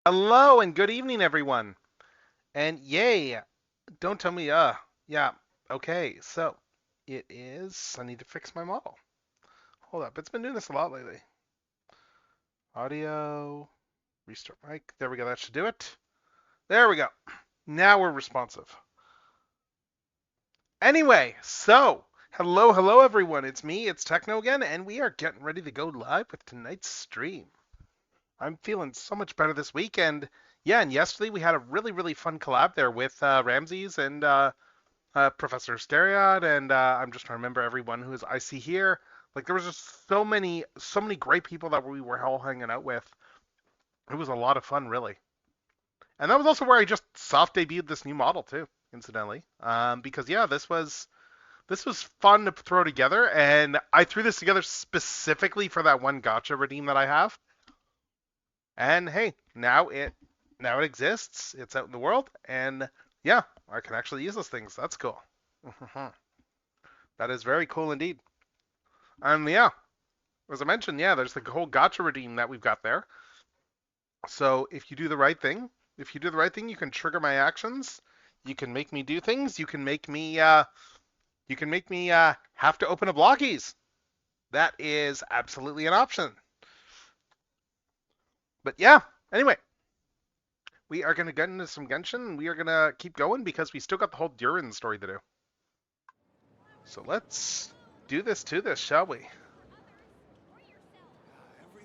Hello and good evening, everyone. And yay, don't tell me, yeah, okay, so it is, I need to fix my model. Hold up, it's been doing this a lot lately. Audio, restart mic, there we go, that should do it. There we go. Now we're responsive. Anyway, so, hello, everyone. It's me, it's Techno again, and we are getting ready to go live with tonight's stream. I'm feeling so much better this week, and yeah, and yesterday we had a really fun collab there with Ramses and Professor Steriot, and I'm just trying to remember everyone who is I see here. Like there was just so many great people that we were all hanging out with. It was a lot of fun, really. And that was also where I just soft debuted this new model too, incidentally. Because yeah, this was fun to throw together, and I threw this together specifically for that one gotcha redeem that I have. And hey, now it exists. It's out in the world, and yeah, I can actually use those things. That's cool. That is very cool indeed. Yeah, as I mentioned, yeah, there's the whole gotcha redeem that we've got there. So if you do the right thing, you can trigger my actions. You can make me do things. You can make me have to open a blockies. That is absolutely an option. But yeah, anyway, we are gonna get into some Genshin. And we are gonna keep going because we still got the whole Durin story to do. So let's do this to this, shall we?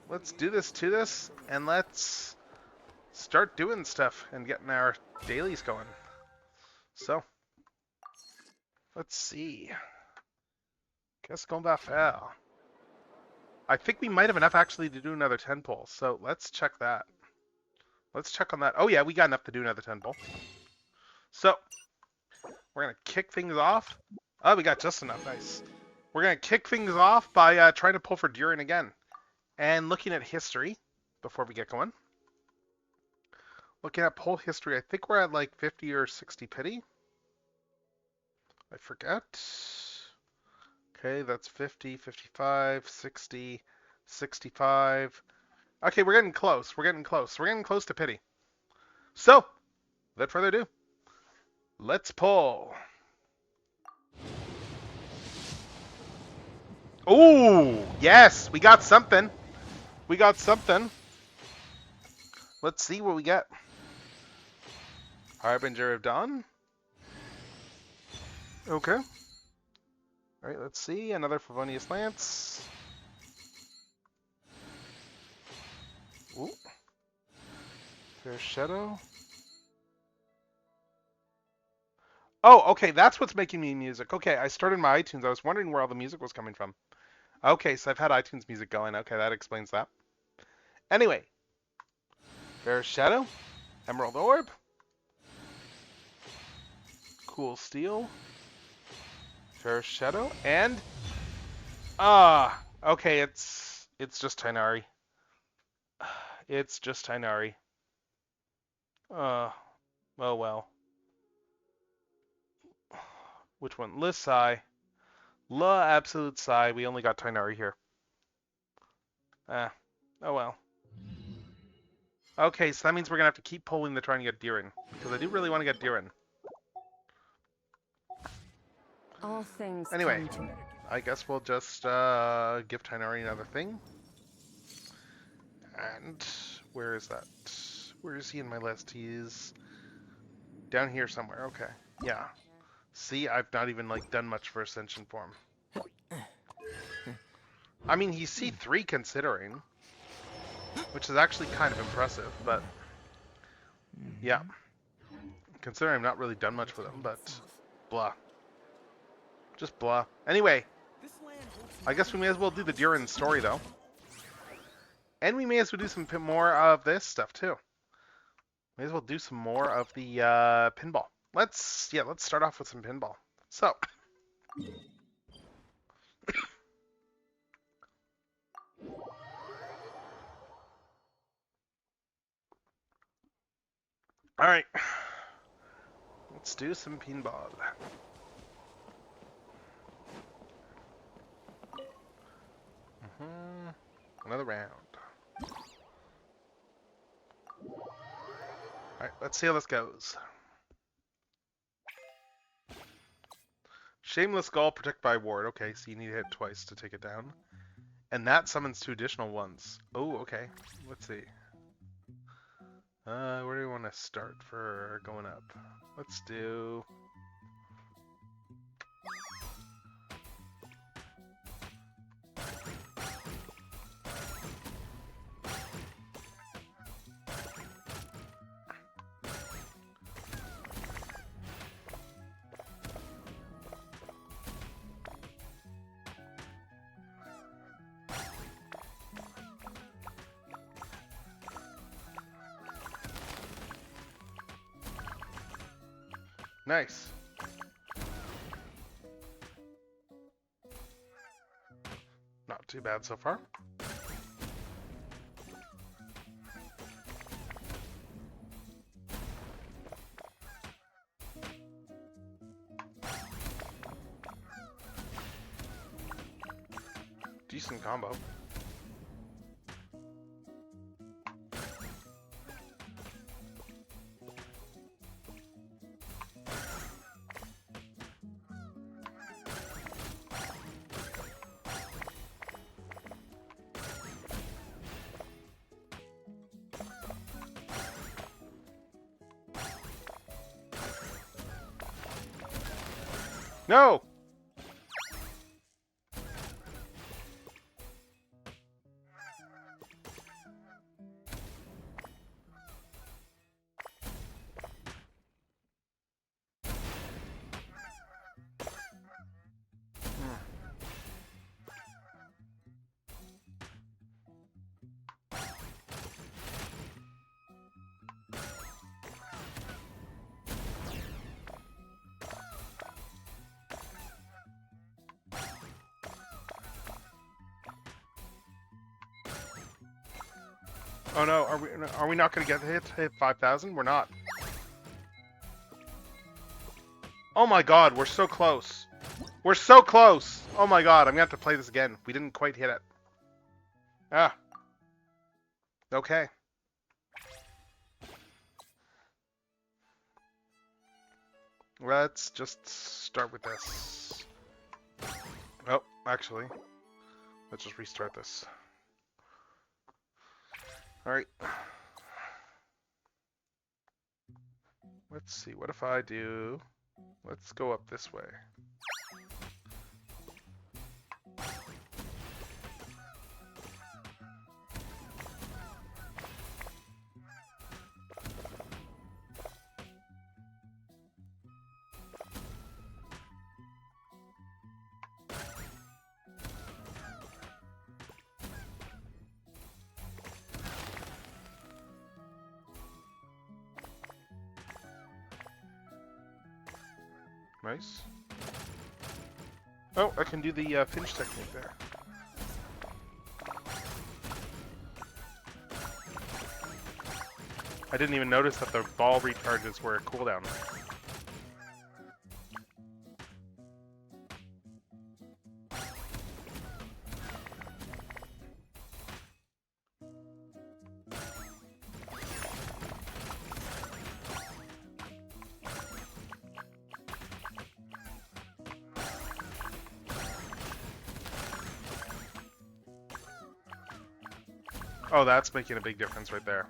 Let's do this to this, and let's start doing stuff and getting our dailies going. So, let's see. Qu'est-ce qu'on va faire? I think we might have enough actually to do another 10 pull, so let's check that. Let's check on that. Oh yeah, we got enough to do another 10 pull. So, we're going to kick things off. Oh, we got just enough. Nice. We're going to kick things off by trying to pull for Durin again. And looking at history before we get going. Looking at pull history, I think we're at like 50 or 60 pity. I forget. Okay, that's 50, 55, 60, 65. Okay, we're getting close. We're getting close. We're getting close to pity. So, without further ado, let's pull. Oh, yes, we got something. We got something. Let's see what we get. Harbinger of Dawn. Okay. All right, let's see. Another Favonius Lance. Ooh. Fair Shadow. Oh, okay, that's what's making me music. Okay, I started my iTunes. I was wondering where all the music was coming from. Okay, so I've had iTunes music going. Okay, that explains that. Anyway, Fair Shadow, Emerald Orb, Cool Steel, Fair Shadow, and okay, it's just Tainari. It's just Tainari. Uh, oh well. Which one? Lissai. La Absolute Sai. We only got Tainari here. Ah, oh well. Okay, so that means we're gonna have to keep pulling to try and get Dirin. Because I do really want to get Dirin. All things Anyway, come to I guess we'll just give Tainari another thing. And where is that? Where is he in my list? He's down here somewhere. Okay. Yeah. See, I've not even like done much for Ascension form. I mean, he's C3 considering, which is actually kind of impressive, but yeah. Considering I've not really done much with him, but blah. Just blah. Anyway, I guess we may as well do the Durin story though. And we may as well do some more of this stuff too. May as well do some more of the pinball. Let's start off with some pinball. So, all right, let's do some pinball. Another round. Alright, let's see how this goes. Shameless Gull, protect by ward. Okay, so you need to hit twice to take it down. And that summons 2 additional ones. Oh, okay. Let's see. Where do we want to start for going up? Let's do... Nice. Not too bad so far. Decent combo. No! Oh no, are we not going to get hit 5,000? We're not. Oh my god, we're so close. We're so close. Oh my god, I'm going to have to play this again. We didn't quite hit it. Ah. Okay. Let's just start with this. Oh, actually, let's just restart this. Alright. Let's see, what if I do... Let's go up this way. Nice. Oh, I can do the pinch technique there. I didn't even notice that the ball recharges were a cooldown. Oh, that's making a big difference right there.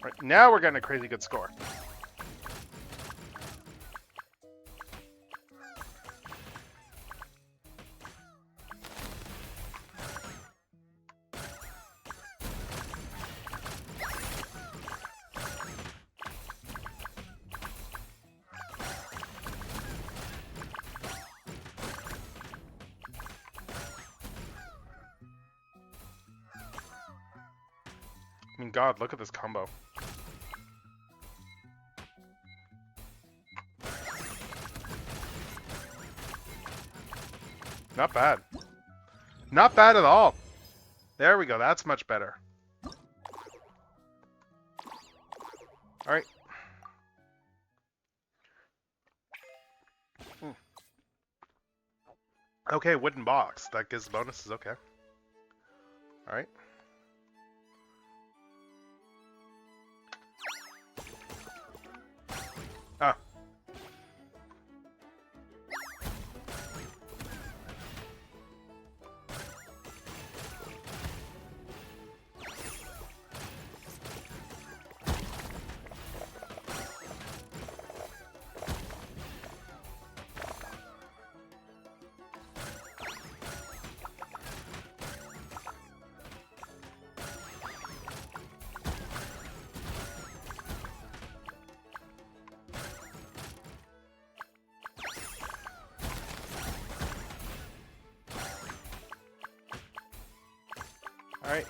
Right, now we're getting a crazy good score. I mean, God, look at this combo. Not bad. Not bad at all. There we go. That's much better. All right. Okay, wooden box. That gives bonuses. Okay. All right. Ah. All right.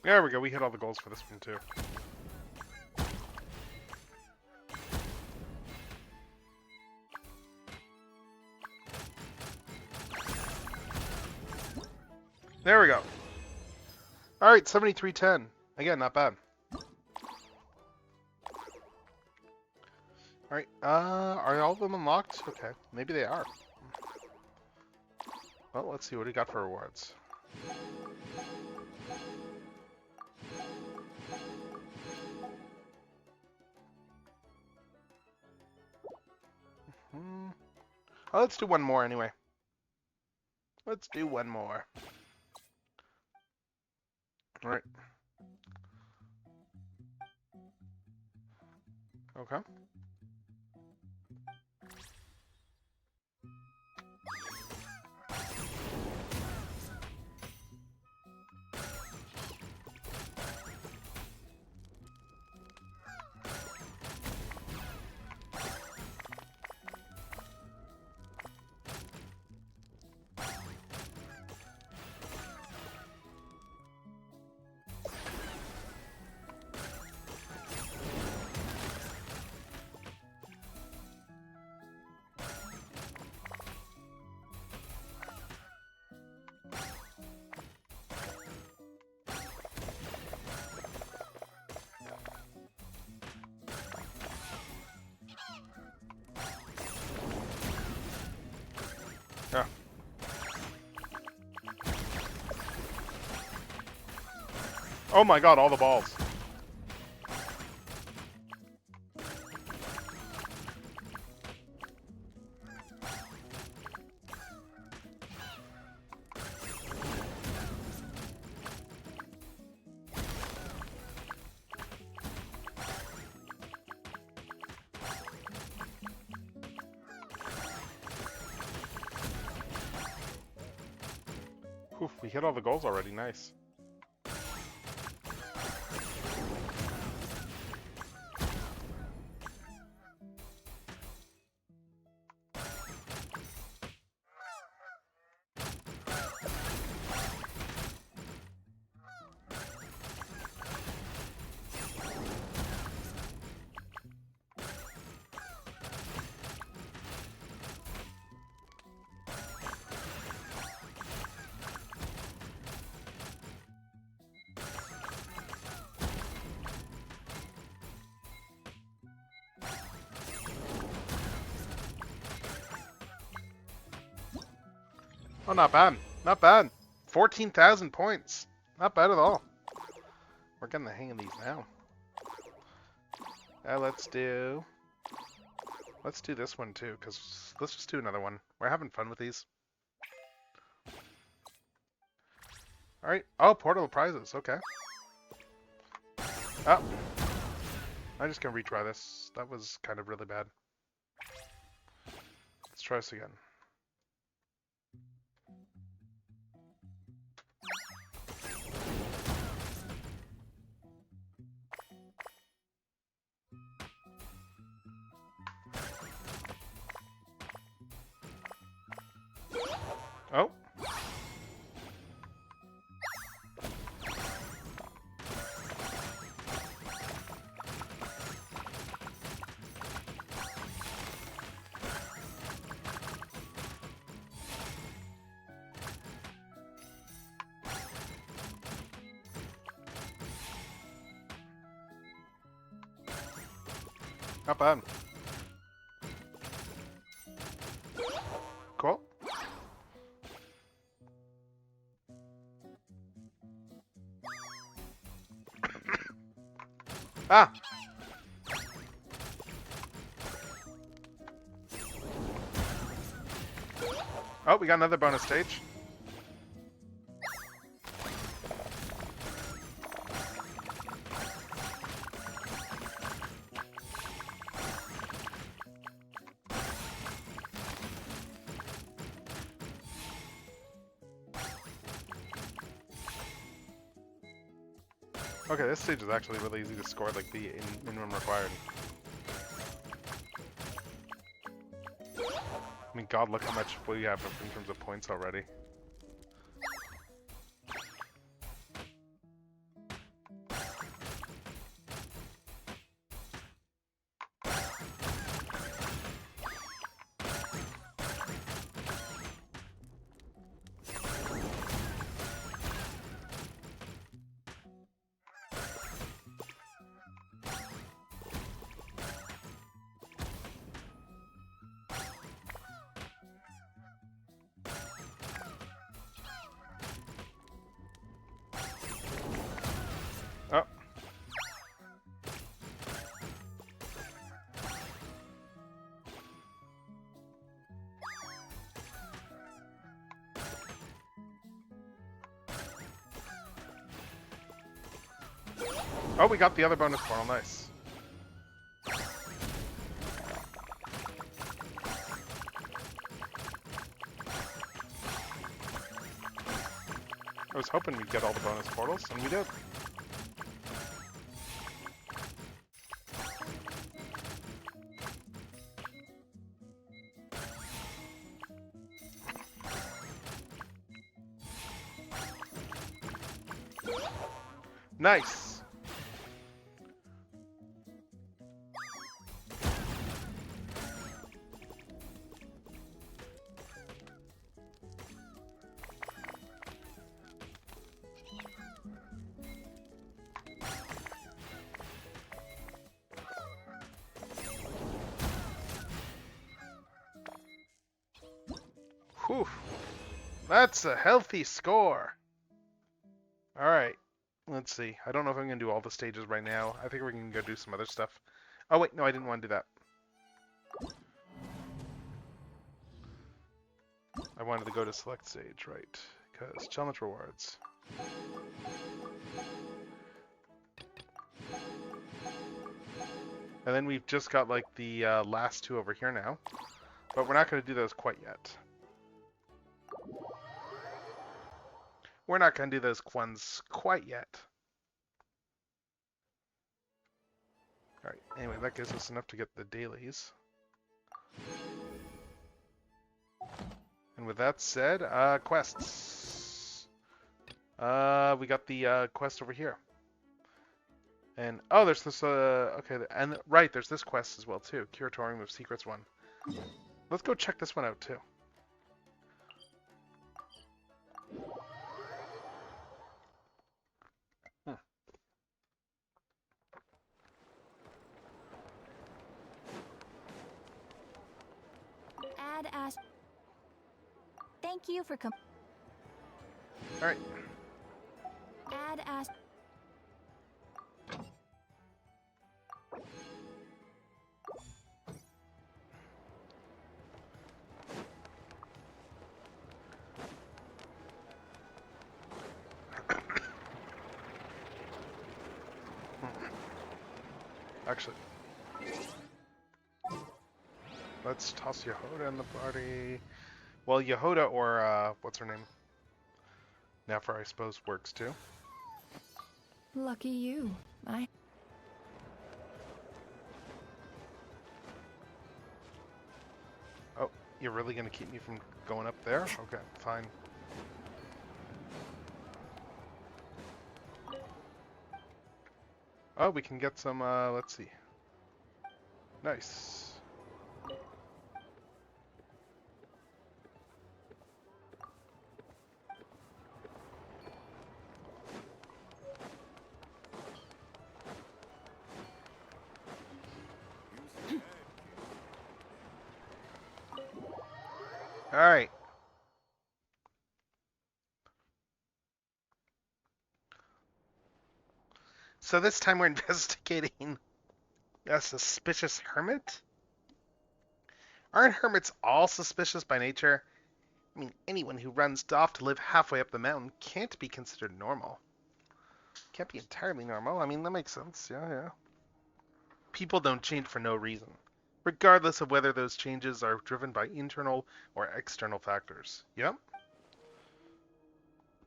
There we go. We hit all the goals for this one too. There we go. All right, 7310. Again, not bad. All right. Are all of them unlocked? Okay, maybe they are. Well, let's see what we got for rewards. Oh, let's do one more anyway. Let's do one more. All right. Okay. Yeah. Oh my god, all the balls. Oof, we hit all the goals already. Nice. Oh, not bad. Not bad. 14,000 points. Not bad at all. We're getting the hang of these now. Let's do this one too, because let's just do another one. We're having fun with these. All right. Oh, portal prizes. Okay. Oh, I'm just gonna retry this. That was kind of really bad. Let's try this again. Oh. Not bad. Cool. Ah! Oh, we got another bonus stage. Okay, this stage is actually really easy to score, like the minimum required. I mean, God, look how much we have in terms of points already. Oh. Oh, we got the other bonus portal. Nice. I was hoping we'd get all the bonus portals, and we did. Nice. Whew. That's a healthy score. All right. Let's see. I don't know if I'm going to do all the stages right now. I think we're going to go do some other stuff. Oh, wait. No, I didn't want to do that. I wanted to go to select stage, right? Because challenge rewards. And then we've just got like the last two over here now. But we're not going to do those quite yet. We're not going to do those ones quite yet. Alright, anyway, that gives us enough to get the dailies. And with that said, quests. We got the quest over here. And, oh, there's this, okay, and right, there's this quest as well, too. Curatorium of Secrets 1. Let's go check this one out, too. Add as. Thank you for Alright. Add as. Actually, let's toss Yehoda in the party. Well, Yehoda or, what's her name? Nefer, I suppose, works too. Lucky you. Oh, you're really gonna keep me from going up there? Okay, fine. Oh, we can get some, let's see. Nice. Alright. So this time we're investigating a suspicious hermit? Aren't hermits all suspicious by nature? I mean, anyone who runs off to live halfway up the mountain can't be considered normal. Can't be entirely normal. I mean, that makes sense. Yeah, yeah. People don't change for no reason, regardless of whether those changes are driven by internal or external factors. Yep.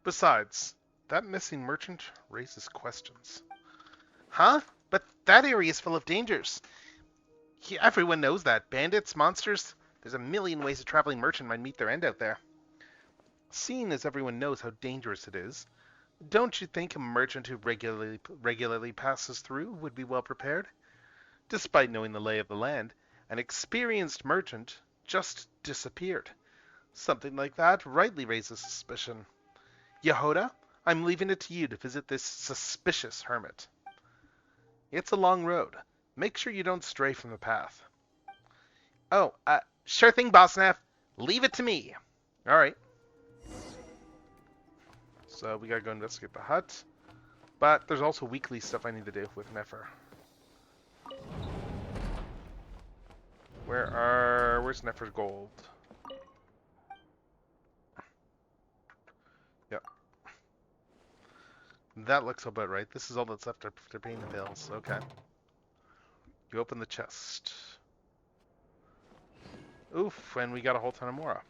Besides, that missing merchant raises questions. Huh? But that area is full of dangers. Everyone knows that. Bandits, monsters, there's a million ways a traveling merchant might meet their end out there. Seeing as everyone knows how dangerous it is, don't you think a merchant who regularly passes through would be well prepared? Despite knowing the lay of the land, an experienced merchant just disappeared. Something like that rightly raises suspicion. Yehoda, I'm leaving it to you to visit this suspicious hermit. It's a long road. Make sure you don't stray from the path. Oh, sure thing, Bossnath. Leave it to me. Alright. So we gotta go investigate the hut. But there's also weekly stuff I need to do with Nefer. Where's Nefer's gold? Yep. That looks about right. This is all that's left after paying the bills. Okay. You open the chest. Oof, and we got a whole ton of Mora.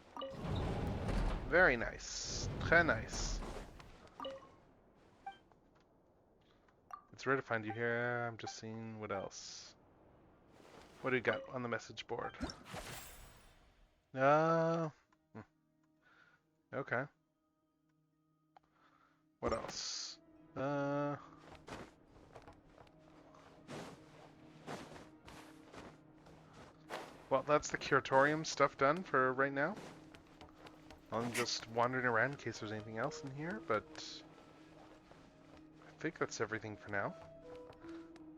Very nice. Très nice. It's rare to find you here. I'm just seeing what else. What do we got on the message board? Uh, okay. What else? Well, that's the curatorium stuff done for right now. I'm just wandering around in case there's anything else in here, but I think that's everything for now.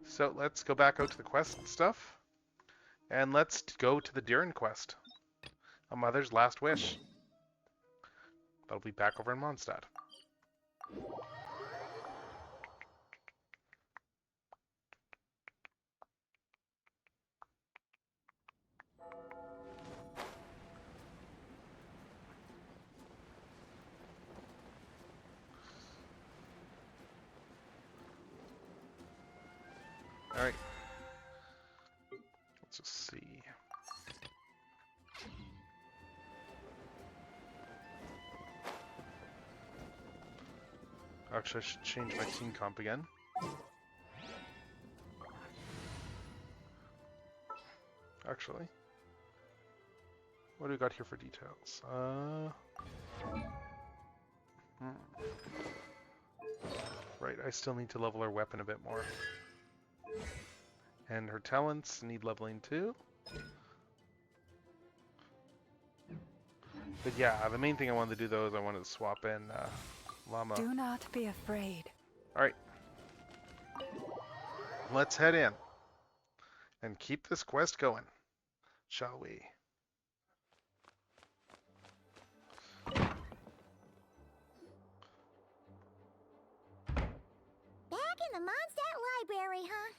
So let's go back out to the quest and stuff. And let's go to the Diran quest. A mother's last wish. That'll be back over in Mondstadt. Alright. Let's just see. Actually, I should change my team comp again. Actually. What do we got here for details? Right, I still need to level her weapon a bit more. And her talents need leveling too. But yeah, the main thing I wanted to do though is I wanted to swap in Llama. Do not be afraid. Alright. Let's head in. And keep this quest going. Shall we? Back in the Mondstadt Library, huh?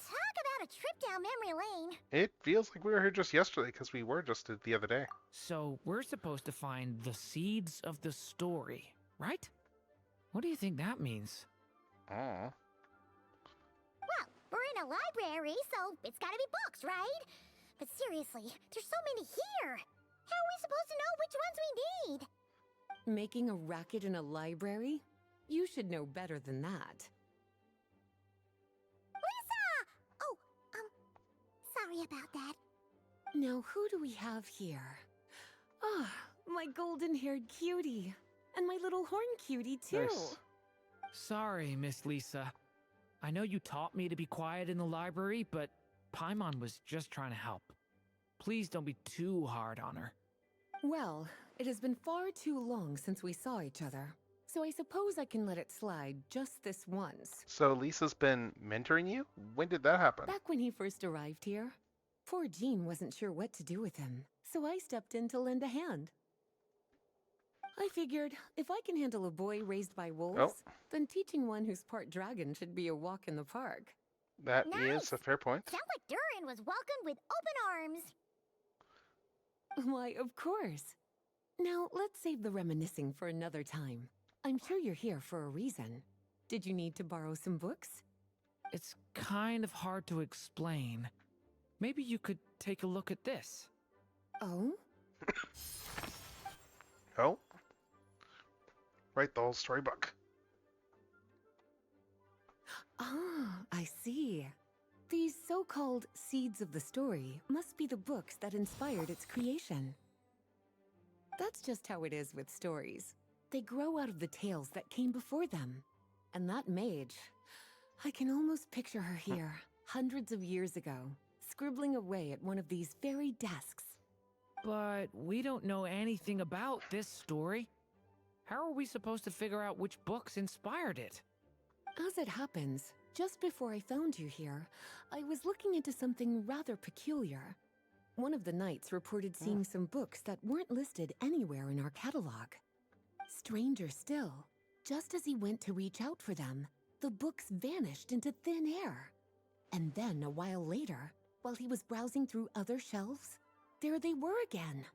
Talk about a trip down memory lane. It feels like we were here just yesterday, because we were just the other day. So we're supposed to find the seeds of the story, right? What do you think that means? Oh. Well, we're in a a library, so it's gotta be books, right? But seriously, there's so many here. How are we supposed to know which ones we need? Making a racket in a library? You should know better than that. Lisa! Oh, sorry about that. Now, who do we have here? Ah, my golden-haired cutie. And my little horn cutie, too. Nice. Sorry, Miss Lisa. I know you taught me to be quiet in the library, but Paimon was just trying to help. Please don't be too hard on her. Well, it has been far too long since we saw each other, so I suppose I can let it slide just this once. So Lisa's been mentoring you? When did that happen? Back when he first arrived here, poor Jean wasn't sure what to do with him, so I stepped in to lend a hand. I figured, if I can handle a boy raised by wolves, then teaching one who's part dragon should be a walk in the park. That Nice. is a fair point. Sounds like Durin was welcomed with open arms. Why, of course. Now, let's save the reminiscing for another time. I'm sure you're here for a reason. Did you need to borrow some books? It's kind of hard to explain. Maybe you could take a look at this. Oh? Oh? Write the whole storybook. Ah, I see. These so-called seeds of the story must be the books that inspired its creation. That's just how it is with stories. They grow out of the tales that came before them. And that mage, I can almost picture her here, hundreds of years ago, scribbling away at one of these very desks. But we don't know anything about this story. How are we supposed to figure out which books inspired it? As it happens, just before I found you here, I was looking into something rather peculiar. One of the knights reported seeing some books that weren't listed anywhere in our catalog. Stranger still, just as he went to reach out for them, the books vanished into thin air. And then, a while later, while he was browsing through other shelves, there they were again.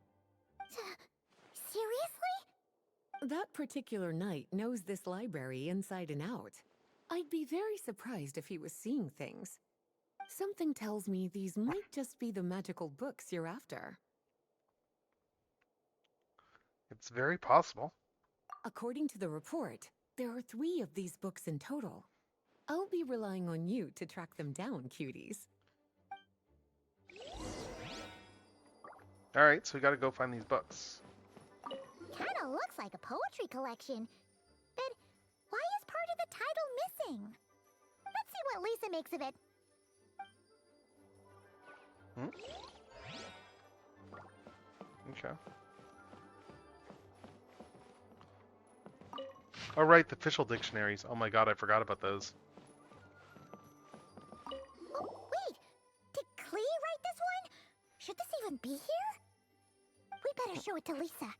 Seriously? That particular knight knows this library inside and out. I'd be very surprised if he was seeing things. Something tells me these might just be the magical books you're after. It's very possible. According to the report, there are 3 of these books in total. I'll be relying on you to track them down, cuties. Alright, so we gotta go find these books. Kinda looks like a poetry collection. But why is part of the title missing? Let's see what Lisa makes of it. Okay. Oh, right, the official dictionaries. Oh my god, I forgot about those. Oh, wait! Did Klee write this one? Should this even be here? We better show it to Lisa.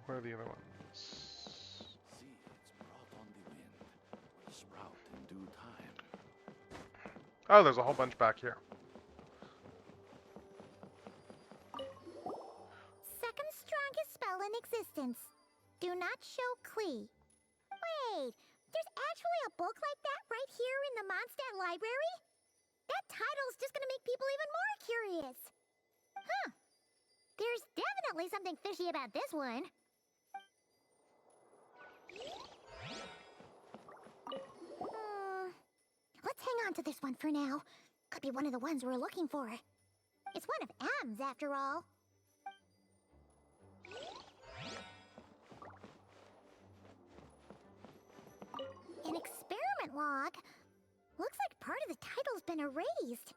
Where are the other ones? Seeds brought on the wind will sprout in due time. Oh, there's a whole bunch back here. Second strongest spell in existence. Do not show Klee. Wait, there's actually a book like that right here in the Mondstadt library? That title's just gonna make people even more curious. Huh. There's definitely something fishy about this one. Let's hang on to this one for now. Could be one of the ones we're looking for. It's one of M's, after all. An experiment log. Looks like part of the title's been erased.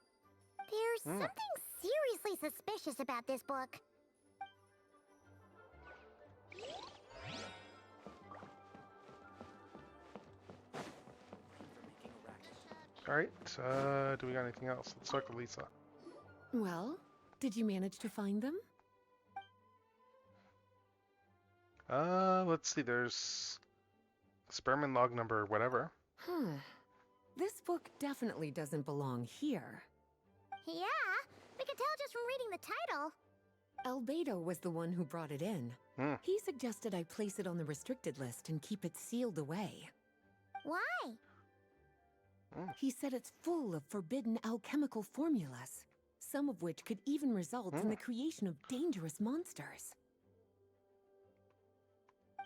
There's something seriously suspicious about this book. Alright, do we got anything else? Let's talk to Lisa. Well, did you manage to find them? Let's see, there's experiment log number whatever. Huh. This book definitely doesn't belong here. Yeah, we can tell just from reading the title. Albedo was the one who brought it in. He suggested I place it on the restricted list and keep it sealed away. Why? He said it's full of forbidden alchemical formulas, some of which could even result in the creation of dangerous monsters.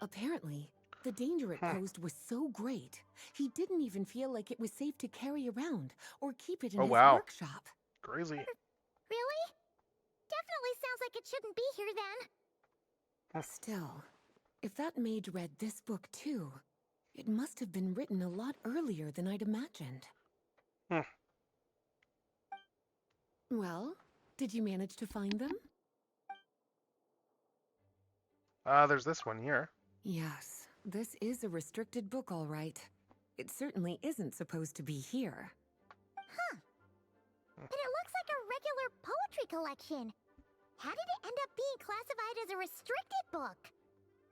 Apparently, the danger it posed was so great, he didn't even feel like it was safe to carry around or keep it in his workshop. Crazy. Really? Definitely sounds like it shouldn't be here then. Still, if that mage read this book too, it must have been written a lot earlier than I'd imagined. Well, did you manage to find them? There's this one here. Yes, this is a restricted book, all right. It certainly isn't supposed to be here. Huh. But it looks like a regular poetry collection. How did it end up being classified as a restricted book?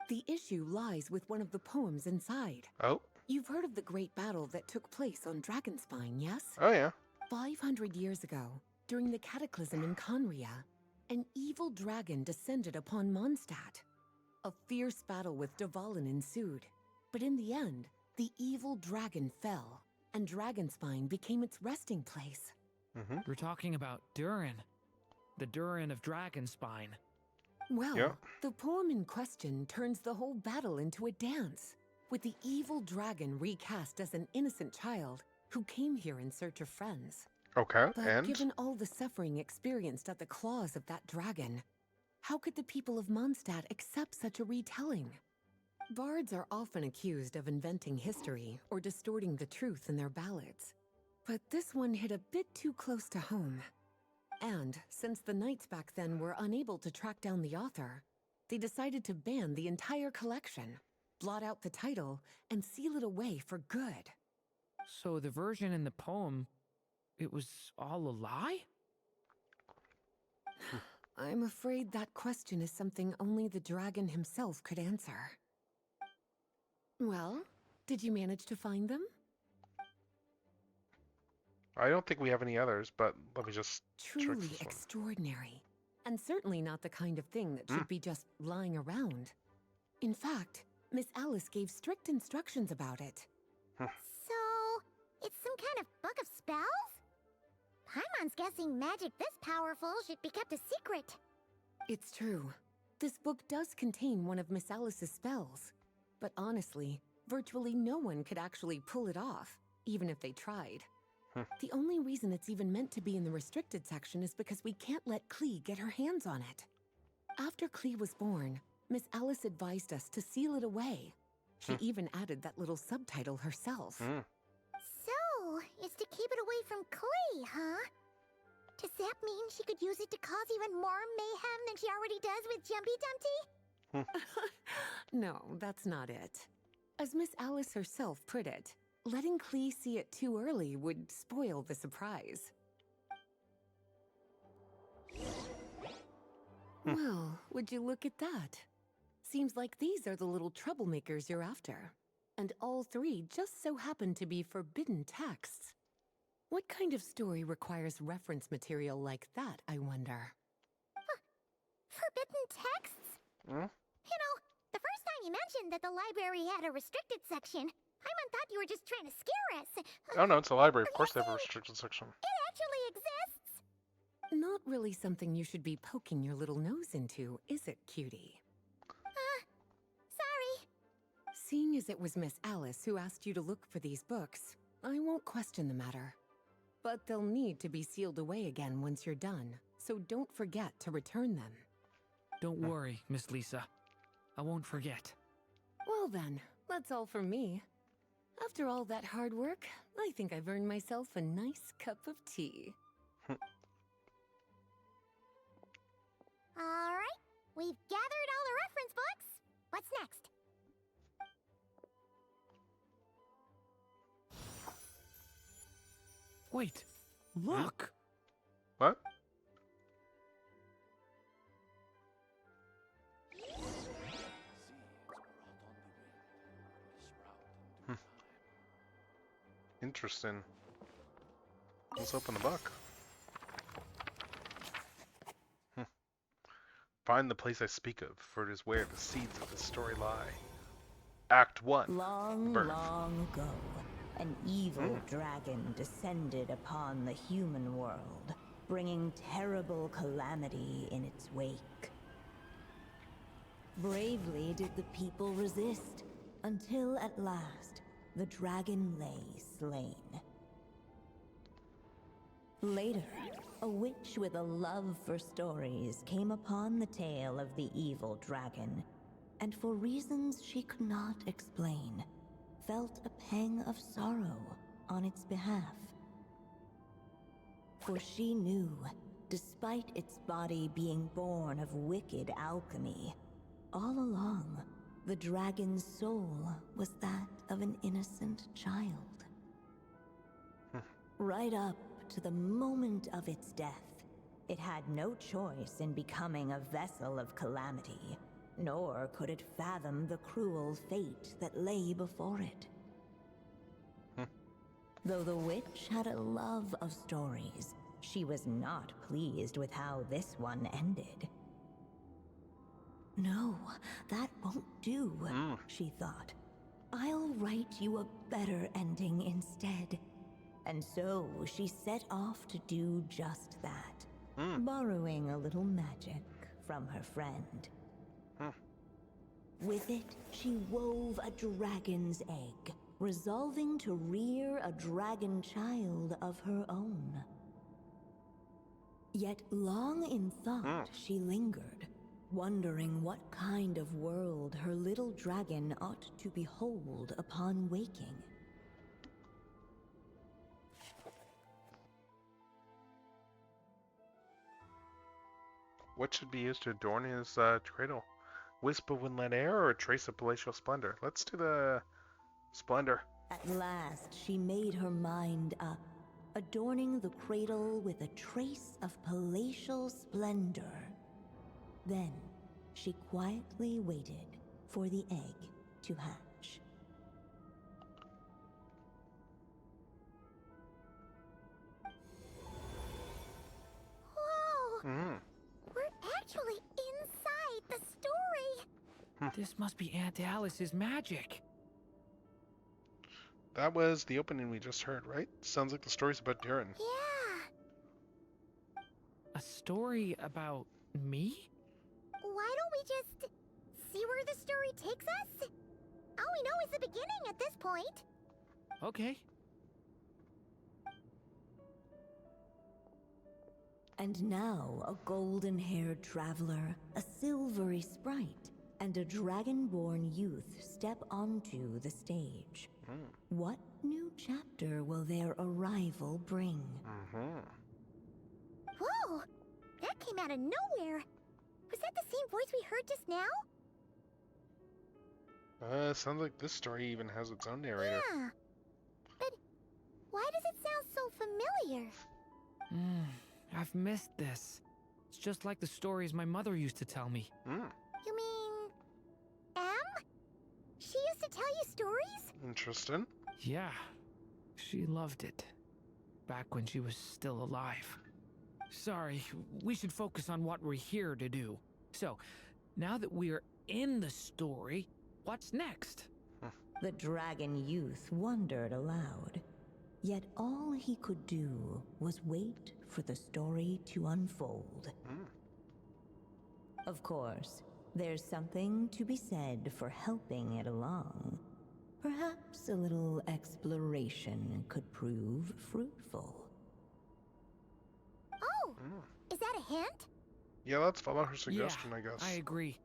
The issue lies with one of the poems inside. Oh? You've heard of the great battle that took place on Dragonspine, yes? Oh, yeah. 500 years ago, during the cataclysm in Conria, an evil dragon descended upon Mondstadt. A fierce battle with Dvalin ensued, but in the end, the evil dragon fell, and Dragonspine became its resting place. We're talking about Durin. The Durin of Dragonspine. Well, Yeah. the poem in question turns the whole battle into a dance, with the evil dragon recast as an innocent child who came here in search of friends. Okay, But and? given all the suffering experienced at the claws of that dragon, how could the people of Mondstadt accept such a retelling? Bards are often accused of inventing history or distorting the truth in their ballads. But this one hit a bit too close to home. And since the knights back then were unable to track down the author, they decided to ban the entire collection, blot out the title, and seal it away for good. So the version in the poem, it was all a lie? I'm afraid that question is something only the dragon himself could answer. Well, did you manage to find them? I don't think we have any others, but let me just check Truly this one. extraordinary, and certainly not the kind of thing that should be just lying around. In fact, Miss Alice gave strict instructions about it. So, it's some kind of book of spells? Paimon's guessing magic this powerful should be kept a secret. It's true. This book does contain one of Miss Alice's spells. But honestly, virtually no one could actually pull it off, even if they tried. The only reason it's even meant to be in the restricted section is because we can't let Klee get her hands on it. After Klee was born, Miss Alice advised us to seal it away. She even added that little subtitle herself. So, it's to keep it away from Klee, huh? Does that mean she could use it to cause even more mayhem than she already does with Jumpy Dumpty? No, that's not it. As Miss Alice herself put it, letting Klee see it too early would spoil the surprise. Well, would you look at that? Seems like these are the little troublemakers you're after. And all three just so happen to be forbidden texts. What kind of story requires reference material like that, I wonder? Forbidden texts? You know, the first time you mentioned that the library had a restricted section, Paimon thought you were just trying to scare us. Oh no, it's a library. Of course they have a restricted section. It actually exists! Not really something you should be poking your little nose into, is it, cutie? Sorry. Seeing as it was Miss Alice who asked you to look for these books, I won't question the matter. But they'll need to be sealed away again once you're done, so don't forget to return them. Don't worry, Miss Lisa. I won't forget. Well then, that's all from me. After all that hard work, I think I've earned myself a nice cup of tea. Alright, we've gathered all the reference books. What's next? Wait, look! What? Seeds brought on the wind will sprout in due time. Interesting. Let's open the book. Find the place I speak of, for it is where the seeds of this story lie. Act 1. Long, Birth. long ago, an evil dragon descended upon the human world, bringing terrible calamity in its wake. Bravely did the people resist, until at last, the dragon lay slain. Later, a witch with a love for stories came upon the tale of the evil dragon, and for reasons she could not explain, felt a pang of sorrow on its behalf. For she knew, despite its body being born of wicked alchemy, all along, the dragon's soul was that of an innocent child. Right up to the moment of its death, it had no choice in becoming a vessel of calamity, nor could it fathom the cruel fate that lay before it. Though the witch had a love of stories, she was not pleased with how this one ended. No, that won't do, she thought. I'll write you a better ending instead. And so she set off to do just that, borrowing a little magic from her friend. With it, she wove a dragon's egg, resolving to rear a dragon child of her own. Yet long in thought she lingered, wondering what kind of world her little dragon ought to behold upon waking. What should be used to adorn his cradle? Wisp of windlet air or a trace of palatial splendor? Let's do the splendor. At last, she made her mind up, adorning the cradle with a trace of palatial splendor. Then, she quietly waited for the egg to hatch. Whoa! We're actually inside the story! This must be Aunt Alice's magic. That was the opening we just heard, right? Sounds like the story's about Durin. Yeah! A story about me? Why don't we just see where the story takes us? All we know is the beginning at this point. Okay. And now a golden-haired traveler, a silvery sprite, and a dragon-born youth step onto the stage. What new chapter will their arrival bring? Whoa! That came out of nowhere! Was that the same voice we heard just now? Sounds like this story even has its own narrator. Yeah. But why does it sound so familiar? I've missed this. It's just like the stories my mother used to tell me. You mean... Em? She used to tell you stories? Interesting. Yeah, she loved it. Back when she was still alive. Sorry, we should focus on what we're here to do. So, now that we're in the story, what's next? The dragon youth wondered aloud. Yet all he could do was wait for the story to unfold. Of course, there's something to be said for helping it along. Perhaps a little exploration could prove fruitful. Oh! Is that a hint? Yeah, let's follow her suggestion, Yeah, I guess. I agree.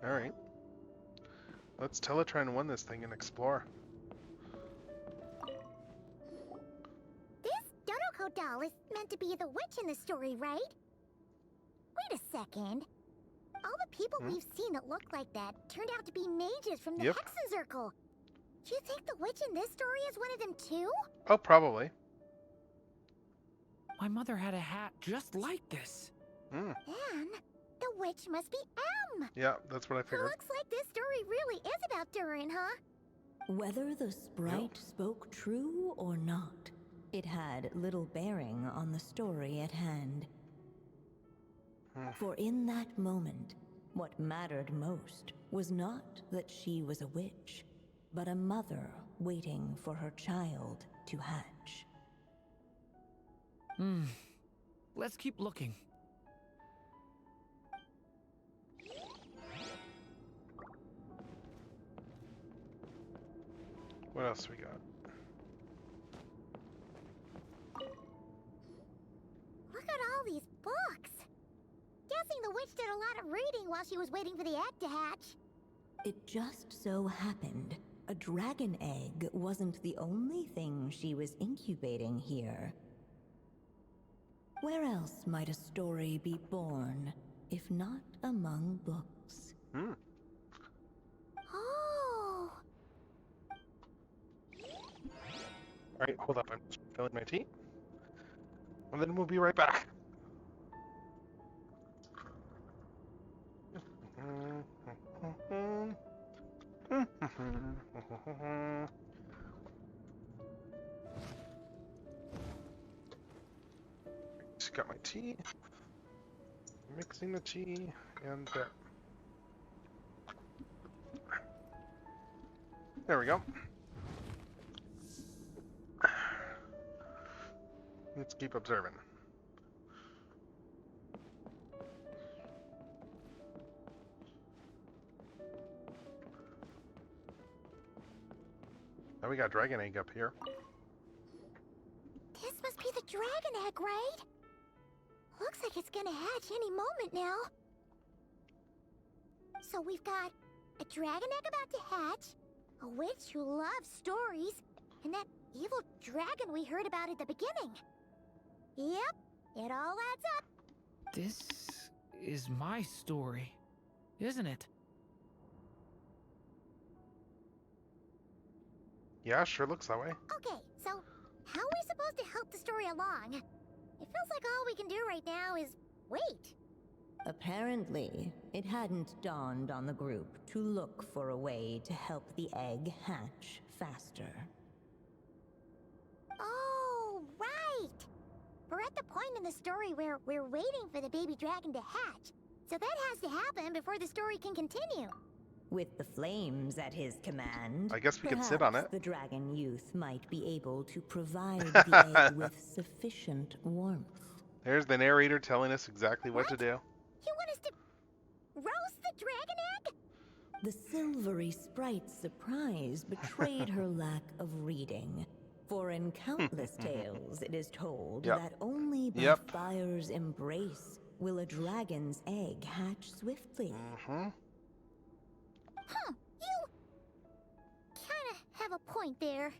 Alright. Let's Teletry and win this thing and explore. This Dodoko doll is meant to be the witch in the story, right? Wait a second. All the people we've seen that look like that turned out to be mages from the Yep. Hexen Circle. Do you think the witch in this story is one of them too? Oh, probably. My mother had a hat just like this. Man, The witch must be M. Yeah, that's what I figured. Looks like this story really is about Durin, huh? Whether the sprite spoke true or not, it had little bearing on the story at hand. For in that moment, what mattered most was not that she was a witch, but a mother waiting for her child to hatch. Let's keep looking. What else we got? Look at all these books. Guessing the witch did a lot of reading while she was waiting for the egg to hatch. It just so happened a dragon egg wasn't the only thing she was incubating here. Where else might a story be born, if not among books? Oh. Alright, hold up. I'm just filling my tea. And then we'll be right back. Just got my tea. Mixing the tea and there. There we go. Let's keep observing. Now we got dragon egg up here. This must be the dragon egg, right? Looks like it's gonna hatch any moment now. So we've got a dragon egg about to hatch, a witch who loves stories, and that evil dragon we heard about at the beginning. Yep, it all adds up. This is my story, isn't it? Yeah, sure looks that way. Okay, so how are we supposed to help the story along? It feels like all we can do right now is wait. Apparently, it hadn't dawned on the group to look for a way to help the egg hatch faster. Oh, right! We're at the point in the story where we're waiting for the baby dragon to hatch. So that has to happen before the story can continue. With the flames at his command, I guess we could sit on it. the dragon youth might be able to provide the egg with sufficient warmth. There's the narrator telling us exactly what to do. You want us to roast the dragon egg? The silvery sprite's surprise betrayed her lack of reading. For in countless tales, it is told that only by fire's embrace will a dragon's egg hatch swiftly. Huh, you kinda have a point there.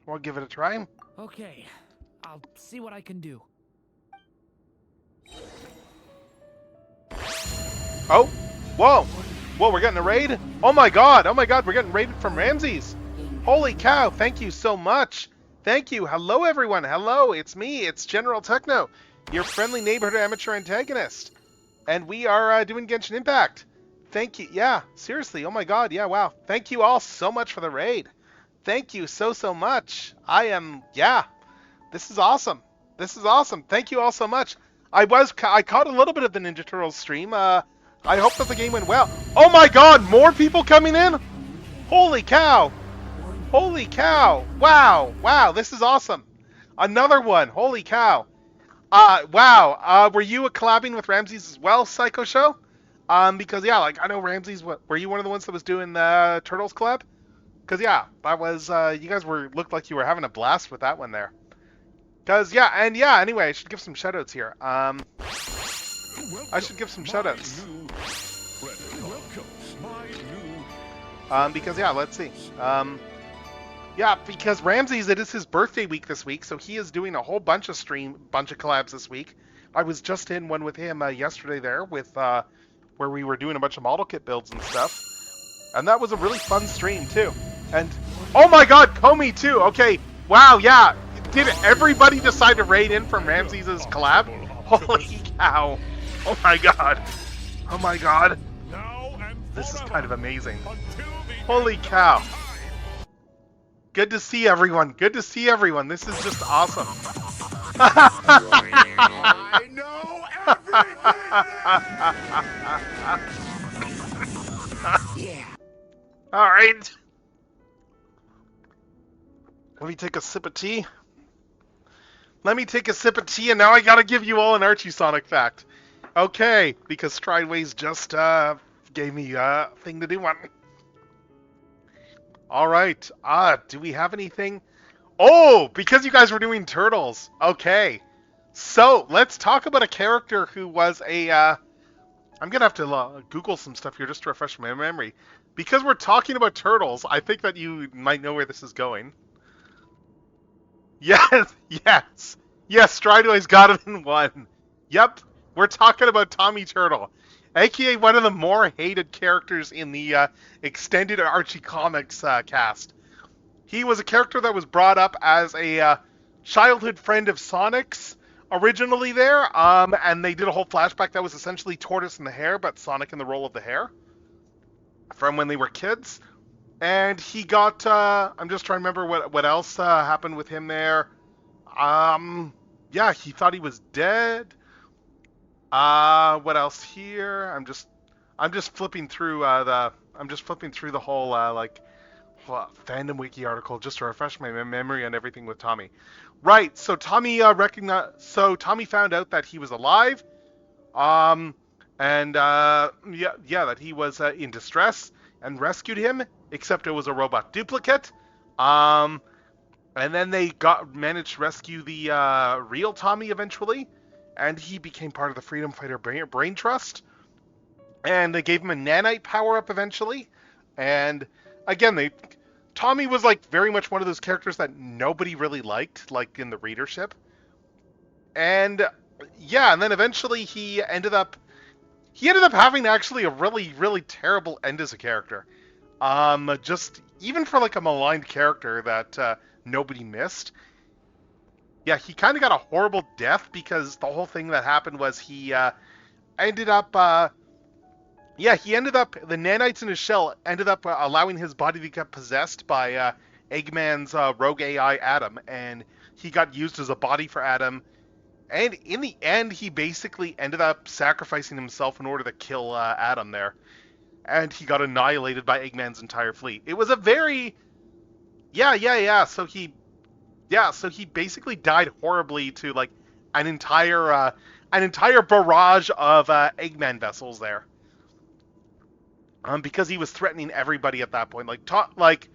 We'll give it a try. Okay, I'll see what I can do. Oh, whoa, whoa, we're getting a raid? Oh my god, we're getting raided from Ramses. Holy cow, thank you so much. Thank you, hello everyone, hello, it's me, it's General Techno, your friendly neighborhood amateur antagonist. And we are doing Genshin Impact. Thank you, yeah, seriously, oh my god, yeah, wow. Thank you all so much for the raid. Thank you so much. This is awesome. This is awesome. Thank you all so much. I caught a little bit of the Ninja Turtles stream. I hope that the game went well. Oh my god, more people coming in? Holy cow. Holy cow. Wow, this is awesome. Another one. Holy cow. Wow. Were you collabing with Ramses as well, Psycho Show? Because yeah, like I know Ramses. Were you one of the ones that was doing the Turtles collab? Because yeah, that was you guys looked like you were having a blast with that one there. Because anyway, I should give some shoutouts here. I should give some shoutouts. Because yeah, let's see. Because Ramses, it is his birthday week this week, so he is doing a whole bunch of collabs this week. I was just in one with him yesterday there with where we were doing a bunch of model kit builds and stuff. And that was a really fun stream too. And oh my god, Comey too. Okay, wow, yeah. Did everybody decide to raid in from Ramses' collab? Holy cow. Oh my god. Oh my god. Now and This is forever, kind of amazing. until the Holy end of cow. time. Good to see everyone. Good to see everyone. This is just awesome. I know everything! All right. Let me take a sip of tea. Let me take a sip of tea, and now I gotta give you all an Archie Sonic fact. Okay, because Strideways just gave me a thing to do one. All right. Do we have anything? Oh, because you guys were doing turtles. Okay. So let's talk about a character who was a. I'm gonna have to Google some stuff here just to refresh my memory. Because we're talking about turtles, I think that you might know where this is going. Yes, yes, yes. Strideways got it in one. Yep, we're talking about Tommy Turtle, aka one of the more hated characters in the extended Archie Comics cast. He was a character that was brought up as a childhood friend of Sonic's originally there, and they did a whole flashback that was essentially Tortoise in the Hare, but Sonic in the role of the hare from when they were kids. And he got, I'm just trying to remember what else happened with him there. Yeah, he thought he was dead. What else here? I'm just flipping through the whole fandom wiki article just to refresh my memory on everything with Tommy. Right. So Tommy Tommy found out that he was alive. And that he was in distress and rescued him, except it was a robot duplicate. And then they managed to rescue the real Tommy eventually, and he became part of the Freedom Fighter Brain Trust. And they gave him a nanite power up eventually. And again, Tommy was like very much one of those characters that nobody really liked, like in the readership. And yeah, and then eventually he ended up having actually a really, really terrible end as a character. Just even for like a maligned character that nobody missed. Yeah, he kind of got a horrible death because the whole thing that happened was he ended up. The nanites in his shell ended up allowing his body to get possessed by Eggman's rogue AI Adam, and he got used as a body for Adam. And in the end, he basically ended up sacrificing himself in order to kill Adam there. And he got annihilated by Eggman's entire fleet. It was a very... So he basically died horribly to, like, an entire barrage of Eggman vessels there. Because he was threatening everybody at that point. Like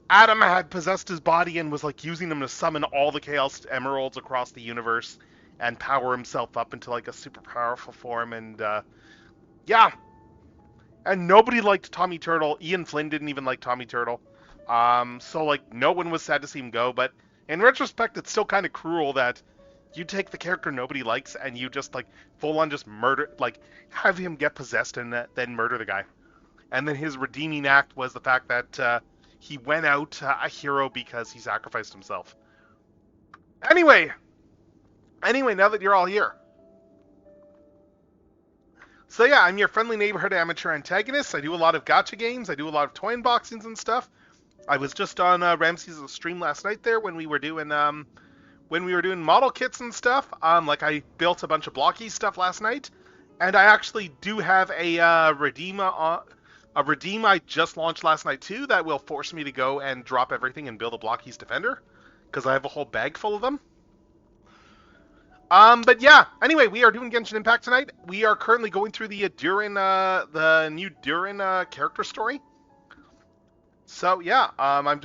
Adam had possessed his body and was, like, using them to summon all the Chaos Emeralds across the universe and power himself up into like a super powerful form, and and nobody liked Tommy Turtle. Ian Flynn didn't even like Tommy Turtle, so like no one was sad to see him go. But in retrospect, it's still kind of cruel that you take the character nobody likes and you just like full on just murder, like have him get possessed and then murder the guy. And then his redeeming act was the fact that he went out a hero because he sacrificed himself. Anyway, now that you're all here. So yeah, I'm your friendly neighborhood amateur antagonist. I do a lot of gacha games. I do a lot of toy unboxings and stuff. I was just on Ramsey's stream last night there when we were doing model kits and stuff. Like I built a bunch of blocky stuff last night, and I actually do have a redeem I just launched last night too that will force me to go and drop everything and build a Blockies Defender because I have a whole bag full of them. But yeah, anyway, we are doing Genshin Impact tonight. We are currently going through the new Durin character story. So yeah, I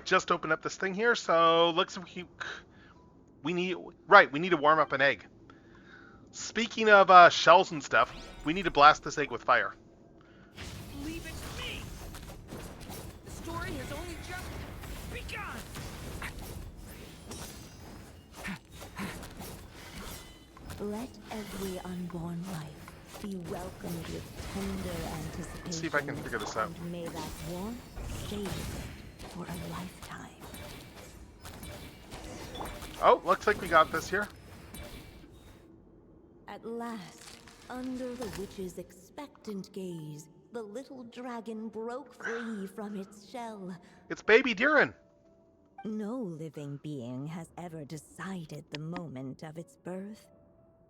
just opened up this thing here, so looks like we need to warm up an egg. Speaking of shells and stuff, we need to blast this egg with fire. Leave it to me. The story has only just begun. Let every unborn life be welcomed with tender anticipation. Let's see if I can figure this out. And may that warmth stay with it for a lifetime. Oh, looks like we got this here. At last, Under the witch's expectant gaze, the little dragon broke free from its shell. It's baby Durin. No living being has ever decided the moment of its birth.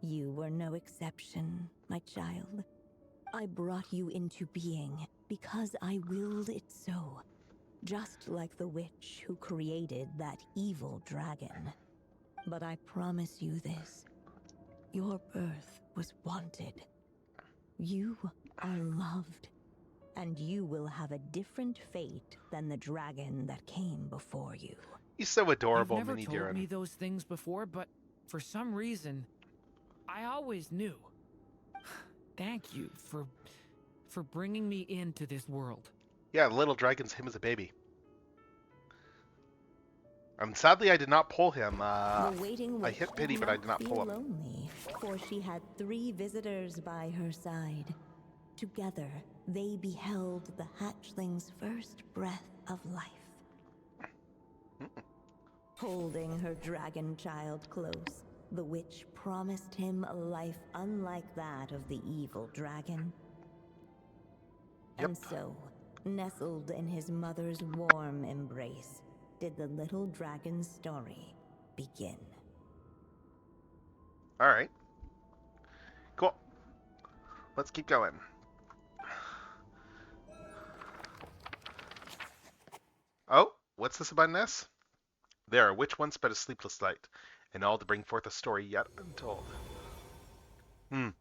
You were no exception, my child. I brought you into being because I willed it so. Just like the witch who created that evil dragon. But I promise you this. Your birth was wanted. You are loved. And you will have a different fate than the dragon that came before you. He's so You've adorable, never Mini told Durin. me those things before, but for some reason, I always knew. Thank you for bringing me into this world. Yeah, the little dragon's him as a baby. Sadly, I did not pull him. The waiting I witch hit pity, did but I not did not feel pull him. lonely, for she had 3 visitors by her side. Together, they beheld the hatchling's first breath of life. Holding her dragon child close, the witch promised him a life unlike that of the evil dragon. Yep. And so, nestled in his mother's warm embrace, did the little dragon's story begin. Alright. Cool. Let's keep going. Oh, what's this about Ness? There, a witch once sped a sleepless night, and all to bring forth a story yet untold. Wait, isn't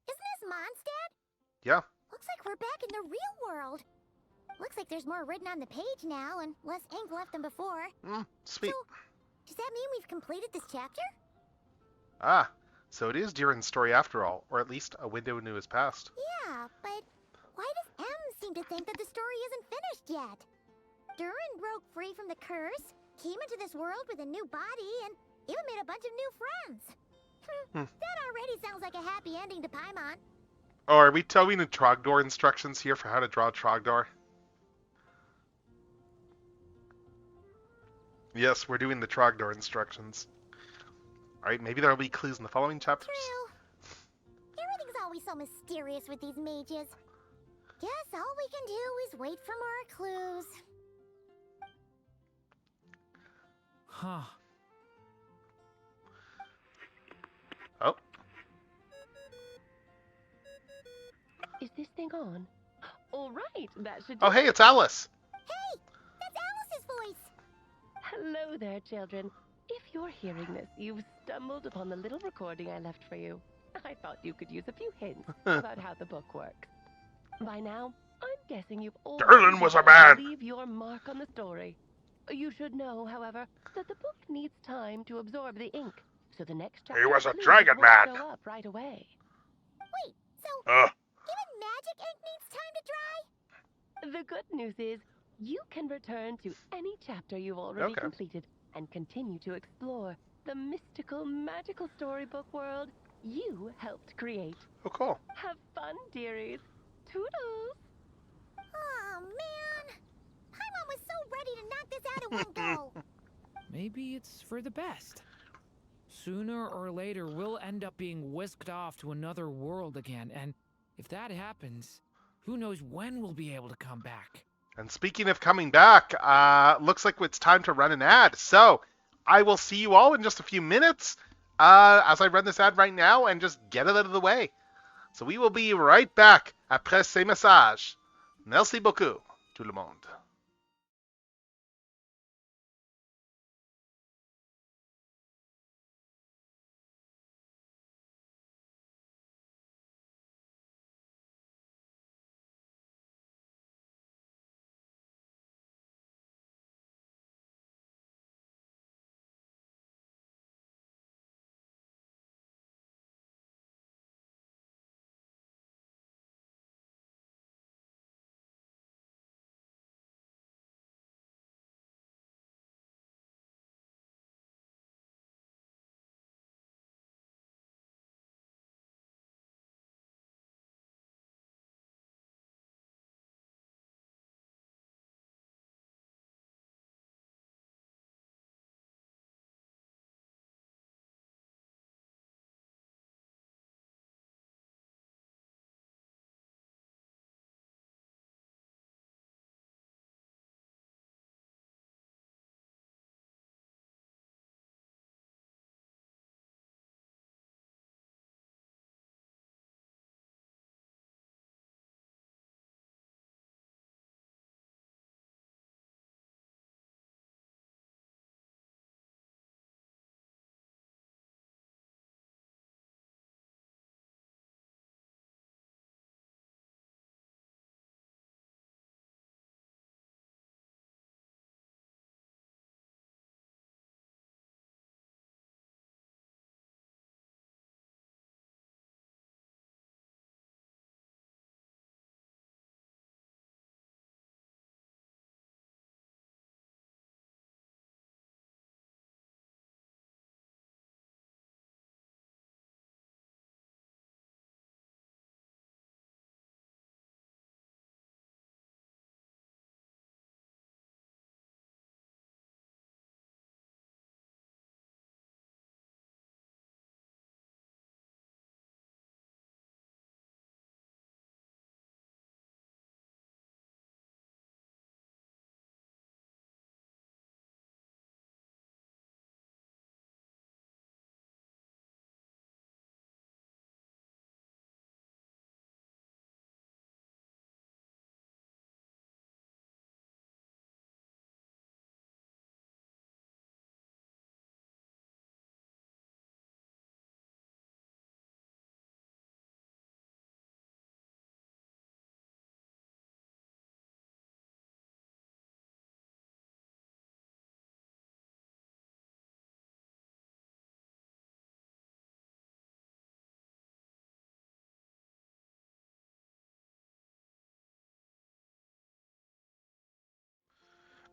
this Mondstadt? Yeah. Looks like we're back in the real world. Looks like there's more written on the page now and less ink left than before. Sweet. So, does that mean we've completed this chapter? Ah, so it is Durin's story after all, or at least a window into his past. Yeah, but why does M seem to think that the story isn't finished yet? Durin broke free from the curse, came into this world with a new body, and even made a bunch of new friends. That already sounds like a happy ending to Paimon. Oh, are we towing the Trogdor instructions here for how to draw Trogdor? Yes, we're doing the Trogdor instructions. Alright, maybe there'll be clues in the following chapters. True. Everything's always so mysterious with these mages. Guess all we can do is wait for more clues. Huh. Oh, Is this thing on? All right, that should. oh, hey, it's Alice. Hey, that's Alice's voice. Hello there, children. If you're hearing this, you've stumbled upon the little recording I left for you. I thought you could use a few hints about how the book works. By now, I'm guessing you've all Durin was a man. leave your mark on the story. You should know, however, that the book needs time to absorb the ink, so the next chapter was a clues dragon won't man. show up right away. Wait, so Ugh. even magic ink needs time to dry? The good news is, you can return to any chapter you've already Okay. completed and continue to explore the mystical, magical storybook world you helped create. Oh, cool. Have fun, dearies. Toodles! Oh man, Paimon was so ready to knock this out in one go. Maybe it's for the best. Sooner or later, we'll end up being whisked off to another world again, and if that happens, who knows when we'll be able to come back. And speaking of coming back, looks like it's time to run an ad. So I will see you all in just a few minutes as I run this ad right now and just get it out of the way. So we will be right back après ces messages. Merci beaucoup, tout le monde.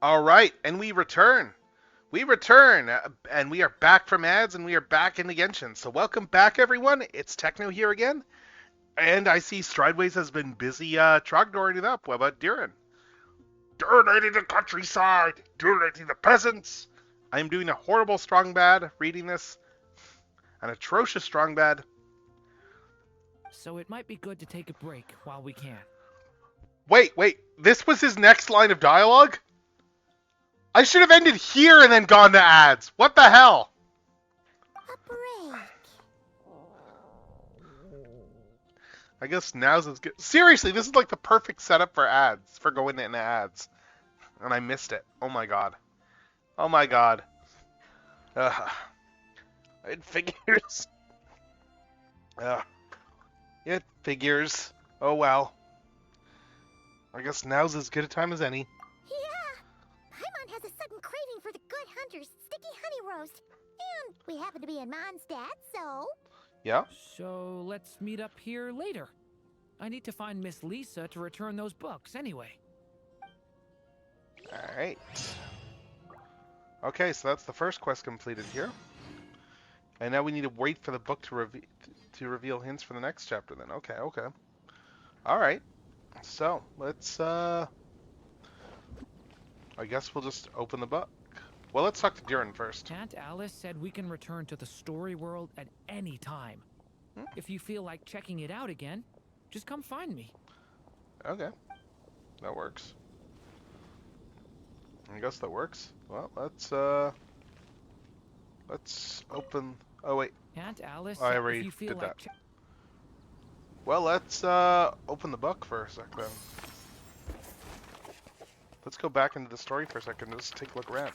All right, and we return. We return, and we are back from ads, and we are back in the Genshin. So welcome back, everyone. It's Techno here again, and I see Strideways has been busy trogdooring it up. What about Durin? Donating the countryside, donating the peasants. I am doing a horrible strong bad reading this, an atrocious strong bad. So it might be good to take a break while we can. Wait, this was his next line of dialogue? I should have ended here and then gone to ads. What the hell? A break. I guess now's as good. Seriously, this is like the perfect setup for ads, for going into ads. And I missed it. Oh my god. Oh my god. It figures. It figures. Oh well. I guess now's as good a time as any. Yeah. Paimon has a sudden craving for the good hunter's sticky honey roast. And we happen to be in Mondstadt, so... Yeah? So let's meet up here later. I need to find Miss Lisa to return those books anyway. Alright. Okay, so that's the first quest completed here. And now we need to wait for the book to reveal hints for the next chapter then. Okay. Alright. So, let's, I guess we'll just open the book. Well, let's talk to Durin first. Aunt Alice said we can return to the story world at any time. If you feel like checking it out again, just come find me. Okay. That works. I guess that works. Well, let's open... Oh, wait. Aunt Alice I said already if you feel did like that. Well, let's open the book for a sec then. Let's go back into the story for a second and just take a look around.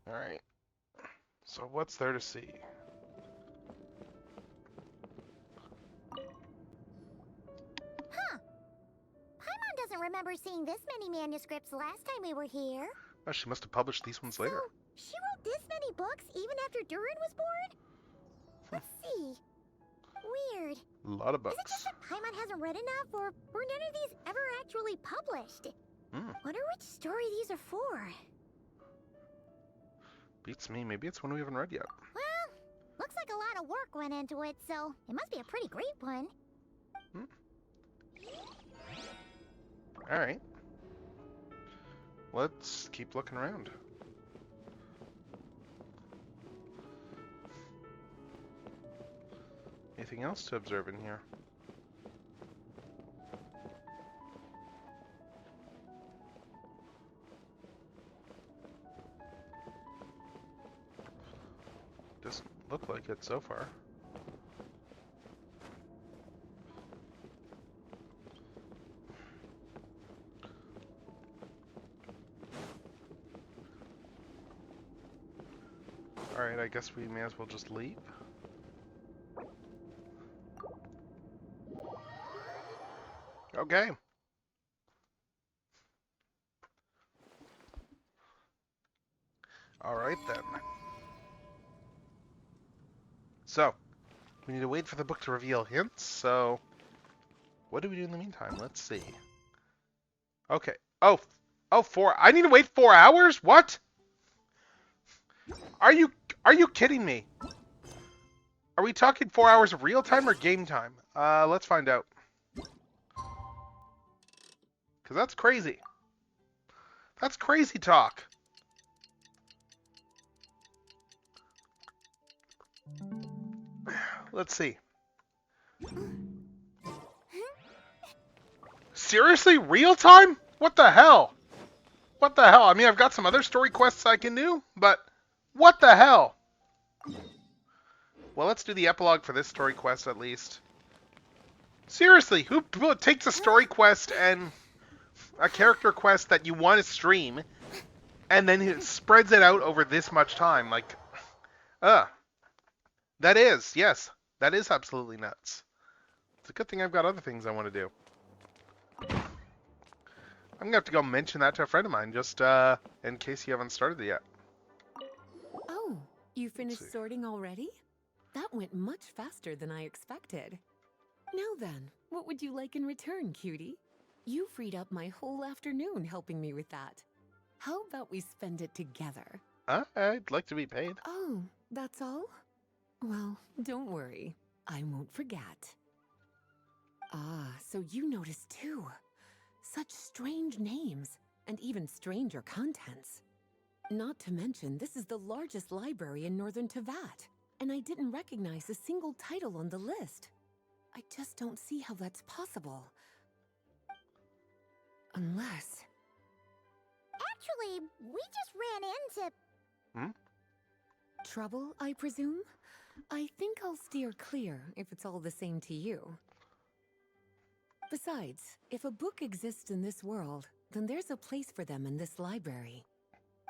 Alright. So what's there to see? Huh. Paimon doesn't remember seeing this many manuscripts last time we were here. Oh, she must have published these ones later. So, she wrote this many books even after Durin was born? Let's see. Weird. A lot of Is it books. just that Paimon hasn't read enough, or were none of these ever actually published? Wonder which story these are for. Beats me. Maybe it's one we haven't read yet. Well, looks like a lot of work went into it, so it must be a pretty great one. Alright. Let's keep looking around. Anything else to observe in here? Doesn't look like it so far. Alright, I guess we may as well just leave. Okay. Alright then. So, we need to wait for the book to reveal hints, so... What do we do in the meantime? Let's see. Okay. Oh, 4. I need to wait 4 hours? What? Are you kidding me? Are we talking 4 hours of real time or game time? Let's find out. Because that's crazy. That's crazy talk. Let's see. Seriously? Real time? What the hell? What the hell? I mean, I've got some other story quests I can do, but what the hell? Well, let's do the epilogue for this story quest at least. Seriously, who takes a story quest and a character quest that you want to stream and then it spreads it out over this much time? Like, that is, yes, that is absolutely nuts. It's a good thing I've got other things I want to do. I'm gonna have to go mention that to a friend of mine, just in case you haven't started it yet. Oh, you finished sorting already? That went much faster than I expected. Now then, what would you like in return, cutie? You freed up my whole afternoon helping me with that. How about we spend it together? I'd like to be paid. Oh, that's all? Well, don't worry. I won't forget. Ah, so you noticed too. Such strange names, and even stranger contents. Not to mention, this is the largest library in northern Teyvat, and I didn't recognize a single title on the list. I just don't see how that's possible. Unless... Actually, we just ran into... Trouble, I presume? I think I'll steer clear if it's all the same to you. Besides, if a book exists in this world, then there's a place for them in this library.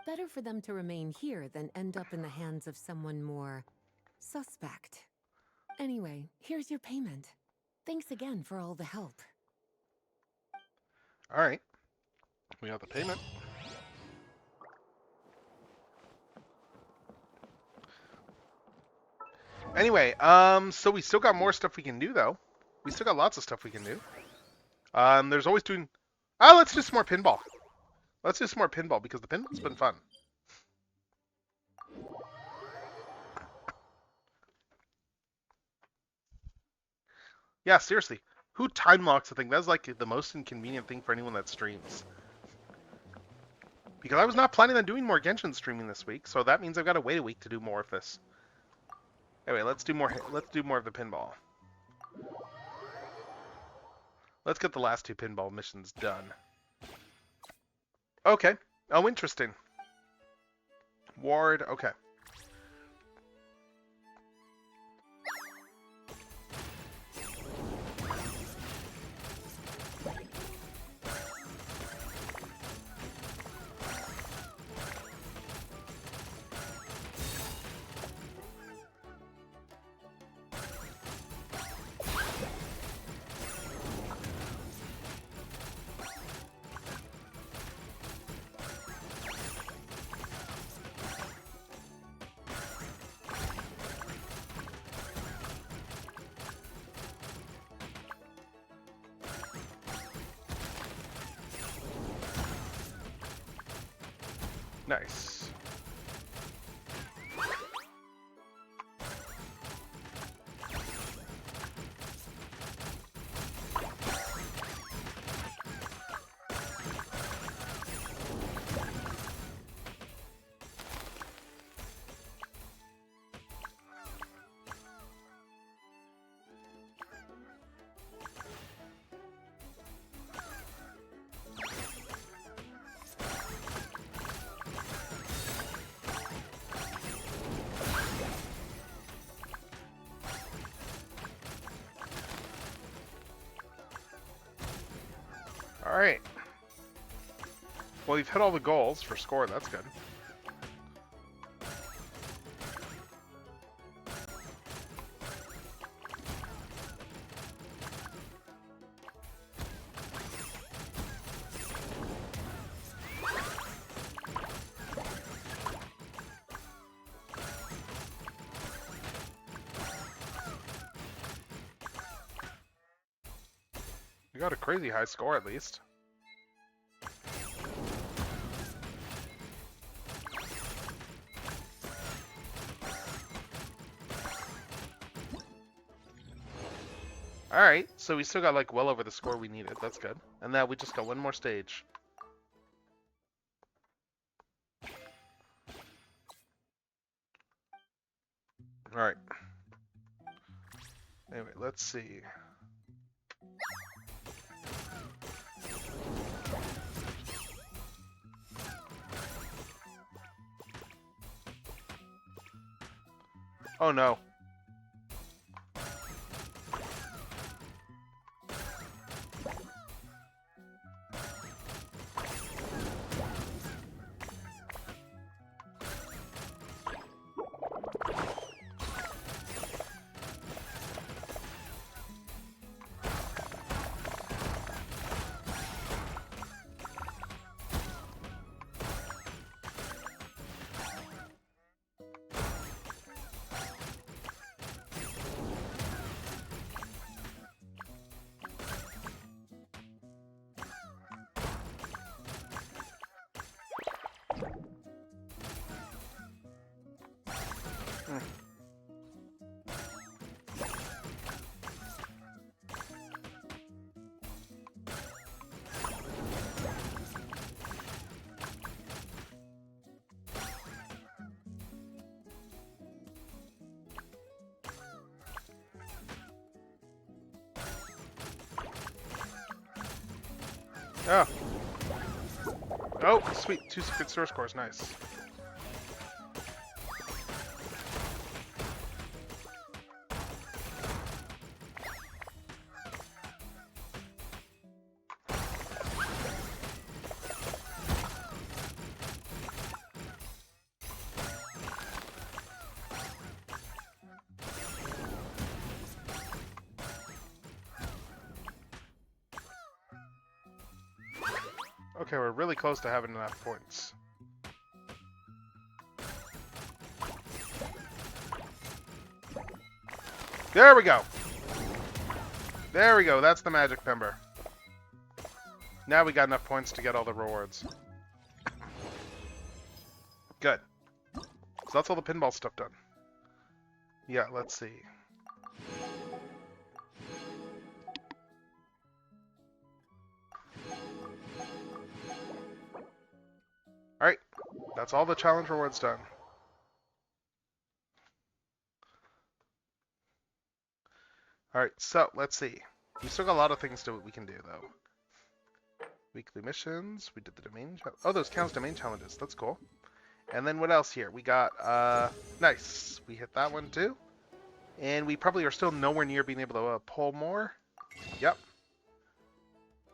Better for them to remain here than end up in the hands of someone more... suspect. Anyway, here's your payment. Thanks again for all the help. Alright. We got the payment. Anyway, so we still got more stuff we can do, though. We still got lots of stuff we can do. There's always doing... let's do some more pinball. Let's do some more pinball, because the pinball's been fun. Yeah, seriously. Who time locks the thing? That's like the most inconvenient thing for anyone that streams. Because I was not planning on doing more Genshin streaming this week, so that means I've got to wait a week to do more of this. Anyway, let's do more of the pinball. Let's get the last two pinball missions done. Okay. Oh, interesting. Ward, okay. Nice. Alright. Well, you've hit all the goals for score, that's good. You got a crazy high score at least. Alright, so we still got like well over the score we needed. That's good. And now we just got one more stage. Alright. Anyway, let's see. Oh no. Oh. Oh, sweet. 2 secret source cores. Nice. Okay, we're really close to having enough points. There we go. There we go. That's the magic number. Now we got enough points to get all the rewards. Good. So that's all the pinball stuff done. Yeah, let's see. Alright. That's all the challenge rewards done. Alright, so let's see. We still got a lot of things we can do, though. Weekly missions. We did the domain. Oh, those counts domain challenges. That's cool. And then what else here? We got, nice. We hit that one too. And we probably are still nowhere near being able to pull more. Yep.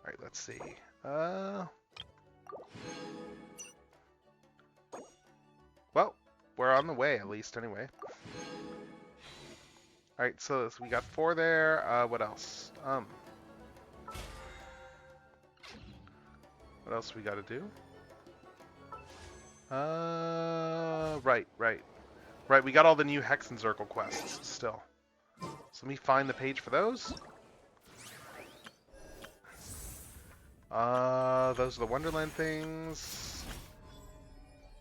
Alright, let's see. Well, we're on the way at least anyway. Alright, so we got 4 there. What else? What else we gotta do? Right. Right, we got all the new Hex and Circle quests still. So let me find the page for those. Those are the Wonderland things.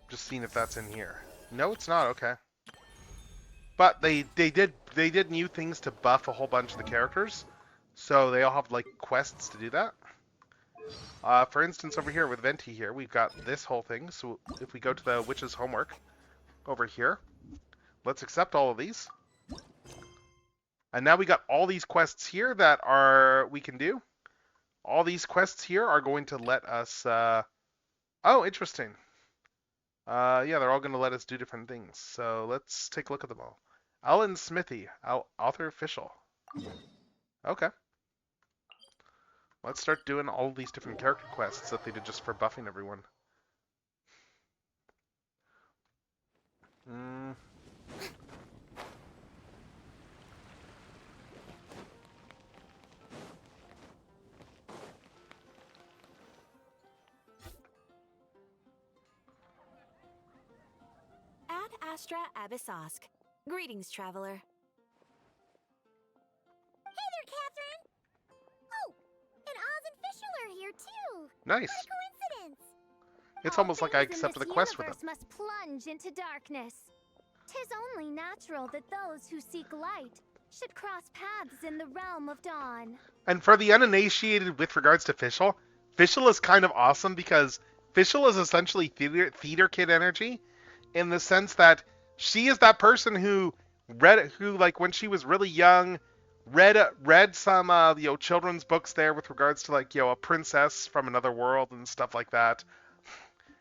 Just seeing if that's in here. No, it's not. Okay. But they did new things to buff a whole bunch of the characters. So they all have like quests to do that. For instance, over here with Venti here, we've got this whole thing. So if we go to the Witch's Homework over here, let's accept all of these. And now we got all these quests here that we can do. All these quests here are going to let us, oh, interesting. Yeah, they're all going to let us do different things. So let's take a look at them all. Alan Smithy, author official. Okay. Let's start doing all these different character quests that they did just for buffing everyone. Ad Astra Abyssosk. Greetings, traveler. Hey there, Catherine! Oh, and Oz and Fischl are here too! Nice. What a coincidence! It's All almost like I things in accepted the this quest with them. universe must plunge into darkness. 'Tis only natural that those who seek light should cross paths in the realm of dawn. And for the uninitiated with regards to Fischl, Fischl is kind of awesome because Fischl is essentially theater kid energy in the sense that she is that person who like when she was really young, read some children's books there with regards to like a princess from another world and stuff like that,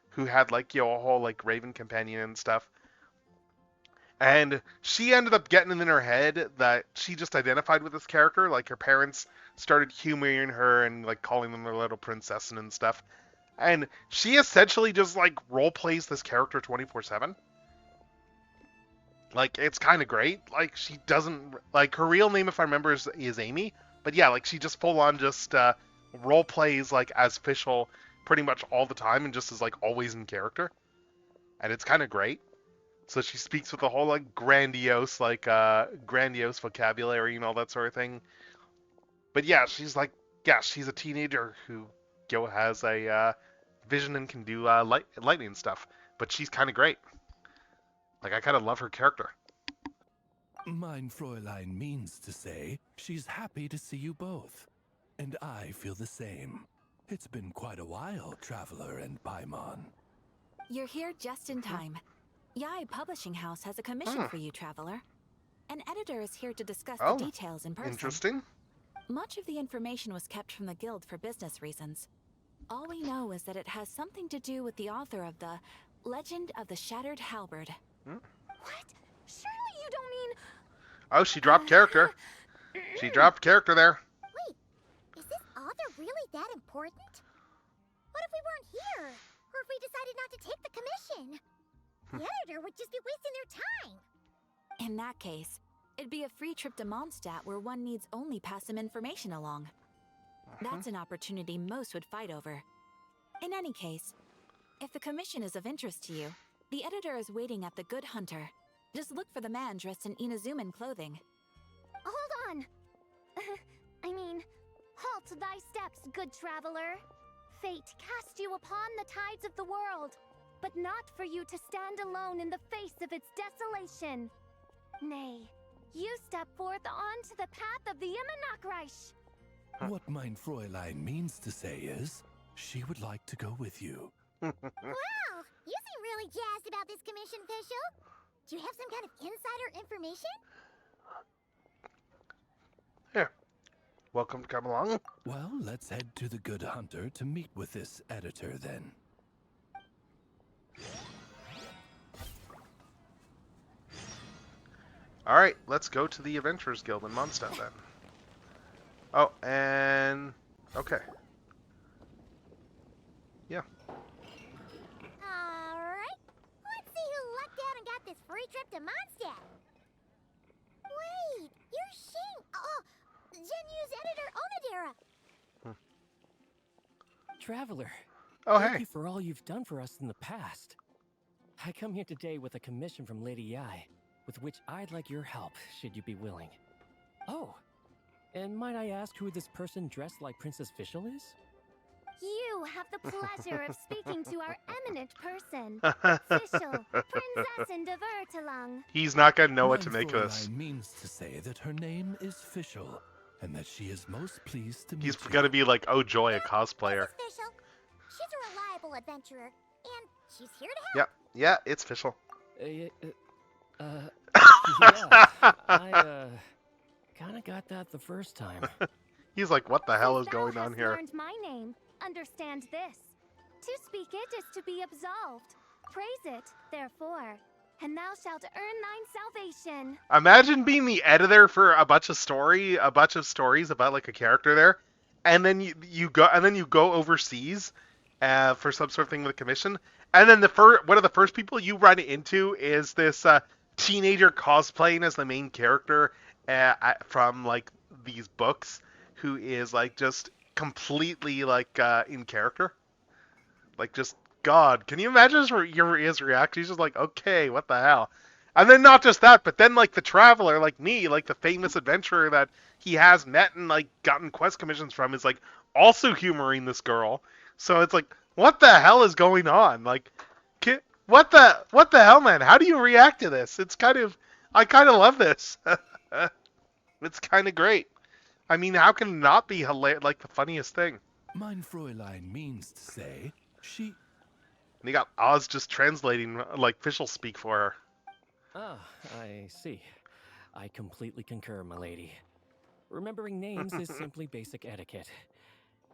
who had like a whole like raven companion and stuff. And she ended up getting it in her head that she just identified with this character. Like her parents started humoring her and like calling them their little princess and stuff. And she essentially just like role plays this character 24/7. Like it's kind of great. Like she doesn't like her real name, if I remember, is Amy. But yeah, like she just full on just role plays like as Fischl pretty much all the time and just is like always in character. And it's kind of great. So she speaks with a whole like grandiose vocabulary and all that sort of thing. But yeah, she's a teenager who has a vision and can do lightning stuff. But she's kind of great. Like I kind of love her character. Mein Fräulein means to say she's happy to see you both. And I feel the same. It's been quite a while, Traveler and Paimon. You're here just in time. Yai Publishing House has a commission for you, traveler. An editor is here to discuss the details in person. Interesting. Much of the information was kept from the guild for business reasons. All we know is that it has something to do with the author of the Legend of the Shattered Halberd. What? Surely you don't mean... Oh, she dropped character. She dropped character there. Wait, is this author really that important? What if we weren't here? Or if we decided not to take the commission? The editor would just be wasting their time. In that case, it'd be a free trip to Mondstadt where one needs only pass some information along. That's an opportunity most would fight over. In any case, if the commission is of interest to you, the editor is waiting at the Good Hunter. Just look for the man dressed in Inazuman clothing. Hold on! I mean, halt thy steps, good traveler. Fate cast you upon the tides of the world, but not for you to stand alone in the face of its desolation. Nay, you step forth onto the path of the Immenachreich. What mein Fräulein means to say is, she would like to go with you. Wow, you seem really jazzed about this commission, Fischl. Do you have some kind of insider information? Here. Welcome to come along. Well, let's head to the Good Hunter to meet with this editor then. Alright, let's go to the Adventurers Guild in Mondstadt then. Oh, and... okay. Yeah. Alright, let's see who lucked out and got this free trip to Mondstadt. Wait, you're Shing. Oh, Genu's editor Onodera. Traveler, Oh, thank hey. you for all you've done for us in the past. I come here today with a commission from Lady Yai, with which I'd like your help, should you be willing. Oh, and might I ask who this person dressed like Princess Fischl is? You have the pleasure of speaking to our eminent person, Fischl, Prinzessin de Vertalang. He's not gonna know what to Mein make of this. Fräulein means to say that her name is Fischl, and that she is most pleased to meet He's you. gonna be like, oh joy, a cosplayer. This is Fischl. She's a reliable adventurer, and she's here to help. Yeah, it's official. Yeah, I, kinda got that the first time. He's like, what the hell is Since thou going on hast here? learned my name, understand this. To speak it is to be absolved. Praise it, therefore, and thou shalt earn thine salvation. Imagine being the editor for a bunch of stories about like a character there, and then you go overseas for some sort of thing with a commission, and then one of the first people you run into is this teenager cosplaying as the main character from like these books, who is like just completely like in character, like just God. Can you imagine his reaction? He's just like, okay, what the hell? And then not just that, but then like the traveler, like me, like the famous adventurer that he has met and like gotten quest commissions from, is like also humoring this girl. So it's like, what the hell is going on? Like, what the hell, man? How do you react to this? I kind of love this. It's kind of great. I mean, how can it not be like the funniest thing? Mein Fräulein means to say, she... And you got Oz just translating like official speak for her. Ah, I see. I completely concur, my lady. Remembering names is simply basic etiquette.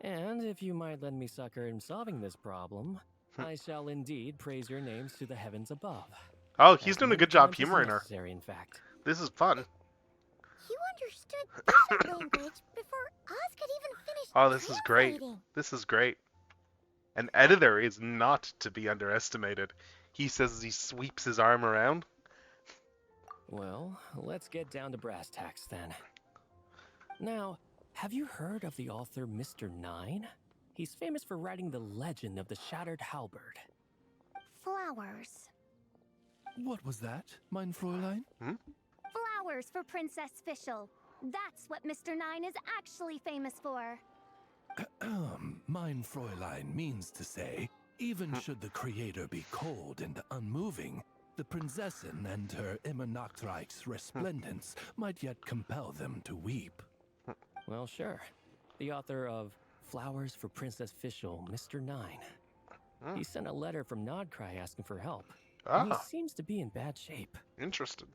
And if you might lend me succor in solving this problem, I shall indeed praise your names to the heavens above. Oh, he's As doing a many good job times as humoring her. necessary, in fact. This is fun. You understood desert language before Oz could even finish Oh, this is great. translating. This is great. An editor is not to be underestimated. He says as he sweeps his arm around. Well, let's get down to brass tacks then. Now, have you heard of the author Mr. Nine? He's famous for writing the legend of the Shattered Halberd. Flowers. What was that, mein Fräulein? Flowers for Princess Fischl. That's what Mr. Nine is actually famous for. Mein Fräulein means to say, even should the creator be cold and unmoving, the Prinzessin and her Immenachreich's resplendence might yet compel them to weep. Well, sure. The author of Flowers for Princess Fischl, Mr. Nine. He sent a letter from Nodcry asking for help. And he Ah, seems to be in bad shape. interesting.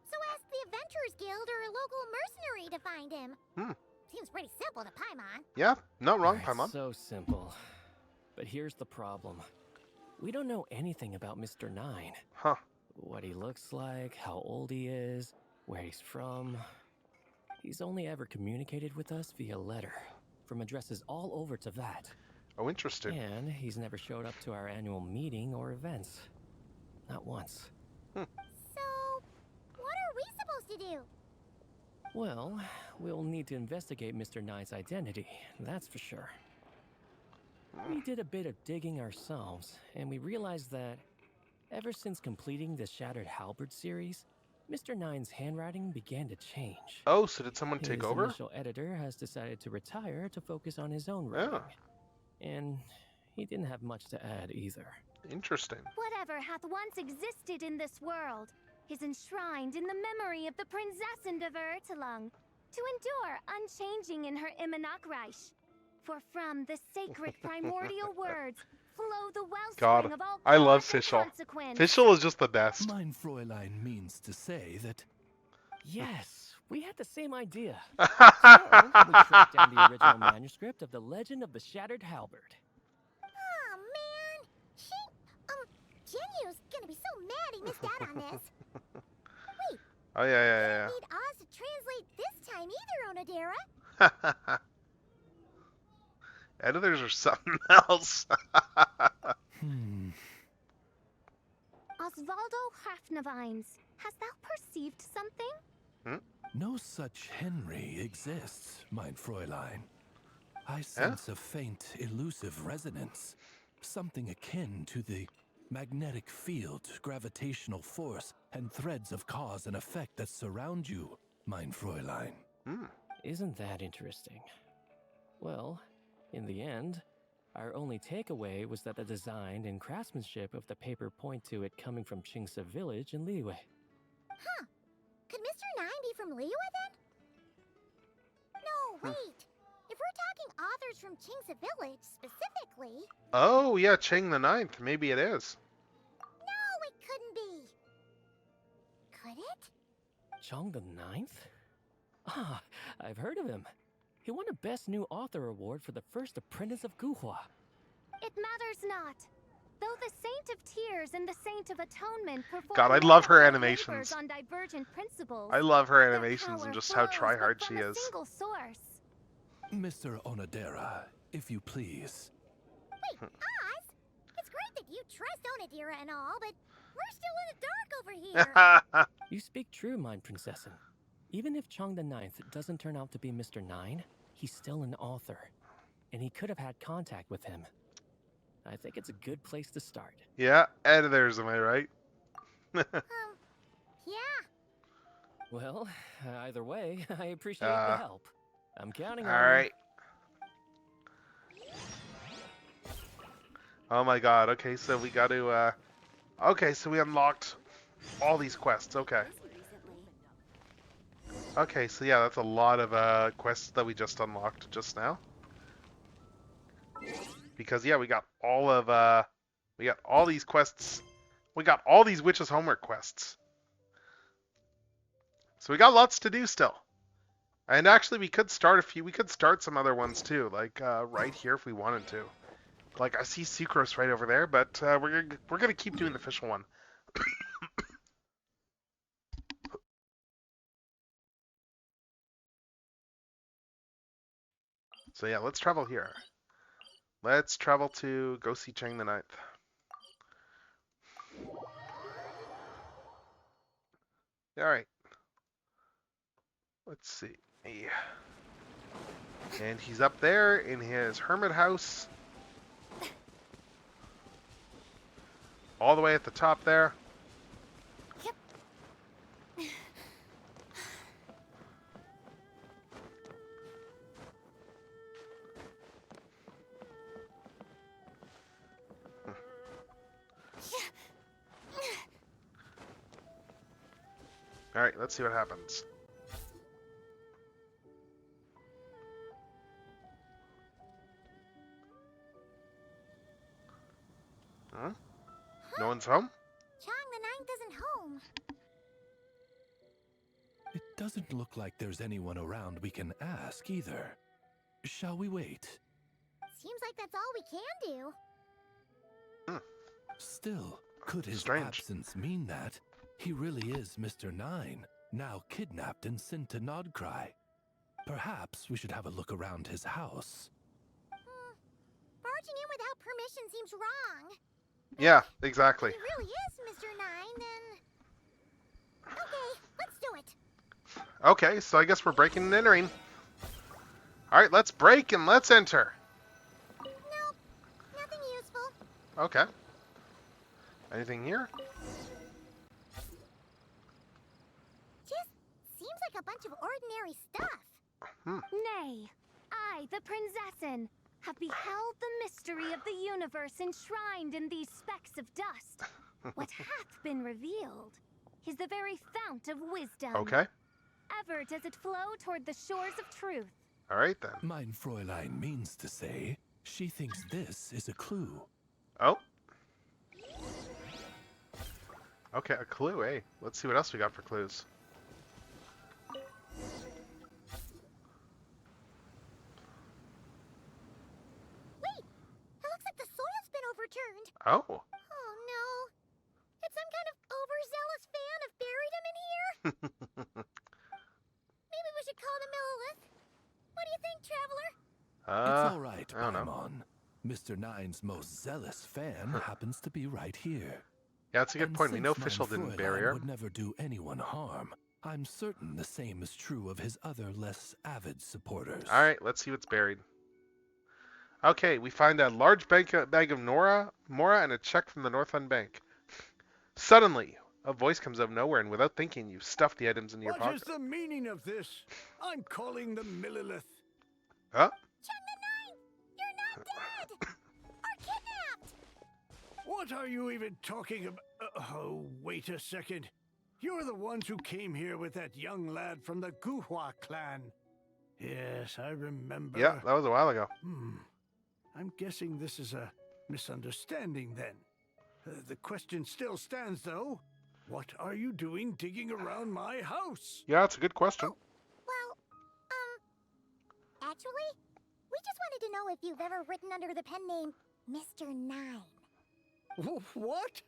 So ask the Adventurers Guild or a local mercenary to find him. seems pretty simple to Paimon. Yeah, not wrong, Right, Paimon. so simple. But here's the problem. We don't know anything about Mr. Nine. Huh. What he looks like, how old he is, where he's from. He's only ever communicated with us via letter, from addresses all over Teyvat. Oh, interesting. And he's never showed up to our annual meeting or events. Not once. So, what are we supposed to do? Well, we'll need to investigate Mr. Nine's identity, that's for sure. We did a bit of digging ourselves, and we realized that ever since completing the Shattered Halberd series, Mr. Nine's handwriting began to change. Oh, so did someone take His over? initial editor has decided to retire to focus on his own writing. And he didn't have much to add either. Interesting. Whatever hath once existed in this world is enshrined in the memory of the Prinzessin of Ertelung, to endure unchanging in her Immanakreich. For from the sacred primordial words flow the wellspring God, of all I love cause and Fischl. consequence. Fischl is just the best. Mein Fräulein means to say that Yes, we had the same idea. So, we tracked down the original manuscript of The Legend of the Shattered Halberd. Oh man, Jinyu's gonna be so mad he missed out on this. Wait, Oh, yeah. need Oz to translate this time either, Onodera. Editors are something else. Osvaldo Hafnavines, hast thou perceived something? no such Henry exists, mein Fräulein. I sense a faint, elusive resonance. Something akin to the magnetic field, gravitational force, and threads of cause and effect that surround you, mein Fräulein. Isn't that interesting? Well, in the end, our only takeaway was that the design and craftsmanship of the paper point to it coming from Qingce village in Liyue. Huh. Could Mr. Nine be from Liyue then? No, wait. If we're talking authors from Qingce village specifically... Oh, yeah, Ching the Ninth. Maybe it is. No, it couldn't be. Could it? Chong the Ninth? Ah, I've heard of him. He won a Best New Author award for the first apprentice of Guhua. It matters not. Though the Saint of Tears and the Saint of Atonement perform God, I love her multiple animations. labors on divergent principles, I love her their animations power and just how flows but try-hard from she a is. single source. Mr. Onodera, if you please. Wait, Oz? It's great that you trust Onodera and all, but we're still in the dark over here. You speak true, mine Princessin. Even if Chong the Ninth doesn't turn out to be Mr. Nine, he's still an author, and he could have had contact with him. I think it's a good place to start. Yeah, editors, am I right? Yeah. Well, either way, I appreciate the help. I'm counting on you. Alright. Oh my god, okay, so we got to, okay, so we unlocked all these quests, okay. Okay, so yeah, that's a lot of, quests that we just unlocked just now. Because, yeah, we got all of, we got all these quests. We got all these Witches' Homework quests. So we got lots to do still. And actually, we could start some other ones too, like, right here if we wanted to. Like, I see Sucrose right over there, but, we're gonna keep doing the official one. So yeah, let's travel here. Let's travel to go see Chang the Ninth. Alright. Let's see. And he's up there in his hermit house. All the way at the top there. Yep. Alright, let's see what happens. Huh? No one's home? Chong the Ninth isn't home. It doesn't look like there's anyone around we can ask either. Shall we wait? Seems like that's all we can do. Still, could his Strange. absence mean that he really is Mr. Nine, now kidnapped and sent to Nodcry? Perhaps we should have a look around his house. Barging in without permission seems wrong. Yeah, exactly. If he really is Mr. Nine, then... Okay, let's do it. Okay, so I guess we're breaking and entering. Alright, let's break and let's enter. Nope, nothing useful. Okay. Anything here? Just seems like a bunch of ordinary stuff. Nay, I, the Princessin, have beheld the mystery of the universe enshrined in these specks of dust. What hath been revealed is the very fount of wisdom. Okay. Ever does it flow toward the shores of truth. Alright then. Mein Fräulein means to say she thinks this is a clue. Oh. Okay, a clue, eh? Let's see what else we got for clues. Wait, it looks like the soil's been overturned. Oh. Oh no. It's some kind of overzealous fan have buried him in here? Maybe we should call him Millilith. What do you think, Traveler? It's all right, I don't know. Paimon. Mr. Nine's most zealous fan happens to be right here. Yeah, that's a good And point. We know since Fischl mein didn't Fräulein bury her. would never do anyone harm, I'm certain the same is true of his other less avid supporters. Alright, let's see what's buried. Okay, we find a large bag of Mora and a check from the Northland Bank. Suddenly, a voice comes out of nowhere, and without thinking, you stuff the items into your What pocket. is the meaning of this? I'm calling the Millilith. Huh? Chung the Nine! You're not dead! Or kidnapped! What are you even talking about? Oh, wait a second. You're the ones who came here with that young lad from the Guhua clan. Yes, I remember. Yeah, that was a while ago. I'm guessing this is a misunderstanding then. The question still stands, though. What are you doing digging around my house? Yeah, it's a good question. Well, actually, we just wanted to know if you've ever written under the pen name Mr. Nine. What?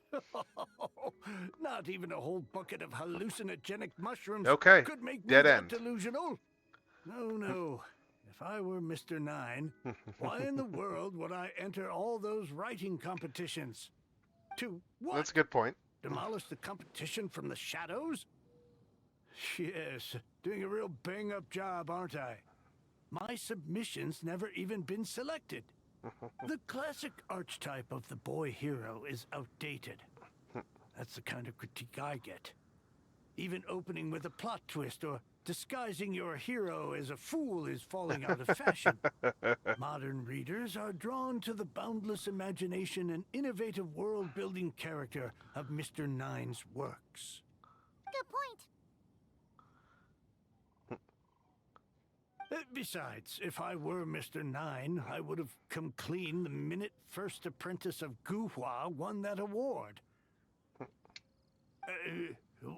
Not even a whole bucket of hallucinogenic mushrooms Okay, could make me dead that end. delusional. No. If I were Mr. Nine, why in the world would I enter all those writing competitions? To what? That's a good point. Demolish the competition from the shadows? Yes, doing a real bang-up job, aren't I? My submission's never even been selected. The classic archetype of the boy hero is outdated. That's the kind of critique I get. Even opening with a plot twist or disguising your hero as a fool is falling out of fashion. Modern readers are drawn to the boundless imagination and innovative world-building character of Mr. Nine's works. Good point. Besides, if I were Mr. Nine, I would have come clean the minute First Apprentice of Guhua won that award.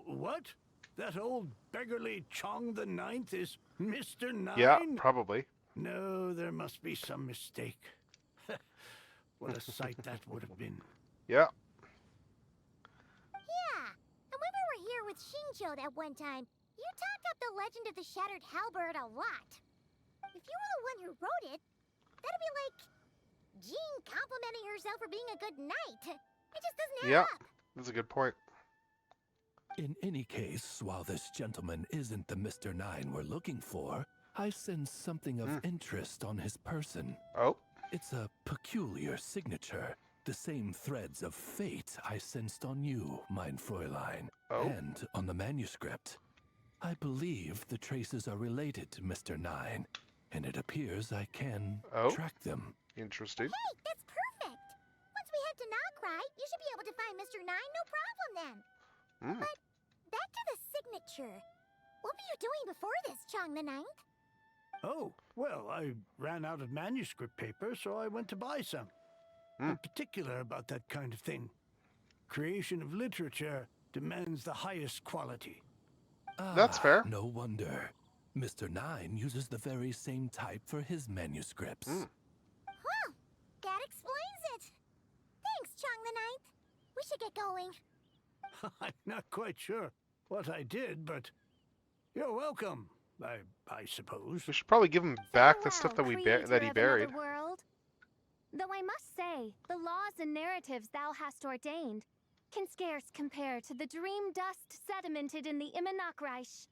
What? That old beggarly Chong the Ninth is Mr. Nine? Yeah, probably. No, there must be some mistake. What a sight that would have been. Yeah. Yeah, and when we were here with Shinjo that one time, you talked up the legend of the Shattered Halberd a lot. If you were the one who wrote it, that'd be like Jean complimenting herself for being a good knight. It just doesn't add up. That's a good point. In any case, while this gentleman isn't the Mr. Nine we're looking for, I sense something of interest on his person. Oh? It's a peculiar signature. The same threads of fate I sensed on you, mein Fräulein, and on the manuscript. I believe the traces are related to Mr. Nine, and it appears I can track them. Interesting. Hey, that's perfect! Once we head to Nogcry, you should be able to find Mr. Nine, no problem then. But back to the signature. What were you doing before this, Chong the Ninth? Oh, well, I ran out of manuscript paper, so I went to buy some. I'm particular about that kind of thing. Creation of literature demands the highest quality. That's fair. No wonder. Mr. Nine uses the very same type for his manuscripts. Well, that explains it. Thanks, Chong the Ninth. We should get going. I'm not quite sure what I did, but you're welcome, I suppose. We should probably give him back the stuff Farewell, that creator he of buried. another world. Though I must say, the laws and narratives thou hast ordained can scarce compare to the dream dust sedimented in the Immenachreich.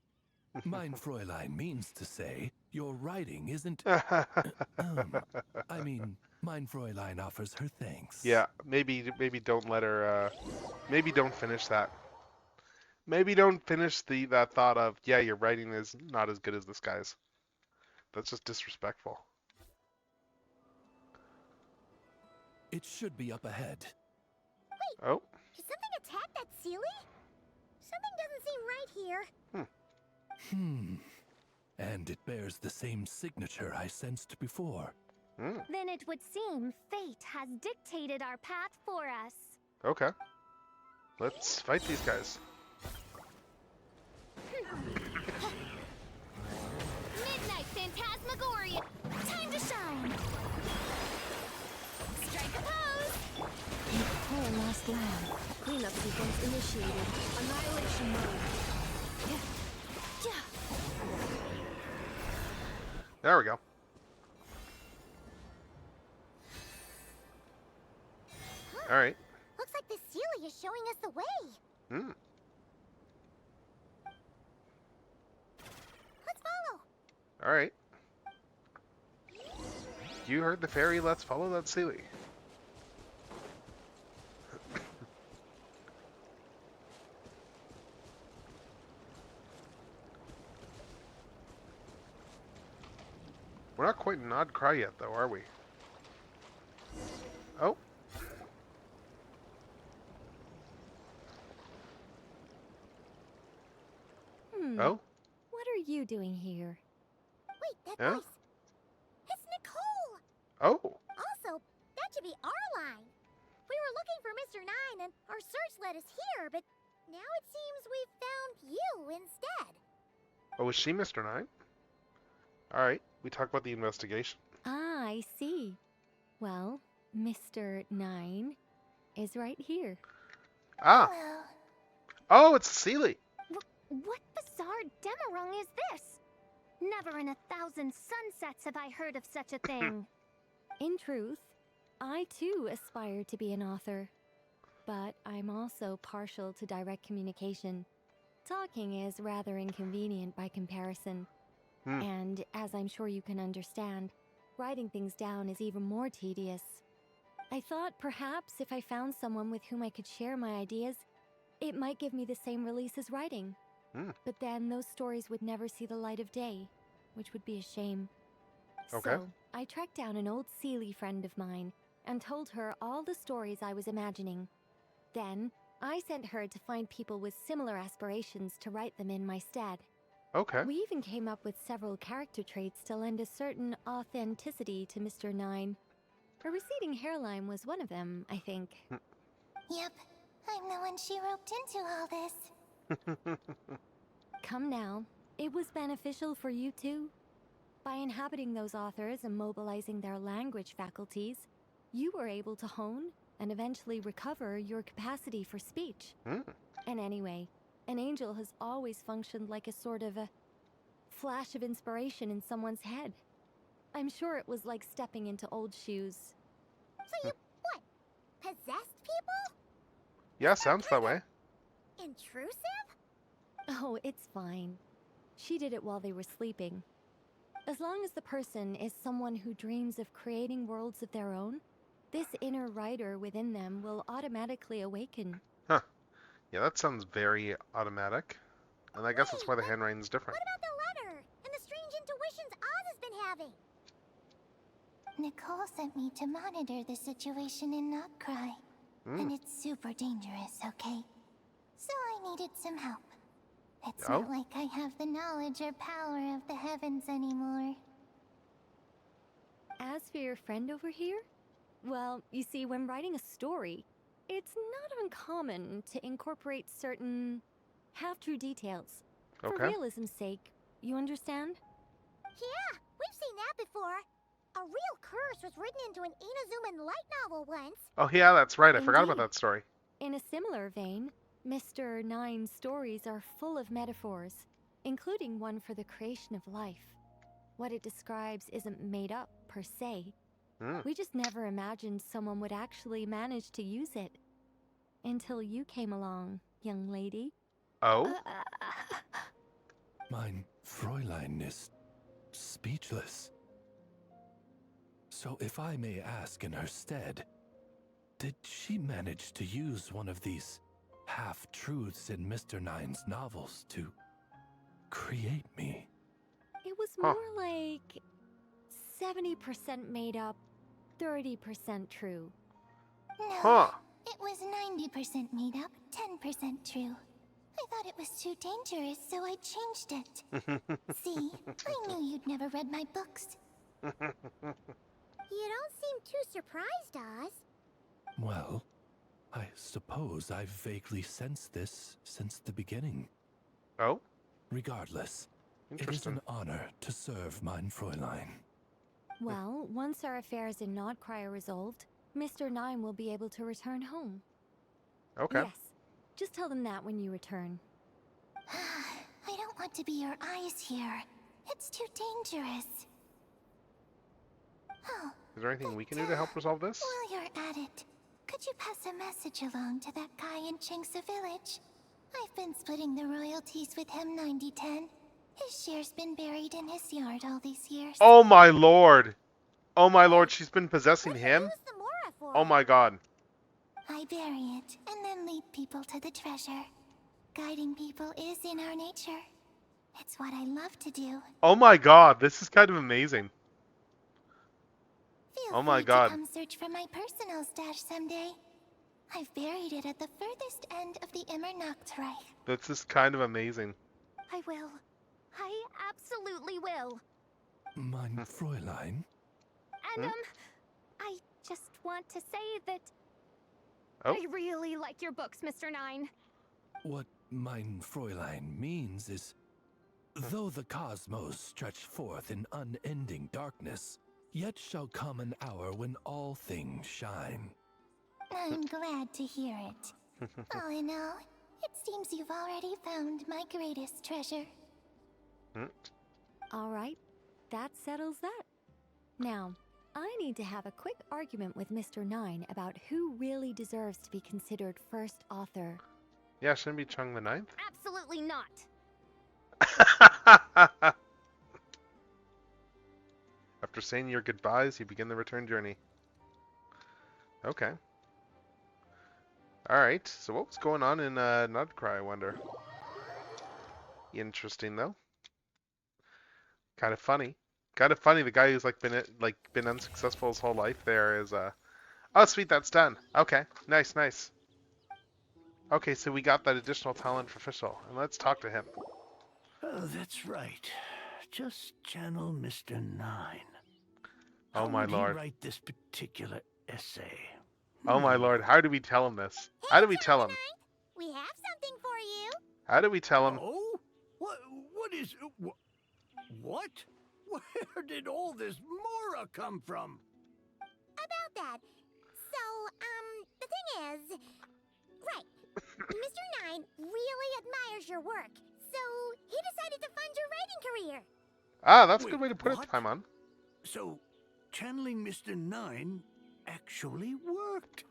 Mein Fräulein means to say, your writing isn't... I mean, Mein Fräulein offers her thanks. Yeah, maybe don't let her, maybe don't finish that. Maybe don't finish that thought of, yeah, your writing is not as good as this guy's. That's just disrespectful. It should be up ahead. Wait, Oh. did something attack that Sealy? Something doesn't seem right here. And it bears the same signature I sensed before. Then it would seem fate has dictated our path for us. Okay. Let's fight these guys. Midnight Phantasmagoria! Time to shine! Strike a pose! Poor last lab. Cleanup sequence initiated. Annihilation mode. There we go. All right. Looks like the Sealy is showing us the way. Let's follow. All right. You heard the fairy. Let's follow that Sealy. We're not quite in Odd Cry yet, though, are we? Oh. Oh? What are you doing here? Wait, that Yeah? voice. It's Nicole. Oh. Also, that should be our line. We were looking for Mr. Nine, and our search led us here, but now it seems we've found you instead. Oh, is she Mr. Nine? Alright, we talk about the investigation. Ah, I see. Well, Mr. Nine is right here. Ah. Hello. Oh, it's Sealy. What bizarre Demerung is this? Never in 1,000 sunsets have I heard of such a thing. In truth, I too aspire to be an author. But I'm also partial to direct communication. Talking is rather inconvenient by comparison. And as I'm sure you can understand, writing things down is even more tedious. I thought perhaps if I found someone with whom I could share my ideas, it might give me the same release as writing. But then those stories would never see the light of day, which would be a shame. Okay. So I tracked down an old Sealy friend of mine and told her all the stories I was imagining. Then I sent her to find people with similar aspirations to write them in my stead. Okay. We even came up with several character traits to lend a certain authenticity to Mr. Nine. A receding hairline was one of them, I think. Yep, I'm the one she roped into all this. Come now, it was beneficial for you too. By inhabiting those authors and mobilizing their language faculties, you were able to hone and eventually recover your capacity for speech. And anyway, an angel has always functioned like a sort of a flash of inspiration in someone's head. I'm sure it was like stepping into old shoes. So you, what, possessed people? Yeah, sounds that way. Intrusive? Oh, it's fine. She did it while they were sleeping. As long as the person is someone who dreams of creating worlds of their own, this inner writer within them will automatically awaken. Huh. Yeah, that sounds very automatic. And I guess that's why the handwriting's different. What about the letter and the strange intuitions Oz has been having? Nicole sent me to monitor the situation in Notcry. And it's super dangerous, okay? So I needed some help. It's not like I have the knowledge or power of the heavens anymore. As for your friend over here, well, you see, when writing a story, it's not uncommon to incorporate certain half-true details. For Okay. realism's sake, you understand? Yeah, we've seen that before. A real curse was written into an Inazuman light novel once. Oh yeah, that's right. I forgot about Indeed. that story. In a similar vein, Mr. Nine's stories are full of metaphors, including one for the creation of life. What it describes isn't made up, per se. We just never imagined someone would actually manage to use it. Until you came along, young lady. Oh? Mein Fräulein is speechless. So if I may ask in her stead, did she manage to use one of these half-truths in Mr. Nine's novels to create me? It was more like 70% made up, 30% true. No, Huh. it was 90% made up, 10% true. I thought it was too dangerous, so I changed it. See, I knew you'd never read my books. You don't seem too surprised, Oz. Well, I suppose I've vaguely sensed this since the beginning. Oh? Regardless, it is Interesting. an honor to serve mein Fräulein. Well, once our affairs in Nodcry are resolved, Mr. Nine will be able to return home. Okay. Yes. Just tell them that when you return. I don't want to be your eyes here. It's too dangerous. Oh, Is there anything we can do to help resolve this? while you're at it, could you pass a message along to that guy in Chingsa village? I've been splitting the royalties with him 90-10. His share's been buried in his yard all these years. Oh my lord! Oh my lord, she's been possessing him? Use the Mora for? Oh my god. I bury it and then lead people to the treasure. Guiding people is in our nature. It's what I love to do. Oh my god, this is kind of amazing. Feel Oh my free god. to come search for my personal stash someday. I've buried it at the furthest end of the Immernachtreich. This is kind of amazing. I will. I absolutely will. Mein Fräulein? And, I just want to say that Oh. I really like your books, Mr. Nine. What mein Fräulein means is, though the cosmos stretch forth in unending darkness, yet shall come an hour when all things shine. I'm glad to hear it. All in all, it seems you've already found my greatest treasure. All right, that settles that. Now, I need to have a quick argument with Mr. Nine about who really deserves to be considered first author. Yeah, shouldn't it be Chung the Ninth? Absolutely not. After saying your goodbyes, you begin the return journey. Okay. Alright, so what was going on in Nudcry, I wonder? Interesting, though. Kind of funny. Kind of funny, the guy who's been unsuccessful his whole life there is, Oh, sweet, that's done. Okay, nice, nice. Okay, so we got that additional talent for Fischl, and let's talk to him. Oh, that's right. Just channel Mr. Nine. Oh my How would he lord. write this particular essay? Oh my lord, how do we tell him this? How do we tell him? We have something for you. How do we tell him? Oh? What is... What? Where did all this Mora come from? About that. So, the thing is... Right. Mr. Nine really admires your work, so he decided to fund your writing career. Ah, that's a Wait, good way to put it, what? Paimon. So, channeling Mr. Nine actually worked.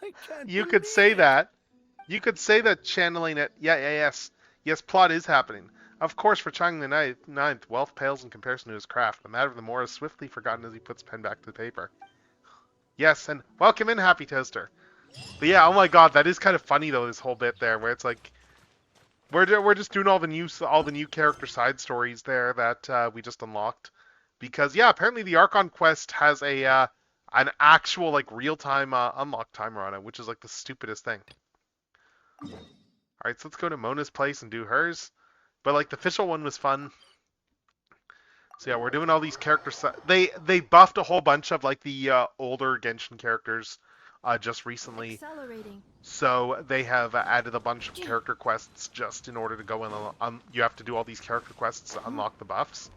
I can't You could believe say it. that. You could say that channeling it. Yes. Yes, plot is happening. Of course, for Chang the Ninth, wealth pales in comparison to his craft. The matter of the more is swiftly forgotten as he puts pen back to the paper. Yes, and welcome in, Happy Toaster. But yeah, oh my god, that is kind of funny though, this whole bit there, where it's like, we're just doing all the new character side stories there that we just unlocked. Because yeah, apparently the Archon quest has a an actual like real-time unlock timer on it, which is like the stupidest thing. Alright, so let's go to Mona's place and do hers. But like the official one was fun. So yeah, we're doing all these character they buffed a whole bunch of like the older Genshin characters just recently. Accelerating. So they have added a bunch of character quests just in order to go in. You have to do all these character quests to unlock the buffs.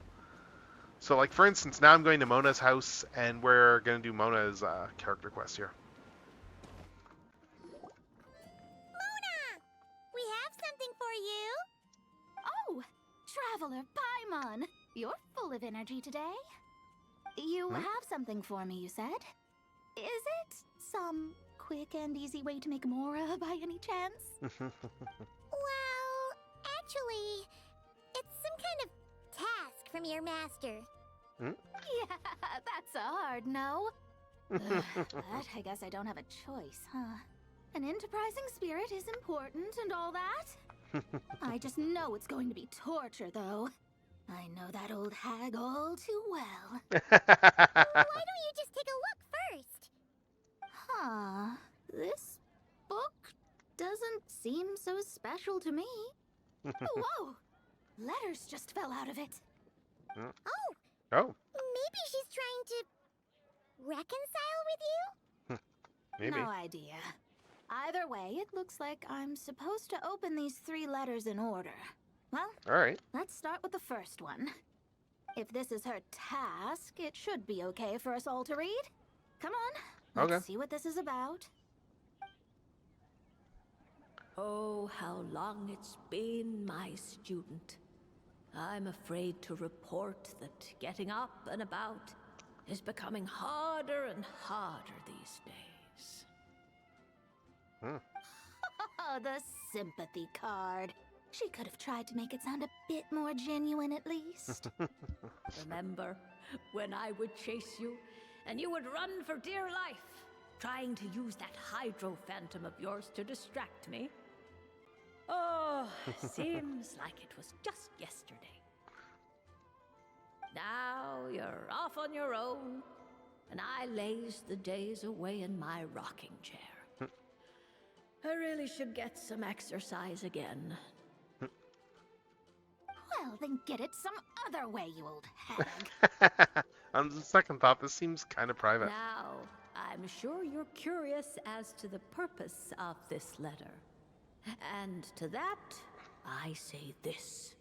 So, like, for instance, now I'm going to Mona's house, and we're going to do Mona's character quest here. Mona! We have something for you. Oh, Traveler Paimon. You're full of energy today. You have something for me, you said? Is it some quick and easy way to make Mora by any chance? Well, actually, it's some kind of task from your master. Yeah, that's a hard no. But I guess I don't have a choice, huh? An enterprising spirit is important and all that. I just know it's going to be torture, though. I know that old hag all too well. Why don't you just take a look first? Huh. This book doesn't seem so special to me. Whoa! Letters just fell out of it. Oh, Oh, maybe she's trying to reconcile with you? maybe. No idea. Either way, it looks like I'm supposed to open these 3 letters in order. Well, All right. let's start with the first one. If this is her task, it should be okay for us all to read. Come on, let's see what this is about. Oh, how long it's been, my student. I'm afraid to report that getting up and about is becoming harder and harder these days. Oh, the sympathy card. She could have tried to make it sound a bit more genuine at least. Remember when I would chase you and you would run for dear life, trying to use that hydro phantom of yours to distract me? Oh, seems like it was just yesterday. Now you're off on your own, and I laze the days away in my rocking chair. I really should get some exercise again. Well, then get it some other way, you old hag. On the second thought, this seems kind of private. Now, I'm sure you're curious as to the purpose of this letter. And to that, I say this.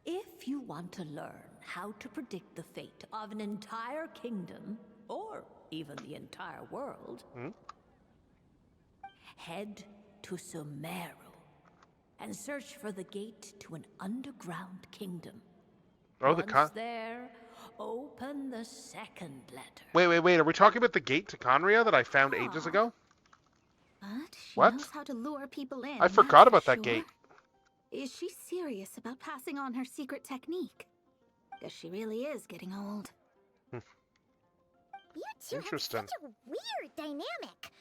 If you want to learn how to predict the fate of an entire kingdom, or even the entire world, head to Sumeru and search for the gate to an underground kingdom. Oh, Once there, open the second letter. Wait. Are we talking about the gate to Conria that I found ages ago? But she What? knows how to lure people in. I forgot that's about for that gate. Is she serious about passing on her secret technique? Because she really is getting old. You two have Interesting. such a weird dynamic.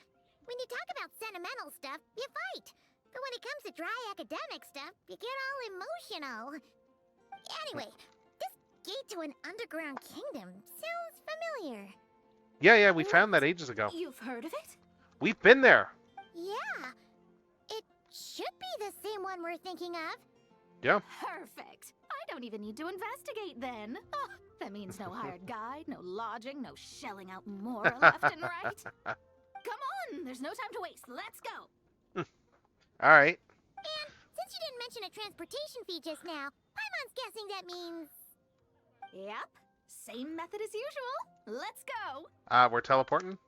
When you talk about sentimental stuff, you fight. But when it comes to dry academic stuff, you get all emotional. Anyway, this gate to an underground kingdom sounds familiar. Yeah, we found that ages ago. You've heard of it? We've been there. Yeah, it should be the same one we're thinking of. Yeah. Perfect. I don't even need to investigate then. Oh, that means no hired guide, no lodging, no shelling out more left and right. Come on, there's no time to waste. Let's go. All right. And since you didn't mention a transportation fee just now, Paimon's guessing that means... Yep, same method as usual. Let's go. We're teleporting.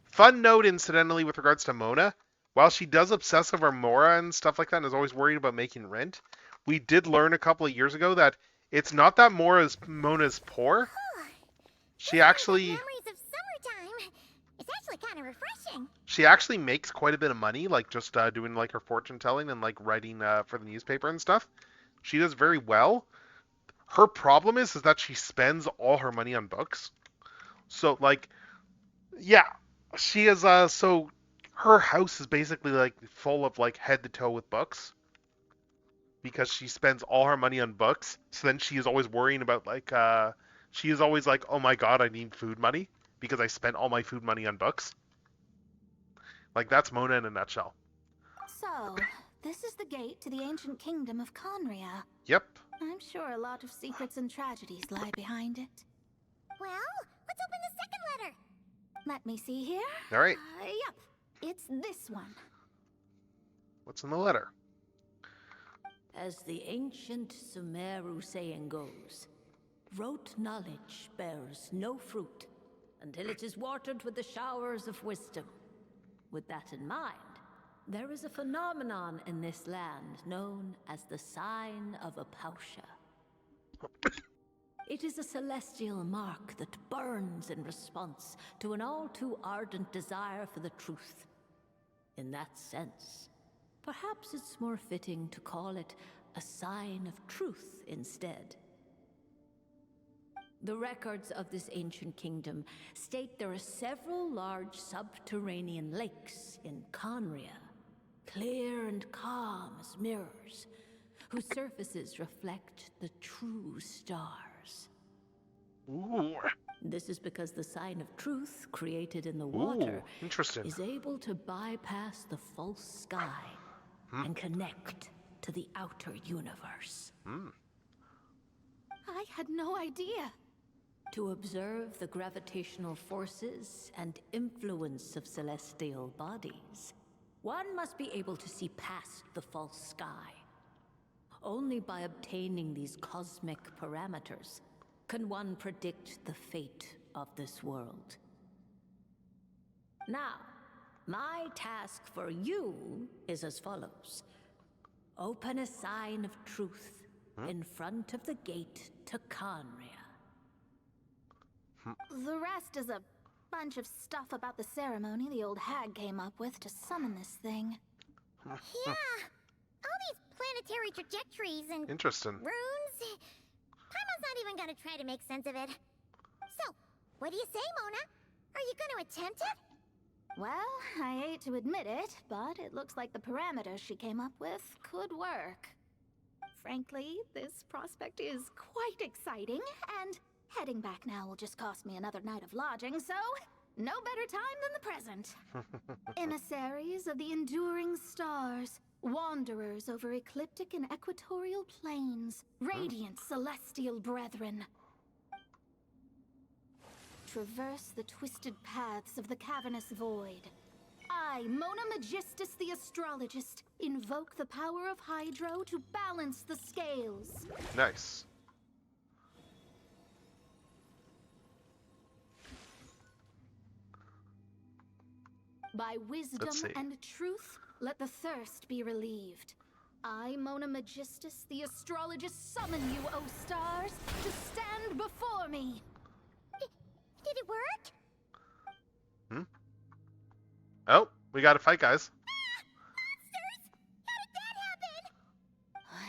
Fun note, incidentally, with regards to Mona. While she does obsess over Mora and stuff like that and is always worried about making rent, we did learn a couple of years ago that it's not that Mona's poor. She actually... Memories of summertime. It's actually kind of refreshing. She actually makes quite a bit of money, like just doing like her fortune telling and like writing for the newspaper and stuff. She does very well. Her problem is that she spends all her money on books. So like, yeah, she is so her house is basically like full of like head to toe with books because she spends all her money on books. So then she is always worrying about like she is always like, oh my god, I need food money because I spent all my food money on books. Like, that's Mona in a nutshell. So, this is the gate to the ancient kingdom of Conria. Yep. I'm sure a lot of secrets and tragedies lie behind it. Well, let's open the second letter. Let me see here. All right. Yep, it's this one. What's in the letter? As the ancient Sumeru saying goes, rote knowledge bears no fruit until it is watered with the showers of wisdom. With that in mind, there is a phenomenon in this land known as the Sign of Apausha. It is a celestial mark that burns in response to an all too ardent desire for the truth. In that sense, perhaps it's more fitting to call it a sign of truth instead. The records of this ancient kingdom state there are several large subterranean lakes in Conria, clear and calm as mirrors, whose surfaces reflect the true stars. Ooh. This is because the sign of truth created in the water interesting. is able to bypass the false sky and connect to the outer universe. I had no idea. To observe the gravitational forces and influence of celestial bodies, one must be able to see past the false sky. Only by obtaining these cosmic parameters can one predict the fate of this world. Now, my task for you is as follows. Open a sign of truth in front of the gate to Conria. The rest is a bunch of stuff about the ceremony the old hag came up with to summon this thing. Yeah, all these planetary trajectories and Interesting. runes. Paimon's not even gonna try to make sense of it. So, what do you say, Mona? Are you gonna attempt it? Well, I hate to admit it, but it looks like the parameters she came up with could work. Frankly, this prospect is quite exciting, and heading back now will just cost me another night of lodging, so no better time than the present. Emissaries of the enduring stars, wanderers over ecliptic and equatorial planes, radiant celestial brethren. Traverse the twisted paths of the cavernous void. I, Mona Magistus the astrologist, invoke the power of Hydro to balance the scales. Nice. By wisdom see. and truth, let the thirst be relieved. I, Mona Magistus the astrologist, summon you, O stars, to stand before me. Did it work? Oh, we got to fight, guys. Monsters! How did that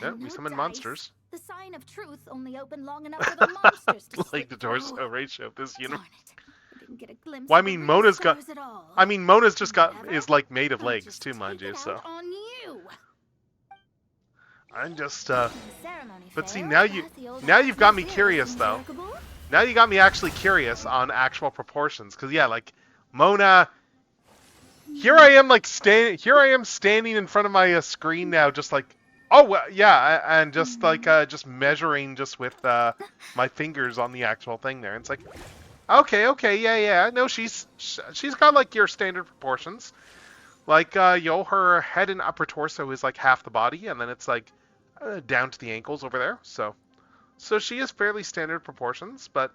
happen? Yeah, we summoned monsters. The sign of truth only opened long enough for the monsters to Like slip the torso through. ratio of this universe. Darn it. I didn't get a glimpse Well, I of the mean, real Mona's got. stars at all. I mean, Mona's just got Whatever. is like made of I'll legs just too, mind take you. it So out on you. I'm just. The ceremony But see, failed, now you've got me atmosphere curious seems though. workable. Now you got me actually curious on actual proportions, because yeah, like Mona. Here I am, like standing in front of my screen now, just like, oh well, yeah, and just like just measuring just with my fingers on the actual thing there. And it's like, okay, yeah. No, she's got like your standard proportions, like her head and upper torso is like half the body, and then it's like down to the ankles over there. So she is fairly standard proportions, but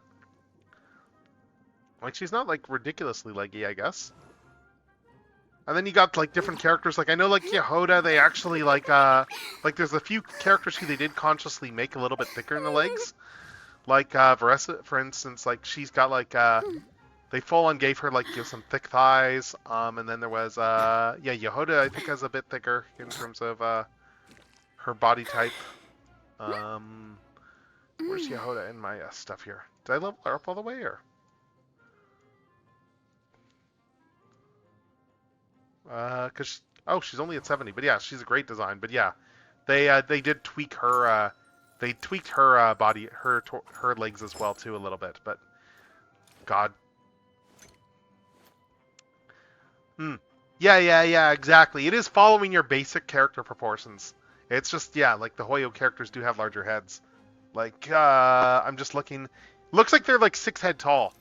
like she's not like ridiculously leggy, I guess. And then you got like different characters, like I know like Yehoda, they actually like there's a few characters who they did consciously make a little bit thicker in the legs. Like Varessa, for instance, like she's got like they full on gave her like some thick thighs. And then there was Yehoda I think has a bit thicker in terms of her body type. Where's Yehoda in my stuff here? Did I level her up all the way or? She's only at 70, but yeah, she's a great design. But yeah, they did tweak her, they tweaked her body, her legs as well too a little bit. But God, yeah, exactly. It is following your basic character proportions. It's just like the Hoyo characters do have larger heads. Like I'm just looking, looks like they're like 6 head tall.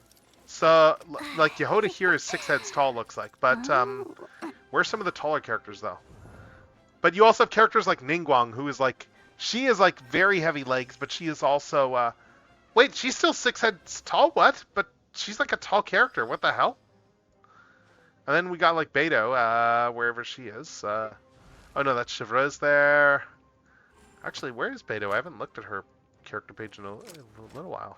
So, like, Yehoda here is 6 heads tall, looks like. But, where's some of the taller characters, though? But you also have characters like Ningguang, who is, like, she is, like, very heavy legs, but she is also, wait, she's still 6 heads tall? What? But she's, like, a tall character. What the hell? And then we got, like, Beto, wherever she is. Oh, no, that's Chevreuse there. Actually, where is Beto? I haven't looked at her character page in a little while.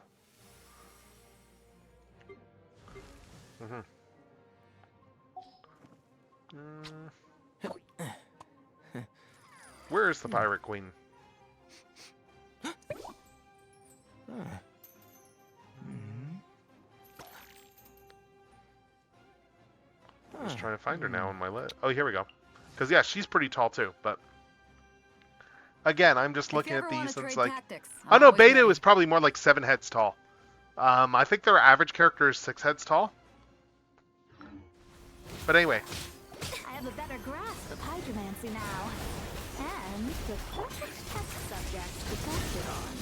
Where is the Pirate Queen? I'm just trying to find her now on my list. Oh, here we go. Because, yeah, she's pretty tall, too. But, again, I'm just looking at these and it's like... Oh, no, Beto is probably more like 7 heads tall. I think their average character is 6 heads tall. But anyway. I have a better grasp of hydromancy now. And the perfect test subject to test it on.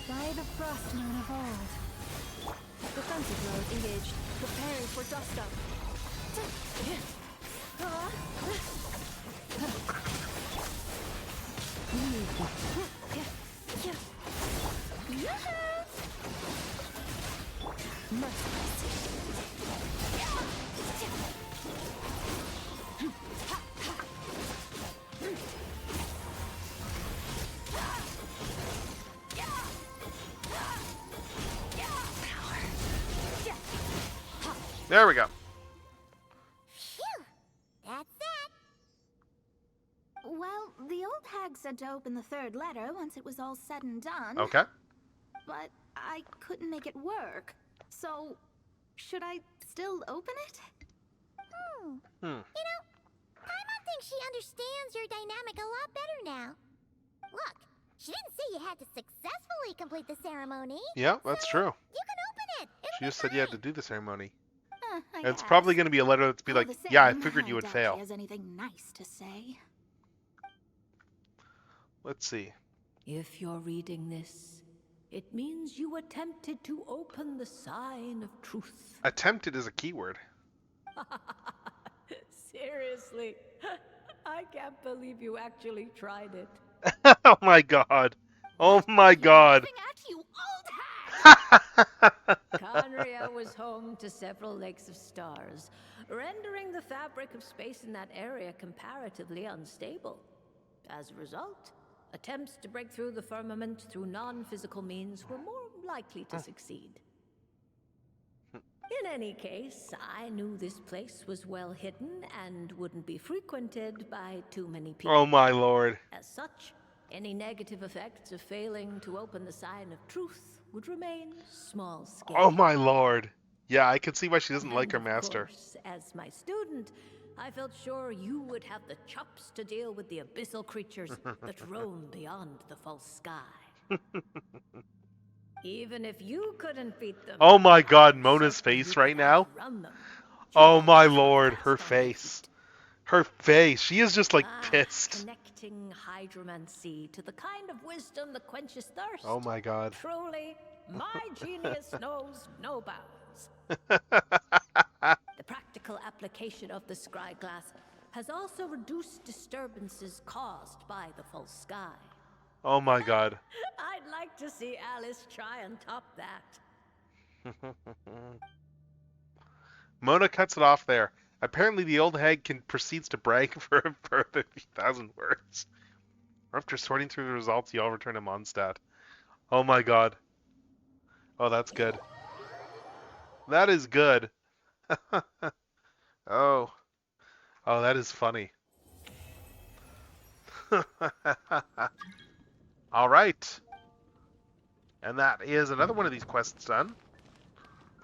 By the frost moon of old. Defensive mode engaged. Prepare for dust up. There we go. Phew! That's that. Well, the old hag said to open the third letter once it was all said and done. Okay. But I couldn't make it work. So, should I still open it? You know, Paimon thinks she understands your dynamic a lot better now. Look, she didn't say you had to successfully complete the ceremony. Yeah, that's true. You can open it. She just said you had to do the ceremony. I And it's guess. probably going to be a letter that's be All like, the yeah, I same, figured you would doubt fail. She has anything nice to say. Let's see. If you're reading this, it means you attempted to open the sign of truth. Attempted is a keyword. Seriously, I can't believe you actually tried it. Oh my god. Oh my god. At you, old hag! Conria was home to several lakes of stars, rendering the fabric of space in that area comparatively unstable. As a result, attempts to break through the firmament through non-physical means were more likely to succeed. In any case, I knew this place was well hidden and wouldn't be frequented by too many people. Oh my lord. As such, any negative effects of failing to open the sign of truth would remain small scale. Oh my lord. Yeah, I can see why she doesn't like her And master. of course, as my student, I felt sure you would have the chops to deal with the abyssal creatures that roam beyond the false sky. Even if you couldn't beat them, Oh my god, I'm Mona's certain face you right could now. outrun them. Oh my Just lord, fast her on your face. feet. Her face. She is just like Ah, pissed. Connecting hydromancy to the kind of wisdom that quenches thirst. Oh my god. Truly, my genius knows no bounds. The practical application of the scry glass has also reduced disturbances caused by the false sky. Oh my god. I'd like to see Alice try and top that. Mona cuts it off there. Apparently the old hag proceeds to brag for a further 1,000 words. After sorting through the results, you all return to Mondstadt. Oh my god. Oh, that's good. That is good. Oh. Oh, that is funny. All right. And that is another one of these quests done.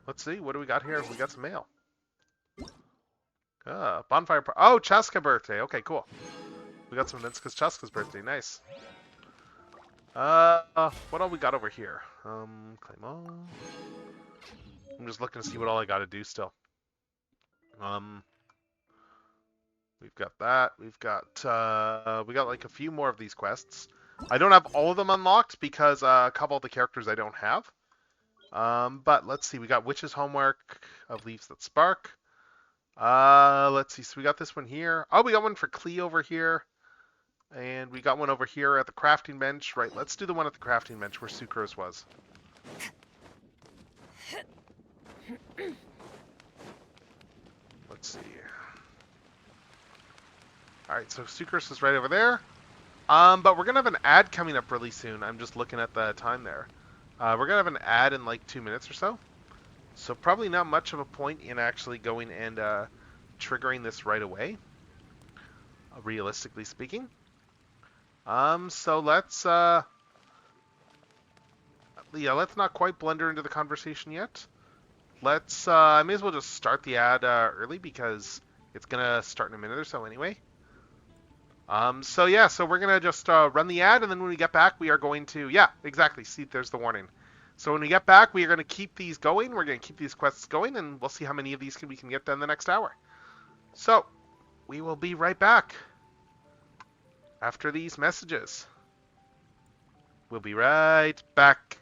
Let's see, what do we got here? We got some mail. Bonfire. Oh, Chaska birthday. Okay, cool. We got some events because Chaska's birthday. Nice. What all we got over here? Claim all. I'm just looking to see what all I got to do still. We've got that. We've got we got like a few more of these quests. I don't have all of them unlocked because a couple of the characters I don't have. But let's see. We got Witch's Homework of Leaves That Spark. Let's see. So we got this one here. Oh, we got one for Klee over here. And we got one over here at the crafting bench. Right, let's do the one at the crafting bench where Sucrose was. Let's see. Alright, so Sucrose is right over there. But we're going to have an ad coming up really soon. I'm just looking at the time there. We're going to have an ad in like 2 minutes or so. So probably not much of a point in actually going and triggering this right away. Realistically speaking. So let's let's not quite blunder into the conversation yet. Let's I may as well just start the ad early because it's gonna start in a minute or so anyway. So yeah, so we're gonna just run the ad, and then when we get back, we are going to exactly. See, there's the warning. So when we get back, we are gonna keep these going. We're gonna keep these quests going, and we'll see how many of these we can get done the next hour. So we will be right back after these messages. We'll be right back.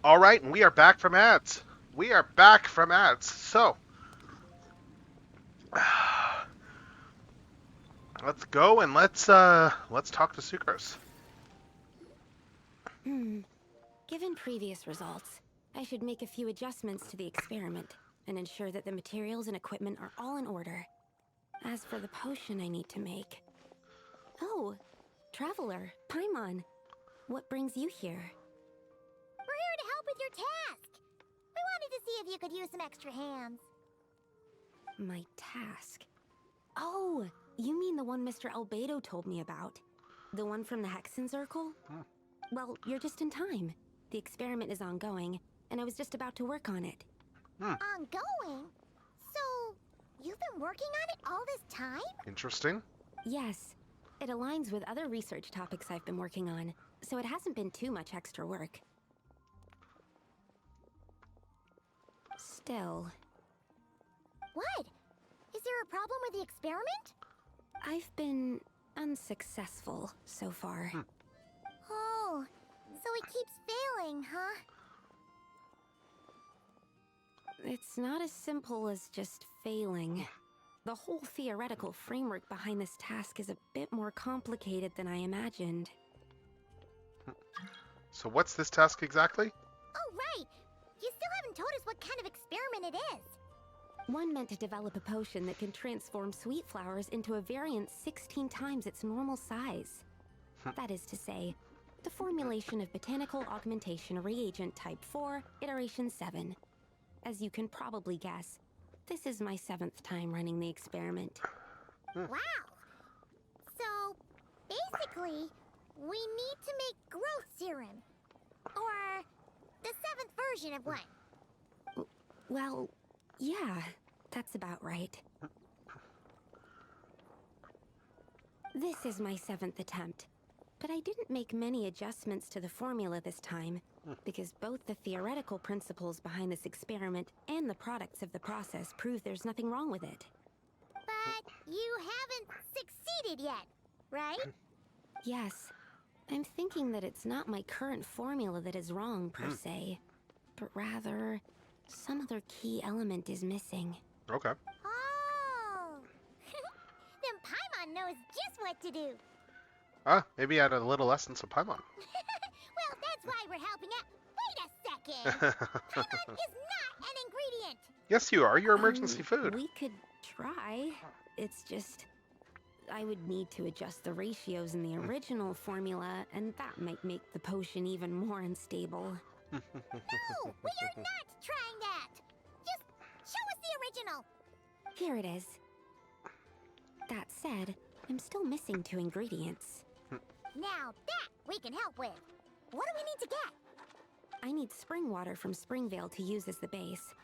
All right, and we are back from ads. We are back from ads. So, let's go and let's talk to Sucrose. Given previous results, I should make a few adjustments to the experiment and ensure that the materials and equipment are all in order. As for the potion I need to make... Oh, Traveler, Paimon, what brings you here? We're here to help with your task. We wanted to see if you could use some extra hands. My task? Oh, you mean the one Mr. Albedo told me about. The one from the Hexen Circle? Well, you're just in time. The experiment is ongoing, and I was just about to work on it. Ongoing? So, you've been working on it all this time? Interesting. Yes. It aligns with other research topics I've been working on, so it hasn't been too much extra work. Still... What? Is there a problem with the experiment? I've been unsuccessful so far. Oh, so it keeps failing, huh? It's not as simple as just failing. The whole theoretical framework behind this task is a bit more complicated than I imagined. So what's this task exactly? Oh, right! You still haven't told us what kind of experiment it is. One meant to develop a potion that can transform sweet flowers into a variant 16 times its normal size. That is to say, the formulation of botanical augmentation reagent type 4, iteration 7. As you can probably guess, this is my 7th time running the experiment. Wow! So, basically, we need to make growth serum. Or the 7th version of one. Well, yeah, that's about right. This is my 7th attempt, but I didn't make many adjustments to the formula this time, because both the theoretical principles behind this experiment and the products of the process prove there's nothing wrong with it. But you haven't succeeded yet, right? Yes, I'm thinking that it's not my current formula that is wrong, per se, but rather, some other key element is missing. Okay. Oh! Then Paimon knows just what to do. Maybe add a little essence of Paimon. Well, that's why we're helping out. Wait a second! Paimon is not an ingredient! Yes, you are. You're emergency food. We could try. It's just... I would need to adjust the ratios in the original formula, and that might make the potion even more unstable. No! We are not trying that! Just show us the original! Here it is. That said, I'm still missing 2 ingredients. Now that we can help with. What do we need to get? I need spring water from Springvale to use as the base,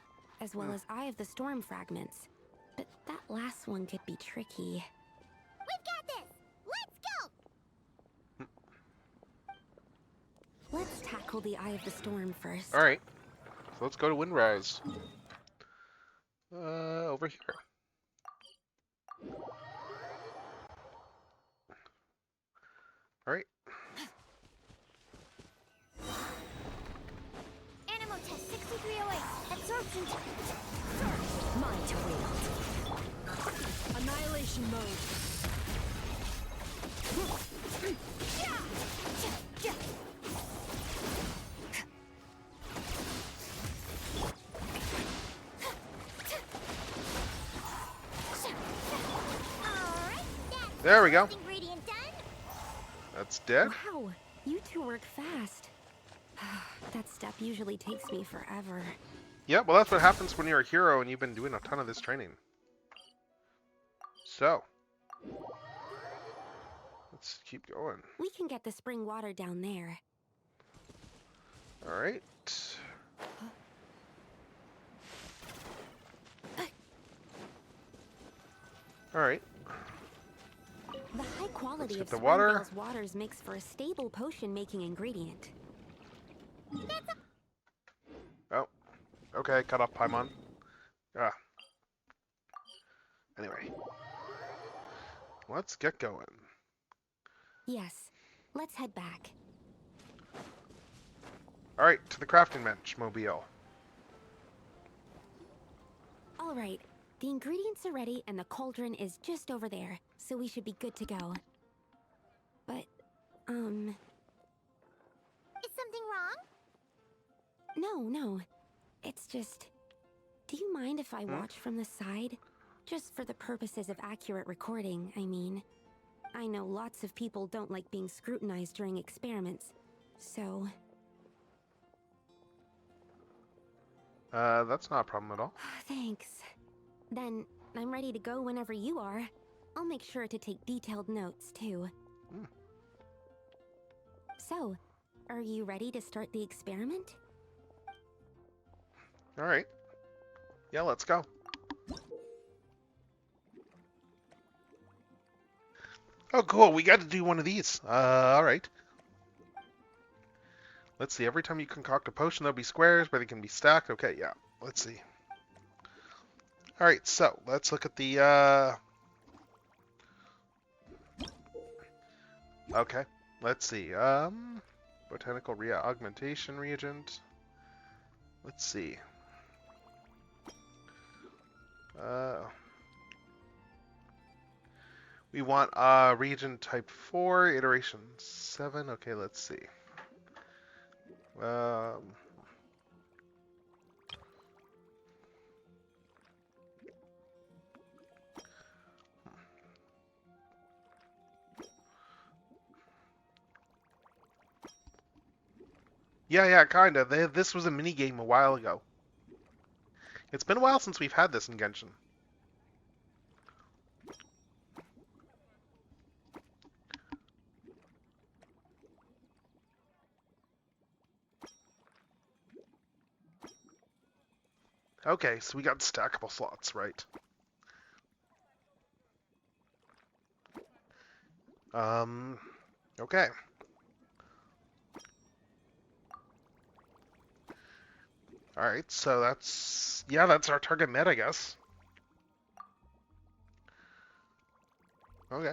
as well as Eye of the Storm fragments. But that last one could be tricky. We've got this! Let's go! Let's tackle the Eye of the Storm first. Alright. So let's go to Windrise. Over here. Alright. Animal test 6308. Absorption. Mind to wield. Annihilation mode. There we go. Ingredient done. That's dead. Wow, you 2 work fast. That step usually takes me forever. Yeah, well, that's what happens when you're a hero and you've been doing a ton of this training. So, let's keep going. We can get the spring water down there. Alright. Alright. The high quality get of the water. Springvale's waters makes for a stable potion-making ingredient. Oh. Okay, cut off Paimon. Anyway. Let's get going. Yes, let's head back. Alright, to the crafting bench, Mobile. All right, the ingredients are ready and the cauldron is just over there, so we should be good to go. But, Is something wrong? no. It's just... Do you mind if I watch from the side? Just for the purposes of accurate recording, I mean. I know lots of people don't like being scrutinized during experiments, so... That's not a problem at all. Thanks. Then, I'm ready to go whenever you are. I'll make sure to take detailed notes, too. So, are you ready to start the experiment? Alright. Yeah, let's go. Oh, cool. We got to do one of these. Alright. Let's see. Every time you concoct a potion, there'll be squares, but they can be stacked. Okay, yeah. Let's see. Alright, so let's look at the, Okay. Let's see. Botanical augmentation reagent. Let's see. We want reagent type 4, iteration 7. Okay, let's see. Yeah, kinda. This was a mini game a while ago. It's been a while since we've had this in Genshin. Okay, so we got stackable slots, right? Okay. Alright, so that's our target med, I guess. Okay.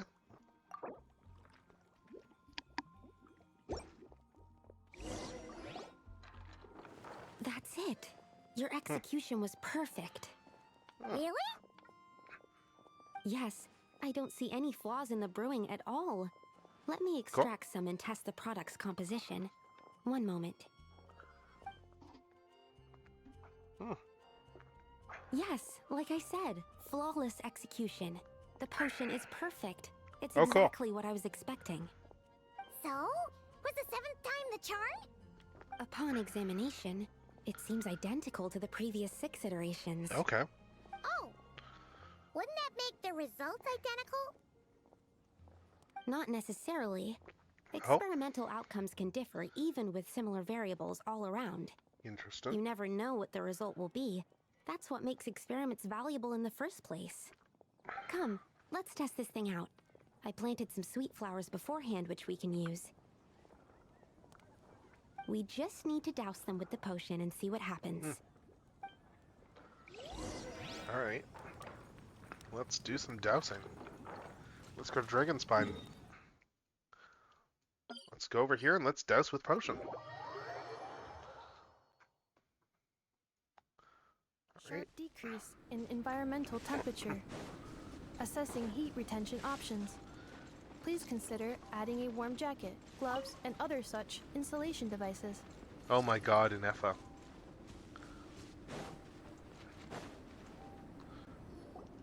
That's it. Your execution was perfect. Really? Yes, I don't see any flaws in the brewing at all. Let me extract some and test the product's composition. One moment. Yes, like I said, flawless execution. The potion is perfect. It's exactly what I was expecting. So? Was the 7th time the charm? Upon examination, it seems identical to the previous 6 iterations. Okay. Oh! Wouldn't that make the results identical? Not necessarily. Experimental outcomes can differ even with similar variables all around. Interesting. You never know what the result will be. That's what makes experiments valuable in the first place. Come, let's test this thing out. I planted some sweet flowers beforehand which we can use. We just need to douse them with the potion and see what happens. Alright. Let's do some dousing. Let's go to Dragon Spine. Let's go over here and let's douse with potion. Sharp decrease in environmental temperature. Assessing heat retention options. Please consider adding a warm jacket, gloves, and other such insulation devices. Oh my god, in Effa.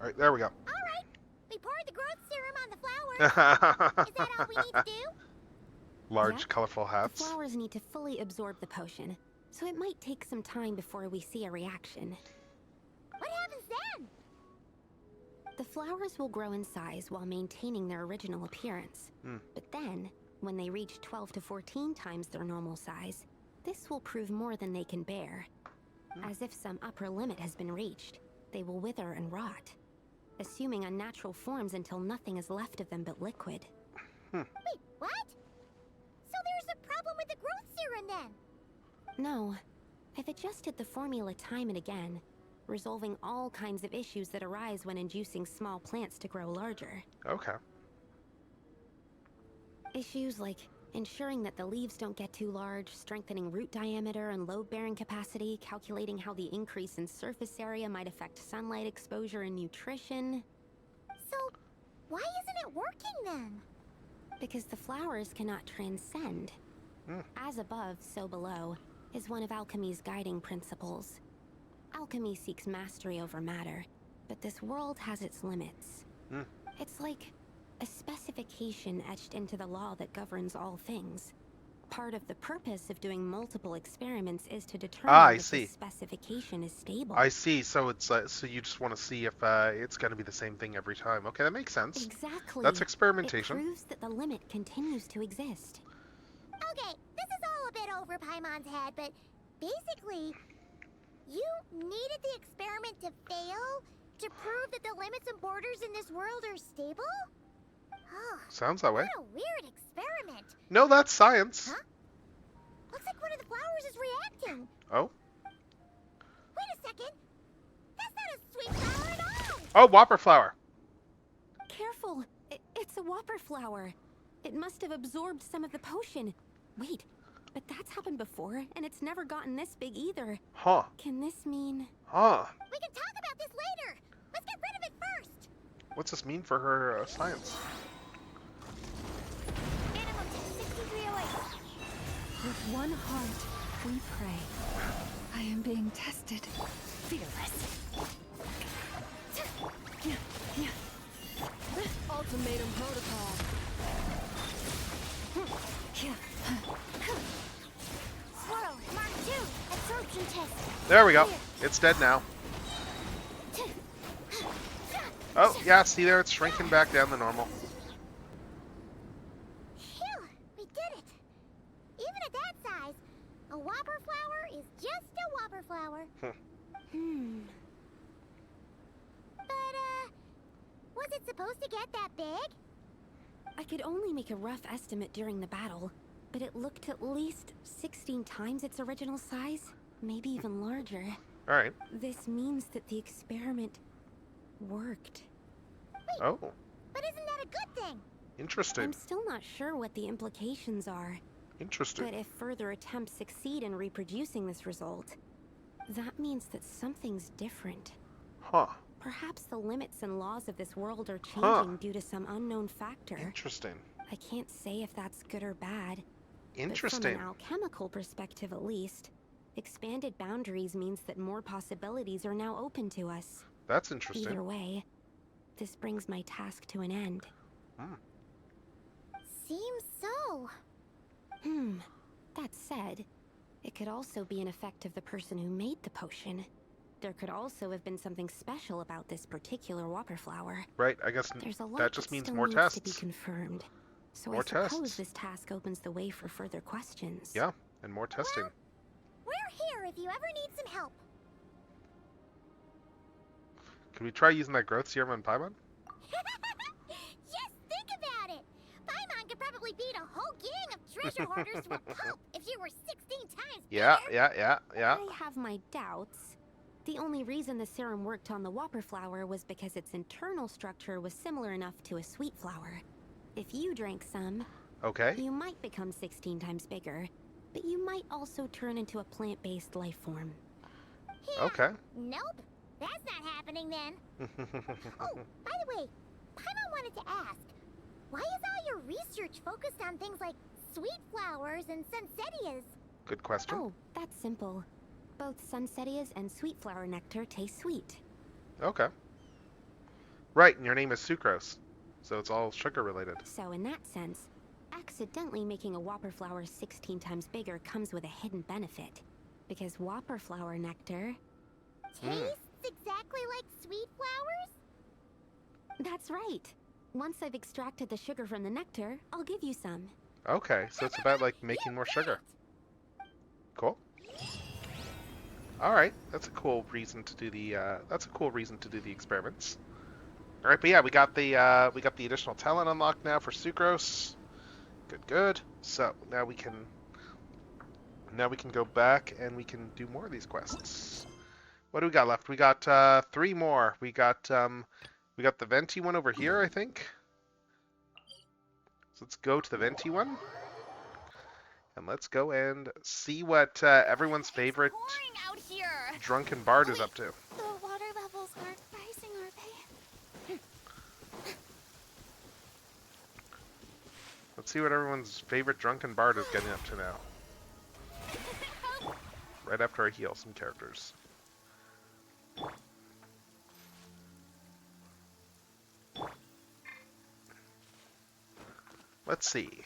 Alright, there we go. Alright! We poured the growth serum on the flowers. Is that all we need to do? Large, colorful hats. The flowers need to fully absorb the potion, so it might take some time before we see a reaction. What happens then? The flowers will grow in size while maintaining their original appearance. But then, when they reach 12 to 14 times their normal size, this will prove more than they can bear. As if some upper limit has been reached, they will wither and rot, assuming unnatural forms until nothing is left of them but liquid. Wait, what? So there's a problem with the growth serum then? No. I've adjusted the formula time and again, resolving all kinds of issues that arise when inducing small plants to grow larger. Okay. Issues like ensuring that the leaves don't get too large, strengthening root diameter and load-bearing capacity, calculating how the increase in surface area might affect sunlight exposure and nutrition. So, why isn't it working then? Because the flowers cannot transcend. As above, so below, is one of alchemy's guiding principles. Alchemy seeks mastery over matter, but this world has its limits. It's like a specification etched into the law that governs all things. Part of the purpose of doing multiple experiments is to determine if the specification is stable. I see. So it's so you just want to see if it's going to be the same thing every time. Okay, that makes sense. Exactly. That's experimentation. It proves that the limit continues to exist. Okay, over Paimon's head, but basically, you needed the experiment to fail to prove that the limits and borders in this world are stable? Oh, Sounds that way. what a weird experiment. No, that's science. Huh? Looks like one of the flowers is reacting. Oh? Wait a second. That's not a sweet flower at all. Oh, whopper flower. Careful! It's a whopper flower. It must have absorbed some of the potion. Wait, but that's happened before, and it's never gotten this big either. Huh. Can this mean... Huh. We can talk about this later. Let's get rid of it first. What's this mean for her science? Minimum 6308. With one heart, we pray. I am being tested. Fearless. Ultimatum protocol. Swirl, Mark 2, absorption test. There we go. It's dead now. Oh, yeah, see there? It's shrinking back down to normal. Phew, we did it. Even at that size, a whopper flower is just a whopper flower. But, was it supposed to get that big? I could only make a rough estimate during the battle, but it looked at least 16 times its original size, maybe even larger. Alright. This means that the experiment worked. Wait, Oh, but isn't that a good thing? interesting. I'm still not sure what the implications are, Interesting. but if further attempts succeed in reproducing this result, that means that something's different. Huh. Perhaps the limits and laws of this world are changing due to some unknown factor. Interesting. I can't say if that's good or bad. Interesting. But from an alchemical perspective, at least, expanded boundaries means that more possibilities are now open to us. That's interesting. Either way, this brings my task to an end. Seems so. That said, it could also be an effect of the person who made the potion. There could also have been something special about this particular whopper flower. Right, I guess There's a lot that just means still more needs tests. to be confirmed. So More I suppose tests. this task opens the way for further questions. Yeah, and more testing. We're here if you ever need some help. Can we try using that growth serum on Paimon? Yes, think about it. Paimon could probably beat a whole gang of treasure hoarders to a pulp if you were 16 times Yeah, bigger. yeah. I have my doubts. The only reason the serum worked on the whopper flower was because its internal structure was similar enough to a sweet flower. If you drank some, Okay. you might become 16 times bigger, but you might also turn into a plant-based life form. Yeah. Okay. Nope, that's not happening then. Oh, by the way, Paimon wanted to ask, why is all your research focused on things like sweet flowers and sunsettias? Good question. Oh, that's simple. Both sunsettias and sweet flower nectar taste sweet. Okay. Right, and your name is Sucrose, so it's all sugar related. So in that sense, accidentally making a whopper flower 16 times bigger comes with a hidden benefit. Because whopper flower nectar... Tastes exactly like sweet flowers? That's right. Once I've extracted the sugar from the nectar, I'll give you some. Okay, so it's about like making more sugar. Cool. All right, that's a cool reason to do the experiments. All right, but yeah, we got the additional talent unlocked now for Sucrose. Good. So now we can go back and we can do more of these quests. What do we got left? We got 3 more. We got the Venti one over here, I think. So let's go to the Venti one. And let's go and see what everyone's favorite Pouring out here. drunken bard is up to. The water levels aren't rising, are they? Let's see what everyone's favorite drunken bard is getting up to now. Right after I heal some characters. Let's see.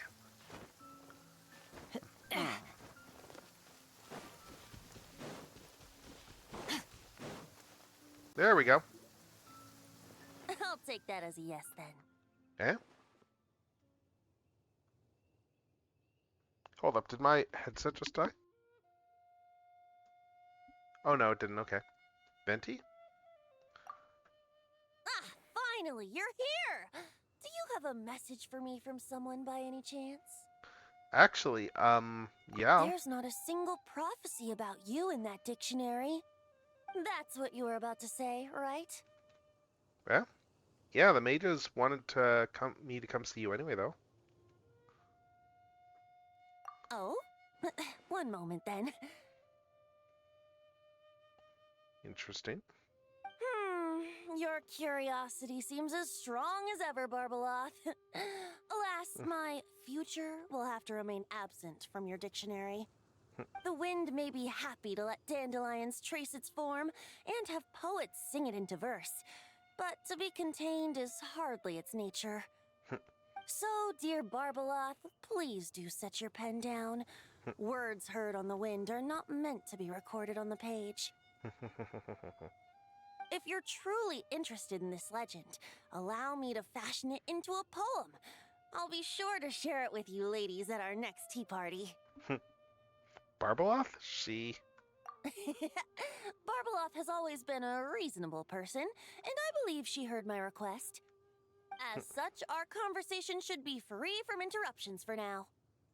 There we go. I'll take that as a yes then. Eh? Hold Hold up, did my headset just die? Oh no, it didn't. Okay. Venti? Ah, finally, you're here! Do you have a message for me from someone by any chance? Actually, yeah. There's not a single prophecy about you in that dictionary. That's what you were about to say, right? Yeah? Yeah, the mages wanted to me to come see you anyway, though. Oh? One moment, then. Interesting. Your curiosity seems as strong as ever, Barbeloth. Alas, my future will have to remain absent from your dictionary. The wind may be happy to let dandelions trace its form and have poets sing it into verse, but to be contained is hardly its nature. So, dear Barbeloth, please do set your pen down. Words heard on the wind are not meant to be recorded on the page. If you're truly interested in this legend, allow me to fashion it into a poem. I'll be sure to share it with you ladies at our next tea party. Barbeloth? She... Barbeloth has always been a reasonable person, and I believe she heard my request. As such, our conversation should be free from interruptions for now.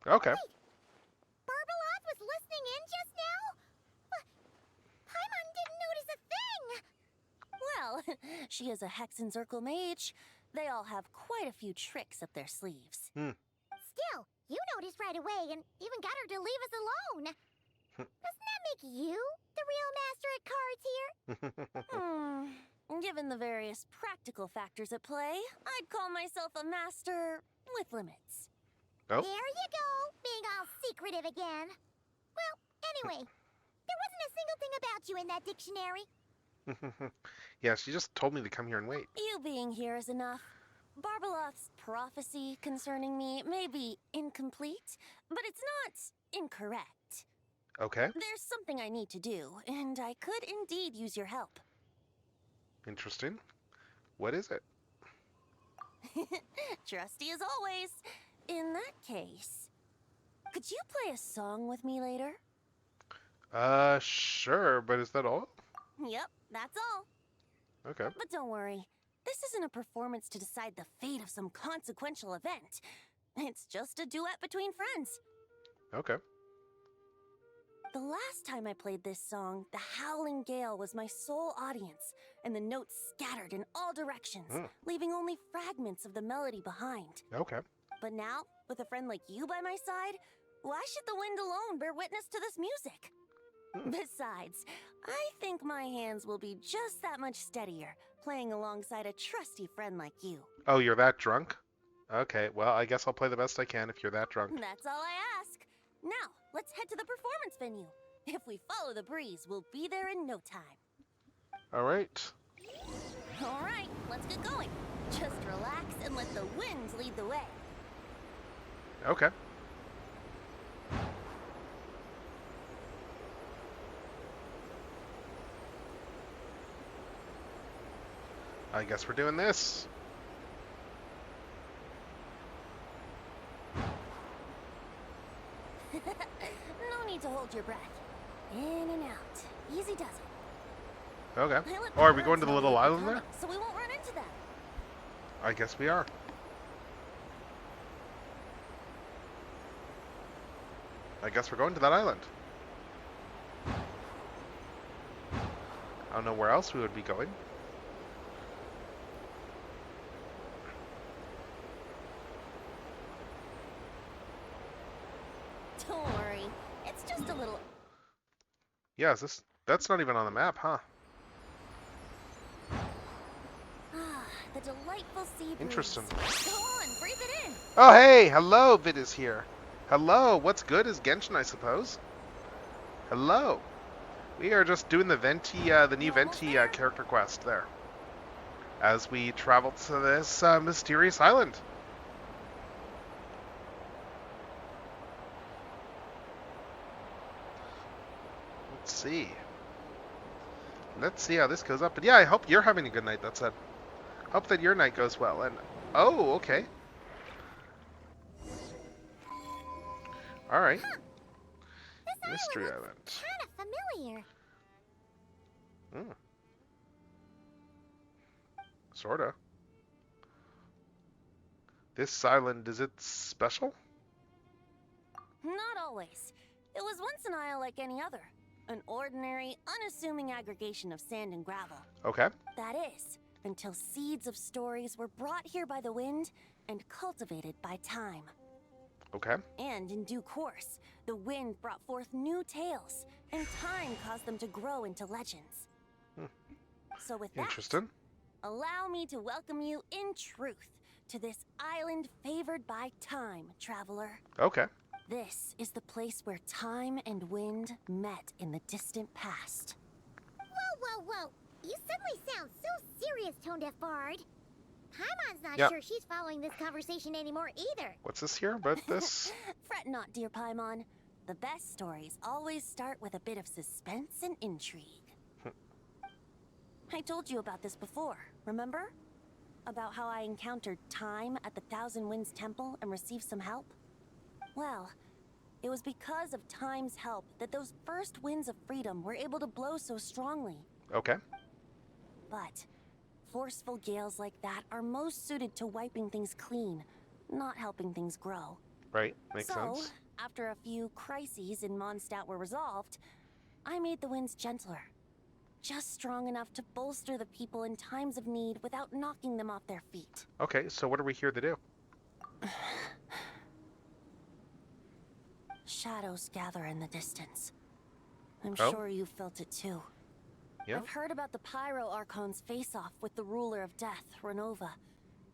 Okay. Wait, Barbeloth was listening in just now? Paimon didn't notice a thing! Well, she is a Hexencircle mage. They all have quite a few tricks up their sleeves. Still, you noticed right away and even got her to leave us alone. Doesn't that make you the real master at cards here? Given the various practical factors at play, I'd call myself a master with limits. Oh. There you go, being all secretive again. Well, anyway, there wasn't a single thing about you in that dictionary. Yeah, she just told me to come here and wait. You being here is enough. Barbeloth's prophecy concerning me may be incomplete, but it's not incorrect. Okay. There's something I need to do, and I could indeed use your help. Interesting. What is it? Trusty as always. In that case, could you play a song with me later? Sure, but is that all? Yep, that's all. Okay. But don't worry, this isn't a performance to decide the fate of some consequential event. It's just a duet between friends. Okay. The last time I played this song, the howling gale was my sole audience, and the notes scattered in all directions, leaving only fragments of the melody behind. Okay. But now, with a friend like you by my side, why should the wind alone bear witness to this music? Besides, I think my hands will be just that much steadier, playing alongside a trusty friend like you. Oh, you're that drunk? Okay, well, I guess I'll play the best I can if you're that drunk. That's all I ask. Now, let's head to the performance venue. If we follow the breeze, we'll be there in no time. All right. All right, let's get going. Just relax and let the wind lead the way. Okay. I guess we're doing this. No need to hold your breath. In and out. Easy does it. Okay. Hey, look, Oh, are we birds going to the know little we'll be island coming, there? so we won't run into them. I guess we are. I guess we're going to that island. I don't know where else we would be going. Don't worry. It's just a little... Yeah, that's not even on the map, huh? Ah, the delightful sea breeze. Interesting. Go on, breathe it in. Oh, hey! Hello, Vid is here. Hello, what's good is Genshin, I suppose. Hello. We are just doing the new Venti character quest there. As we travel to this mysterious island. Let's see. Let's see how this goes up. But yeah, I hope you're having a good night, that said. Hope that your night goes well. And oh, okay. All right. Huh. This Mystery island Island. looks kind of familiar. Sorta. This island, is it special? Not always. It was once an isle like any other. An ordinary, unassuming aggregation of sand and gravel. Okay. That is, until seeds of stories were brought here by the wind and cultivated by time. Okay. And in due course, the wind brought forth new tales, and time caused them to grow into legends. So with that, Interesting. allow me to welcome you in truth to this island favored by time, traveler. Okay. This is the place where time and wind met in the distant past. Whoa. You suddenly sound so serious, Tone Deaf Bard. Paimon's not Yep. sure she's following this conversation anymore either. What's this here about this? Fret not, dear Paimon. The best stories always start with a bit of suspense and intrigue. I told you about this before, remember? About how I encountered time at the Thousand Winds Temple and received some help? Well, it was because of time's help that those first winds of freedom were able to blow so strongly. Okay. But forceful gales like that are most suited to wiping things clean, not helping things grow. Right. Makes So, sense. after a few crises in Mondstadt were resolved, I made the winds gentler. Just strong enough to bolster the people in times of need without knocking them off their feet. Okay, so what are we here to do? Shadows gather in the distance. I'm Oh. sure you felt it too. Yeah. I've heard about the Pyro Archon's face-off with the ruler of death, Renova,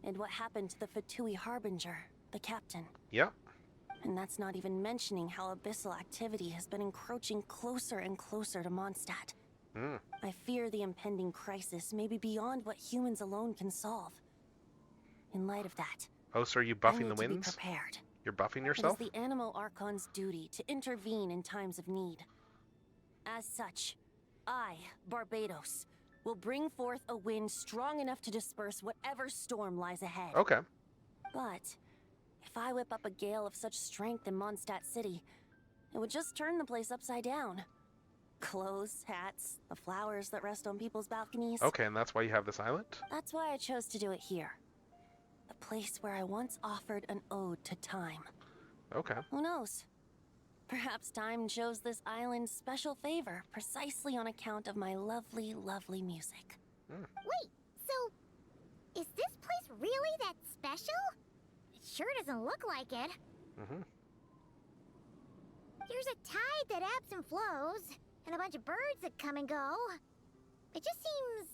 and what happened to the Fatui Harbinger, the captain. Yeah. And that's not even mentioning how abyssal activity has been encroaching closer and closer to Mondstadt. I fear the impending crisis may be beyond what humans alone can solve. In light of that, Oh, so are you I buffing need the to be winds? prepared. You're buffing It yourself? is the Animal Archon's duty to intervene in times of need. As such, I, Barbados, will bring forth a wind strong enough to disperse whatever storm lies ahead. Okay. But if I whip up a gale of such strength in Mondstadt City, it would just turn the place upside down. Clothes, hats, the flowers that rest on people's balconies. Okay, and that's why you have this island? That's why I chose to do it here. The place where I once offered an ode to time. Okay. Who knows? Perhaps time shows this island special favor precisely on account of my lovely, lovely music. Wait, so is this place really that special? It sure doesn't look like it. There's a tide that ebbs and flows, and a bunch of birds that come and go. It just seems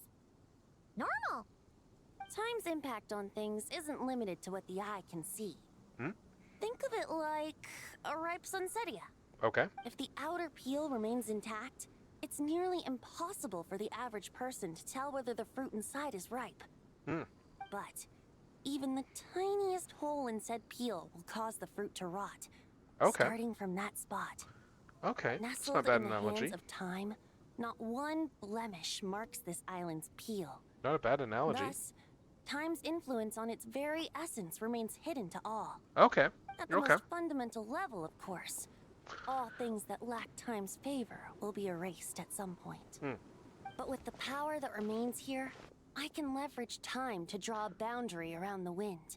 normal. Time's impact on things isn't limited to what the eye can see. Think of it like a ripe sunsetia. Okay. If the outer peel remains intact, it's nearly impossible for the average person to tell whether the fruit inside is ripe. But even the tiniest hole in said peel will cause the fruit to rot. Okay. Starting from that spot. Okay. It's Nestled not a bad in the analogy. hands of time, not one blemish marks this island's peel. Not a bad analogy. Thus, time's influence on its very essence remains hidden to all. Okay. At the Okay. most fundamental level, of course. All things that lack time's favor will be erased at some point. But with the power that remains here, I can leverage time to draw a boundary around the wind.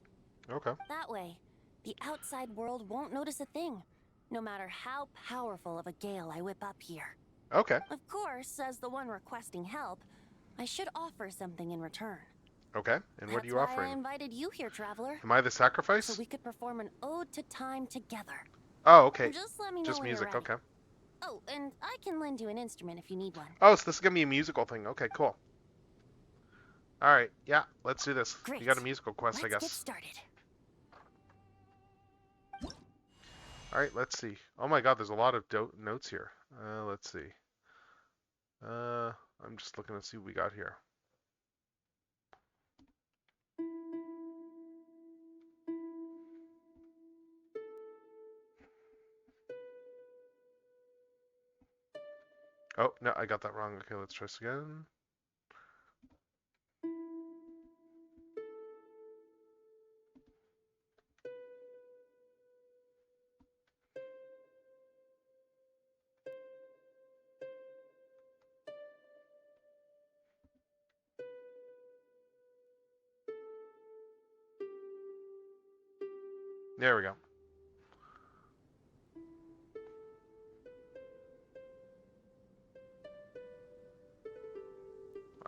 Okay. That way, the outside world won't notice a thing, no matter how powerful of a gale I whip up here. Okay. Of course, as the one requesting help, I should offer something in return. Okay. And what are you That's why I offering? invited you here, traveler. Am I the So sacrifice? we could perform an ode to time together. Oh, okay. Just let me know Just when you're music. ready. Okay. Oh, and I can lend you an instrument if you need one. Oh, so this is gonna be a musical thing. Okay, cool. All right. Yeah, let's do this. Great. You got a musical quest, I Let's get guess. started. All right. Let's see. Oh my God, there's a lot of notes here. Let's see. I'm just looking to see what we got here. Oh, no, I got that wrong. Okay, let's try this again. There we go.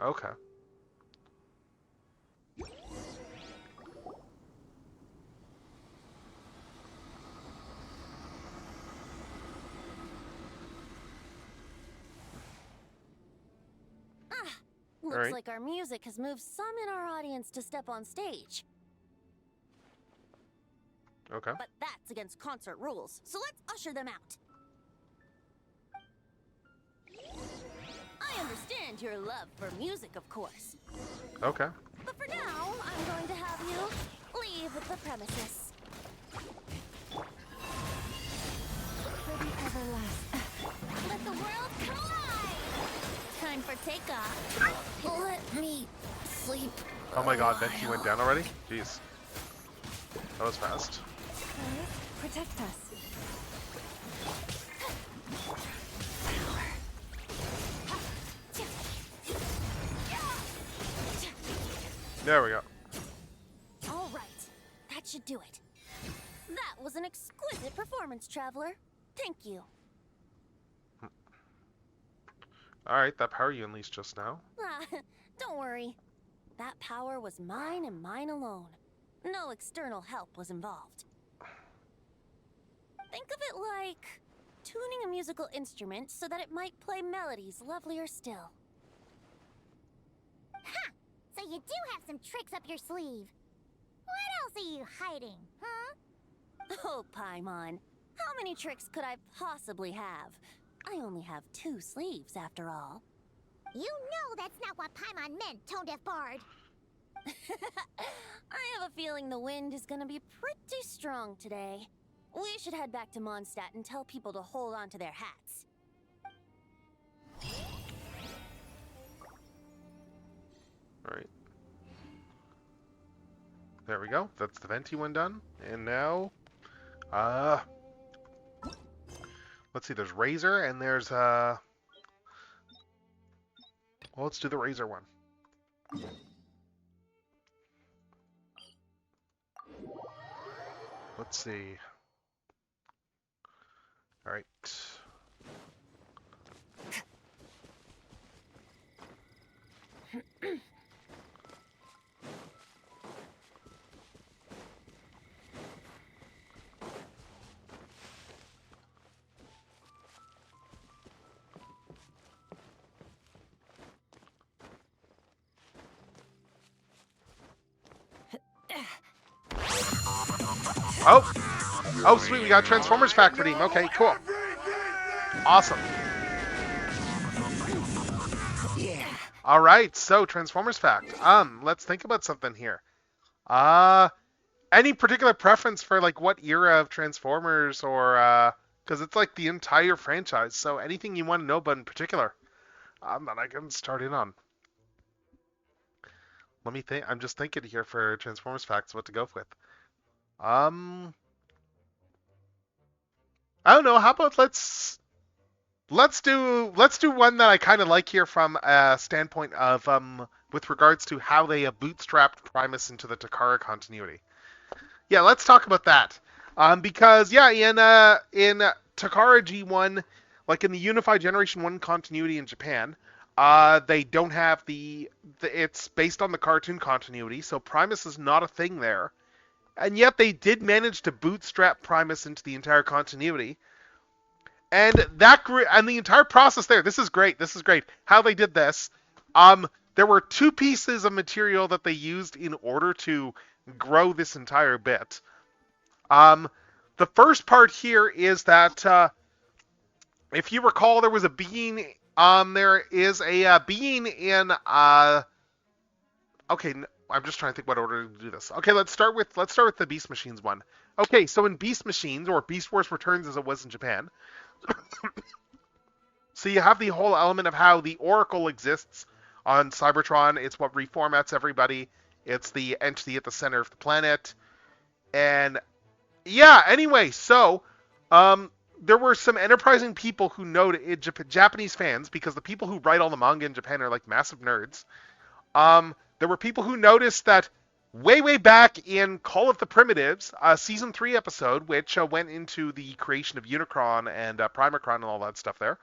Okay. Looks right. like our music has moved some in our audience to step on stage. Okay. But that's against concert rules, so let's usher them out. I understand your love for music, of course. Okay. But for now, I'm going to have you leave the premises. For the everlasting. Let the world collide! Time for takeoff. Let me sleep. Oh my god, Venti went down already? Jeez. That was fast. Protect us. There we go. All right, that should do it. That was an exquisite performance, Traveler. Thank you. Alright, that power you unleashed just now. Don't worry. That power was mine and mine alone. No external help was involved. Think of it like tuning a musical instrument so that it might play melodies lovelier still. Ha! So you do have some tricks up your sleeve. What else are you hiding, huh? Oh, Paimon. How many tricks could I possibly have? I only have 2 sleeves, after all. You know that's not what Paimon meant, Tone-Deaf Bard. I have a feeling the wind is gonna be pretty strong today. We should head back to Mondstadt and tell people to hold on to their hats. Alright. There we go. That's the Venti one done. And now, let's see, there's Razor and there's, well, let's do the Razor one. Let's see. Alright. Oh! Oh, sweet, we got Transformers Fact redeem. Okay, cool. Awesome. Alright, so Transformers Fact. Let's think about something here. Any particular preference for, like, what era of Transformers or, because it's, like, the entire franchise, so anything you want to know about in particular, that I can start in on. Let me think. I'm just thinking here for Transformers Facts what to go with. I don't know. How about let's do one that I kind of like here from a standpoint of with regards to how they bootstrapped Primus into the Takara continuity. Yeah, let's talk about that. Because yeah, in Takara G1, like in the Unified Generation 1 continuity in Japan, they don't have it's based on the cartoon continuity, so Primus is not a thing there. And yet they did manage to bootstrap Primus into the entire continuity. And the entire process there, this is great. This is great. How they did this. There were 2 pieces of material that they used in order to grow this entire bit. The first part here is that if you recall, there was a being. There is a being in. Okay, I'm just trying to think what order to do this. Okay, let's start with the Beast Machines one. Okay, so in Beast Machines, or Beast Wars Returns as it was in Japan, so you have the whole element of how the Oracle exists on Cybertron. It's what reformats everybody. It's the entity at the center of the planet. And yeah, anyway, so there were some enterprising people who noted, Japanese fans, because the people who write all the manga in Japan are like massive nerds. There were people who noticed that way back in Call of the Primitives, season 3 episode, which went into the creation of Unicron and Primacron and all that stuff there.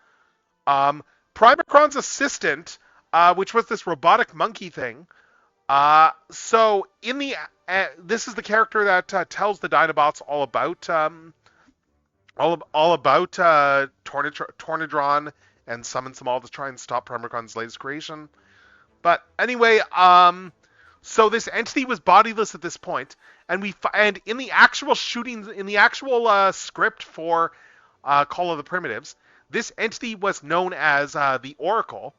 Primacron's assistant, which was this robotic monkey thing. So in the this is the character that tells the Dinobots all about Tornadron and summons them all to try and stop Primacron's latest creation. But anyway, so this entity was bodiless at this point, and in the actual shootings, in the actual script for Call of the Primitives, this entity was known as the Oracle.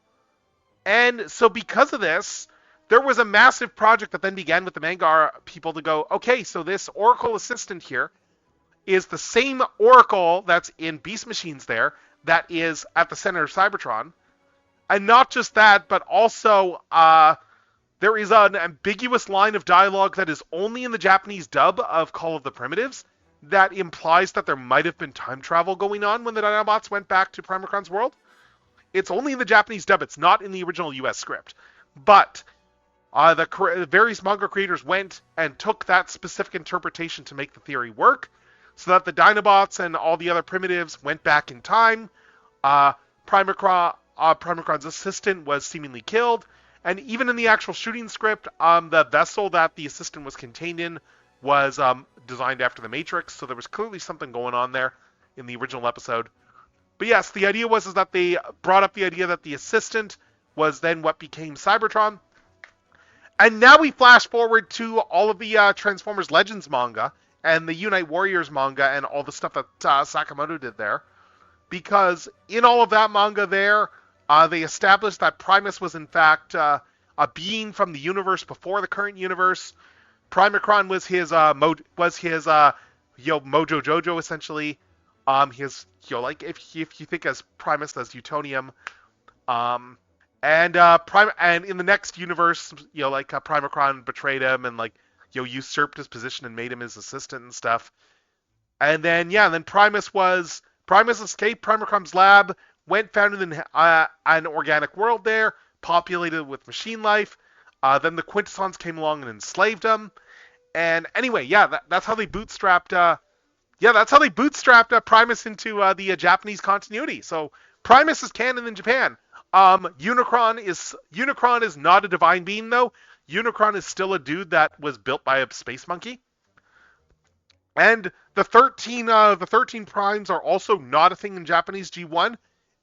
And so because of this, there was a massive project that then began with the Mangar people to go, okay, so this Oracle assistant here is the same Oracle that's in Beast Machines there, that is at the center of Cybertron. And not just that, but also there is an ambiguous line of dialogue that is only in the Japanese dub of Call of the Primitives that implies that there might have been time travel going on when the Dinobots went back to Primacron's world. It's only in the Japanese dub. It's not in the original US script. But the various manga creators went and took that specific interpretation to make the theory work, so that the Dinobots and all the other primitives went back in time. Primacron's assistant was seemingly killed, and even in the actual shooting script, the vessel that the assistant was contained in was designed after the Matrix, so there was clearly something going on there in the original episode. But yes, the idea was that they brought up the idea that the assistant was then what became Cybertron. And now we flash forward to all of the Transformers Legends manga and the Unite Warriors manga and all the stuff that Sakamoto did there. Because in all of that manga there, they established that Primus was in fact a being from the universe before the current universe. Primacron was his Mojo Jojo essentially. Like if you think as Primus as Utonium, and in the next universe, Primacron betrayed him and usurped his position and made him his assistant and stuff. And then Primus escaped Primacron's lab, founded an organic world there, populated with machine life. Then the Quintessons came along and enslaved him. And anyway, that's how they bootstrapped. Primus into the Japanese continuity. So Primus is canon in Japan. Unicron is not a divine being though. Unicron is still a dude that was built by a space monkey. And the 13 primes are also not a thing in Japanese G1,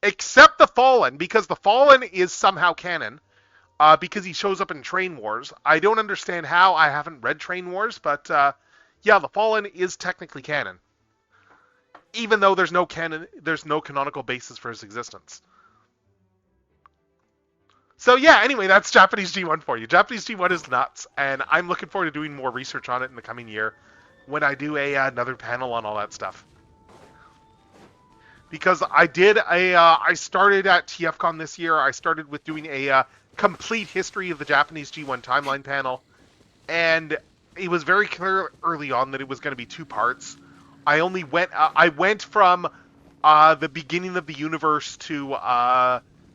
except the Fallen, because the Fallen is somehow canon. Because he shows up in Train Wars. I don't understand how. I haven't read Train Wars, but the Fallen is technically canon. Even though there's no canonical basis for his existence. So anyway, that's Japanese G1 for you. Japanese G1 is nuts, and I'm looking forward to doing more research on it in the coming year when I do another panel on all that stuff. Because I started at TFCon this year. I started with doing a complete history of the Japanese G1 timeline panel, and it was very clear early on that it was going to be 2 parts. I went from the beginning of the universe to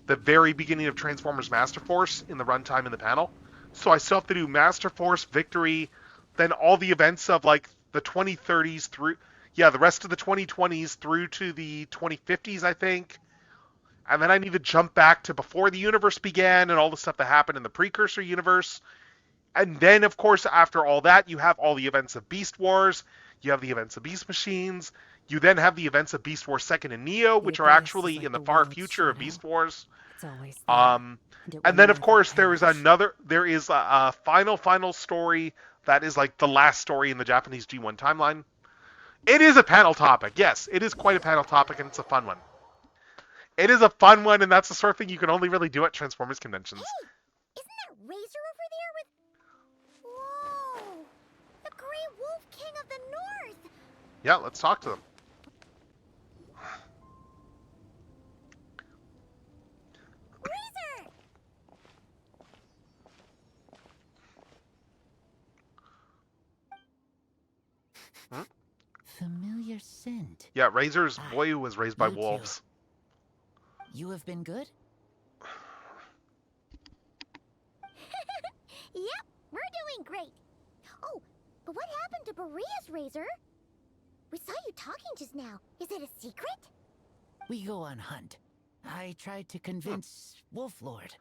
the very beginning of Transformers Master Force in the runtime in the panel. So I still have to do Master Force, Victory, then all the events of the 2030s through, the rest of the 2020s through to the 2050s, I think. And then I need to jump back to before the universe began and all the stuff that happened in the precursor universe. And then, of course, after all that, you have all the events of Beast Wars. You have the events of Beast Machines. You then have the events of Beast Wars 2nd and Neo, which are actually in the far future of Beast Wars. And then, of course, there is a final story that is the last story in the Japanese G1 timeline. It is a panel topic. Yes, it is quite a panel topic, and it's a fun one. It is a fun one, and that's the sort of thing you can only really do at Transformers conventions. Hey, isn't that Razor over there with... Whoa! The Grey Wolf King of the North! Yeah, let's talk to them. Razor! Hmm? Familiar scent. Yeah, Razor's boy was raised by wolves. You have been good? Yep, we're doing great. Oh, but what happened to Berea's razor? We saw you talking just now. Is it a secret? We go on hunt. I tried to convince Wolf Lord.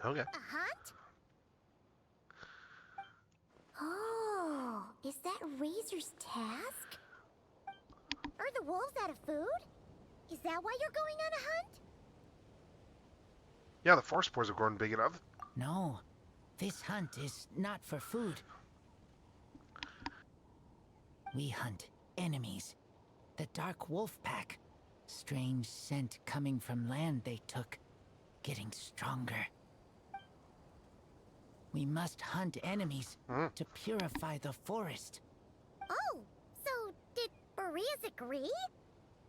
Okay. A hunt? Oh, is that Razor's task? Are the wolves out of food? Is that why you're going on a hunt? Yeah, the force spores have grown big enough. No, this hunt is not for food. We hunt enemies. The Dark Wolf Pack. Strange scent coming from land they took. Getting stronger. We must hunt enemies to purify the forest. Oh, so did Boreas agree?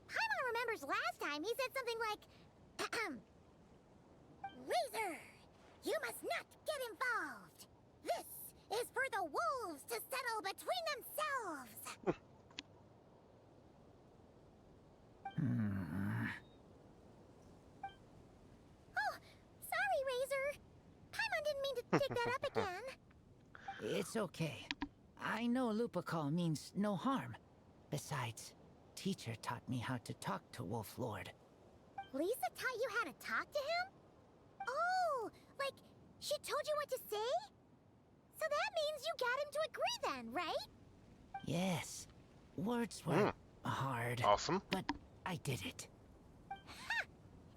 Paimon remembers last time he said something like, Razor, you must not get involved. This is for the wolves to settle between themselves. Oh, sorry, Razor. Paimon didn't mean to dig that up again. It's okay. I know Lupacol means no harm. Besides, teacher taught me how to talk to Wolf Lord. Lisa taught you how to talk to him? Oh, like she told you what to say? So that means you got him to agree then, right? Yes. Words were hard. Awesome. But I did it. Ha!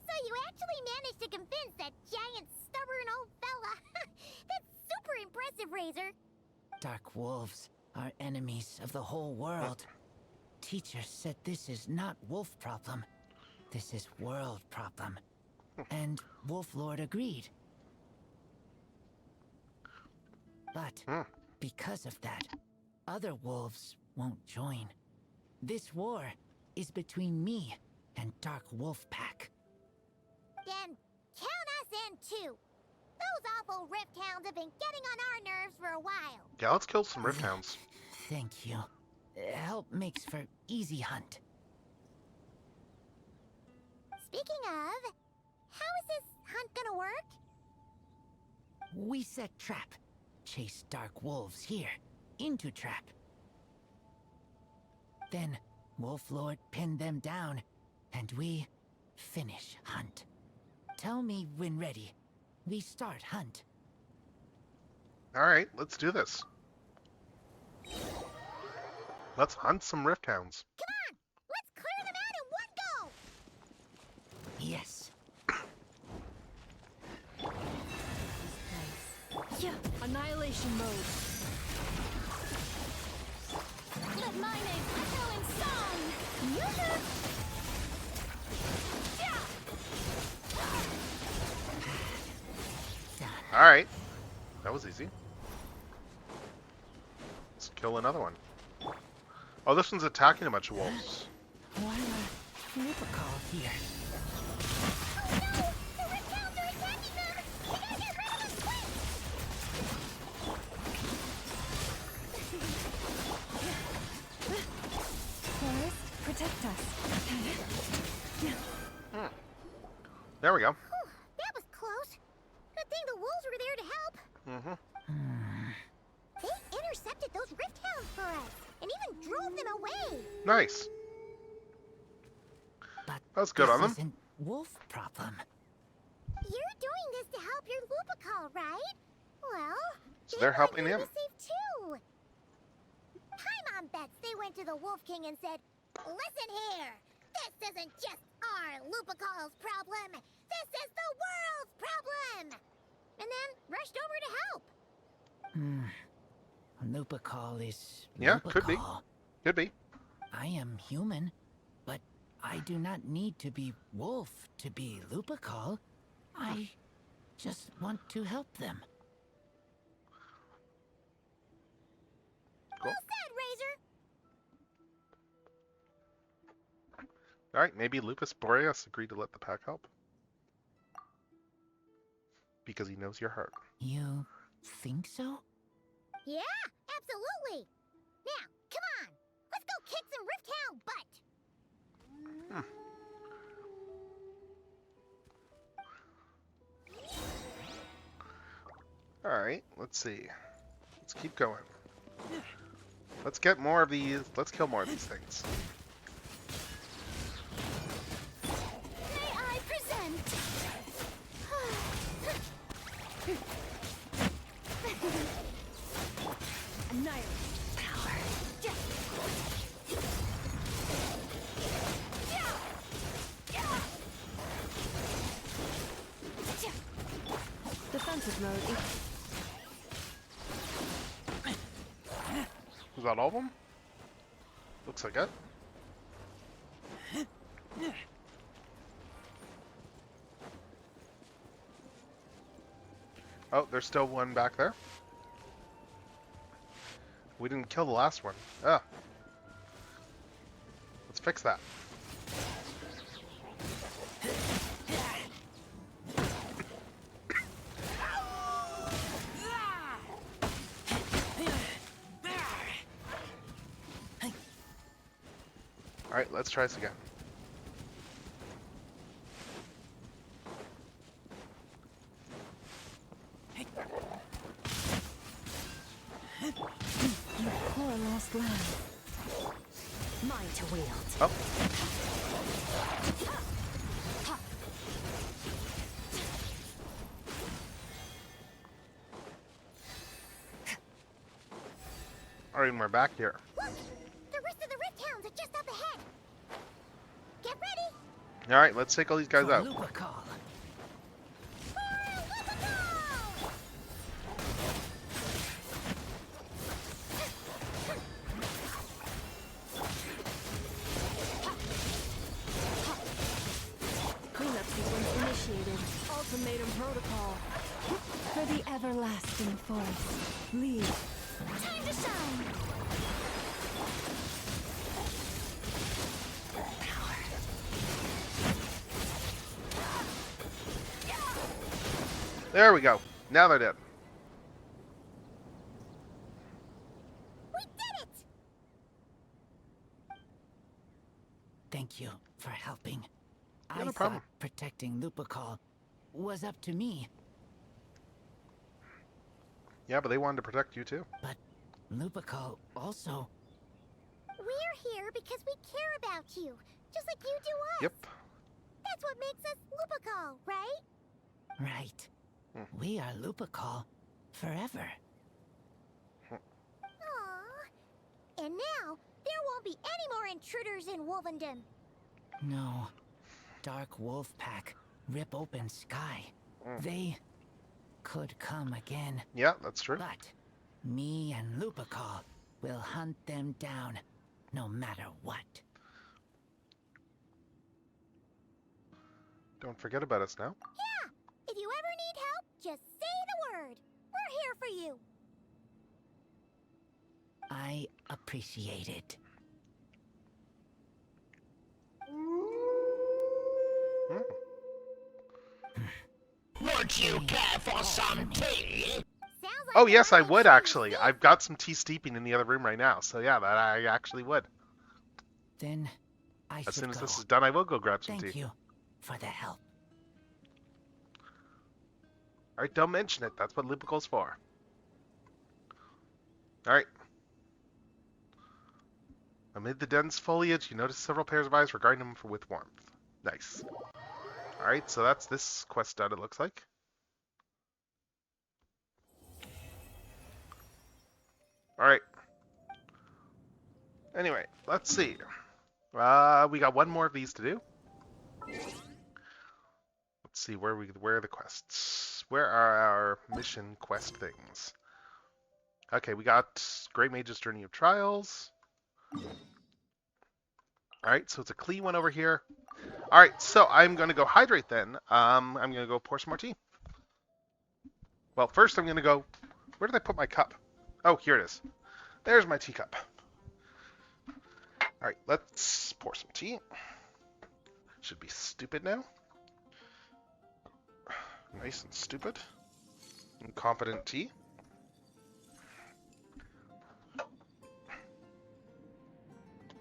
So you actually managed to convince that giant, stubborn old fella. That's super impressive, Razor. Dark wolves are enemies of the whole world. Teacher said this is not wolf problem. This is world problem. And Wolf Lord agreed. But because of that, other wolves won't join. This war is between me and Dark Wolf Pack. Then count us in too. Those awful Rift Hounds have been getting on our nerves for a while. Yeah, let's kill some Rift Hounds. Thank you. Help makes for easy hunt. Speaking of, how is this hunt gonna work? We set trap. Chase dark wolves here, into trap. Then Wolf Lord pinned them down, and we finish hunt. Tell me when ready. We start hunt. Alright, let's do this. Let's hunt some Rift Hounds. Come on! Let's clear them out in one go! Yes. Yeah, annihilation mode. Let my name echo in song! Yoo-hoo! Alright. That was easy. Let's kill another one. Oh, this one's attacking a bunch of wolves. Why were Lupacol here? Oh no! The Rift Hounds are attacking them! We gotta get rid of them quick! Forest, protect us. There we go. Whew, that was close. Good thing the wolves were there to help. They intercepted those Rift Hounds for us, and even drove them away. Nice. But That's good on them. this isn't wolf problem. You're doing this to help your Lupacol, right? Well, So they're helping want you him. to be safe too. Paimon bets they went to the Wolf King and said, "Listen here, this isn't just our Lupacol's problem. This is the world's problem." And then rushed over to help. Lupacol is Yeah, could be. Lupacol. Could be. I am human, but I do not need to be wolf to be Lupacol. I just want to help them. Cool. Well said, Razor. Alright, maybe Lupus Boreas agreed to let the pack help. Because he knows your heart. You think so? Yeah, absolutely. Now, come on. Let's go kick some Rift Hound butt. Alright, let's see. Let's keep going. Let's get more of these. Let's kill more of these things. May I present? Annihilate power. Defensive mode. Was that all of them? Looks like it. Oh, there's still one back there. We didn't kill the last one. Ah. Let's fix that. Alright, let's try this again. Poor lost lamb. Mine to wield. Oh. Alright, and we're back here. Look! The rest of the Rift Hounds are just up ahead. Get ready! Alright, let's take all these guys out. Cleanup sequence initiated. Ultimatum protocol. For the everlasting force, lead. Time to shine. There we go. Now they're dead. We did it! Thank you for helping. Yeah, no I problem. thought protecting Lupacol was up to me, Yeah, but they wanted to protect you too. but Lupacol also... We're here because we care about you, just like you do us. Yep. That's what makes us Lupacol, right? Right. We are Lupacol forever. Aww. And now, there won't be any more intruders in Wolvendom. No. Dark Wolf Pack, Rip Open Sky. They could come again. Yeah, that's true. But me and Lupacol will hunt them down, no matter what. Don't forget about us now. Yeah! If you ever need help, just say the word. We're here for you. I appreciate it. Would you care for some tea? Oh yes, I would actually. I've got some tea steeping in the other room right now, so yeah, that I actually would. Then I As should soon as go. this is done, I will go grab some Thank tea. you for the help. Alright, don't mention it. That's what Lupacol's for. Alright. Amid the dense foliage, you notice several pairs of eyes regarding him with warmth. Nice. Alright, so that's this quest done, it looks like. Alright. Anyway, let's see. We got one more of these to do. Let's see where are the quests. Where are our mission quest things? Okay, we got Great Mage's Journey of Trials. Alright, so it's a clean one over here. Alright, so I'm going to go hydrate then. I'm going to go pour some more tea. Well, first I'm going to go... Where did I put my cup? Oh, here it is. There's my teacup. Alright, let's pour some tea. Should be stupid now. Nice and stupid. Incompetent tea.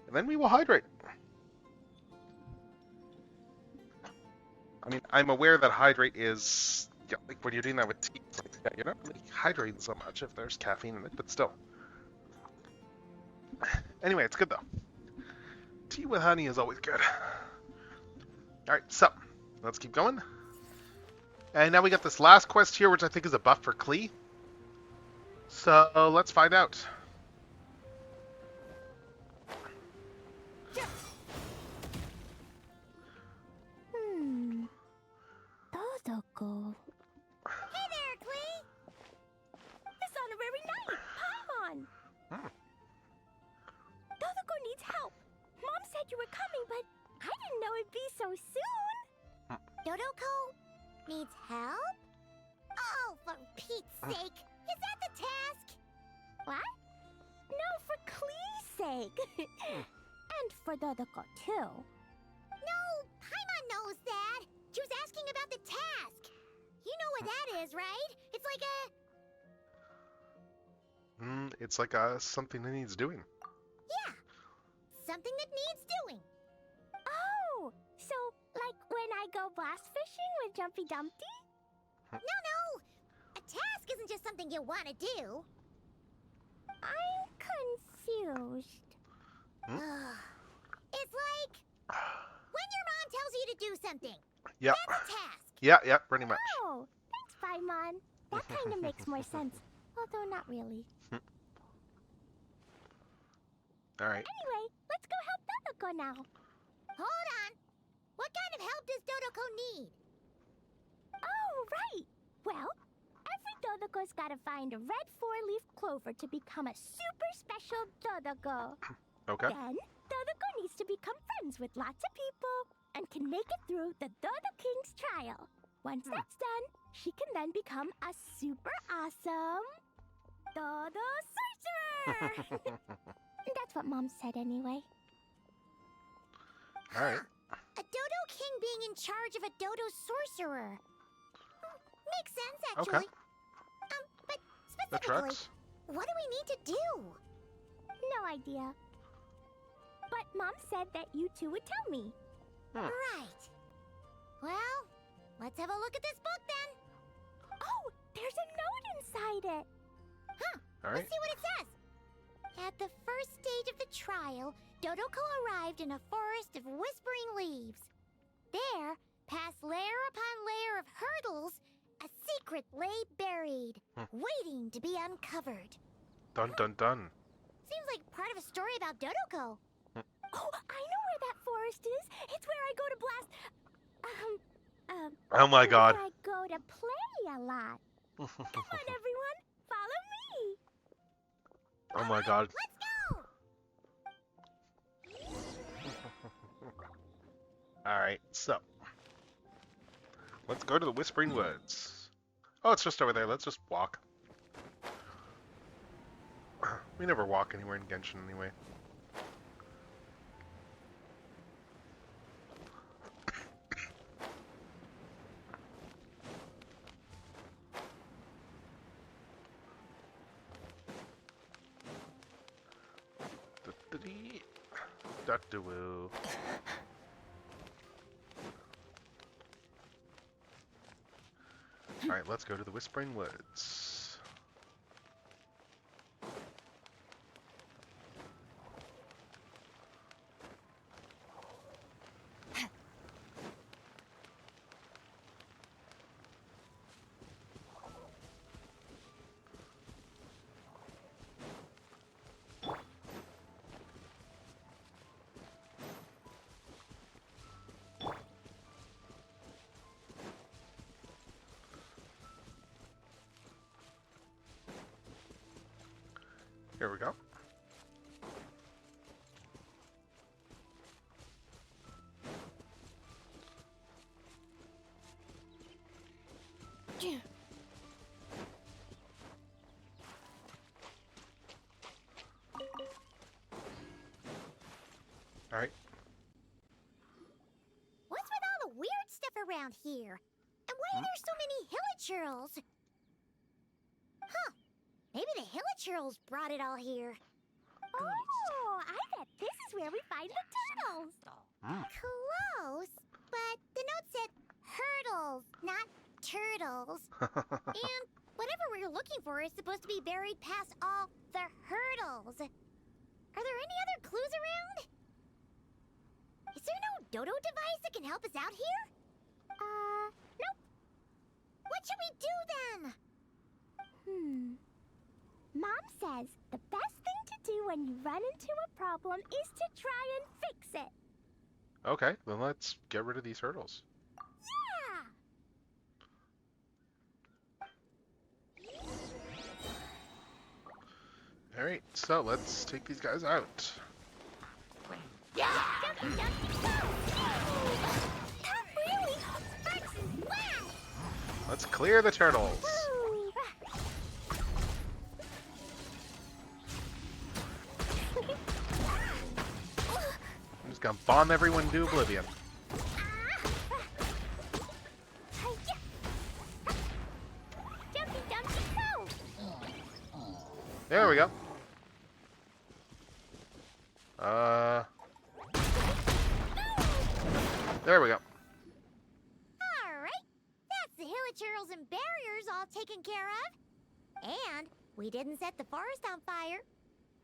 And then we will hydrate. I mean, I'm aware that hydrate is... Yeah, like when you're doing that with tea, it's like Yeah, you're not really hydrating so much if there's caffeine in it, but still. Anyway, it's good though. Tea with honey is always good. Alright, so, let's keep going. And now we got this last quest here, which I think is a buff for Klee. So, let's find out. Dodoko. Hey there, Klee! This honorary knight, Paimon! Dodoko needs help. Mom said you were coming, but I didn't know it'd be so soon. Dodoko needs help? Oh, for Pete's sake! Is that the task? What? No, for Klee's sake. And for Dodoko, too. No, Paimon knows that. She was asking about the task. You know what that is, right? It's like a... It's like something that needs doing. Yeah, something that needs doing. Oh, so like when I go blast fishing with Jumpy Dumpty? No. A task isn't just something you want to do. I'm confused. It's like when your mom tells you to do something. Yep. That's a task. Yeah, pretty much. Oh, thanks, Paimon. That kind of makes more sense, although not really. Alright. Anyway, let's go help Dodoko now. Hold on. What kind of help does Dodoko need? Oh, right. Well, every Dodoko's gotta find a red 4-leaf clover to become a super special Dodoko. Okay. Then, Dodoko needs to become friends with lots of people and can make it through the Dodo King's trial. Once that's done, she can then become a super awesome Dodo Sorcerer! That's what Mom said anyway. Alright. A Dodo King being in charge of a Dodo Sorcerer. Makes sense, actually. Okay. But That specifically, tracks. what do we need to do? No idea. But Mom said that you two would tell me. Right. Well, let's have a look at this book then. Oh, there's a note inside it. Huh. All right. Let's see what it says. At the first stage of the trial, Dodoko arrived in a forest of whispering leaves. There, past layer upon layer of hurdles, a secret lay buried, waiting to be uncovered. Dun dun dun. Seems like part of a story about Dodoko. Oh, I know where that forest is. It's where I go to blast. Oh my god. Where I go to play a lot. Come on, everyone, follow me. Oh my god. Let's go! Alright, so. Let's go to the Whispering Woods. Oh, it's just over there. Let's just walk. We never walk anywhere in Genshin anyway. Doo. Alright, let's go to the Whispering Woods. Here we go. Alright. What's with all the weird stuff around here? And why are there so many hilichurls? Huh. Maybe the hilichurls brought it all here. Oh, I bet this is where we find the turtles. Close, but the note said hurdles, not turtles. And whatever looking for is supposed to be buried past all the hurdles. Are there any other clues around? Is there no dodo device that can help us out here? Nope. What should we do then? Mom says the best thing to do when you run into a problem is to try and fix it. Okay, then let's get rid of these hurdles. Alright, so let's take these guys out. Yeah! That really hurts! Wow! Let's clear the turtles. I'm just gonna bomb everyone to oblivion. There we go. There we go. Alright, that's the hilichurls and barriers all taken care of. And we didn't set the forest on fire.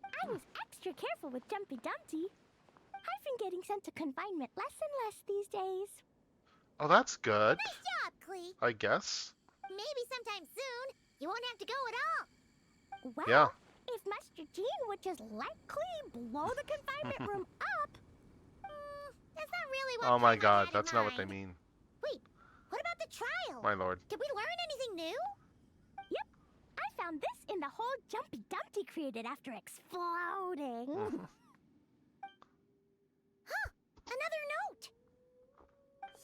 I was extra careful with Jumpy Dumpty. I've been getting sent to confinement less and less these days. Oh, that's good. Nice job, Clee. I guess. Maybe sometime soon, you won't have to go at all. Well, Yeah. if Master Jean would just let Clee blow the confinement room up. That's not really what Oh my Paimon god, had in that's not what they mind. mean. Wait, what about the trial? My lord. Did we learn anything new? Yep, I found this in the hole Jumpy Dumpty created after exploding. Huh, another note.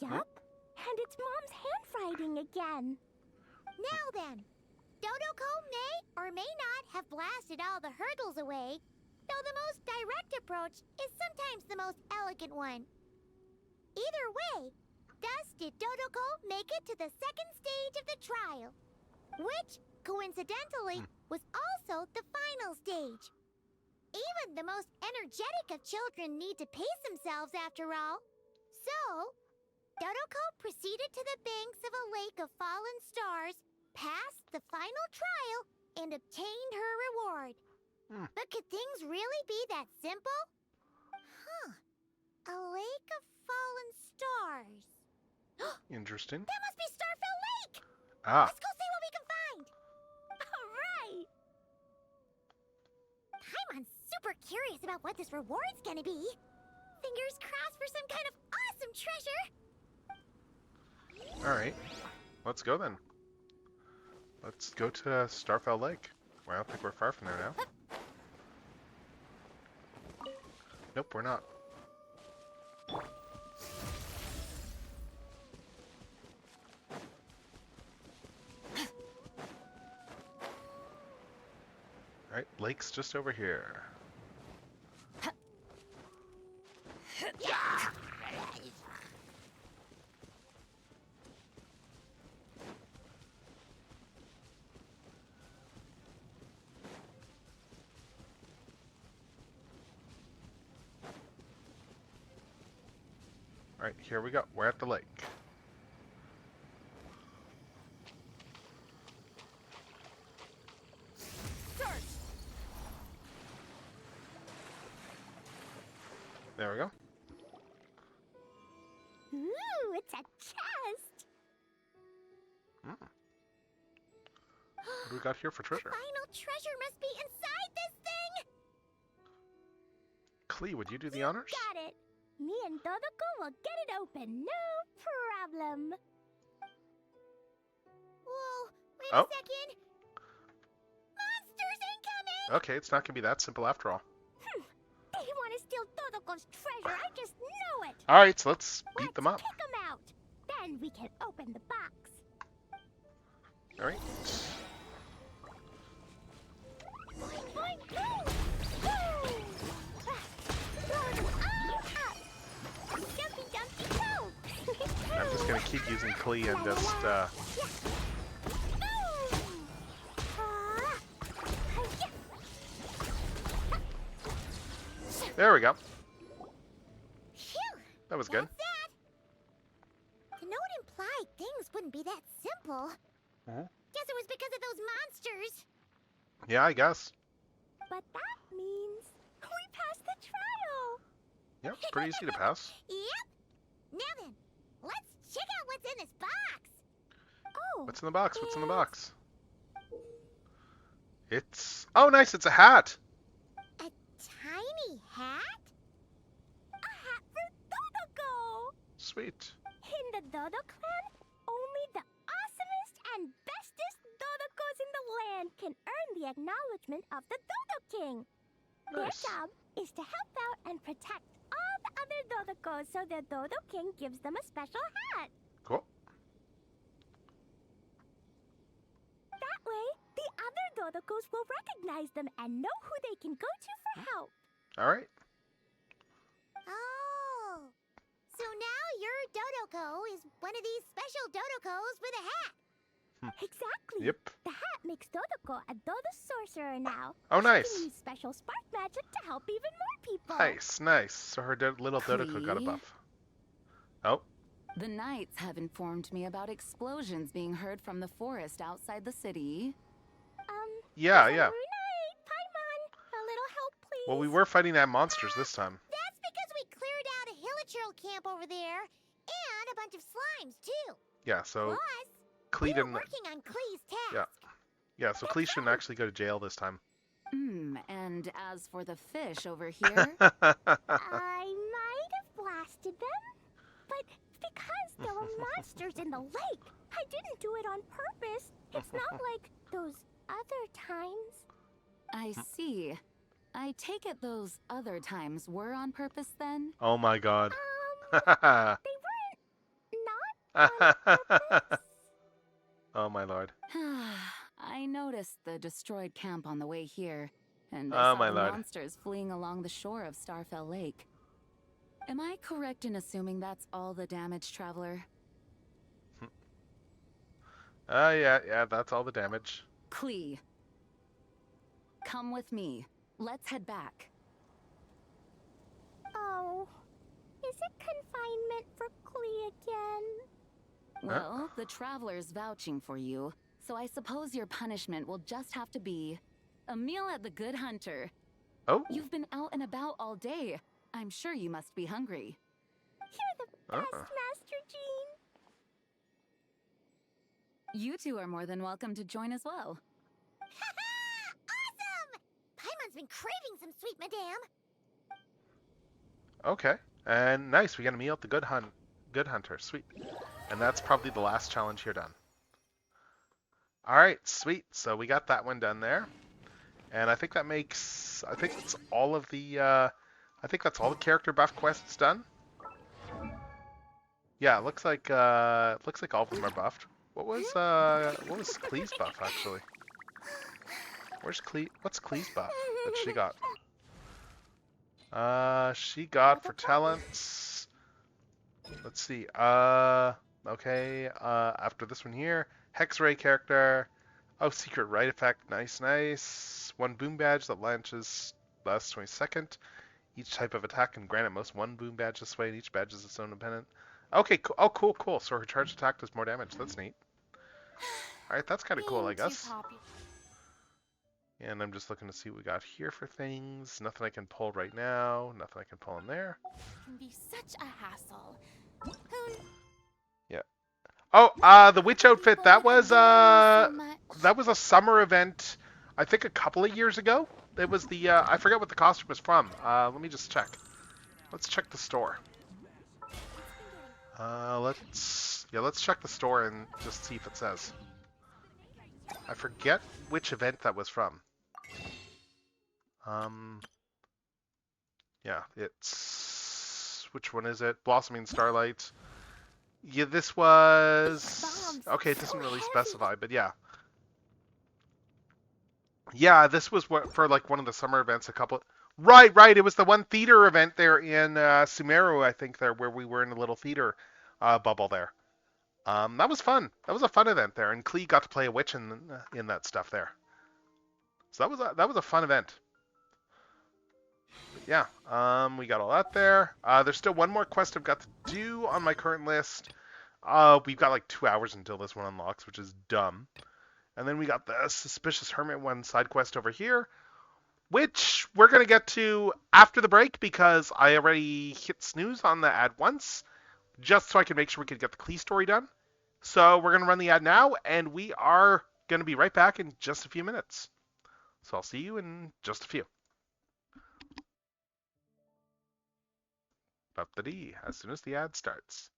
Yup, and it's Mom's handwriting again. Now then, Dodoko may or may not have blasted all the hurdles away, though the most direct approach is sometimes the most elegant one. Either way, thus did Dodoko make it to the second stage of the trial, which, coincidentally, was also the final stage. Even the most energetic of children need to pace themselves after all. So, Dodoko proceeded to the banks of a lake of fallen stars, passed the final trial, and obtained her reward. But could things really be that simple? Huh. A lake of fallen stars. Interesting. That must be Starfell Lake! Ah. Let's go see what we can find! Alright! Paimon's super curious about what this reward's gonna be. Fingers crossed for some kind of awesome treasure! Alright. Let's go then. Let's go to Starfell Lake. Well, I don't think we're far from there now. Nope, we're not. Alright, lake's just over here. Alright, here we go. We're at the lake. There we go. Ooh, it's a chest! What do we got here for treasure? Final treasure must be inside this thing! Clee, would you do the honors? Got it! Me and Dodoko will get it open, no problem. Whoa, wait Oh. a second! Monsters incoming! Okay, it's not gonna be that simple after all. They want to steal Dodoko's treasure, I just know it! Alright, so let's beat them up. Pick them out! Then we can open the box. Alright. I'm just gonna keep using Clee and just, There we go. That was good. The note implied things wouldn't be that simple. Guess it was because of those monsters. Yeah, I guess. But that means we passed the trial. Yep, it's pretty easy to pass. Yep. Now then, let's check out what's in this box. Oh. What's in the box? What's in the box? It's... Oh, nice, it's a hat. A tiny hat? A hat for Dodoko. Sweet. In the Dodo clan, only the awesomest and bestest Dodokos in the land can earn the acknowledgement of the Dodo King. Their Nice. job is to help out and protect all the other Dodokos so the Dodo King gives them a special hat. Cool. That way, the other Dodokos will recognize them and know who they can go to for help. All right. Oh. So now your Dodoko is one of these special Dodokos with a hat. Exactly. Yep. The hat makes Dodoko a Dodo sorcerer now. Oh, She nice. can use special spark magic to help even more people. Nice, nice. So her little Dodoko got a Clee? buff. Oh. The Knights have informed me about explosions being heard from the forest outside the city. Yeah, yeah. Brunei, Paimon, a little help, please. Well, we were fighting that monsters this time. That's because we cleared out a Hilichurl camp over there and a bunch of slimes too. Yeah, so Plus, Clee we were didn't... working on Klee's task. Yeah. Yeah, so Clee shouldn't actually go to jail this time. And as for the fish over here, I might have blasted them, but because there were monsters in the lake, I didn't do it on purpose. It's not like those other times. I see. I take it those other times were on purpose then? Oh my god. They weren't not on purpose. Oh my lord. I noticed the destroyed camp on the way here, and I Oh saw my the lord. monsters fleeing along the shore of Starfell Lake. Am I correct in assuming that's all the damage, Traveler? Yeah, that's all the damage. Clee, come with me. Let's head back. Oh, is it confinement for Klee again? Well, the Traveler's vouching for you, so I suppose your punishment will just have to be a meal at the Good Hunter. Oh. You've been out and about all day. I'm sure you must be hungry. You're the best, Master Jean. You two are more than welcome to join as well. Awesome! Paimon's been craving some sweet madame. Okay. And nice, we got a meal at the Good Hunter. Sweet. And that's probably the last challenge here done. Alright, sweet. So we got that one done there. And I think that makes... I think it's all of the... I think that's all the character buff quests done. Yeah, it looks like all of them are buffed. What was Klee's buff actually? Where's Klee? What's Klee's buff that she got? She got for talents. Let's see. Okay. After this one here, Hex Ray character. Oh, secret right effect. Nice, nice. One boom badge that launches lasts 20 seconds. Each type of attack can grant at most one boom badge this way, and each badge is its own independent. Okay, cool. Oh, cool, cool. So her charged attack does more damage. That's neat. Alright, that's kind of cool, I guess. And I'm just looking to see what we got here for things. Nothing I can pull right now. Nothing I can pull in there. Can be such a hassle. Yeah. Oh, the witch outfit. That was a summer event. I think a couple of years ago. It was the I forget what the costume was from. Let me just check. Let's check the store. Let's check the store and just see if it says. I forget which event that was from. Yeah, it's... Which one is it? Blossoming Starlight. Yeah, this was... Okay, it doesn't really specify, but yeah. Yeah, this was for like one of the summer events a couple... Right, it was the one theater event there in Sumeru, I think, there, where we were in a little theater bubble there. That was fun. That was a fun event there, and Klee got to play a witch in that stuff there. So that was a fun event. But yeah, we got all that there. There's still one more quest I've got to do on my current list. We've got like 2 hours until this one unlocks, which is dumb. And then we got the Suspicious Hermit one side quest over here, which we're going to get to after the break because I already hit snooze on the ad once, just so I can make sure we could get the Klee story done. So we're going to run the ad now, and we are going to be right back in just a few minutes. So I'll see you in just a few. As soon as the ad starts.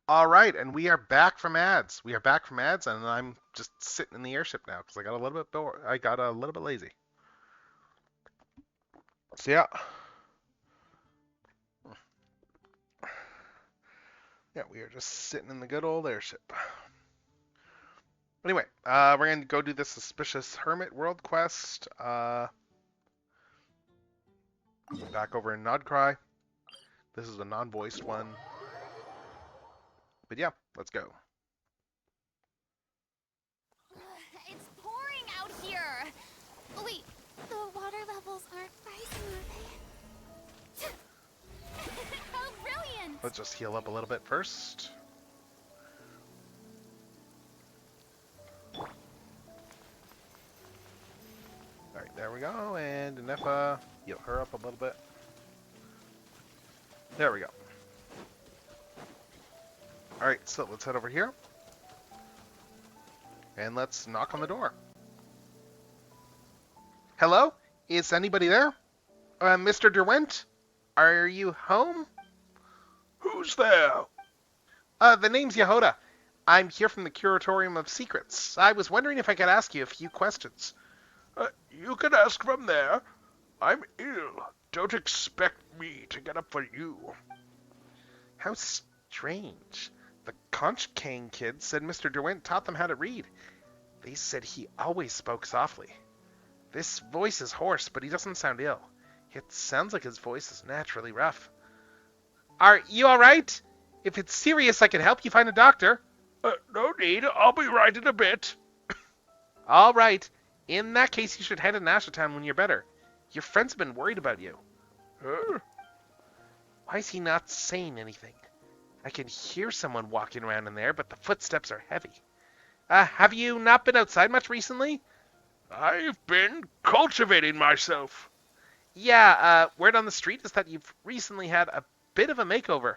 All right, and we are back from ads. We are back from ads, and I'm just sitting in the airship now because I got a little bit bored. I got a little bit lazy. So yeah, we are just sitting in the good old airship. Anyway, we're gonna go do the Suspicious Hermit world quest. Back over in Nodcry. This is a non-voiced one. But yeah, let's go. It's pouring out here. Wait, the water levels aren't rising, are they? How brilliant! Let's just heal up a little bit first. Alright, there we go. And Nefa, heal her up a little bit. There we go. Alright, so let's head over here. And let's knock on the door. Hello? Is anybody there? Mr. Derwent? Are you home? Who's there? The name's Yehoda. I'm here from the Curatorium of Secrets. I was wondering if I could ask you a few questions. You can ask from there. I'm ill. Don't expect me to get up for you. How strange. The Conch Cane kids said Mr. Derwent taught them how to read. They said he always spoke softly. This voice is hoarse, but he doesn't sound ill. It sounds like his voice is naturally rough. Are you alright? If it's serious, I can help you find a doctor. No need. I'll be right in a bit. Alright. In that case, you should head to Nashatown when you're better. Your friends have been worried about you. Why is he not saying anything? I can hear someone walking around in there, but the footsteps are heavy. Have you not been outside much recently? I've been cultivating myself. Yeah, word on the street is that you've recently had a bit of a makeover.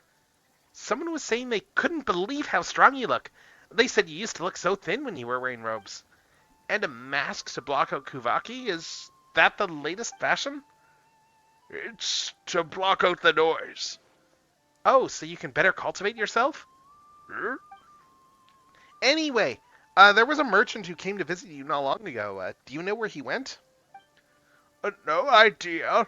Someone was saying they couldn't believe how strong you look. They said you used to look so thin when you were wearing robes. And a mask to block out Kuvaki? Is that the latest fashion? It's to block out the noise. Oh, so you can better cultivate yourself? Anyway, there was a merchant who came to visit you not long ago. Do you know where he went? No idea.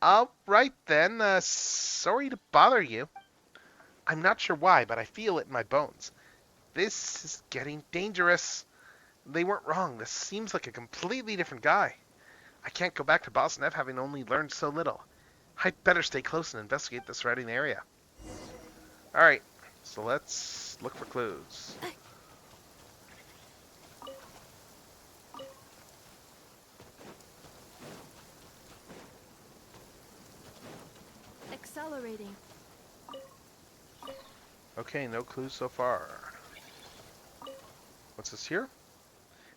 Alright then. Sorry to bother you. I'm not sure why, but I feel it in my bones. This is getting dangerous. They weren't wrong. This seems like a completely different guy. I can't go back to Bosnev having only learned so little. I'd better stay close and investigate the surrounding area. Alright, so let's look for clues. Accelerating. Okay, no clues so far. What's this here?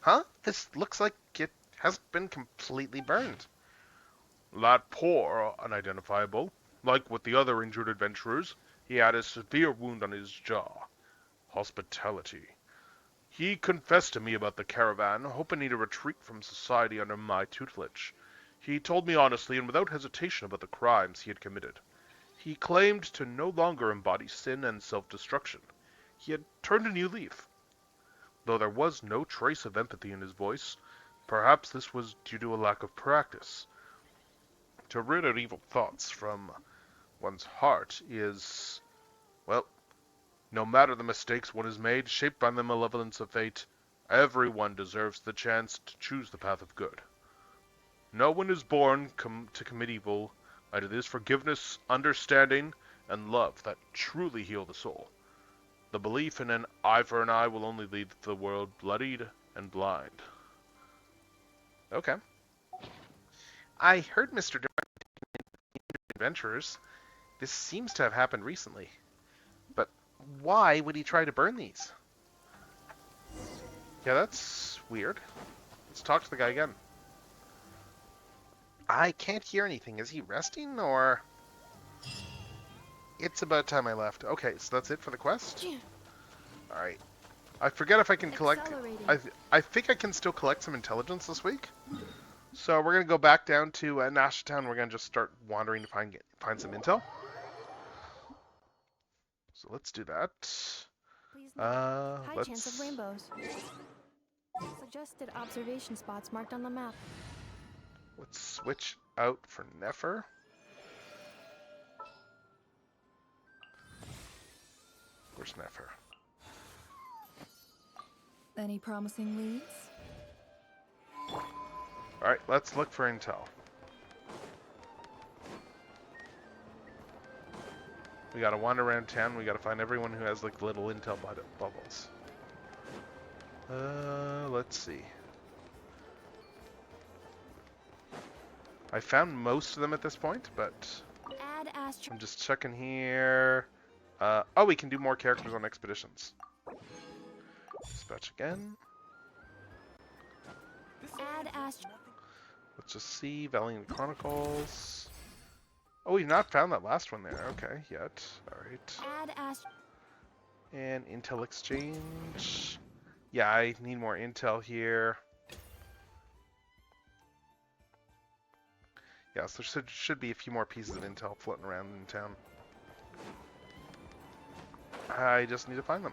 Huh? This looks like it hasn't been completely burned. That poor unidentifiable. Like with the other injured adventurers, he had a severe wound on his jaw. Hospitality. He confessed to me about the caravan, hoping to retreat from society under my tutelage. He told me honestly and without hesitation about the crimes he had committed. He claimed to no longer embody sin and self-destruction. He had turned a new leaf. Though there was no trace of empathy in his voice, perhaps this was due to a lack of practice. To rid out evil thoughts from one's heart is, well, no matter the mistakes one has made, shaped by the malevolence of fate, everyone deserves the chance to choose the path of good. No one is born to commit evil, and it is forgiveness, understanding, and love that truly heal the soul. The belief in an eye for an eye will only lead the world bloodied and blind. Okay. I heard Mr. Adventurers. This seems to have happened recently. But why would he try to burn these? Yeah, that's weird. Let's talk to the guy again. I can't hear anything. Is he resting, or...? It's about time I left. Okay, so that's it for the quest? Alright. I forget if I can collect... I think I can still collect some intelligence this week. So we're going to go back down to Nashatown. We're going to just start wandering to find some intel. So let's do that. High chance of rainbows. Suggested observation spots marked on the map. Let's switch out for Nefer. Where's Nefer? Any promising leads? Alright, let's look for intel. We gotta wander around town. We gotta find everyone who has like little intel bubbles. Let's see. I found most of them at this point, but I'm just checking here. Oh, we can do more characters on expeditions. Dispatch again. Let's just see. Valiant Chronicles. Oh, we've not found that last one there. Okay, yet. Alright. And Intel Exchange. Yeah, I need more intel here. Yeah, so there should be a few more pieces of intel floating around in town. I just need to find them.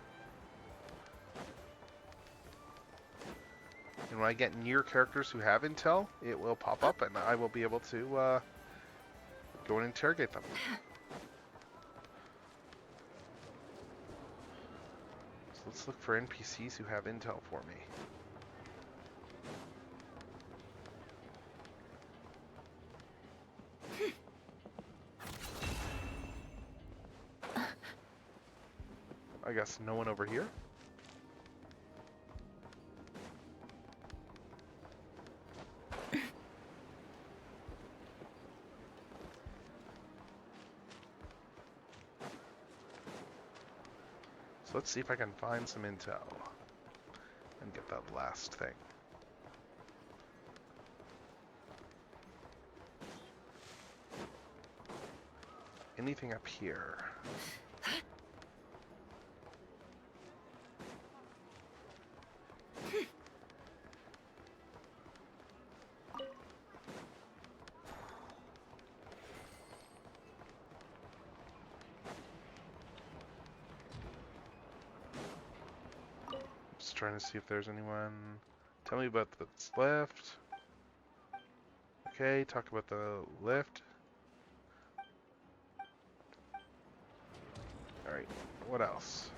And when I get near characters who have intel, it will pop up and I will be able to go and interrogate them. So let's look for NPCs who have intel for me. I guess no one over here? So let's see if I can find some intel and get that last thing. Anything up here? Just trying to see if there's anyone. Tell me about what's left. Okay, talk about the lift. Alright, what else?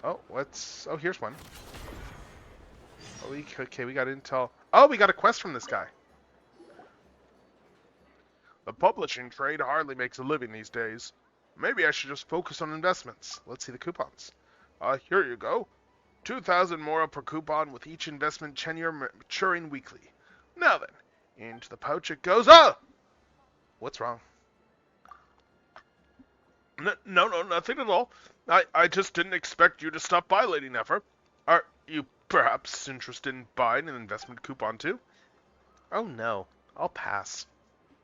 Oh, oh, here's one. Oh, okay, we got intel. Oh, we got a quest from this guy. The publishing trade hardly makes a living these days. Maybe I should just focus on investments. Let's see the coupons. Here you go. 2,000 mora per coupon with each investment tenure maturing weekly. Now then, into the pouch it goes. Oh! What's wrong? No, nothing at all. I just didn't expect you to stop by, Lady Nefer. Are you perhaps interested in buying an investment coupon too? Oh no, I'll pass.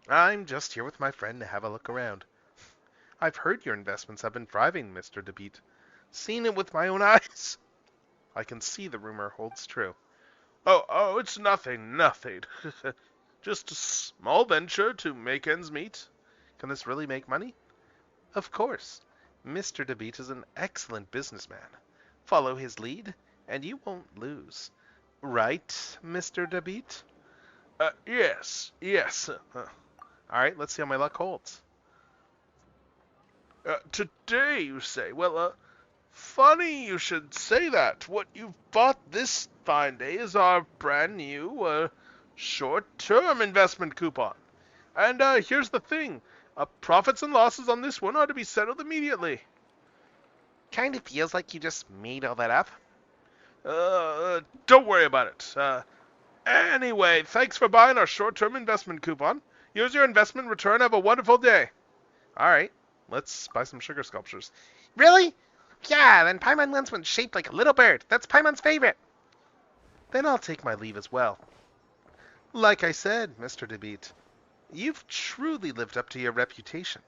I'm just here with my friend to have a look around. I've heard your investments have been thriving, Mr. DeBeat. Seen it with my own eyes. I can see the rumor holds true. Oh, it's nothing. Just a small venture to make ends meet. Can this really make money? Of course. Mr. DeBeat is an excellent businessman. Follow his lead, and you won't lose. Right, Mr. DeBeat? Yes. Alright, let's see how my luck holds. Today, you say? Well, funny you should say that. What you've bought this fine day is our brand new, short-term investment coupon. And, here's the thing. Profits and losses on this one are to be settled immediately. Kind of feels like you just made all that up. Don't worry about it. Anyway, thanks for buying our short-term investment coupon. Here's your investment return. Have a wonderful day. Alright, let's buy some sugar sculptures. Really? Yeah, then Paimon wants one shaped like a little bird. That's Paimon's favorite. Then I'll take my leave as well. Like I said, Mr. DeBeat, you've truly lived up to your reputation.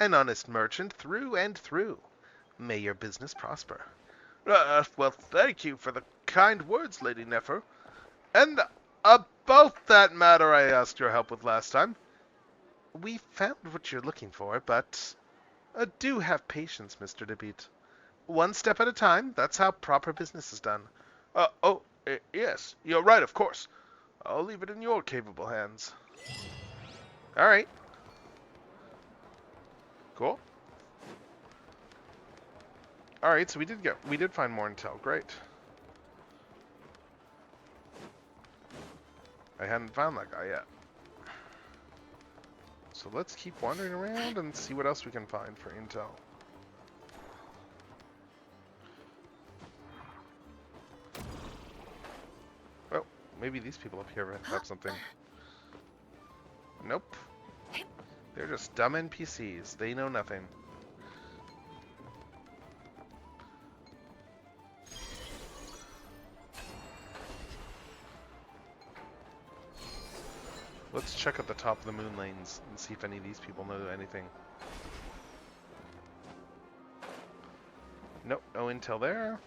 An honest merchant through and through. May your business prosper. Well, thank you for the kind words, Lady Nefer. And about that matter I asked your help with last time. We found what you're looking for, but do have patience, Mr. DeBeat. One step at a time, that's how proper business is done. Yes, you're right, of course. I'll leave it in your capable hands. Alright. Cool. Alright, so we did find more intel. Great. I hadn't found that guy yet. So let's keep wandering around and see what else we can find for intel. Oh, maybe these people up here have something. Nope. They're just dumb NPCs. They know nothing. Let's check at the top of the moon lanes and see if any of these people know anything. Nope, no intel there.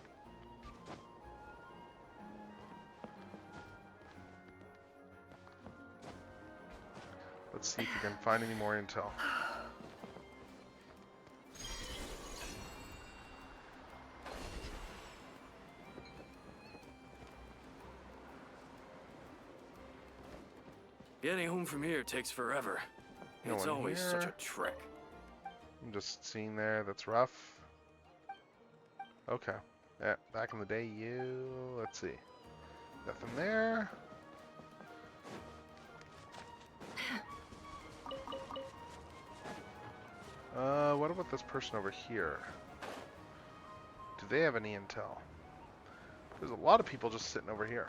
Let's see if we can find any more intel. Getting home from here takes forever. No It's one always here. such a trek. I'm just seeing there, that's rough. Okay. Yeah, back in the day, let's see. Nothing there. What about this person over here? Do they have any intel? There's a lot of people just sitting over here.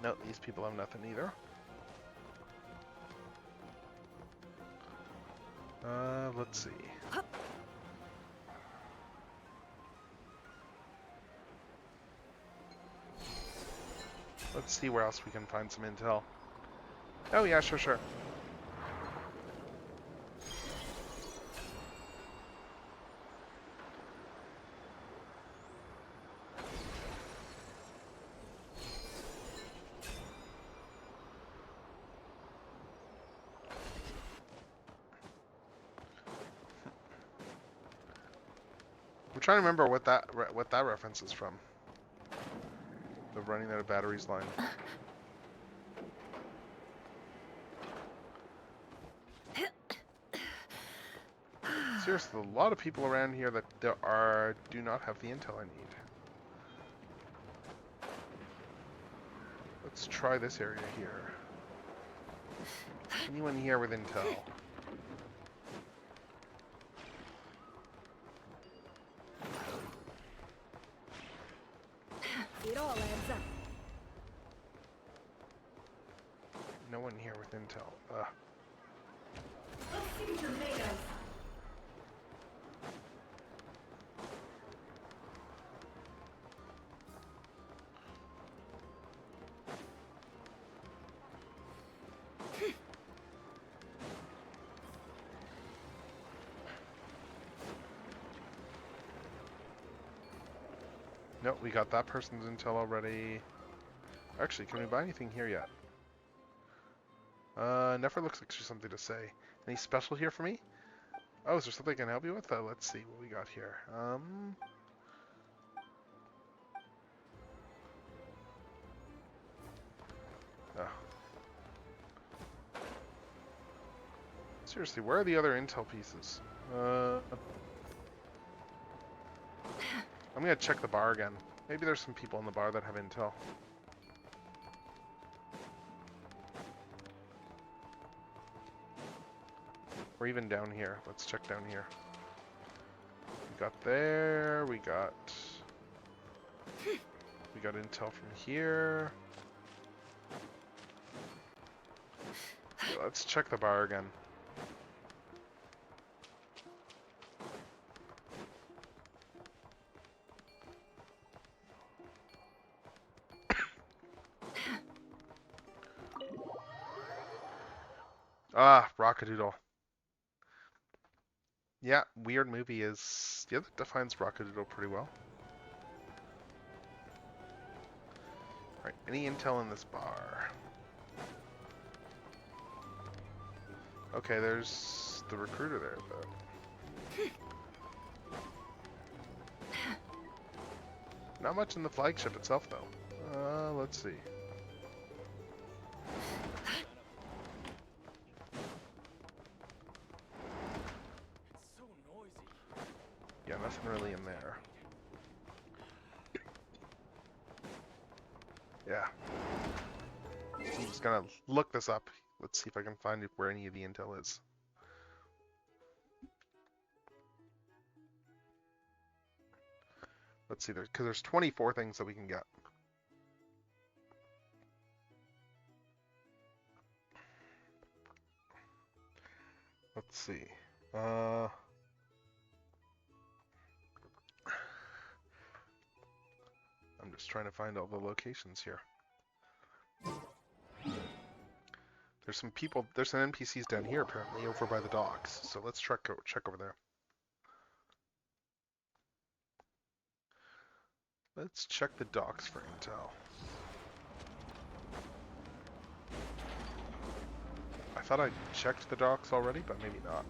No, these people have nothing either. Let's see. Let's see where else we can find some intel. Oh yeah, sure. I'm trying to remember what that reference is from. The running out of batteries line. Seriously, a lot of people around here that do not have the intel I need. Let's try this area here. Anyone here with intel? It all adds up. No one here with intel. Nope, we got that person's intel already. Actually, can we buy anything here yet? Never looks like there's something to say. Any special here for me? Oh, is there something I can help you with? Let's see what we got here. Oh. Seriously, where are the other intel pieces? I'm gonna check the bar again. Maybe there's some people in the bar that have intel. Or even down here. Let's check down here. We got there. We got intel from here. Yeah, let's check the bar again. Ah, Rockadoodle. Yeah, weird movie is... Yeah, that defines Rockadoodle pretty well. Alright, any intel in this bar? Okay, there's the recruiter there, but... Not much in the flagship itself, though. Let's see. Yeah, nothing really in there. Yeah. I'm just gonna look this up. Let's see if I can find where any of the intel is. Let's see, because there's 24 things that we can get. Let's see. I'm just trying to find all the locations here. There's some people, there's some NPCs down here apparently over by the docks. So let's check over there. Let's check the docks for intel. I thought I checked the docks already, but maybe not.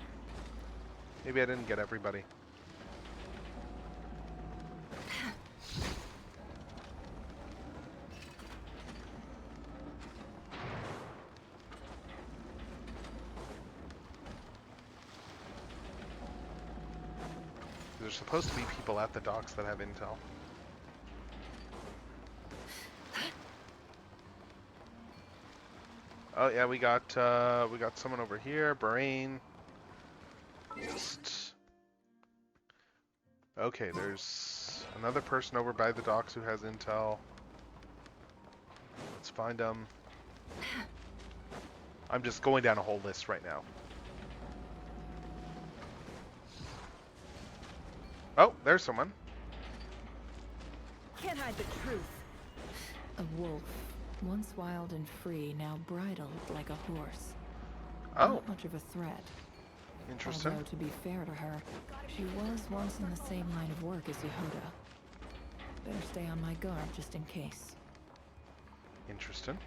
Maybe I didn't get everybody. There's supposed to be people at the docks that have intel. Oh yeah, we got someone over here, Brain. Okay, there's another person over by the docks who has intel. Let's find them. I'm just going down a whole list right now. Oh, there's someone. Can't hide the truth. A wolf, once wild and free, now bridled like a horse. Oh. Not much of a threat. Interesting. Although, to be fair to her, she was once in the same line of work as Yehuda. Better stay on my guard just in case. Interesting.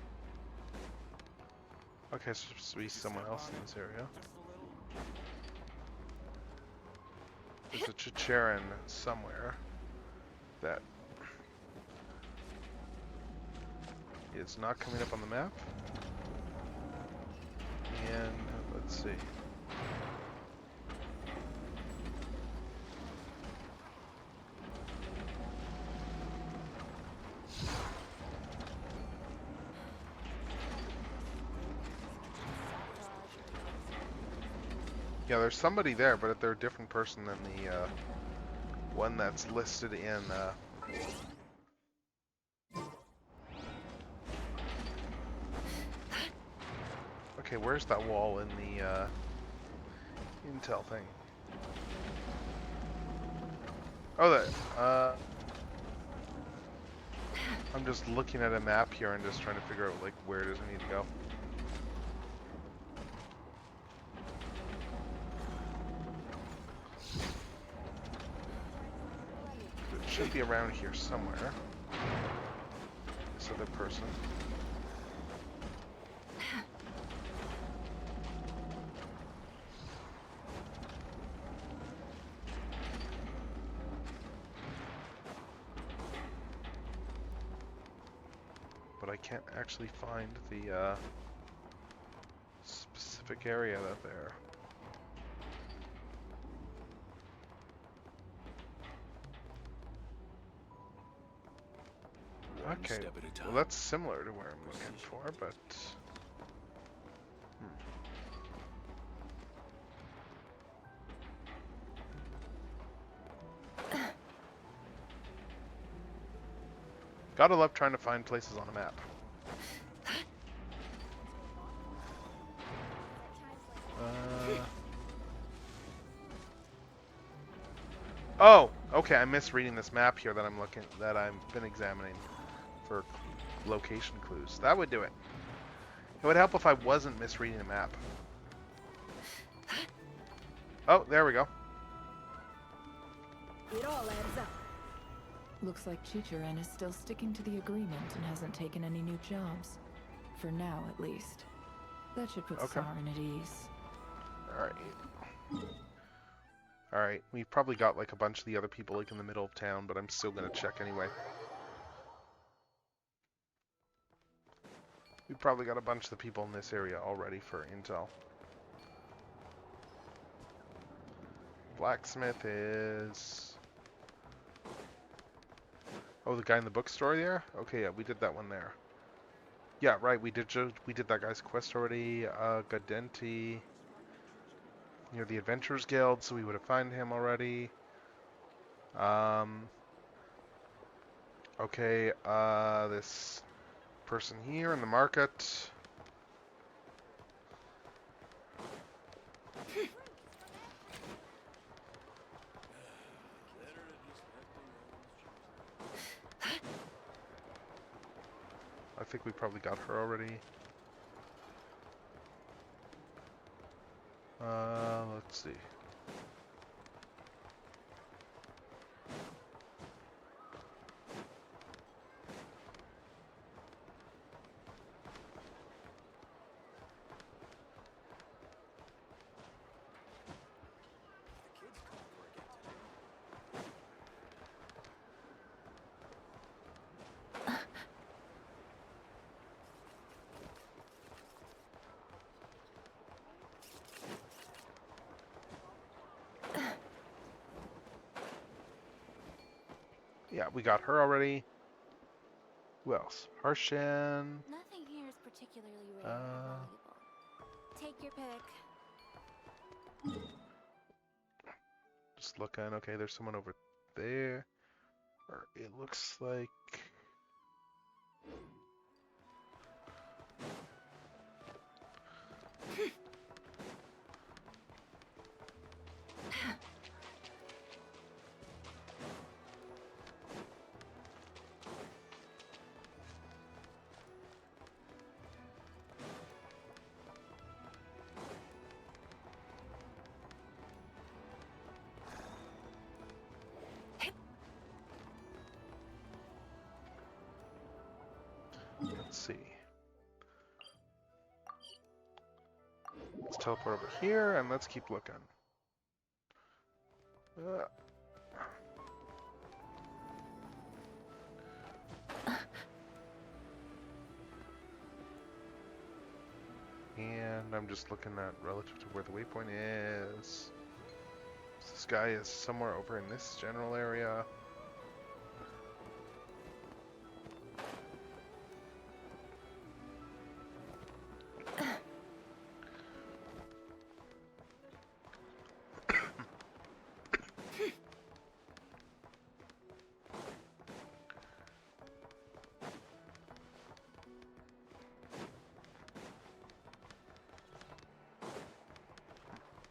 Okay, so there's supposed to be someone else in this area. There's a Chicherin somewhere that is not coming up on the map. And let's see. Yeah, there's somebody there, but they're a different person than the one that's listed in. Okay, where's that wall in the intel thing? Oh, that. I'm just looking at a map here and just trying to figure out like where does it need to go. It should be around here somewhere. This other person. But I can't actually find the specific area that they're. Okay, well that's similar to where I'm looking for, but... Gotta love trying to find places on a map. Oh, okay, I'm misreading this map here that I've been examining for location clues. That would do it. It would help if I wasn't misreading the map. Oh, there we go. It all adds up. Looks like Chicherin is still sticking to the agreement and hasn't taken any new jobs. For now, at least. That should put Sarin at ease. Alright. Alright, we've probably got like a bunch of the other people like in the middle of town, but I'm still gonna check anyway. We've probably got a bunch of the people in this area already for intel. Blacksmith is... Oh, the guy in the bookstore there? Okay, yeah, we did that one there. Yeah, right, we did that guy's quest already. Gadenti near the Adventurers Guild, so we would have found him already. Okay, this person here in the market. I think we probably got her already. Let's see. Yeah, we got her already. Who else? Harshan. Nothing here is particularly rare or valuable. Take your pick. Just looking. Okay, there's someone over there. Or it looks like... Let's see. Let's teleport over here and let's keep looking. And I'm just looking at relative to where the waypoint is. This guy is somewhere over in this general area.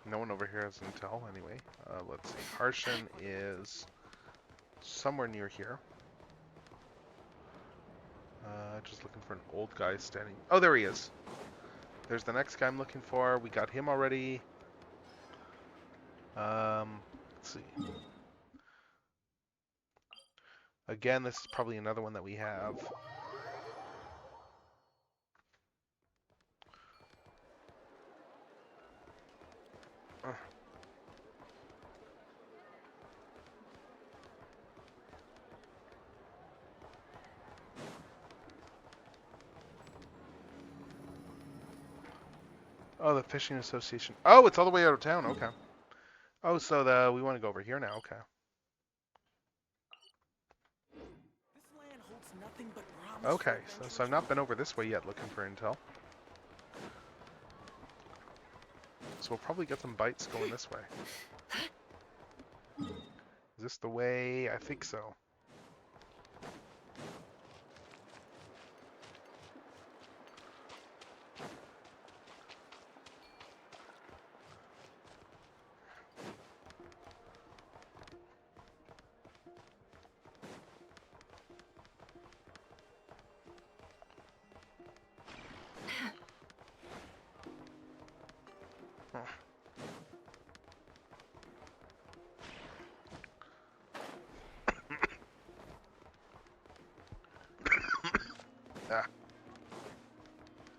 No one over here has intel anyway. Let's see. Harshan is somewhere near here. Just looking for an old guy standing. Oh, there he is. There's the next guy I'm looking for. We got him already. Let's see. Again, this is probably another one that we have. Oh, the fishing association. Oh, it's all the way out of town. Okay. Oh, so we want to go over here now. Okay. Okay, so I've not been over this way yet looking for intel. So we'll probably get some bites going this way. Is this the way? I think so. Ah.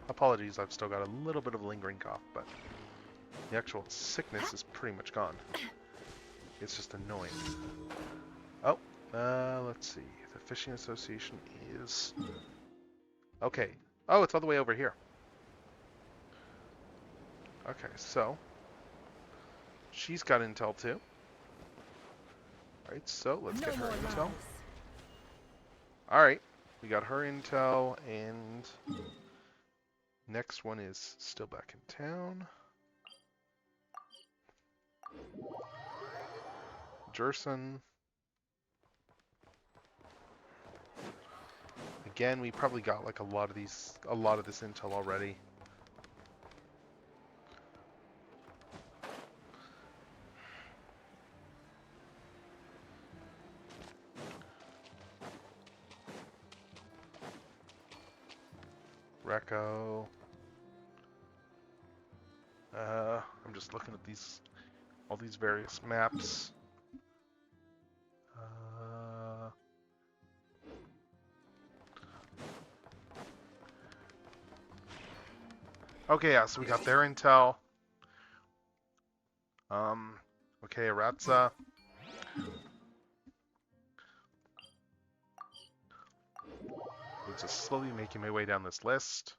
Apologies, I've still got a little bit of a lingering cough, but the actual sickness is pretty much gone. It's just annoying. Oh, let's see. The Fishing Association is... Okay. Oh, it's all the way over here. Okay, so... She's got intel too. Alright, so let's get her intel. Alright, we got her intel, and... Next one is still back in town. Jerson. Again, we probably got like a lot of this intel already. Reco. I'm just looking at all these various maps. Okay, yeah, so we got their intel. Okay, Aratsa. I'm just slowly making my way down this list.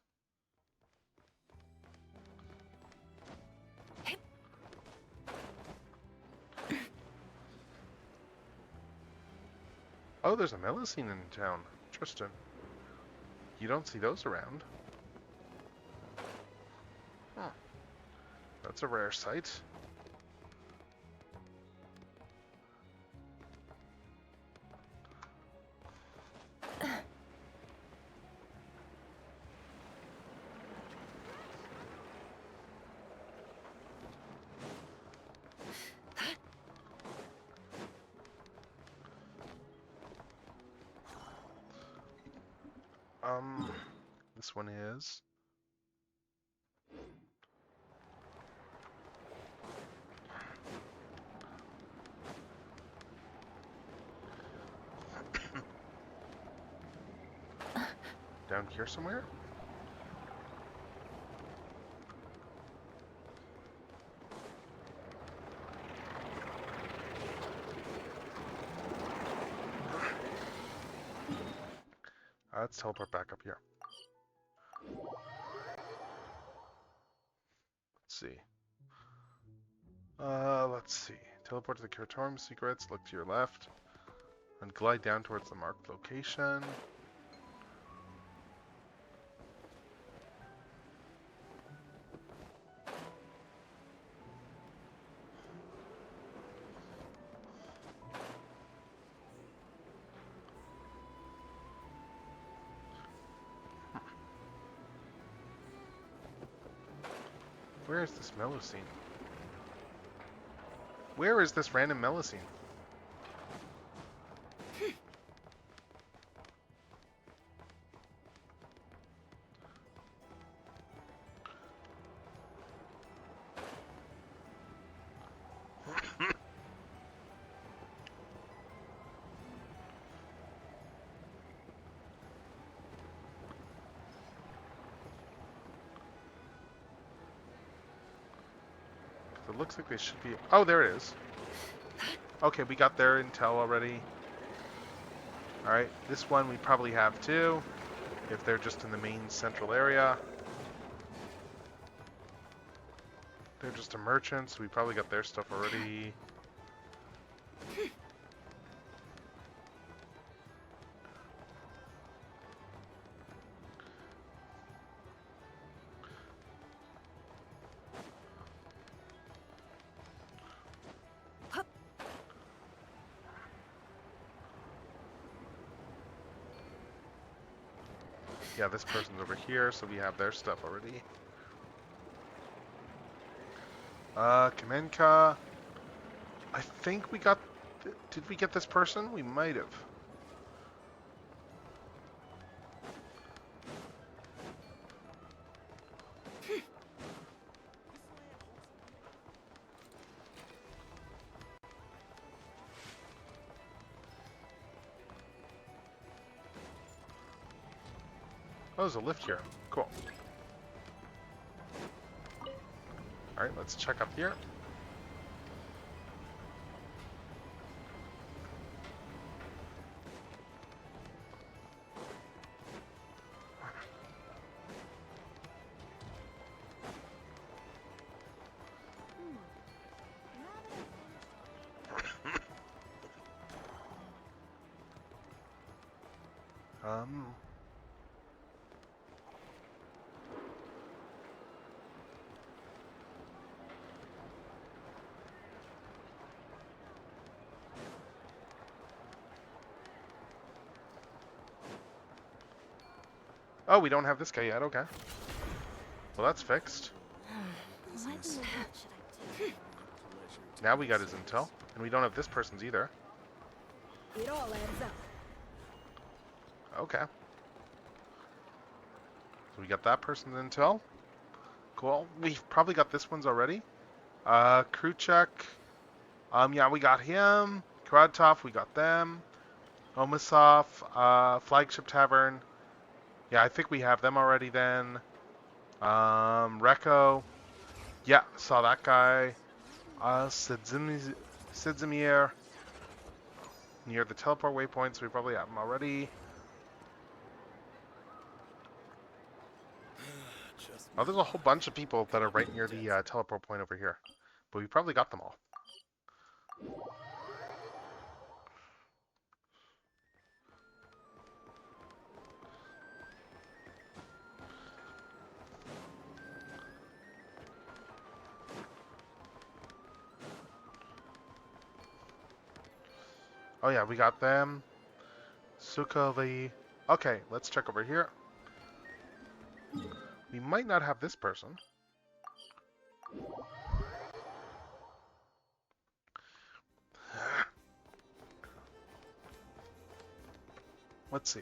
Oh, there's a Melusine in town. Interesting. You don't see those around. Huh. That's a rare sight. This one is. Down here somewhere? Let's teleport back up here. Let's see. Let's see. Teleport to the Curatorium secrets, look to your left, and glide down towards the marked location. Where is this Melusine? Where is this random Melusine? It looks like they should be... Oh, there it is. Okay, we got their intel already. Alright, this one we probably have too, if they're just in the main central area. They're just a merchant, so we probably got their stuff already. Yeah, this person's over here, so we have their stuff already. Kamenka. I think we got... Did we get this person? We might have. Oh, there's a lift here. Cool. Alright, let's check up here. Oh, we don't have this guy yet. Okay. Well, that's fixed. Now we got his intel, and we don't have this person's either. It all adds up. Okay. So we got that person's intel. Cool. We've probably got this one's already. Kruchek. Yeah, we got him. Kradtov, we got them. Omasov, Flagship Tavern. Yeah, I think we have them already then. Reko. Yeah, saw that guy. Sidzimir. Near the teleport waypoint, so we probably have them already. Oh, there's a whole bunch of people that are right near the teleport point over here. But we probably got them all. Oh yeah, we got them. Sukovi. Okay, let's check over here. We might not have this person. Let's see.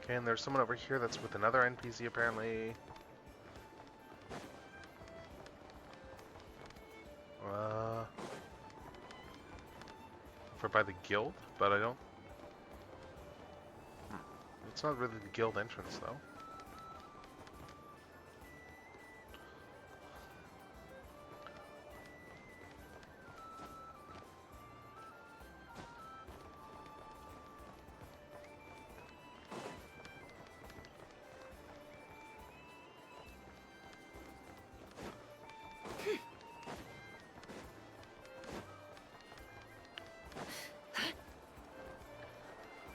Okay, and there's someone over here that's with another NPC apparently. For by the guild, but I don't. It's not really the guild entrance though.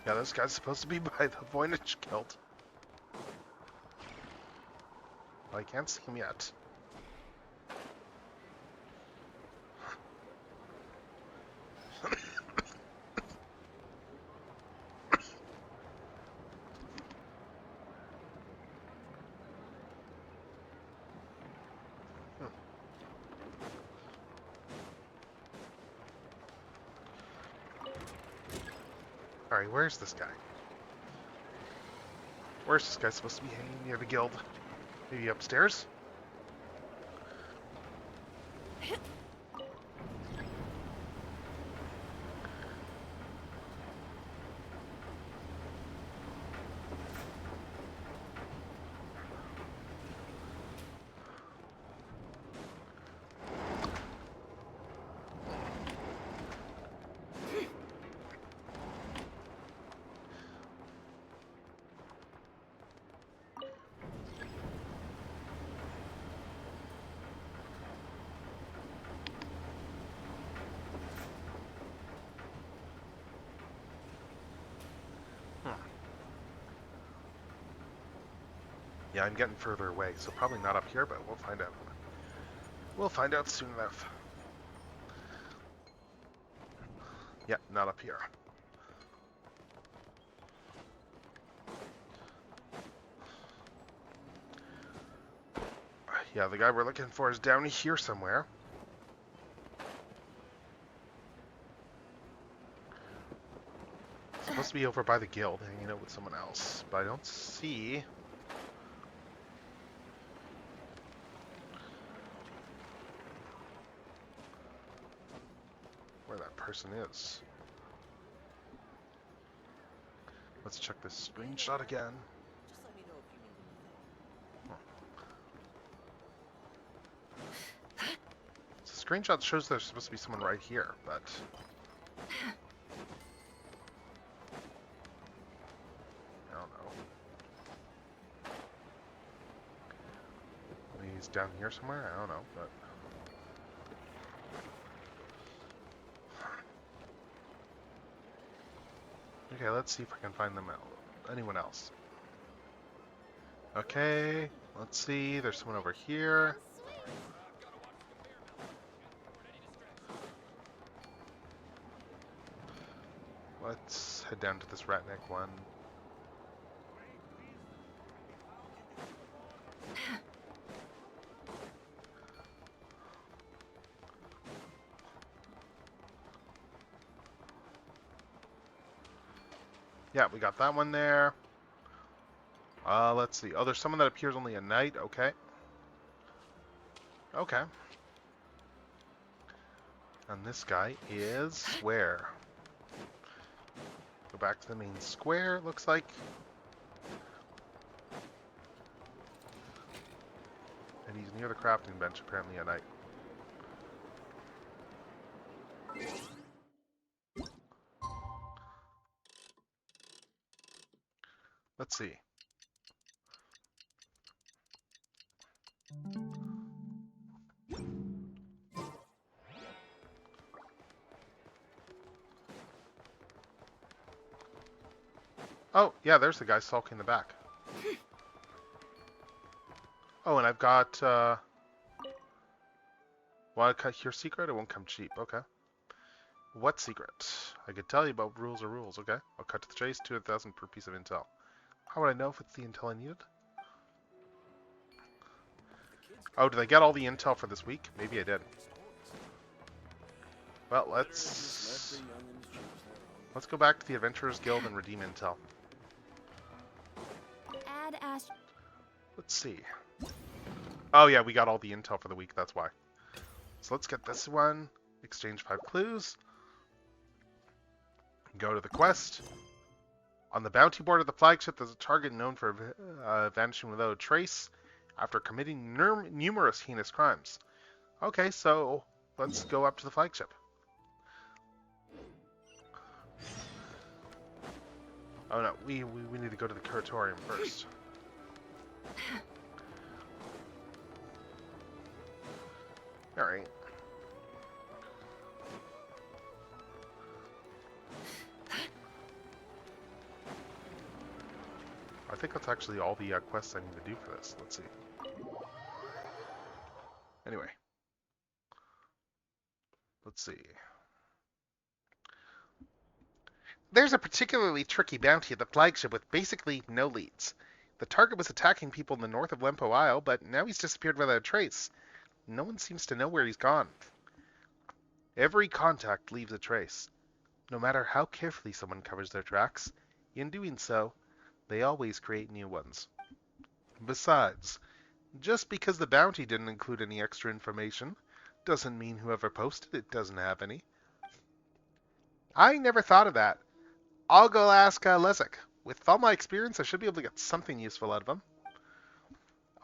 Yeah, this guy's supposed to be by the Voynich Guild. I can't see him yet. Alright, where's this guy? Where's this guy supposed to be hanging near the guild? Maybe upstairs? Yeah, I'm getting further away, so probably not up here, but we'll find out. We'll find out soon enough. Yeah, not up here. Yeah, the guy we're looking for is down here somewhere. Supposed to be over by the guild, hanging out with someone else, but I don't see. Where that person is. Let's check this screenshot again. So the screenshot shows there's supposed to be someone right here, but I don't know. Maybe he's down here somewhere? I don't know, but okay, let's see if I can find them out. Anyone else? Okay, let's see. There's someone over here. Let's head down to this ratneck one. Yeah, we got that one there. Let's see. Oh, there's someone that appears only at night. Okay. Okay. And this guy is where? Go back to the main square, it looks like. And he's near the crafting bench, apparently, at night. Let's see. Oh, yeah, there's the guy sulking in the back. Oh, and I've got, want to cut your secret? It won't come cheap. Okay. What secret? I could tell you, but rules are rules, okay? I'll cut to the chase, 200,000 per piece of intel. How would I know if it's the intel I needed? Oh, did I get all the intel for this week? Maybe I did. Well, let's go back to the Adventurers Guild and redeem intel. Add Ast. Let's see. Oh yeah, we got all the intel for the week, that's why. So let's get this one. Exchange 5 clues. Go to the quest. On the bounty board of the flagship, there's a target known for vanishing without a trace after committing numerous heinous crimes. Okay, so let's go up to the flagship. Oh no, we need to go to the curatorium first. Alright. I think that's actually all the quests I need to do for this. Let's see. Anyway. Let's see. There's a particularly tricky bounty at the flagship with basically no leads. The target was attacking people in the north of Lempo Isle, but now he's disappeared without a trace. No one seems to know where he's gone. Every contact leaves a trace. No matter how carefully someone covers their tracks, in doing so, they always create new ones. Besides, just because the bounty didn't include any extra information, doesn't mean whoever posted it doesn't have any. I never thought of that. I'll go ask Lezik. With all my experience, I should be able to get something useful out of him.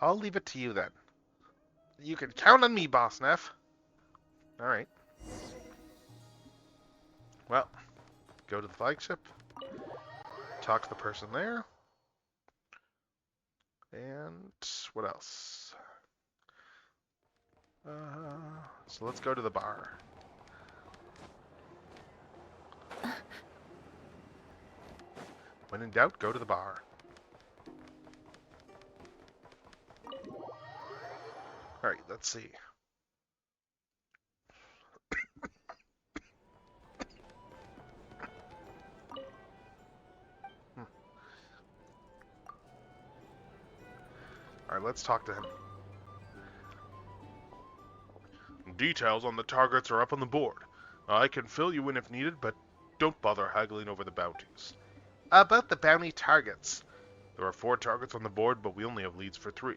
I'll leave it to you then. You can count on me, Boss Neff. Alright. Well, go to the flagship. Talk to the person there. And what else? So let's go to the bar. When in doubt, go to the bar. Alright, let's see. Alright, let's talk to him. Details on the targets are up on the board. I can fill you in if needed, but don't bother haggling over the bounties. About the bounty targets. There are 4 targets on the board, but we only have leads for 3.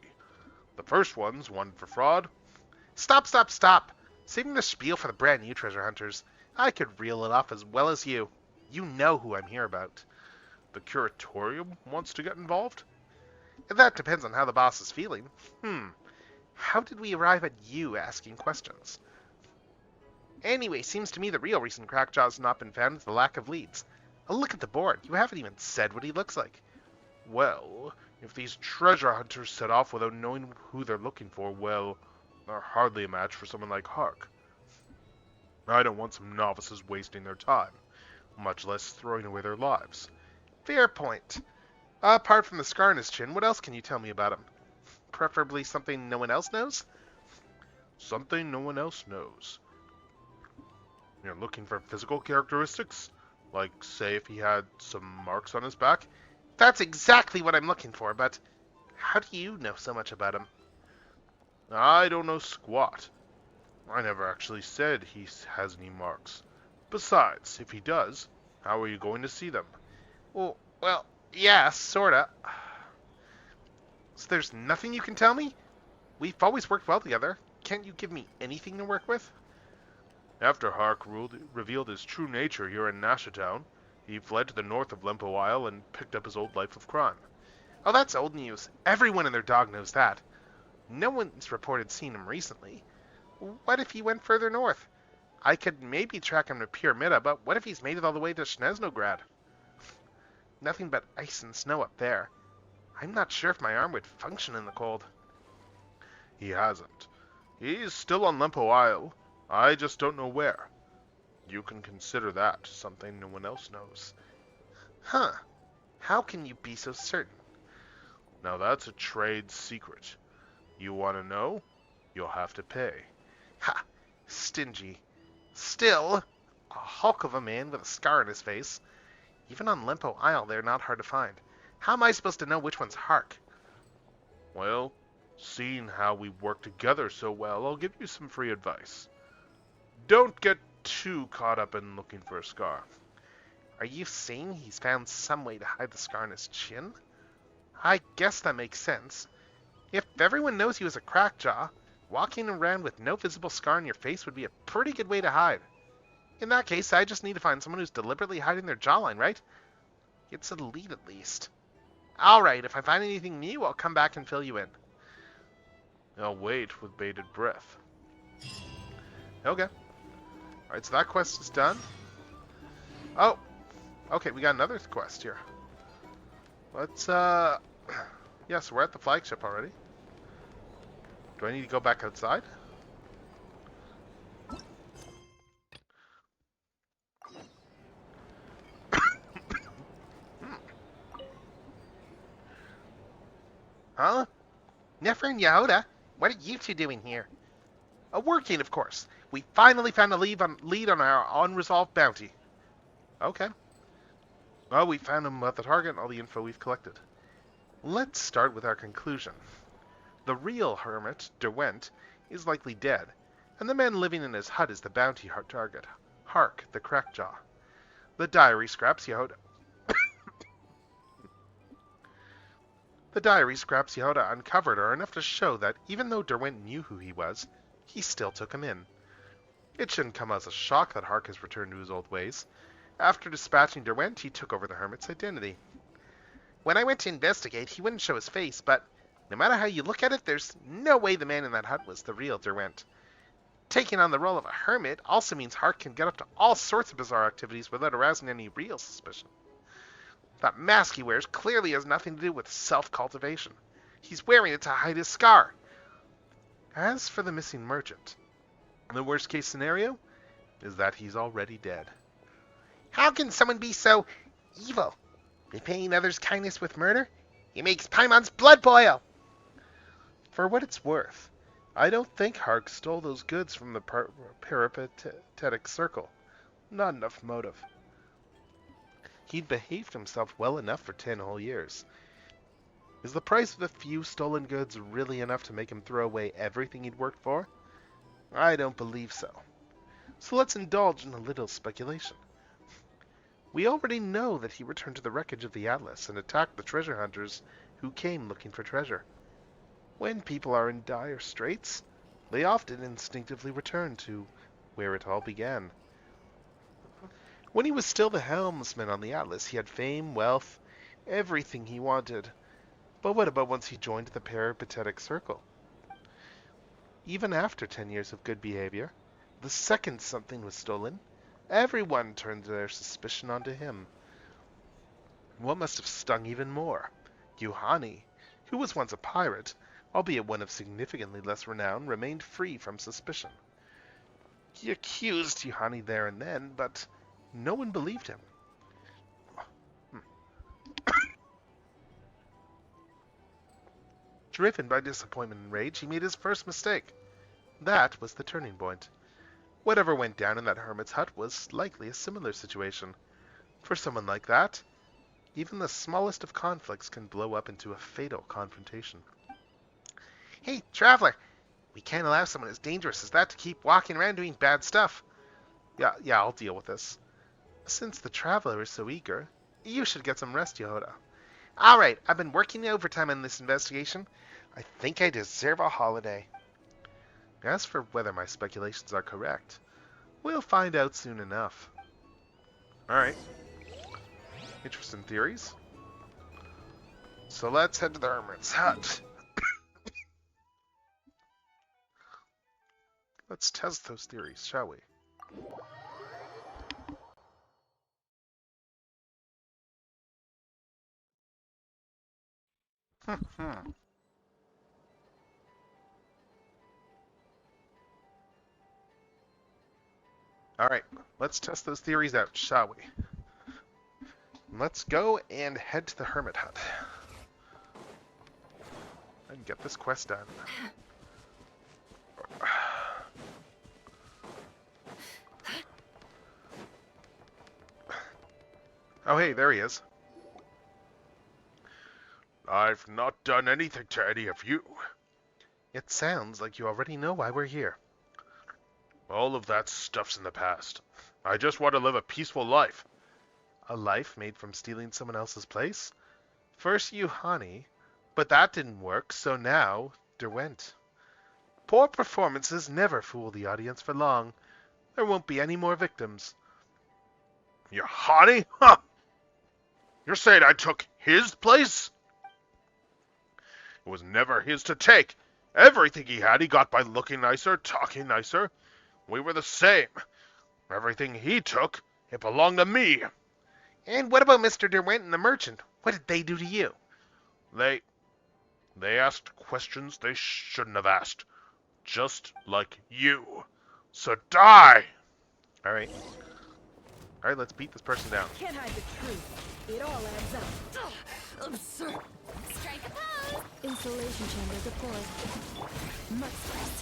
The first one's one for fraud. Stop! Saving the spiel for the brand new treasure hunters. I could reel it off as well as you. You know who I'm here about. The curatorium wants to get involved? That depends on how the boss is feeling. How did we arrive at you asking questions? Anyway, seems to me the real reason Crackjaw's not been found is the lack of leads. Look at the board. You haven't even said what he looks like. Well, if these treasure hunters set off without knowing who they're looking for, well, they're hardly a match for someone like Hark. I don't want some novices wasting their time, much less throwing away their lives. Fair point. Apart from the scar on his chin, what else can you tell me about him? Preferably something no one else knows? Something no one else knows. You're looking for physical characteristics? Like, say, if he had some marks on his back? That's exactly what I'm looking for, but how do you know so much about him? I don't know squat. I never actually said he has any marks. Besides, if he does, how are you going to see them? Well, yeah, sorta. So there's nothing you can tell me? We've always worked well together. Can't you give me anything to work with? After Hark revealed his true nature here in Nashatown, he fled to the north of Lempo Isle and picked up his old life of crime. Oh, that's old news. Everyone and their dog knows that. No one's reported seeing him recently. What if he went further north? I could maybe track him to Pyramida, but what if he's made it all the way to Snezhnograd? Nothing but ice and snow up there. I'm not sure if my arm would function in the cold. He hasn't. He's still on Lempo Isle. I just don't know where. You can consider that something no one else knows. Huh. How can you be so certain? Now that's a trade secret. You want to know? You'll have to pay. Ha! Stingy. Still, a hulk of a man with a scar on his face. Even on Lempo Isle, they're not hard to find. How am I supposed to know which one's Hark? Well, seeing how we work together so well, I'll give you some free advice. Don't get too caught up in looking for a scar. Are you saying he's found some way to hide the scar on his chin? I guess that makes sense. If everyone knows he was a crackjaw, walking around with no visible scar on your face would be a pretty good way to hide. In that case, I just need to find someone who's deliberately hiding their jawline, right? It's a lead at least. Alright, if I find anything new, I'll come back and fill you in. I'll wait with bated breath. Okay. Alright, so that quest is done. Oh! Okay, we got another quest here. Let's, yes, we're at the flagship already. Do I need to go back outside? Huh? Nefer and Yehuda, what are you two doing here? Working, of course. We finally found a lead on our unresolved bounty. Okay. Well, we found him at the target and all the info we've collected. Let's start with our conclusion. The real hermit, Derwent, is likely dead, and the man living in his hut is the bounty target, Hark, the Crackjaw. The diary scraps Yehuda uncovered are enough to show that even though Derwent knew who he was, he still took him in. It shouldn't come as a shock that Hark has returned to his old ways. After dispatching Derwent, he took over the hermit's identity. When I went to investigate, he wouldn't show his face, but no matter how you look at it, there's no way the man in that hut was the real Derwent. Taking on the role of a hermit also means Hark can get up to all sorts of bizarre activities without arousing any real suspicion. That mask he wears clearly has nothing to do with self-cultivation. He's wearing it to hide his scar. As for the missing merchant, the worst case scenario is that he's already dead. How can someone be so evil? Repaying others' kindness with murder? It makes Paimon's blood boil! For what it's worth, I don't think Hark stole those goods from the peripatetic circle. Not enough motive. He'd behaved himself well enough for 10 whole years. Is the price of a few stolen goods really enough to make him throw away everything he'd worked for? I don't believe so. So let's indulge in a little speculation. We already know that he returned to the wreckage of the Atlas and attacked the treasure hunters who came looking for treasure. When people are in dire straits, they often instinctively return to where it all began. When he was still the helmsman on the Atlas, he had fame, wealth, everything he wanted. But what about once he joined the peripatetic circle? Even after 10 years of good behavior, the second something was stolen, everyone turned their suspicion onto him. What must have stung even more? Yuhani, who was once a pirate, albeit one of significantly less renown, remained free from suspicion. He accused Yuhani there and then, but no one believed him. Driven by disappointment and rage, he made his first mistake. That was the turning point. Whatever went down in that hermit's hut was likely a similar situation. For someone like that, even the smallest of conflicts can blow up into a fatal confrontation. Hey, traveler! We can't allow someone as dangerous as that to keep walking around doing bad stuff. Yeah, I'll deal with this. Since the traveler is so eager, you should get some rest, Yehuda. Alright, I've been working overtime on this investigation. I think I deserve a holiday. As for whether my speculations are correct, we'll find out soon enough. Alright. Interesting theories. So let's head to the hermit's hut. Let's test those theories, shall we? Alright, let's test those theories out, shall we? Let's go and head to the Hermit Hut. And get this quest done. Oh hey, there he is. I've not done anything to any of you. It sounds like you already know why we're here. All of that stuff's in the past. I just want to live a peaceful life. A life made from stealing someone else's place? First Yuhani, but that didn't work, so now Derwent. Poor performances never fool the audience for long. There won't be any more victims. Yuhani? Huh! You're saying I took his place? It was never his to take. Everything he had, he got by looking nicer, talking nicer. We were the same. Everything he took, it belonged to me. And what about Mr. Derwent and the merchant? What did they do to you? They asked questions they shouldn't have asked. Just like you. So die! Alright. Alright, let's beat this person down. Can't hide the truth. It all adds up. Absurd. Strike a pose! Installation chamber deployed. Merciless.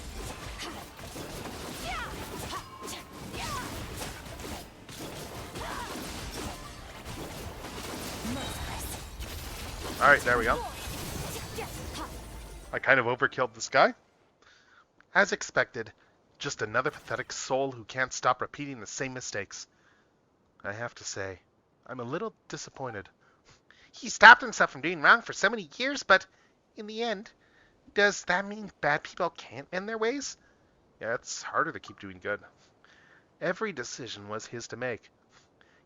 Alright, there we go. I kind of overkilled this guy. As expected, just another pathetic soul who can't stop repeating the same mistakes. I have to say, I'm a little disappointed. He stopped himself from doing wrong for so many years, but in the end, does that mean bad people can't mend their ways? Yeah, it's harder to keep doing good. Every decision was his to make.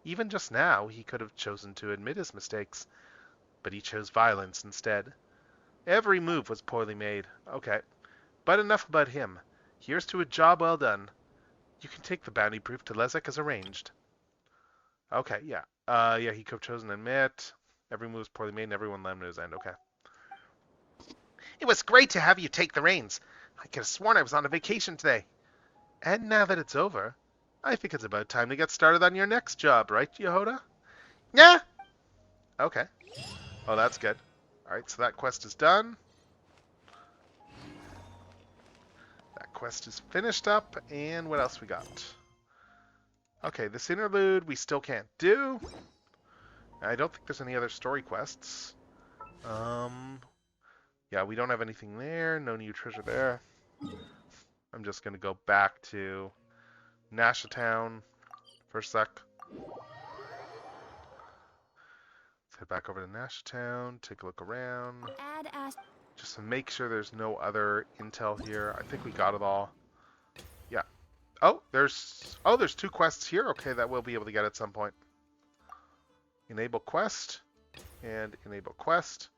Even just now, he could have chosen to admit his mistakes, but he chose violence instead. Every move was poorly made. Okay, but enough about him. Here's to a job well done. You can take the bounty proof to Lezek as arranged. Okay, yeah. Yeah, he could have chosen to admit. Every move was poorly made and everyone let him to his end. Okay. It was great to have you take the reins. I could have sworn I was on a vacation today. And now that it's over, I think it's about time to get started on your next job, right, Yehoda? Yeah. Okay. Oh, that's good. Alright, so that quest is done. That quest is finished up, and what else we got? Okay, this interlude we still can't do. I don't think there's any other story quests. Yeah, we don't have anything there. No new treasure there. I'm just going to go back to Nasha Town for a sec. Let's head back over to Nasha Town, take a look around. Just to make sure there's no other intel here. I think we got it all. Yeah. Oh, there's two quests here. Okay, that we'll be able to get at some point. Enable quest and enable quest.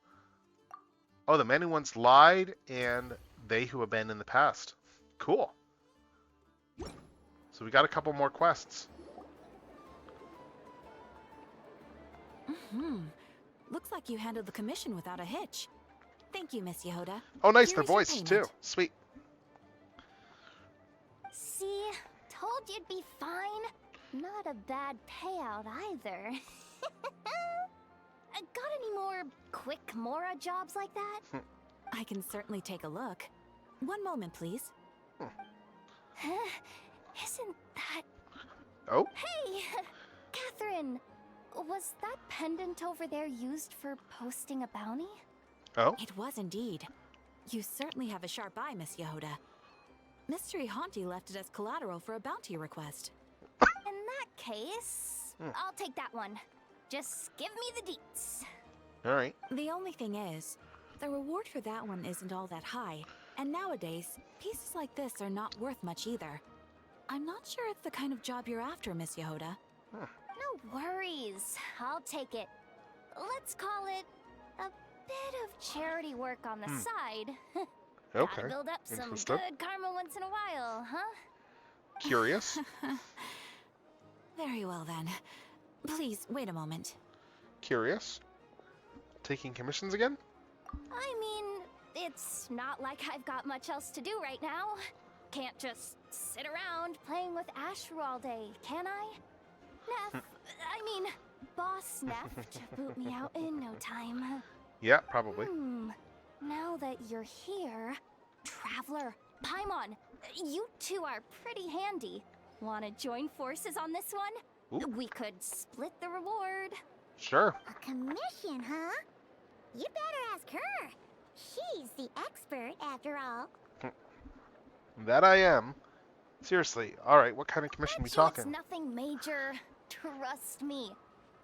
Oh, the many ones lied and they who have been in the past. Cool. So we got a couple more quests. Looks like you handled the commission without a hitch. Thank you, Miss Yehoda. Oh, nice. Here They're is your voiced too. payment. Sweet. See? Told you'd be fine. Not a bad payout either. Got any more quick Mora jobs like that? I can certainly take a look. One moment, please. Isn't that... Oh? Hey! Catherine! Was that pendant over there used for posting a bounty? Oh? It was indeed. You certainly have a sharp eye, Miss Yehoda. Mystery Haunty left it as collateral for a bounty request. In that case, I'll take that one. Just give me the deets. Alright. The only thing is, the reward for that one isn't all that high, and nowadays, pieces like this are not worth much either. I'm not sure it's the kind of job you're after, Miss Yehoda. No worries. I'll take it. Let's call it a bit of charity work on the side. Okay. Gotta build up some Interesting. good karma once in a while, huh? Curious. Very well then. Please, wait a moment. Curious. Taking commissions again? I mean, it's not like I've got much else to do right now. Can't just sit around playing with Ashru all day, can I? Boss Neff to boot me out in no time. Yeah, probably. Now that you're here, Traveler, Paimon, you two are pretty handy. Wanna join forces on this one? Ooh. We could split the reward. Sure. A commission, huh? You better ask her. She's the expert, after all. That I am. Seriously. All right, what kind of commission we talking? It's nothing major. Trust me.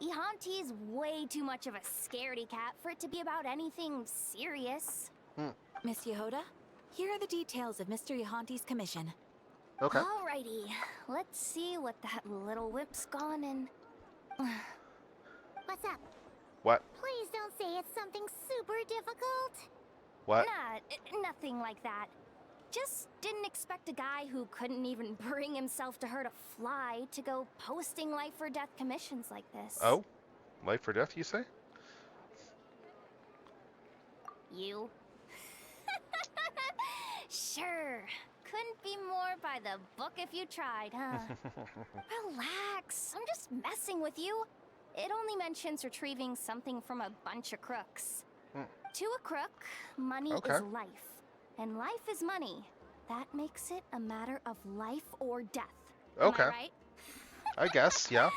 Ihanti's way too much of a scaredy cat for it to be about anything serious. Miss Yehoda, here are the details of Mr. Ihanti's commission. Okay. Alrighty, let's see what that little whip's gone and... What's up? What? Please don't say it's something super difficult. What? Nah, nothing like that. Just didn't expect a guy who couldn't even bring himself to hurt a fly to go posting life or death commissions like this. Oh? Life or death, you say? You? Sure. Couldn't be more by the book if you tried, huh? Relax. I'm just messing with you. It only mentions retrieving something from a bunch of crooks. To a crook, money is life. And life is money. That makes it a matter of life or death. Okay. Am I right? I guess, yeah.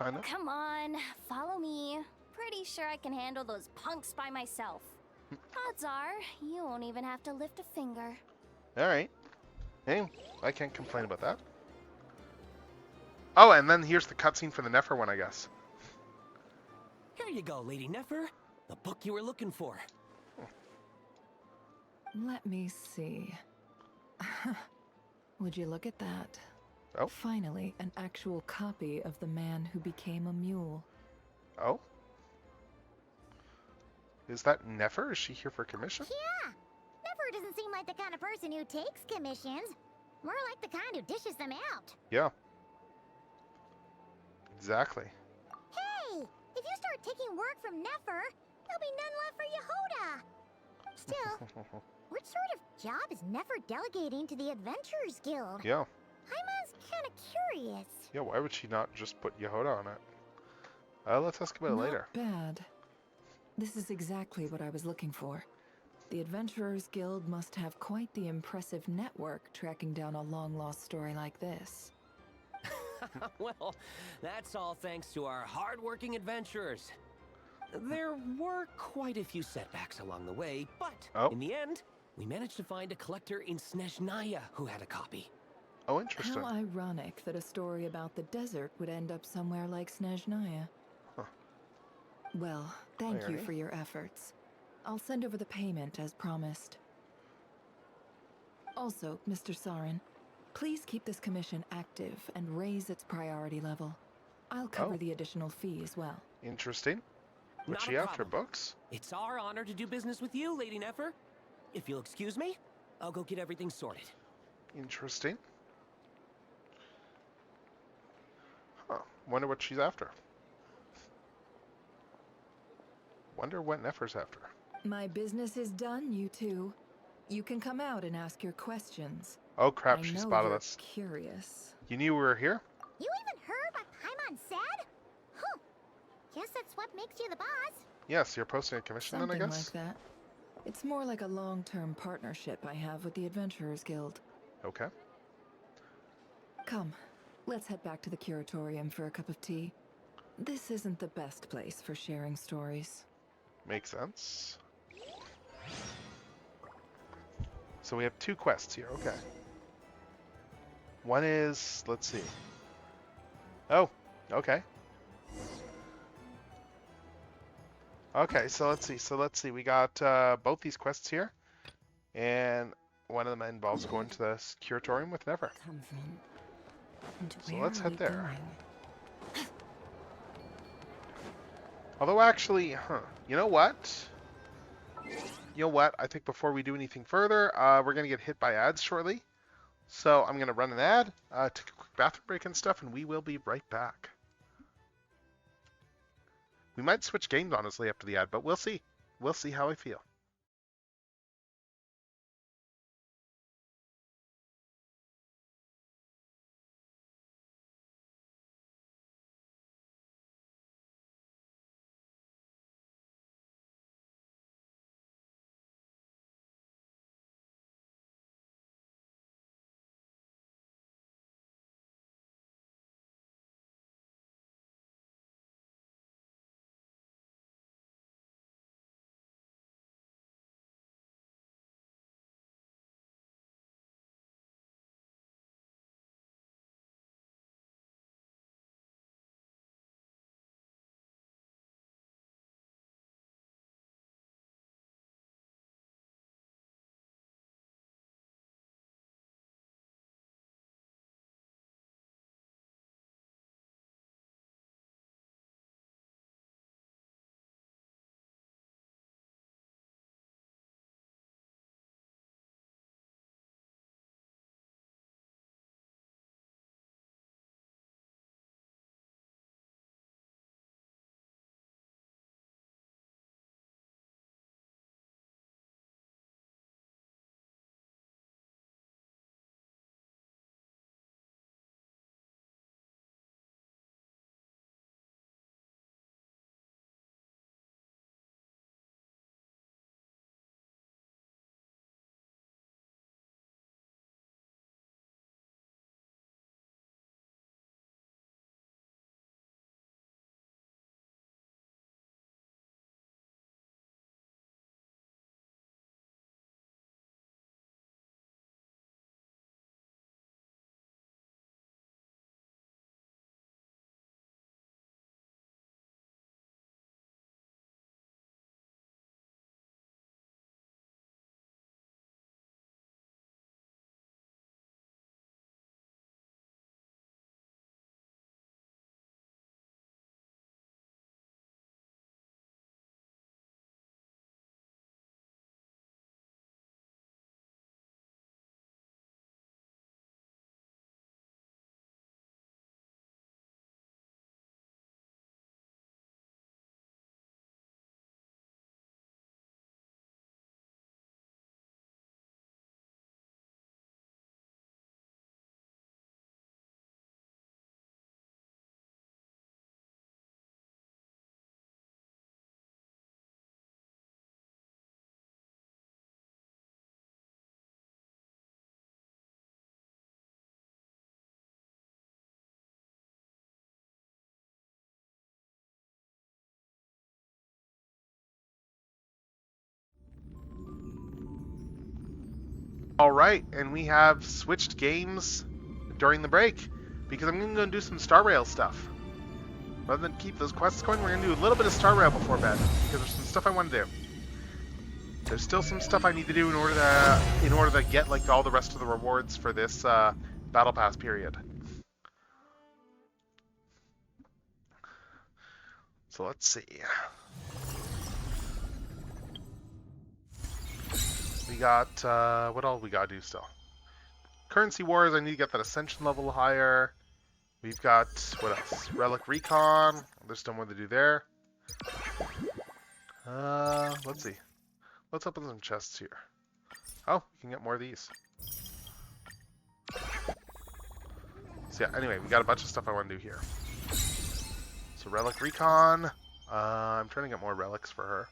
Kinda. Come on, follow me. Pretty sure I can handle those punks by myself. Odds are, you won't even have to lift a finger. Alright. Hey, I can't complain about that. Oh, and then here's the cutscene for the Nefer one, I guess. Here you go, Lady Nefer. The book you were looking for. Let me see. Would you look at that? Oh. Finally, an actual copy of The Man Who Became a Mule. Oh? Is that Nefer? Is she here for commission? Yeah. Nefer doesn't seem like the kind of person who takes commissions. More like the kind who dishes them out. Yeah. Exactly. Hey, if you start taking work from Nefer, there'll be none left for Yehoda. Still, what sort of job is Nefer delegating to the Adventurers Guild? Yeah. Paimon's kind of curious. Yeah, why would she not just put Yehoda on it? Let's ask about it later. Not bad. This is exactly what I was looking for. The Adventurers Guild must have quite the impressive network tracking down a long-lost story like this. Well, that's all thanks to our hard-working adventurers. There were quite a few setbacks along the way, but in the end, we managed to find a collector in Snezhnaya who had a copy. Oh, interesting. How ironic that a story about the desert would end up somewhere like Snezhnaya. Huh. Well, thank you Irony. for your efforts. I'll send over the payment as promised. Also, Mr. Sarin, please keep this commission active and raise its priority level. I'll cover the additional fee as well. Interesting. Was Not she a after problem. books? It's our honor to do business with you, Lady Nefer. If you'll excuse me, I'll go get everything sorted. Interesting. Huh. Wonder what she's after. Wonder what Nefer's after. My business is done, you two. You can come out and ask your questions. Oh crap, I she know spotted you're us. Curious. You knew we were here? You even heard what Paimon said? Huh. Guess that's what makes you the boss. Yes, you're posting a commission Something then, I guess? like that. It's more like a long-term partnership I have with the Adventurers Guild. Okay. Come, let's head back to the curatorium for a cup of tea. This isn't the best place for sharing stories. Makes sense. So we have two quests here, okay. One is, let's see. Oh, okay. Okay, so let's see. We got both these quests here. And one of them involves going to the curatorium with Nefer. Come from, and So where let's are head we there. going? Although actually, you know what? You know what? I think before we do anything further, we're going to get hit by ads shortly. So I'm going to run an ad, take a quick bathroom break and stuff, and we will be right back. We might switch games, honestly, after the ad, but we'll see. We'll see how I feel. All right, and we have switched games during the break because I'm going to go and do some Star Rail stuff. Rather than keep those quests going, we're going to do a little bit of Star Rail before bed because there's some stuff I want to do. There's still some stuff I need to do in order to get like all the rest of the rewards for this Battle Pass period. So let's see. We got what all we gotta do still? Currency Wars. I need to get that Ascension level higher. We've got what else? Relic Recon. There's still more to do there. Let's see. Let's open some chests here. Oh, we can get more of these. So yeah, anyway, we got a bunch of stuff I want to do here. So Relic Recon. I'm trying to get more relics for her.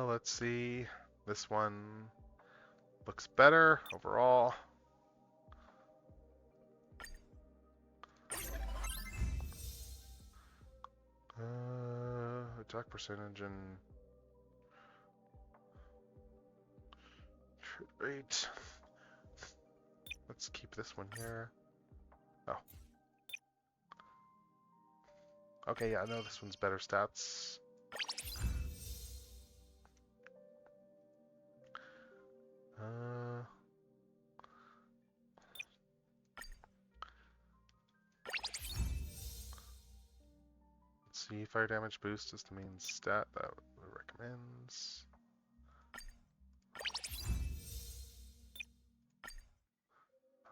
Let's see. This one looks better overall. Attack percentage and crit rate. Let's keep this one here. Oh. Okay, yeah, I know this one's better stats. Let's see, fire damage boost is the main stat that it recommends.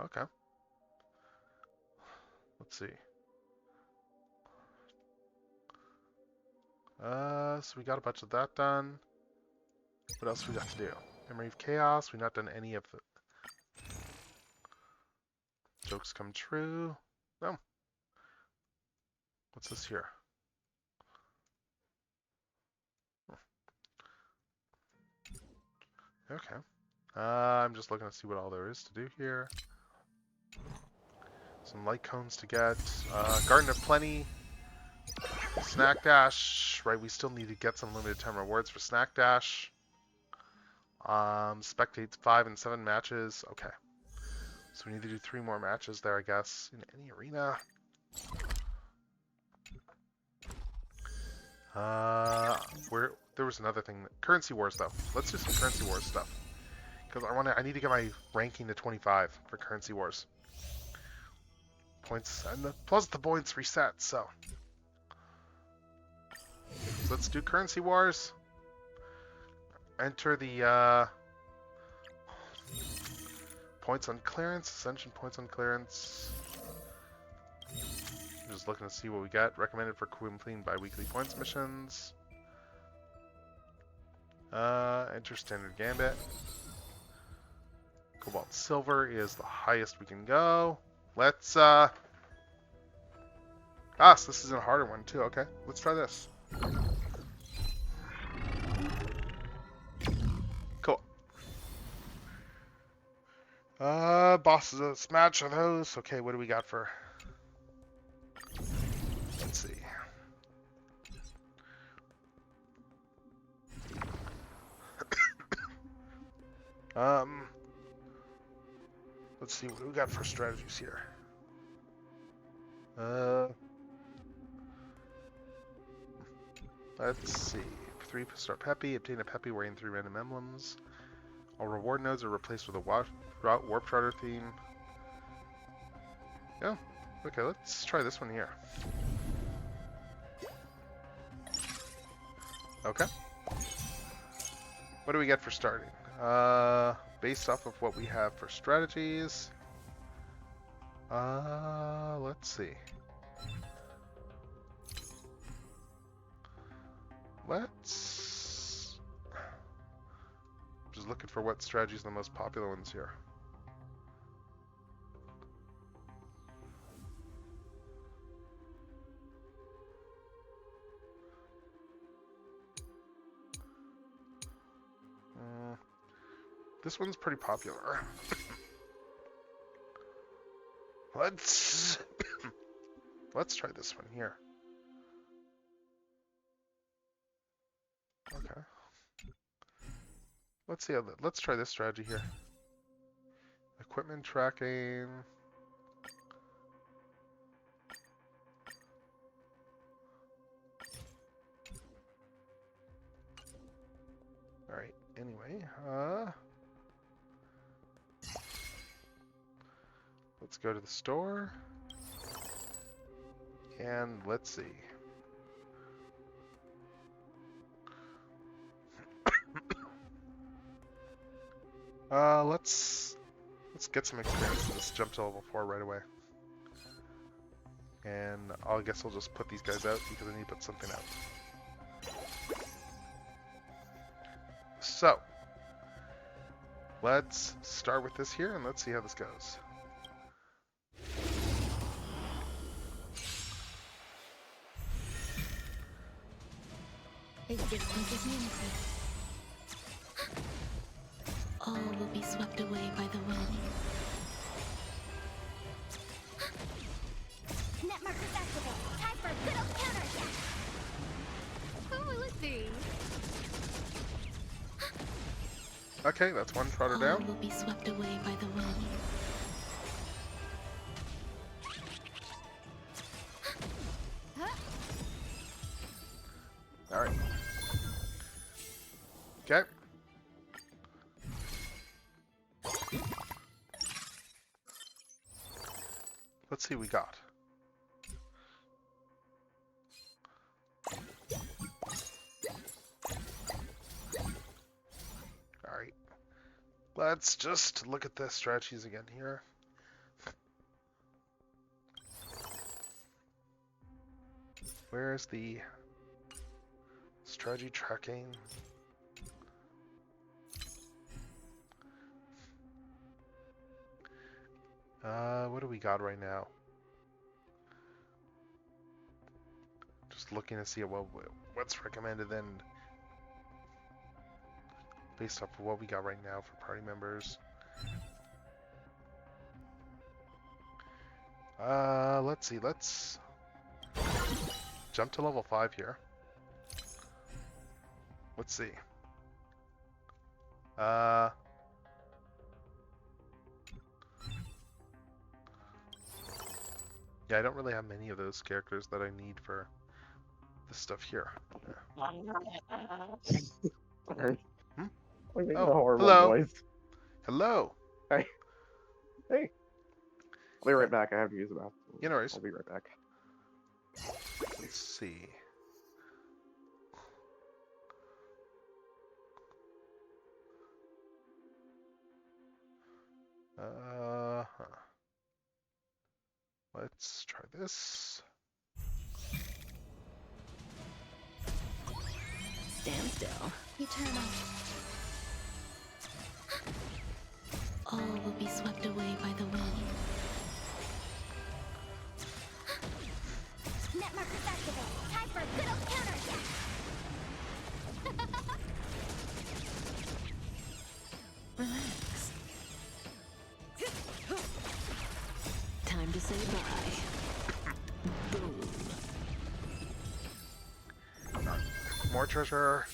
Okay. Let's see. So we got a bunch of that done. What else we got to do? Memory of Chaos. We've not done any of the jokes come true. No. What's this here? Okay. I'm just looking to see what all there is to do here. Some light cones to get. Garden of Plenty. Snack Dash. Right, we still need to get some limited time rewards for Snack Dash. Spectates 5 and 7 matches. Okay. So we need to do 3 more matches there, I guess, in any arena. There was another thing. Currency Wars, though. Let's do some Currency Wars stuff. Because I need to get my ranking to 25 for Currency Wars. Points, and plus the points reset, so. Let's do Currency Wars. Enter the, points on clearance, Ascension points on clearance. I'm just looking to see what we get. Recommended for completing bi-weekly points missions. Enter Standard Gambit. Cobalt Silver is the highest we can go. Let's, so this is a harder one too. Okay, let's try this. Cool. Bosses of this match are those. Okay, what do we got for? Let's see. Let's see what do we got for strategies here. Let's see. 3 start Peppy. Obtain a Peppy wearing 3 random emblems. All reward nodes are replaced with a Warp Charter theme. Yeah. Okay, let's try this one here. Okay. What do we get for starting? Based off of what we have for strategies. Let's see. Let's... Just looking for what strategies are the most popular ones here. This one's pretty popular. Let's try this one here. Okay, let's see. Let's try this strategy here. Equipment tracking. All right. Anyway, let's go to the store. And let's see. Let's get some experience in this jump to level 4 right away. And I guess I'll just put these guys out because I need to put something out. So, let's start with this here and let's see how this goes. Existence is limited. All will be swept away by the wind. Net markers activate. Time for a good old counterattack. Who will it be? Okay, that's one trotter All down. will be swept away by the wind. Alright. Okay. Let's see what we got. Alright. Let's just look at the strategies again here. Where's the strategy tracking? What do we got right now? Just looking to see what's recommended then based off of what we got right now for party members. Let's see, let's jump to level 5 here. Let's see. Yeah, I don't really have many of those characters that I need for this stuff here. Sorry. Hmm? I'm making Oh, a horrible hello. noise. Hello. Hey. Hey. I'll be right back. I have to use the bathroom. Yeah, no worries. I'll be right back. Let's see. Let's try this. Stand still. Eternal. All will be swept away by the wind. Net markers activate. Time for a good old counterattack. Relax. Time to say bye. Boom. More treasure.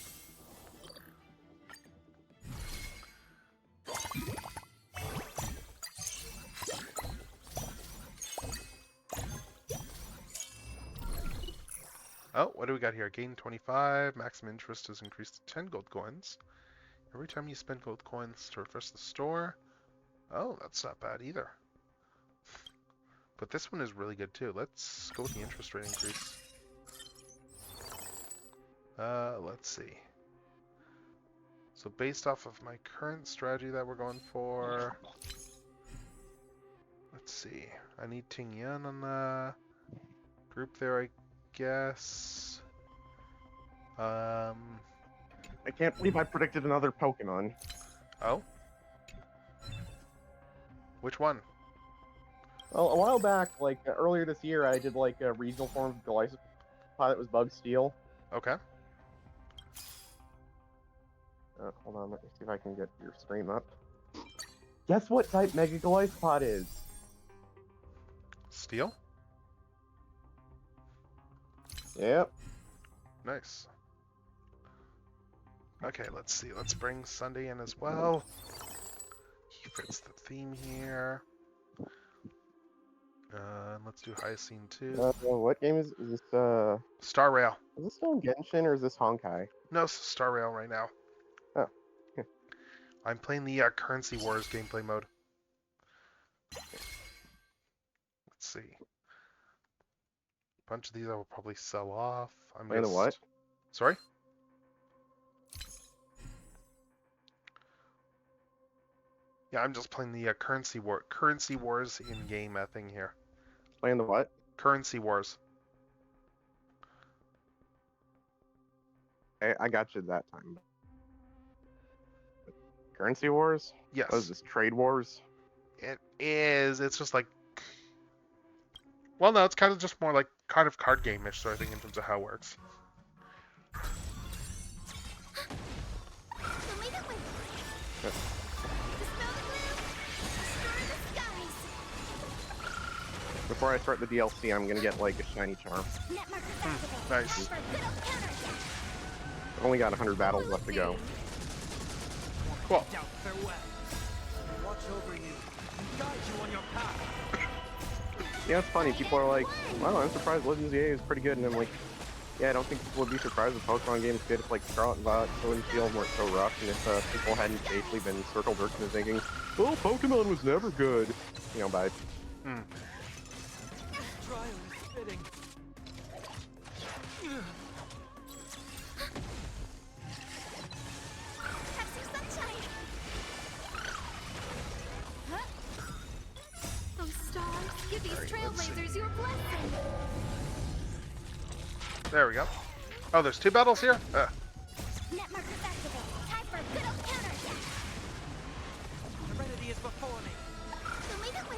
Oh, what do we got here? Gain 25. Maximum interest is increased to 10 gold coins. Every time you spend gold coins to refresh the store. Oh, that's not bad either. But this one is really good too. Let's go with the interest rate increase. Let's see. So based off of my current strategy that we're going for, let's see. I need Ting Yan on the group there, I guess. I can't believe I predicted another Pokemon. Oh? Which one? Well, a while back, like earlier this year, I did like a regional form of Goliath that was Bug Steel. Okay. Hold on, let me see if I can get your stream up. Guess what type Mega Goliath is? Steel? Yep. Nice. Okay, let's see. Let's bring Sunday in as well. He fits the theme here. Let's do Hyacine too. What game is this? Star Rail. Is this still in Genshin or is this Honkai? No, it's Star Rail right now. Oh. I'm playing the Currency Wars gameplay mode. Let's see. A bunch of these I will probably sell off. I'm Playing just... the what? Sorry? Yeah, I'm just playing the Currency Wars in-game thing here. Playing the what? Currency Wars. I got you that time. Currency Wars? Yes. What is this, Trade Wars? It is. It's just like... Well, no, it's kind of just more like kind of card game-ish, so I think in terms of how it works. Before I start the DLC, I'm gonna get like a shiny charm. Nice. I've only got 100 battles left to go. Cool. Yeah, it's funny. People are like, "Wow, I'm surprised Legends EA is pretty good," and I'm like, "Yeah, I don't think people would be surprised if Pokemon games good if like Scarlet and Violet, Sword and Shield weren't so rough, and if people hadn't basically been circle jerked into thinking, well, Pokemon was never good, you know, by." Those stars give these trailblazers your blessing. There we go. Oh, there's two battles here? Net markers activate. Time for a good old counterattack. Serenity is before me. Immediately.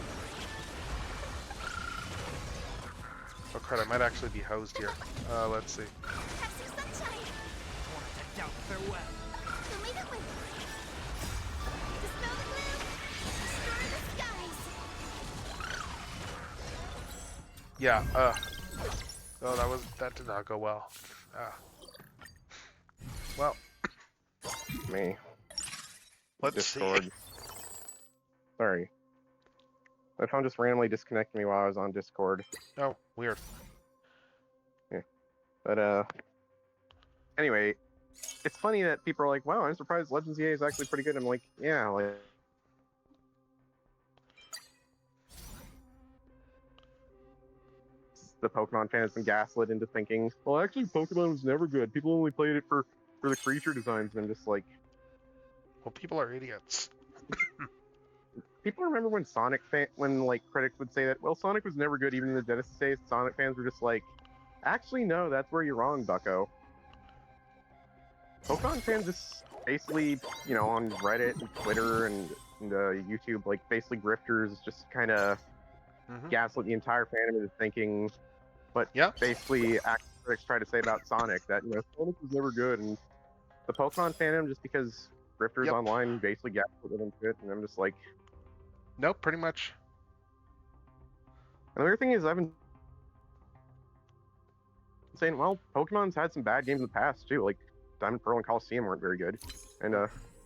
Oh crap, I might actually be housed here. Let's see. Have some sunshine. Want to doubt farewell. Immediately. Dispel the gloom. Destroy the skies. Yeah, oh, that did not go well. Well. Me. Let's Discord. see. Sorry. My phone just randomly disconnected me while I was on Discord. Oh, weird. Yeah. But, anyway, it's funny that people are like, wow, I'm surprised Legends EA is actually pretty good. I'm like, yeah, like... The Pokemon fan has been gaslit into thinking, well, actually, Pokemon was never good. People only played it for the creature designs, and I'm just like... Well, people are idiots. People remember when when like critics would say that, well, Sonic was never good, even in the Genesis days. Sonic fans were just like, actually, no, that's where you're wrong, bucko. Pokemon fans just basically, you know, on Reddit and Twitter and YouTube, like basically grifters, just kind of gaslit the entire fandom into thinking what basically critics try to say about Sonic, that, you know, Sonic was never good, and the Pokemon fandom, just because grifters online basically gaslit them into it, and I'm just like... Nope, pretty much. Another thing is, I've been saying, well, Pokemon's had some bad games in the past, too, like Diamond Pearl and Coliseum weren't very good, and,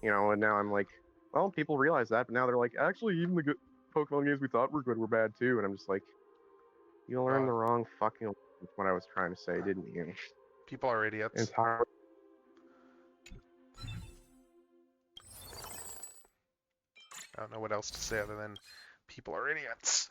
you know, and now I'm like, well, people realize that, but now they're like, actually, even the good Pokemon games we thought were good were bad, too, and I'm just like, you learned the wrong fucking what I was trying to say, didn't you? People are idiots. Entirely. I don't know what else to say other than people are idiots.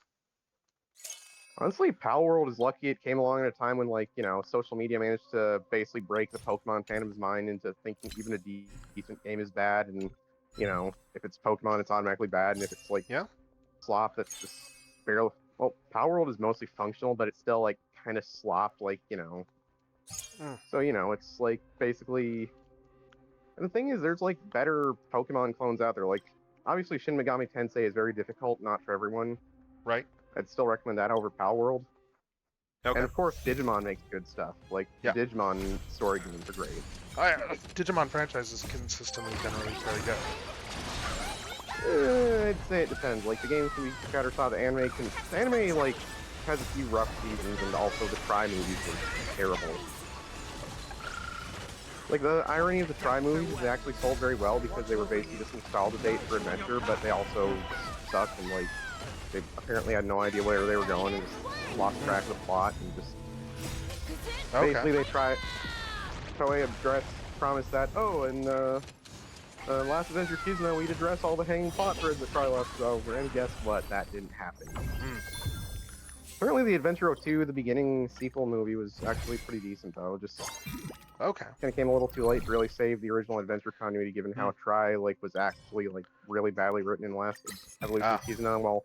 Honestly, Pal World is lucky it came along at a time when, like, you know, social media managed to basically break the Pokemon fandom's mind into thinking even a decent game is bad, and, you know, if it's Pokemon, it's automatically bad, and if it's, like, slop, that's just barely... Well, Pal World is mostly functional, but it's still, like, kind of slopped, like, you know... So, you know, it's, like, basically... And the thing is, there's, like, better Pokemon clones out there, like, obviously Shin Megami Tensei is very difficult, not for everyone. Right. I'd still recommend that over Pal World. Okay. And of course, Digimon makes good stuff. Like, the Digimon story games are great. Oh, yeah. Digimon franchise is consistently generally very good. I'd say it depends. Like, the games can be scattershot. The anime, like, has a few rough seasons, and also the Cry movies were terrible. Like, the irony of the Try movies is they actually sold very well because they were basically just nostalgia bait for adventure, but they also sucked and, like, they apparently had no idea where they were going and just lost track of the plot and just... Basically, they Toei promised that, oh, and, Last Adventure Kizuna, we'd address all the hanging plot threads that Try left over, and guess what? That didn't happen. Apparently, the Adventure 02, the beginning sequel movie, was actually pretty decent, though. Just kind of came a little too late to really save the original Adventure continuity, given how Try was actually really badly written in Last Evolution of Kizuna. Well,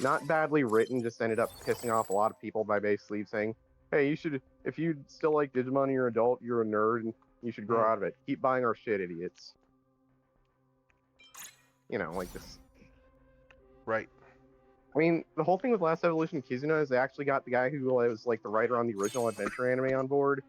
not badly written, just ended up pissing off a lot of people by basically saying, "Hey, if you still like Digimon and you're an adult, you're a nerd, and you should grow out of it. Keep buying our shit, idiots." You know, like this. Right. I mean, the whole thing with Last Evolution of Kizuna is they actually got the guy who was the writer on the original Adventure anime on board,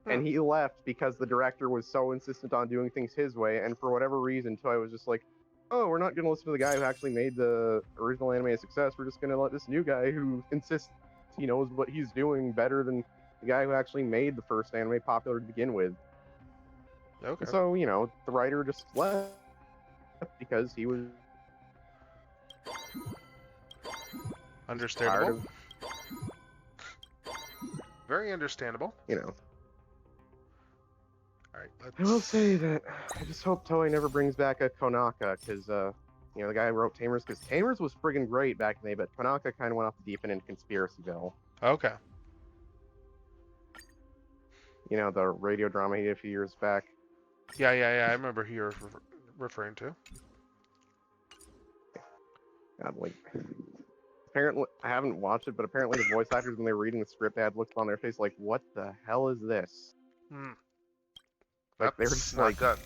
and he left because the director was so insistent on doing things his way, and for whatever reason, Toei was just like, "Oh, we're not going to listen to the guy who actually made the original anime a success. We're just going to let this new guy who insists he knows what he's doing better than the guy who actually made the first anime popular to begin with." Okay. And so, the writer just left because he was understandable. Very understandable. Alright, I will say that I just hope Toei never brings back a Konaka, because, the guy who wrote Tamers, because Tamers was friggin' great back in the day, but Konaka kind of went off the deep end in Conspiracyville. Okay. The radio drama he did a few years back. Yeah, I remember who you're referring to. God, apparently, I haven't watched it, but apparently the voice actors, when they were reading the script, they had looks on their face like, what the hell is this? That's they were just not good.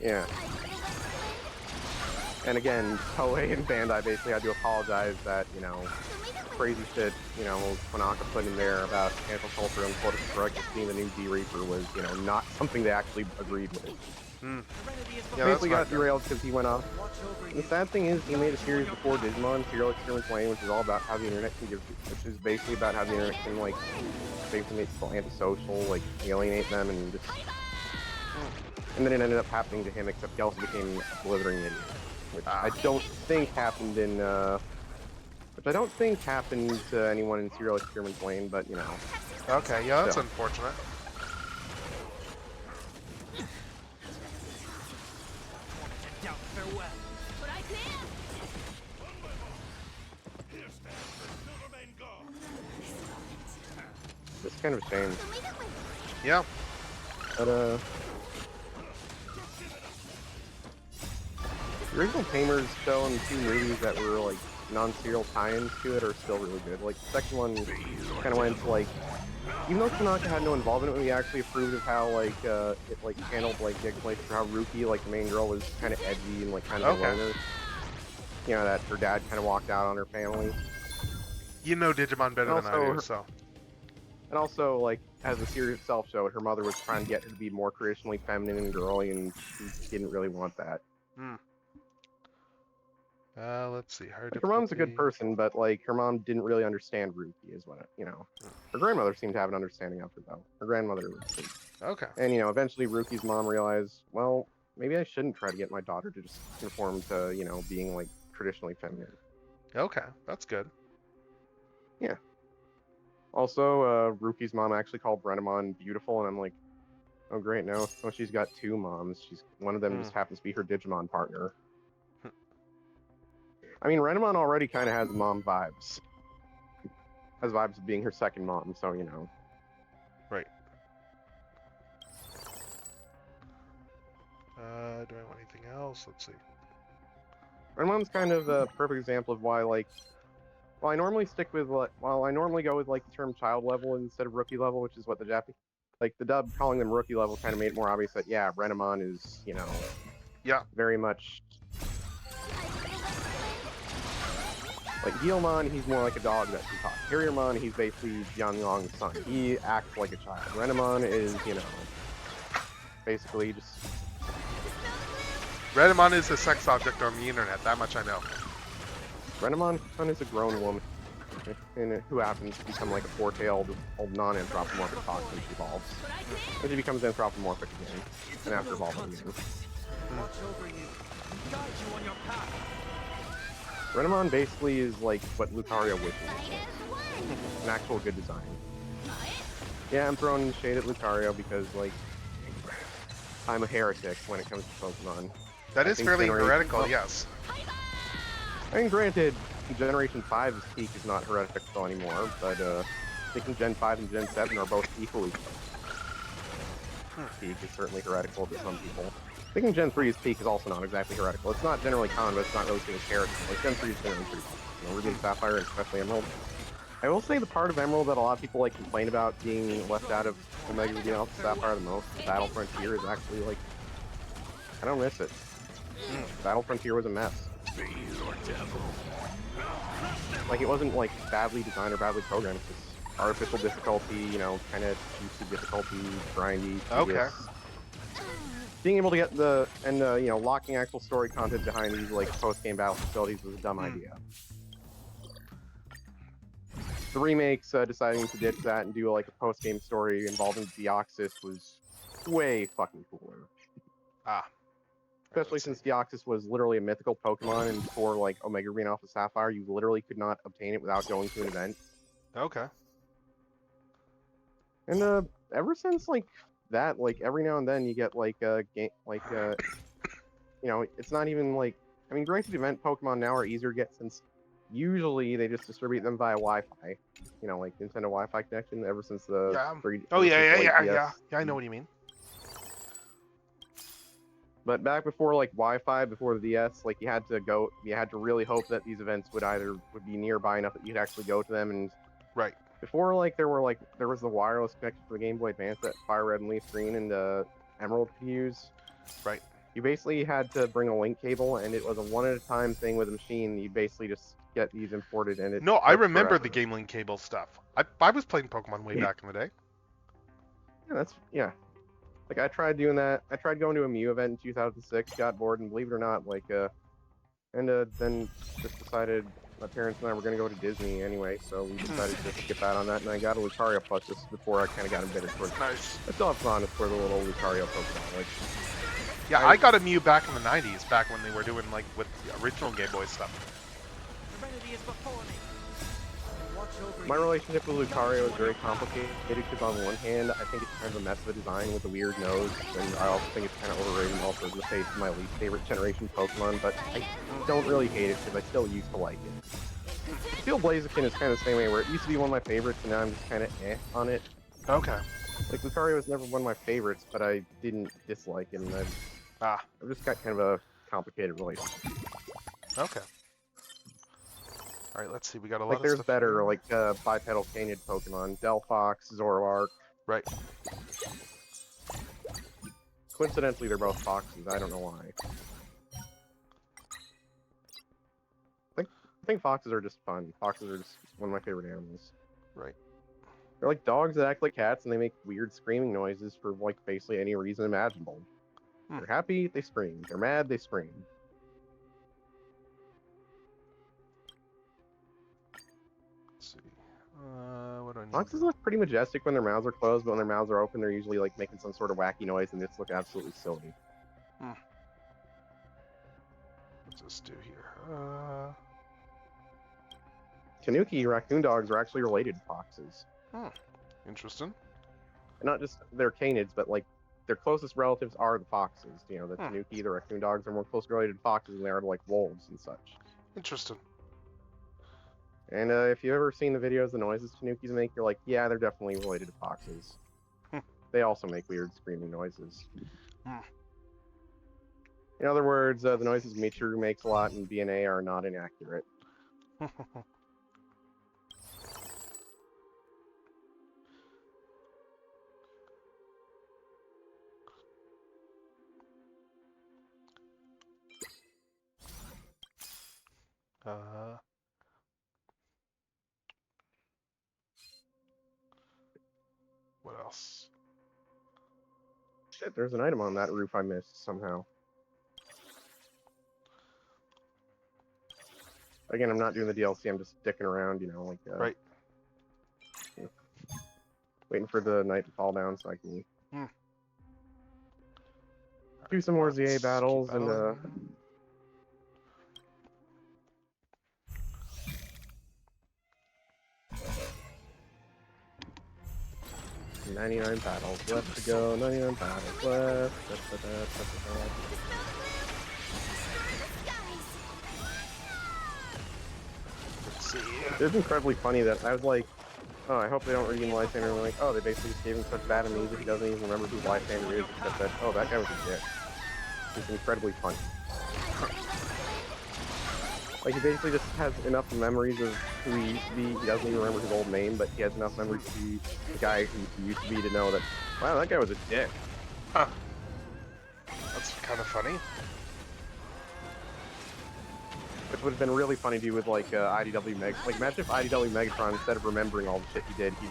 Yeah. And again, Toei and Bandai basically had to apologize that, crazy shit, Konaka put in there about cancel culture and political correctness being the new D-Reaper was, not something they actually agreed with. Yeah, basically got derailed because he went off. And the sad thing is, he made a series before Digimon, Serial Experiments Lane, which is all about how the internet can which is basically about how the internet can, basically make people antisocial, alienate them, and just... And then it ended up happening to him, except he also became a blithering idiot. Which I don't think happened in, to anyone in Serial Experiments Lane, but, Okay, yeah, that's unfortunate. It's kind of a shame. Yeah. But, the original Tamers show and 2 movies that were, non-serial tie-ins to it are still really good. The second one kind of went into, even though Tanaka had no involvement with it, he actually approved of how, it, handled, the explanation for how Ruki, the main girl, was kind of edgy and, kind of a loner. That her dad kind of walked out on her family. You know Digimon better than I do, so... And also, as the series itself showed, her mother was trying to get her to be more traditionally feminine and girly, and she didn't really want that. Let's see. Her mom's a good person, but, her mom didn't really understand Ruki, is what, Her grandmother seemed to have an understanding of her, though. Her grandmother was sweet. Okay. And, eventually Ruki's mom realized, well, maybe I shouldn't try to get my daughter to just conform to, being, traditionally feminine. Okay, that's good. Yeah. Also, Ruki's mom actually called Renamon beautiful, and I'm like, oh great, now she's got 2 moms. One of them just happens to be her Digimon partner. I mean, Renamon already kind of has mom vibes. Has vibes of being her second mom, so, Right. Do I want anything else? Let's see. Renamon's kind of a perfect example of why, while I normally go with, the term child level instead of rookie level, which is what the Japanese... the dub calling them rookie level kind of made it more obvious that, yeah, Renamon is, very much... Guilmon, he's more like a dog that can talk. Harriermon, he's basically Young son. He acts like a child. Renamon is, basically just... Renamon is a sex object on the internet, that much I know. Renamon is a grown woman. and who happens to become like a four-tailed old non-anthropomorphic fox when she evolves. Then she becomes anthropomorphic again, and after evolving again. Renamon basically is like what Lucario wishes it was. An actual good design. Yeah, I'm throwing shade at Lucario because, like, I'm a heretic when it comes to Pokemon. That is fairly heretical, yes. I mean, granted, Generation 5's peak is not heretical anymore, but thinking Gen 5 and Gen 7 are both equally peak is certainly heretical to some people. Thinking Gen 3's peak is also not exactly heretical. It's not generally common, but it's not really seen as heretical. Like, Gen 3 is generally pretty common. You know, Ruby and Sapphire, and especially Emerald. I will say the part of Emerald that a lot of people like complain about being left out of Omega Ruby and Alpha Sapphire the most, the Battle Frontier, is actually like, I don't miss it. Battle Frontier was a mess. Like, it wasn't like badly designed or badly programmed. It's just artificial difficulty, you know, kind of juicy difficulty, grindy, tedious. Being able to get the, and you know, locking actual story content behind these like post-game battle facilities was a dumb idea. The remakes deciding to ditch that and do like a post-game story involving Deoxys was way fucking cooler. Especially since Deoxys was literally a mythical Pokemon, and before like Omega Ruby and Alpha Sapphire, you literally could not obtain it without going to an event. Okay. And ever since like that, like every now and then you get like a game, like you know, it's not even like, I mean, granted, event Pokemon now are easier to get since usually they just distribute them via Wi-Fi. You know, like Nintendo Wi-Fi connection. Ever since the yeah, I know what you mean. But back before like Wi-Fi, before the DS, like you had to really hope that these events would be nearby enough that you could actually go to them. And before there was the wireless connection for the Game Boy Advance that Fire Red and Leaf Green and Emerald could use. Right. You basically had to bring a link cable, and it was a one-at-a-time thing with a machine. You basically just get these imported, and it. No, I remember the Game Link cable stuff. I was playing Pokemon way back in the day. Yeah. Like, I tried doing that. I tried going to a Mew event in 2006, got bored, and believe it or not, then just decided my parents and I were going to go to Disney anyway, so we decided to skip out on that, and I got a Lucario Plus just before I kind of got embittered towards it. Nice. I still have fondness for the little Lucario Pokemon. Like, yeah, I got a Mew back in the 90s, back when they were doing, like, with the original Game Boy stuff. My relationship with Lucario is very complicated because on one hand, I think it's kind of a mess of a design with a weird nose, and I also think it's kind of overrated and also in the face of my least favorite generation Pokemon, but I don't really hate it because I still used to like it. I feel Blaziken is kind of the same way, where it used to be one of my favorites, and now I'm just kind of on it. Okay. Like, Lucario was never one of my favorites, but I didn't dislike it, and I've just got kind of a complicated relationship. Okay. Alright, let's see, we got a lot like, of there's stuff better, here. like, bipedal canid Pokemon. Delphox, Zoroark. Right. Coincidentally, they're both foxes. I don't know why. I think foxes are just fun. Foxes are just one of my favorite animals. Right. They're like dogs that act like cats, and they make weird screaming noises for, like, basically any reason imaginable. They're happy, they scream. They're mad, they scream. Let's see. What do I need? Foxes look pretty majestic when their mouths are closed, but when their mouths are open, they're usually, like, making some sort of wacky noise, and they just look absolutely silly. What's this do here? Tanuki raccoon dogs are actually related to foxes. Interesting. And not just their canids, but, like, their closest relatives are the foxes. You know, the Tanuki, the raccoon dogs are more closely related to foxes than they are to, like, wolves and such. Interesting. And if you've ever seen the videos, the noises Tanukis make, you're like, yeah, they're definitely related to foxes. They also make weird screaming noises. In other words, the noises Michiru makes a lot in BNA are not inaccurate. What else? Shit, there's an item on that roof I missed somehow. Again, I'm not doing the DLC. I'm just sticking around, like Right. waiting for the night to fall down so I can Hmm. do some more Let's ZA keep battles and battling. 99 battles left to go. 99 battles left. Let's see. It was incredibly funny that I was like, oh, I hope they don't redeem Lysander. And like, oh, they basically just gave him such bad amnesia he doesn't even remember who Lysander is, except that, oh, that guy was a dick. It's incredibly funny. Like, he basically just has enough memories of who he used to be. He doesn't even remember his old name, but he has enough memories to be the guy who he used to be to know that, wow, that guy was a dick. Huh. That's kind of funny. Which would have been really funny to do with, like, IDW Like, imagine if IDW Megatron, instead of remembering all the shit he did, he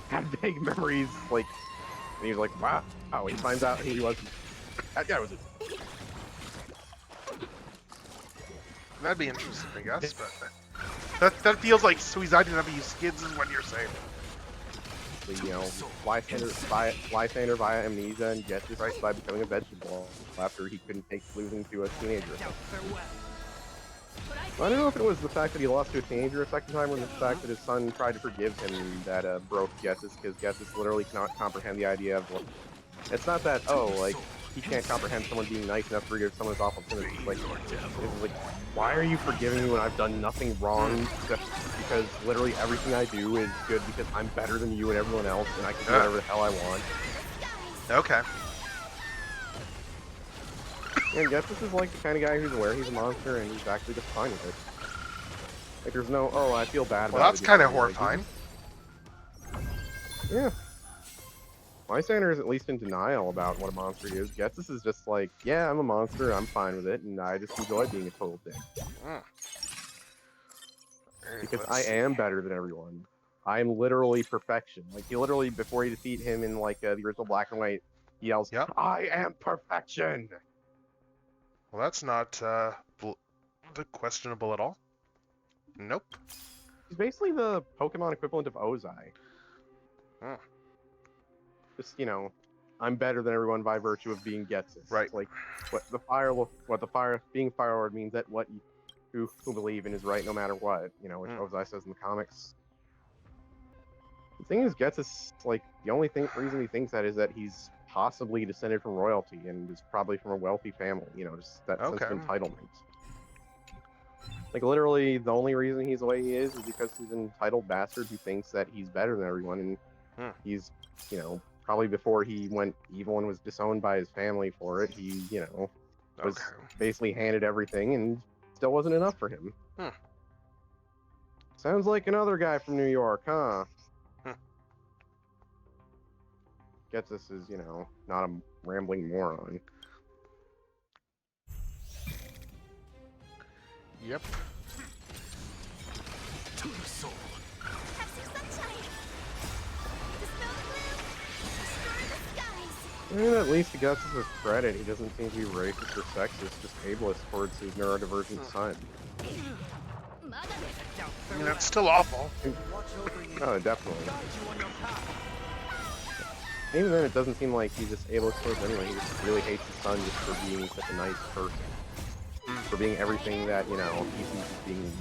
had vague memories, like, and he was like, wow, he finds out who he was. That guy was a... That'd be interesting, I guess, but that feels like Sui's IDW skids is what you're saying. Lysander via amnesia and gets this by becoming a vegetable after he couldn't take losing to a teenager. I don't know if it was the fact that he lost to a teenager a second time or the fact that his son tried to forgive him that broke Getsus, because Getsus literally cannot comprehend the idea of, like, it's not that, oh, like, he can't comprehend someone being nice enough to forgive someone's awful sin. It's like, why are you forgiving me when I've done nothing wrong except because literally everything I do is good because I'm better than you and everyone else and I can do whatever the hell I want. Okay. And Getsus is like the kind of guy who's aware he's a monster and he's actually just fine with it. Like, there's no, oh, I feel bad about it. Well, that's kind of horrifying. Yeah. Lysander is at least in denial about what a monster he is. Getsus is just like, yeah, I'm a monster, I'm fine with it, and I just enjoy being a total dick. Because I am better than everyone. I am literally perfection. Like, he literally, before you defeat him in, like, the original Black and White, he yells, I am perfection! Well, that's not questionable at all. Nope. He's basically the Pokemon equivalent of Ozai. Just, I'm better than everyone by virtue of being Getsus. Right. Like, being Fire Lord means that who believe in is right no matter what, which Ozai says in the comics. The thing is, Getsus, like, the only reason he thinks that is that he's possibly descended from royalty and is probably from a wealthy family, just that sense of entitlement. Like, literally, the only reason he's the way he is because he's an entitled bastard who thinks that he's better than everyone, and he's, probably before he went evil and was disowned by his family for it, he, was basically handed everything and still wasn't enough for him. Sounds like another guy from New York, huh? Getsus is, not a rambling moron. Yep. To the soul. I mean, at least to Getsus' credit, he doesn't seem to be racist or sexist, just ableist towards his neurodivergent son. I mean, that's still awful. Oh, definitely. Even then, it doesn't seem like he's just ableist towards anyone. He just really hates his son just for being such a nice person. For being everything that, he sees as being...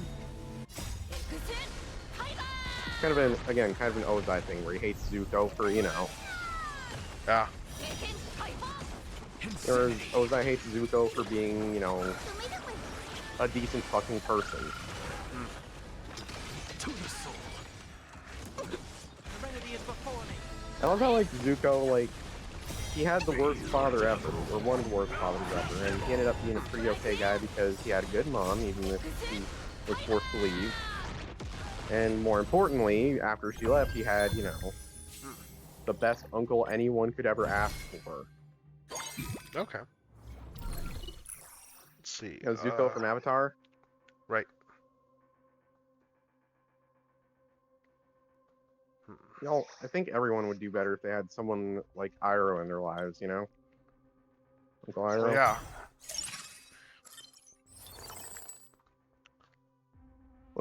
Kind of an Ozai thing, where he hates Zuko for, Yeah. Or Ozai hates Zuko for being, a decent fucking person. I love how, like, Zuko, like, he had the worst father ever, or one of the worst fathers ever, and he ended up being a pretty okay guy because he had a good mom, even if he was forced to leave. And more importantly, after she left, he had, the best uncle anyone could ever ask for. Okay. Let's see. Zuko from Avatar? Right. I think everyone would do better if they had someone like Iroh in their lives, Uncle Iroh? Yeah.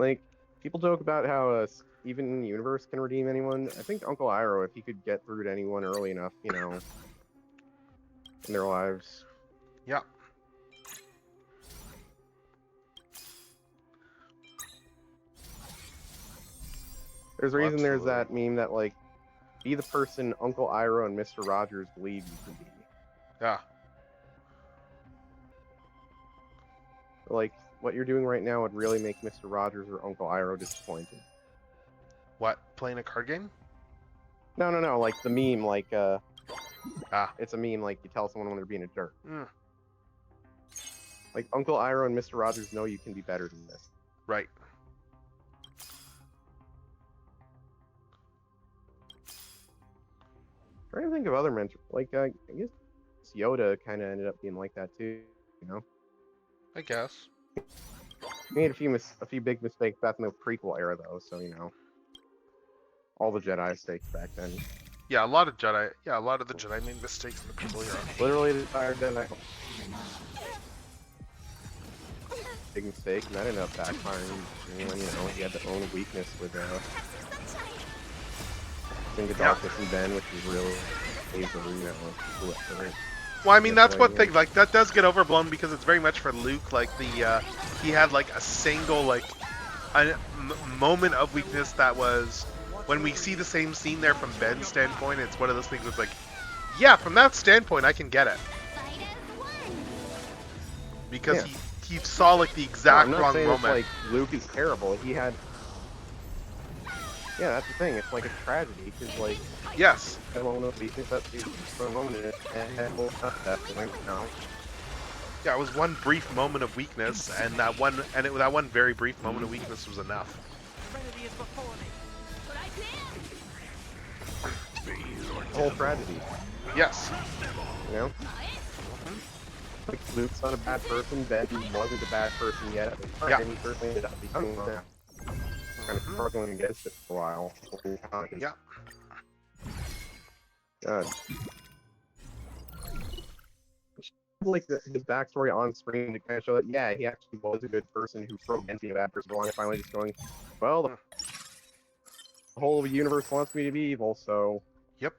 Like, people joke about how even universe can redeem anyone. I think Uncle Iroh, if he could get through to anyone early enough, in their lives. Yeah. There's a reason there's Absolutely. that meme that, like, be the person Uncle Iroh and Mr. Rogers believe you can be. Yeah. Like, what you're doing right now would really make Mr. Rogers or Uncle Iroh disappointed. What? Playing a card game? No, like the meme, like, Ah. it's a meme, like, you tell someone when they're being a jerk. Mm. Like, Uncle Iroh and Mr. Rogers know you can be better than this. Right. Trying to think of other mentors. Like, I guess Yoda kind of ended up being like that too, I guess. He made a few big mistakes back in the prequel era, though, so, all the Jedi mistakes back then. Yeah, a lot of the Jedi made mistakes in the prequel era. Literally the entire Jedi. Big mistake, and that ended up backfiring when, he had to own a weakness with, in the darkness and Ben, which is really Well, I mean, that's one thing, like, that does get overblown because it's very much for Luke, like, he had, like, a single, like, moment of weakness that was, when we see the same scene there from Ben's standpoint, it's one of those things that's like, yeah, from that standpoint, I can get it. Because he saw, like, the exact I'm not wrong saying moment. It's like, Luke is terrible. He had... Yeah, that's the thing. It's like a tragedy, because, like... Yes. I don't know if he thinks that's the moment, and Yeah, it was one brief moment of weakness, and that one very brief moment of weakness was enough. Whole tragedy. Yes. Like, Luke's not a bad person, Ben wasn't a bad person yet at the time, and he certainly ended up becoming one. Kind of struggling against it for a while. Yeah. God. Like his backstory on screen to kind of show that, yeah, he actually was a good person who struggled against being a bad person, and finally just going, well, the whole universe wants me to be evil, so... Yep.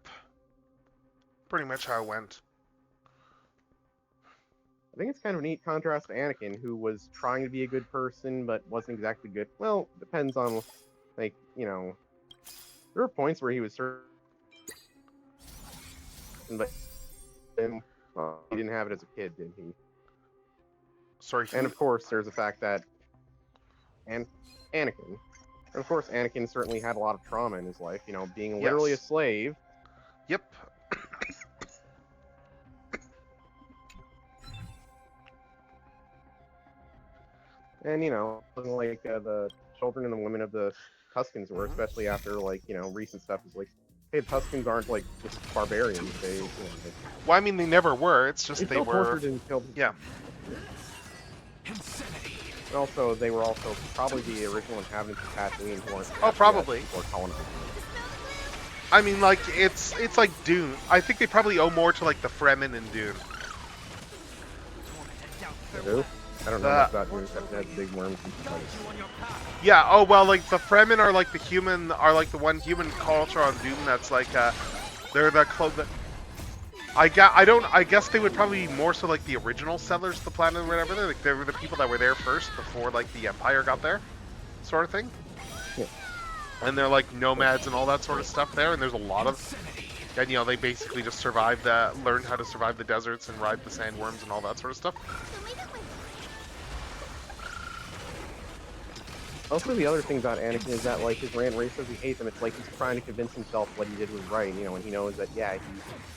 Pretty much how it went. I think it's kind of a neat contrast to Anakin, who was trying to be a good person, but wasn't exactly good. Well, depends on, like, there were points where he was certain, but he didn't have it as a kid, did he? Sorry. And of course, there's the fact that Anakin, and of course, Anakin certainly had a lot of trauma in his life, being literally a slave. Yep. And, like, the children and the women of the Tuskens were, especially after, like, recent stuff is like, hey, the Tuskens aren't, like, just barbarians. They, well, I mean, they never were. It's just they were... tortured and killed. Yeah. And also, they were also probably the original inhabitants of Tatooine who weren't... Oh, probably. I mean, like, it's like Dune. I think they probably owe more to, like, the Fremen in Dune. Who? I don't know much about Dune except it has big worms and stuff. Yeah, oh, well, like, the Fremen are, like, the one human culture on Dune that's, like, they're the I guess they would probably be more so, like, the original settlers of the planet or whatever. They were the people that were there first before, like, the Empire got there, sort of thing. Yeah. And they're, like, nomads and all that sort of stuff there, and there's a lot of... And, they basically just learned how to survive the deserts and ride the sandworms and all that sort of stuff. Also, the other thing about Anakin is that, like, his rant where he says he hates them, it's like he's trying to convince himself what he did was right, and he knows that, yeah,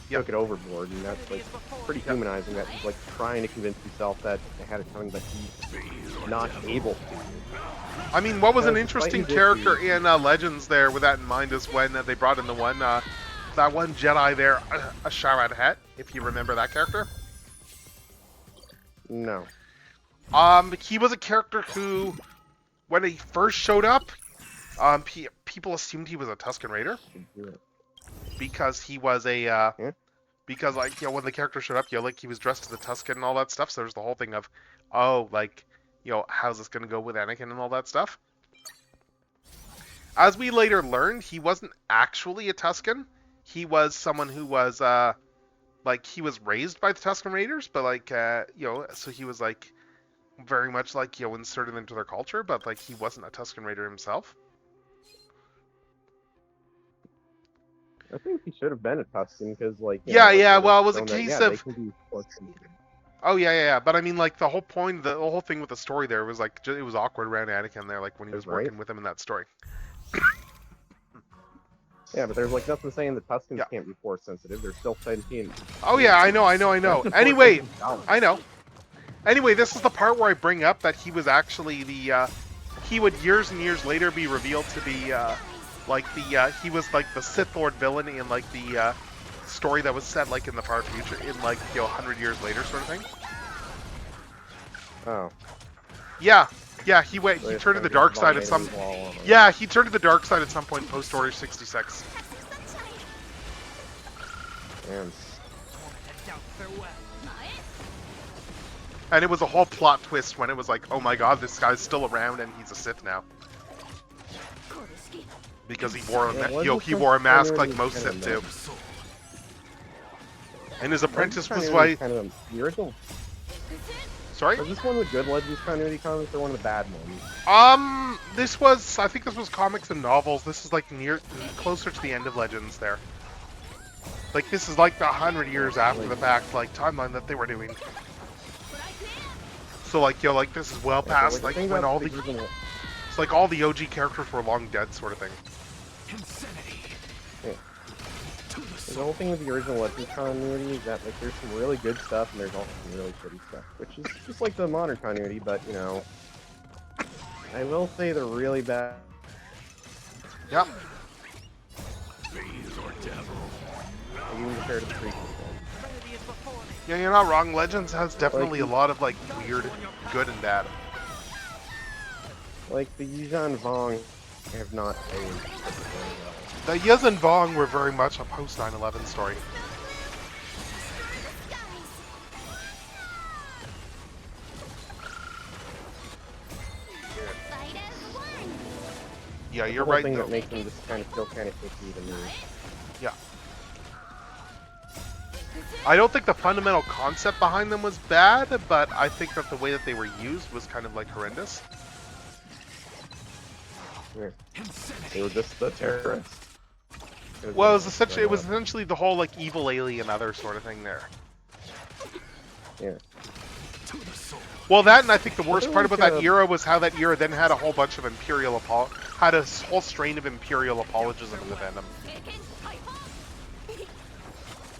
he took it overboard, and that's, like, pretty humanizing that he's, like, trying to convince himself that they had it coming, but he's not able to. I mean, what was an interesting character in Legends there with that in mind is when they brought in that one Jedi there, Sharad Het, if you remember that character. No. He was a character who... When he first showed up, people assumed he was a Tusken Raider because he was because, like, when the character showed up, like, he was dressed as a Tusken and all that stuff. So there's the whole thing of, oh, like, how's this gonna go with Anakin and all that stuff. as we later learned, he wasn't actually a Tuscan. He was someone who was like he was raised by the Tuscan Raiders, but like so he was like very much like inserted into their culture, but like he wasn't a Tuscan Raider himself. I think he should have been a Tuscan because, like, Yeah. it would have Well, it was a shown that case they of. can be force sensitive. Oh yeah. But I mean, like the whole point, the whole thing with the story there was like it was awkward around Anakin there, like when he was Right? working with him in that story. Yeah, but there's like nothing saying the Tuscans can't be force sensitive. They're still sentient. Oh yeah, I know. Anyway, I know. Anyway, this is the part where I bring up that he was actually the he would years and years later be revealed to be he was like the Sith Lord villain in like the story that was set like in the far future, in like 100 years later sort of thing. Oh. Yeah, he went. So He it's turned to the gonna be dark side at some. Yeah, he turned to the dark side at some point post Order 66. Man. And it was a whole plot twist when it was like, oh my god, this guy's still around and he's a Sith now. Because he wore he wore a mask like most Sith do. And his apprentice was why. Kind of the original. Sorry? Was this one of the good Legends continuity comics or one of the bad ones? I think this was comics and novels. This is like closer to the end of Legends there. Like this is like the 100 years after the fact, like timeline that they were doing. So like like this is well past like when all the it's like all the OG characters were long dead sort of thing. Yeah. The whole thing with the original Legends continuity is that like there's some really good stuff and there's also some really shitty stuff, which is just like the modern continuity, but I will say they're really bad. Yep. Even compared to the prequel. Yeah, you're not wrong. Legends has definitely a lot of like weird, good and bad. Like the Yuzhan Vong have not aged. The Yuz and Vong were very much a post 9/11 story. Yeah, you're right. The thing though. that makes them just kind of feel kind of icky to me. Yeah. I don't think the fundamental concept behind them was bad, but I think that the way that they were used was kind of like horrendous. Yeah. They were just the terrorists. Well, it was essentially the whole like evil alien other sort of thing there. Yeah. Well, that and I think the worst part about that era was how that era then had a whole bunch of had a whole strain of Imperial apologism in the fandom.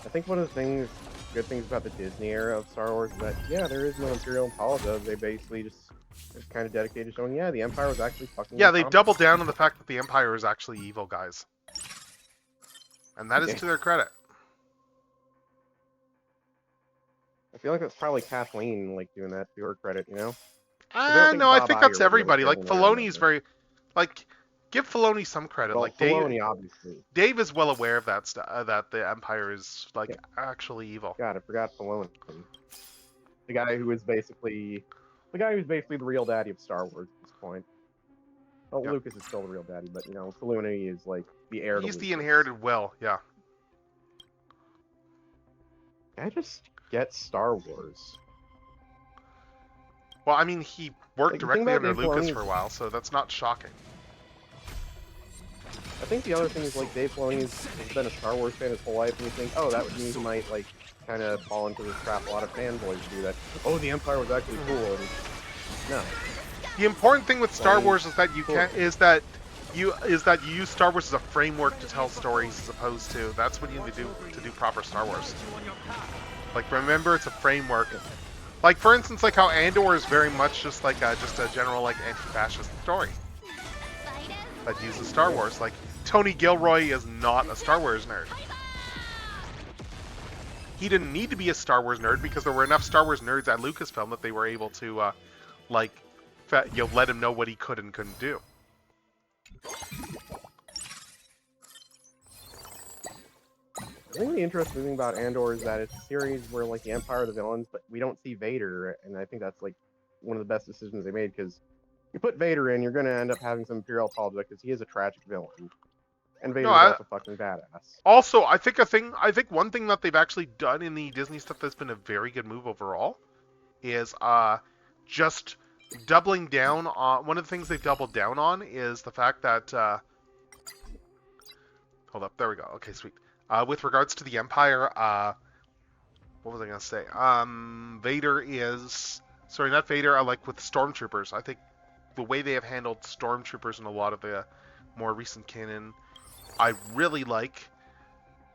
I think one of the good things about the Disney era of Star Wars is that, yeah, there is no Imperial apology. They basically just kind of dedicated to showing, yeah, the Empire was actually fucking... Yeah, they doubled down on the fact that the Empire is actually evil, guys. And that is to their credit. I feel like that's probably Kathleen, like, doing that to her credit, No, I think that's everybody. Like, Filoni's very... Like, give Filoni some credit. Well, like Filoni, obviously. Dave is well aware of that that the Empire is like actually evil. God, I forgot Filoni. The guy who was basically the real daddy of Star Wars at this point. Well, Lucas is still the real daddy, but Filoni is like the heir. He's the inherited will, yeah. I just get Star Wars. Well, I mean, he worked directly under Lucas for a while, so that's not shocking. I think the other thing is, like, Dave Filoni has been a Star Wars fan his whole life, and you think, oh, that would mean he might, like, kind of fall into this trap a lot of fanboys do that. Oh, the Empire was actually cool, and no. The important thing with Star Wars is that you use Star Wars as a framework to tell stories, as opposed to that's what you need to do proper Star Wars. Like, remember, it's a framework. Like, for instance, like how Andor is very much just a general like anti-fascist story that uses Star Wars. Like, Tony Gilroy is not a Star Wars nerd. He didn't need to be a Star Wars nerd because there were enough Star Wars nerds at Lucasfilm that they were able to let him know what he could and couldn't do. I think the interesting thing about Andor is that it's a series where, like, the Empire are the villains, but we don't see Vader, and I think that's, like, one of the best decisions they made, because You put Vader in, you're gonna end up having some Imperial apology because he is a tragic villain, and No, Vader's also fucking badass. Also, I think one thing that they've actually done in the Disney stuff that's been a very good move overall is just doubling down on one of the things they've doubled down on is the fact that hold up, there we go. Okay, sweet. With regards to the Empire, what was I gonna say? Vader is sorry, not Vader. I like with Stormtroopers. I think the way they have handled Stormtroopers in a lot of the more recent canon, I really like,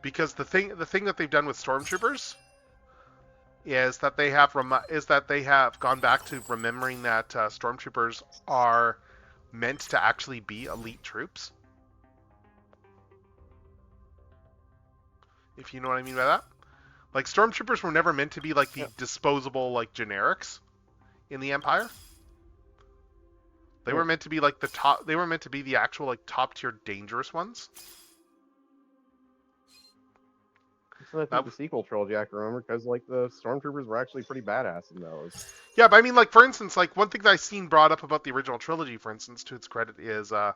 because the thing that they've done with Stormtroopers is that they have gone back to remembering that Stormtroopers are meant to actually be elite troops. If you know what I mean by that. Like, Stormtroopers were never meant to be like the disposable like generics in the Empire. They were meant to be like the top. They were meant to be the actual like top tier dangerous ones. So I think the sequel trilogy I can remember because like the Stormtroopers were actually pretty badass in those. Yeah, but I mean, like, for instance, like one thing that I've seen brought up about the original trilogy, for instance, to its credit, is that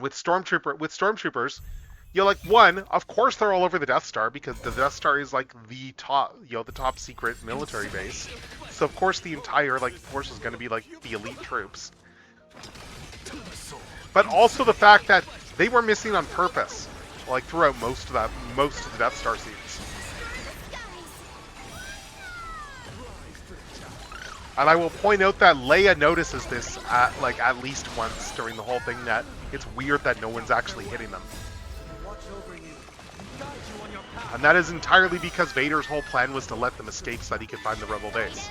with Stormtroopers, you know, like, one, of course they're all over the Death Star because the Death Star is like the top, you know, the top secret military base. So of course the entire like force is going to be like the elite troops. But also the fact that they were missing on purpose, like throughout most of the Death Star scenes. And I will point out that Leia notices this at least once during the whole thing, that it's weird that no one's actually hitting them. And that is entirely because Vader's whole plan was to let them escape so that he could find the Rebel base.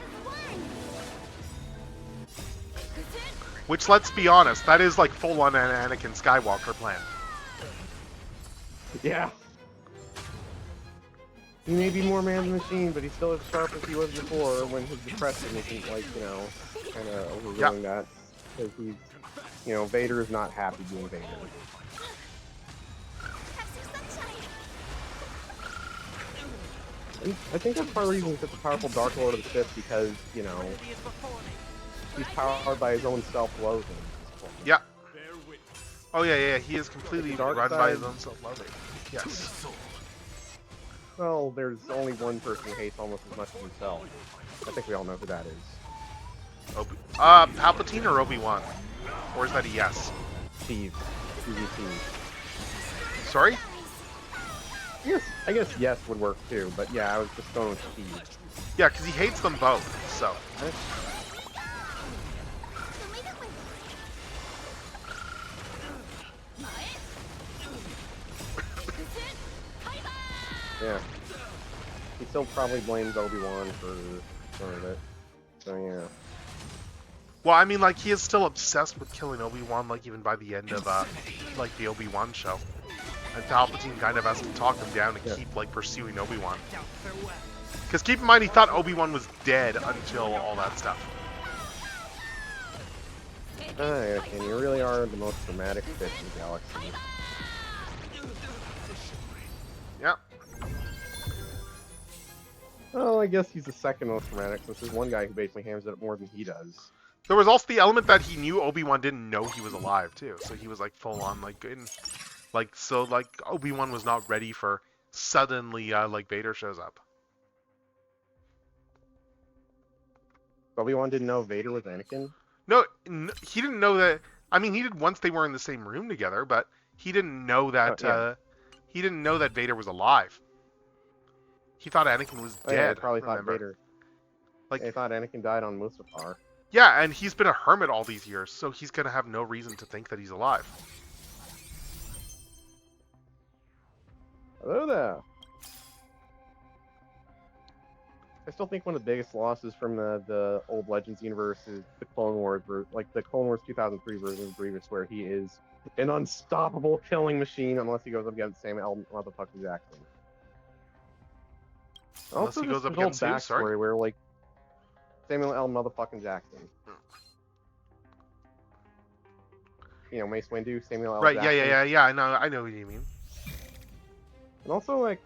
Which, let's be honest, that is like full-on an Anakin Skywalker plan. Yeah. He may be more man than machine, but he's still as sharp as he was before when his depression isn't, like, you know, kind of overruling that. Because he's, you know, Vader is not happy being Vader. And I think that's part of the reason he's such a powerful Dark Lord of the Sith, because, you know, he's powered by his own self-loathing. Yeah. Oh yeah, he is completely Dark run side. by his own self-loathing. Yes. Well, there's only one person who hates almost as much as himself. I think we all know who that is. Palpatine or Obi-Wan? Or is that a yes? Steve. Sorry? I guess yes would work too, but yeah, I was just going with Steve. Yeah, because he hates them both, so. Yeah. He still probably blames Obi-Wan for some of it. So yeah. Well, I mean, like, he is still obsessed with killing Obi-Wan, like, even by the end of, like, the Obi-Wan show. And Palpatine kind of has to talk him down to keep, like, pursuing Obi-Wan. Because keep in mind, he thought Obi-Wan was dead until all that stuff. And you really are the most dramatic fish in the galaxy. Yeah. Well, I guess he's the second most dramatic, since there's one guy who basically hams it up more than he does. There was also the element that he knew Obi-Wan didn't know he was alive, too. So he was, like, full on, like, Obi-Wan was not ready for suddenly, like, Vader shows up. Obi-Wan didn't know Vader was Anakin? No, he didn't know that. I mean, he did once they were in the same room together, but he didn't know that, he didn't know that Vader was alive. He thought Anakin was dead. Yeah, they probably remember? thought Vader. Like, they thought Anakin died on Mustafar. Yeah, and he's been a hermit all these years, so he's gonna have no reason to think that he's alive. Hello there. I still think one of the biggest losses from the old Legends universe is the Clone Wars, like the Clone Wars 2003 version of Grievous, where he is an unstoppable killing machine unless he goes up against Samuel L. motherfucking Jackson. Unless Also, he goes just up his whole against who? backstory Sorry? where, like, Samuel L. motherfucking Jackson. You know, Mace Windu, Samuel L. Right? Jackson. Yeah. I know what you mean. And also, like,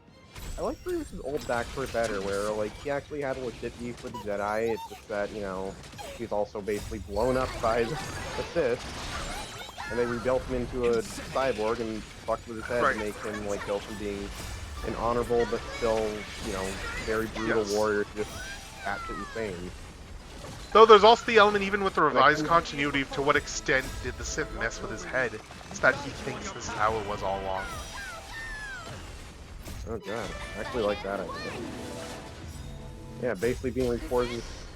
I like Grievous's old backstory better, where like he actually had a legit beef with the Jedi. It's just that he's also basically blown up by the Sith, and they rebuilt him into a cyborg and fucked with his head to make him like go from being an honorable but still very brutal warrior to just batshit insane. Though there's also the element, even with the revised continuity, to what extent did the Sith mess with his head? It's that he thinks this is how it was all along. Oh god, I actually like that idea. Yeah, basically being reinforced.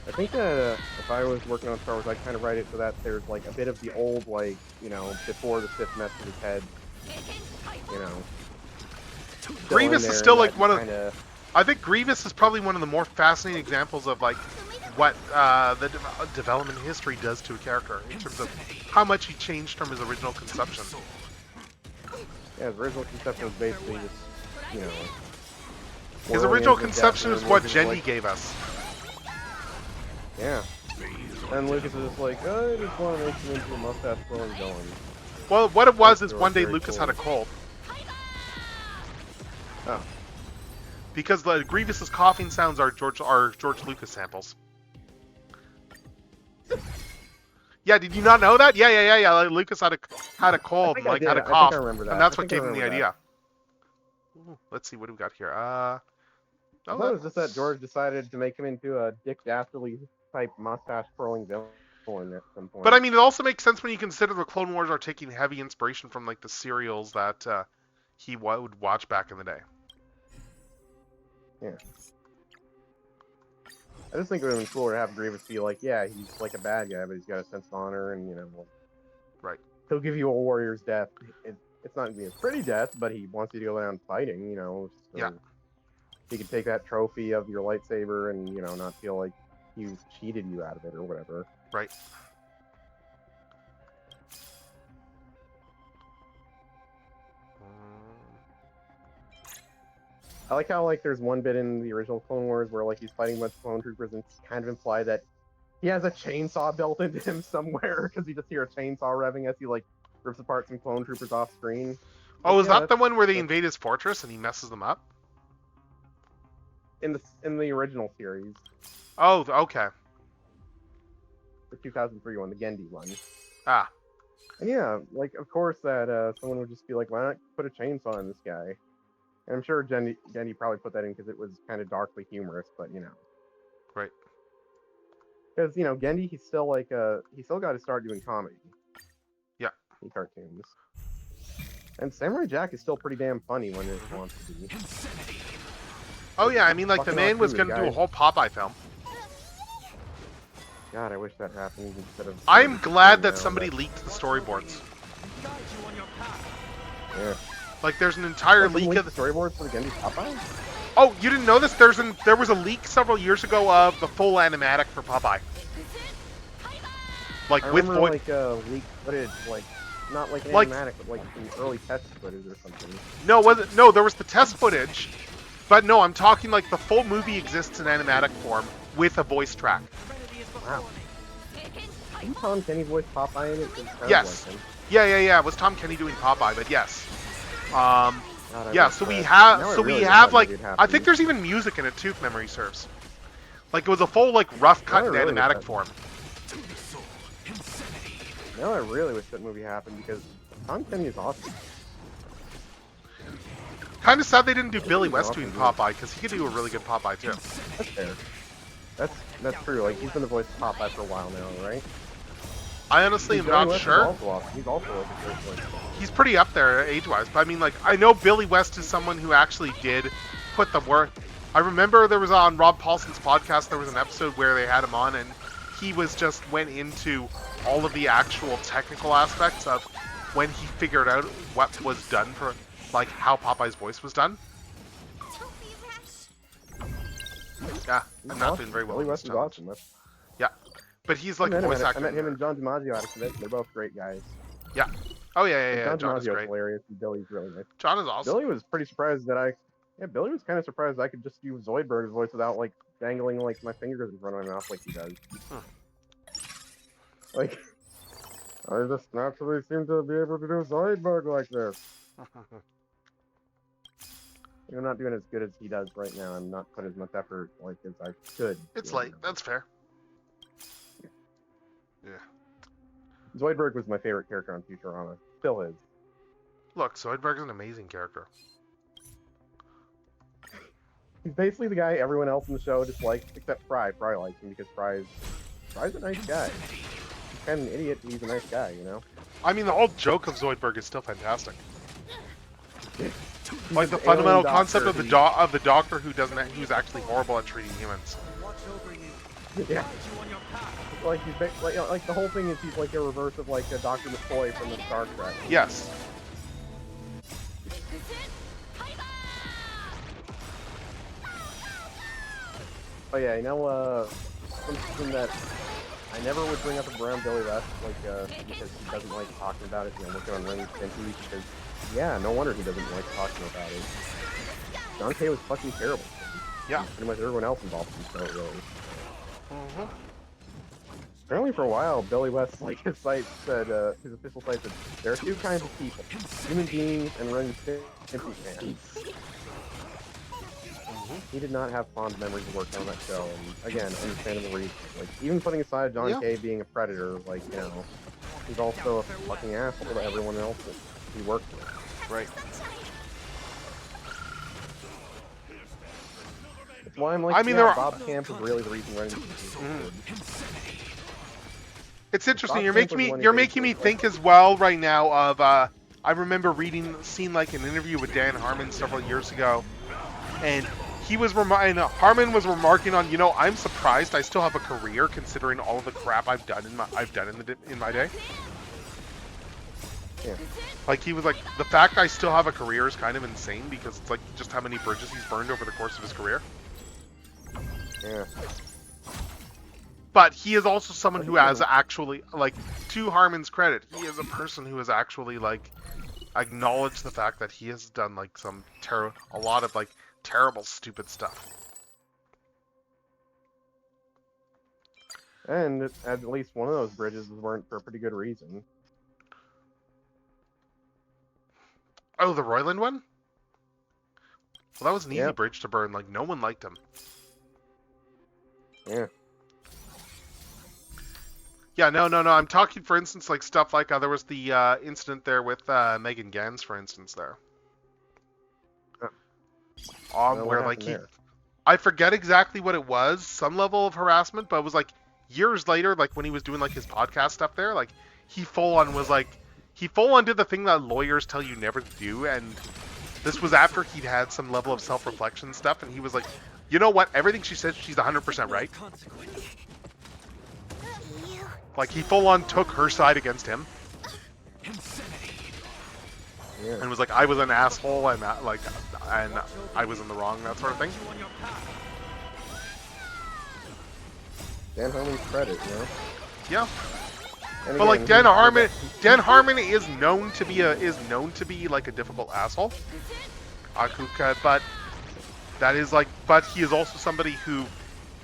I think that if I was working on Star Wars, I'd kind of write it so that there's like a bit of the old, like, before the Sith messed with his head, Grievous is still like one of... I think Grievous is probably one of the more fascinating examples of like what the development history does to a character in terms of how much he changed from his original conception. Yeah, his original conception was basically just, his original conception is what Jendi gave us. Yeah. And Lucas is just like, I just want to make him into a mustache twirling villain. Well, what it was is one day Lucas had a cold. Oh. Because the Grievous's coughing sounds are George Lucas samples. Yeah, did you not know that? Yeah. Like, Lucas had a cold and had a cough, and that's what gave him the idea. Ooh, let's see, what do we got here? I thought it was just that George decided to make him into a Dick Dastardly type mustache twirling villain at some point. But I mean, it also makes sense when you consider the Clone Wars are taking heavy inspiration from like the serials that he would watch back in the day. Yeah. I just think it would have been cooler to have Grievous be like, yeah, he's like a bad guy, but he's got a sense of honor, and right. He'll give you a warrior's death. It's not gonna be a pretty death, but he wants you to go down fighting, So yeah. He could take that trophy of your lightsaber and not feel like he cheated you out of it or whatever. Right. I like how there's one bit in the original Clone Wars where he's fighting a bunch of clone troopers and it's kind of implied that he has a chainsaw built into him somewhere because you just hear a chainsaw revving as he rips apart some clone troopers off screen. Oh, is that the one where they invade his fortress and he messes them up? In the original series. Oh, okay. The 2003 one, the Gendy one. Ah. And yeah, of course that someone would just be like, why not put a chainsaw in this guy? And I'm sure Gendy probably put that in because it was kind of darkly humorous, but Right. Because Gendy, he's still he still got to start doing comedy. Yeah. In cartoons. And Samurai Jack is still pretty damn funny when it wants to be. Oh yeah, I mean the man was gonna do a whole Popeye film. God, I wish that happened instead of. I'm glad that somebody leaked the storyboards. Yeah. There's an entire leak of the storyboards for the Gendy Popeye. Oh, you didn't know this? There was a leak several years ago of the full animatic for Popeye. With voice. Leak footage, not animatic, but some early test footage or something. No, no, there was the test footage, but no, I'm talking the full movie exists in animatic form with a voice track. Wow. Didn't Tom Kenny voice Popeye in it? Yes. Yeah. It was Tom Kenny doing Popeye, but yes. Yeah, so we have, I think there's even music in it too, if memory serves. It was a full, rough cut in animatic form. Now I really wish that movie happened, because Tom Kenny is awesome. Kind of sad they didn't do Billy West doing Popeye, because he could do a really good Popeye too. That's fair. That's true, he's been the voice of Popeye for a while now, right? I honestly am not sure. He's also a great voice. He's pretty up there age-wise, but I mean, I know Billy West is someone who actually did put the work. I remember there was on Rob Paulson's podcast, there was an episode where they had him on, and he went into all of the actual technical aspects of when he figured out what was done for, how Popeye's voice was done. Yeah, I'm not doing very well. Billy West is awesome. Yeah. But he's a voice actor. I met him and John DiMaggio out of convention. They're both great guys. Yeah. Oh yeah. John is great. Hilarious. And Billy's really nice. John is awesome. Billy was pretty surprised that Billy was kind of surprised I could just use Zoidberg's voice without dangling my fingers in front of my mouth like he does. Huh. I just naturally seem to be able to do Zoidberg like this. I'm not doing as good as he does right now. I'm not putting as much effort like as I should. It's late. That's fair. Yeah. Zoidberg was my favorite character on Futurama. Still is. Look, Zoidberg's an amazing character. He's basically the guy everyone else in the show dislikes, except Fry. Fry likes him because Fry's a nice guy. He's kind of an idiot, but he's a nice guy, you know? I mean, the whole joke of Zoidberg is still fantastic. He's Like the an fundamental alien concept of doctor the doctor who's actually horrible at treating humans. Yeah. Like he's like the whole thing is he's like a reverse of like a Dr. McCoy from the Star Trek. Yes. Oh yeah, you know, something that I never would bring up around Billy West, like, because he doesn't like talking about it, you know, looking on Ren and Stimpy, because, yeah, no wonder he doesn't like talking about it. John K was fucking terrible. Yeah. Pretty much everyone else involved in the show, really. Mm-hmm. Apparently for a while, Billy West, like, his site said, his official site said, there are two kinds of people, human beings and Ren and Stimpy fans. He did not have fond memories of working on that show, and again, understandable reasons. Like, even putting aside John K being a predator, like, you know, he's also a fucking asshole to everyone else that he worked with. Right. That's why I'm like, I mean, yeah, Bob Camp is really the reason Ren is good. It's interesting. Bob You're Camp making was me one you're who making me basically- think as well right now of I remember seeing like an interview with Dan Harmon several years ago, and Harmon was remarking on, you know, I'm surprised I still have a career considering all of the crap I've done in my day. Yeah. Like, he was like, the fact I still have a career is kind of insane because it's like just how many bridges he's burned over the course of his career. Yeah. But he is also someone who has actually, like, to Harmon's credit, he is a person who has actually, like, acknowledged the fact that he has done, like, a lot of, like, terrible, stupid stuff. And at least one of those bridges weren't for a pretty good reason. Oh, the Royland one? Well, that was an easy bridge to burn. Like, no one liked him. Yeah. Yeah, no. I'm talking, for instance, like, stuff like, there was the incident there with Megan Gans, for instance, there. Where, like, I forget exactly what it was, some level of harassment, but it was, like, years later, like, when he was doing, like, his podcast stuff there, like, he full-on did the thing that lawyers tell you never to do, and this was after he'd had some level of self-reflection stuff, and he was like, you know what, everything she says, she's 100% right. Like, he full-on took her side against him. Yeah. And was like, I was an asshole, and I was in the wrong, that sort of thing. Dan Harmon's credit, you know? Yeah. And But again, like Dan Harmon is known to be like a difficult asshole. But that is like, but he is also somebody who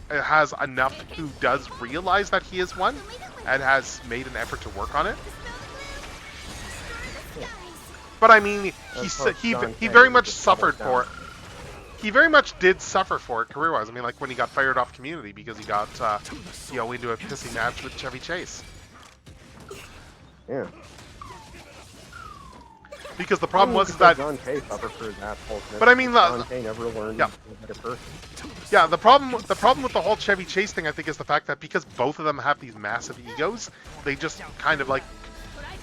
has enough, who does realize that he is one, and has made an effort to work on it. But I mean, he very much suffered for it. He very much did suffer for it career-wise. I mean, like when he got fired off Community because he got, into a pissing match with Chevy Chase. Yeah. Because the problem was that John K suffered for his assholeness. But I mean, John K never learned to be a better person. Yeah, the problem with the whole Chevy Chase thing, I think, is the fact that because both of them have these massive egos, they just kind of like,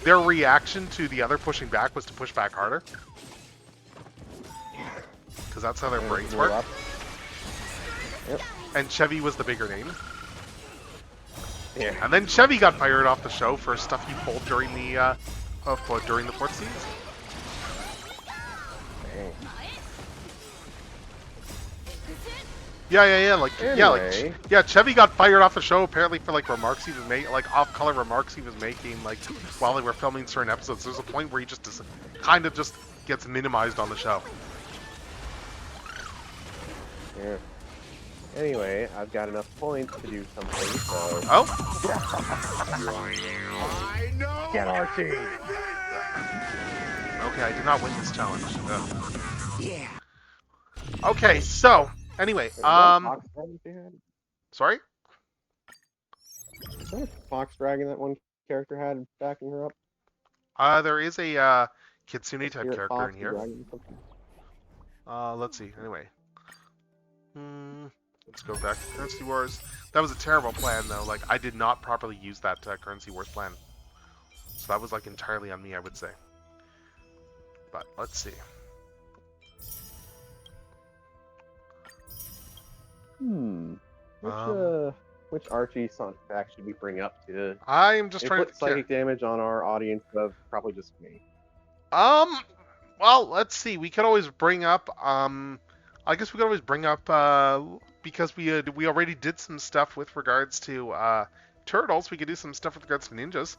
their reaction to the other pushing back was to push back harder. Because that's how their brains work. Yep. And Chevy was the bigger name. Yeah. And then Chevy got fired off the show for stuff he pulled during the fourth season. Dang. Yeah, Chevy got fired off the show apparently for like remarks he was making, like off-color remarks he was making, like while they were filming certain episodes. There's a point where he just kind of just gets minimized on the show. Yeah. Anyway, I've got enough points to do something, so... Oh? Get Archie! Okay, I did not win this challenge. Yeah. Okay, so anyway, Wait, was that a fox dragon she had? sorry. Was that a fox dragon that one character had backing her up? There is a Kitsune A type spirit character in fox, the here. dragon, something. Let's see. Anyway, let's go back to Currency Wars. That was a terrible plan, though. Like, I did not properly use that Currency Wars plan, so that was like entirely on me, I would say. But let's see. Which Archie Sonic fact should we bring up to I am just trying to inflict think. psychic damage on our audience of probably just me? Well, let's see. We could always bring up. I guess we could always bring up. Because we already did some stuff with regards to turtles. We could do some stuff with regards to ninjas.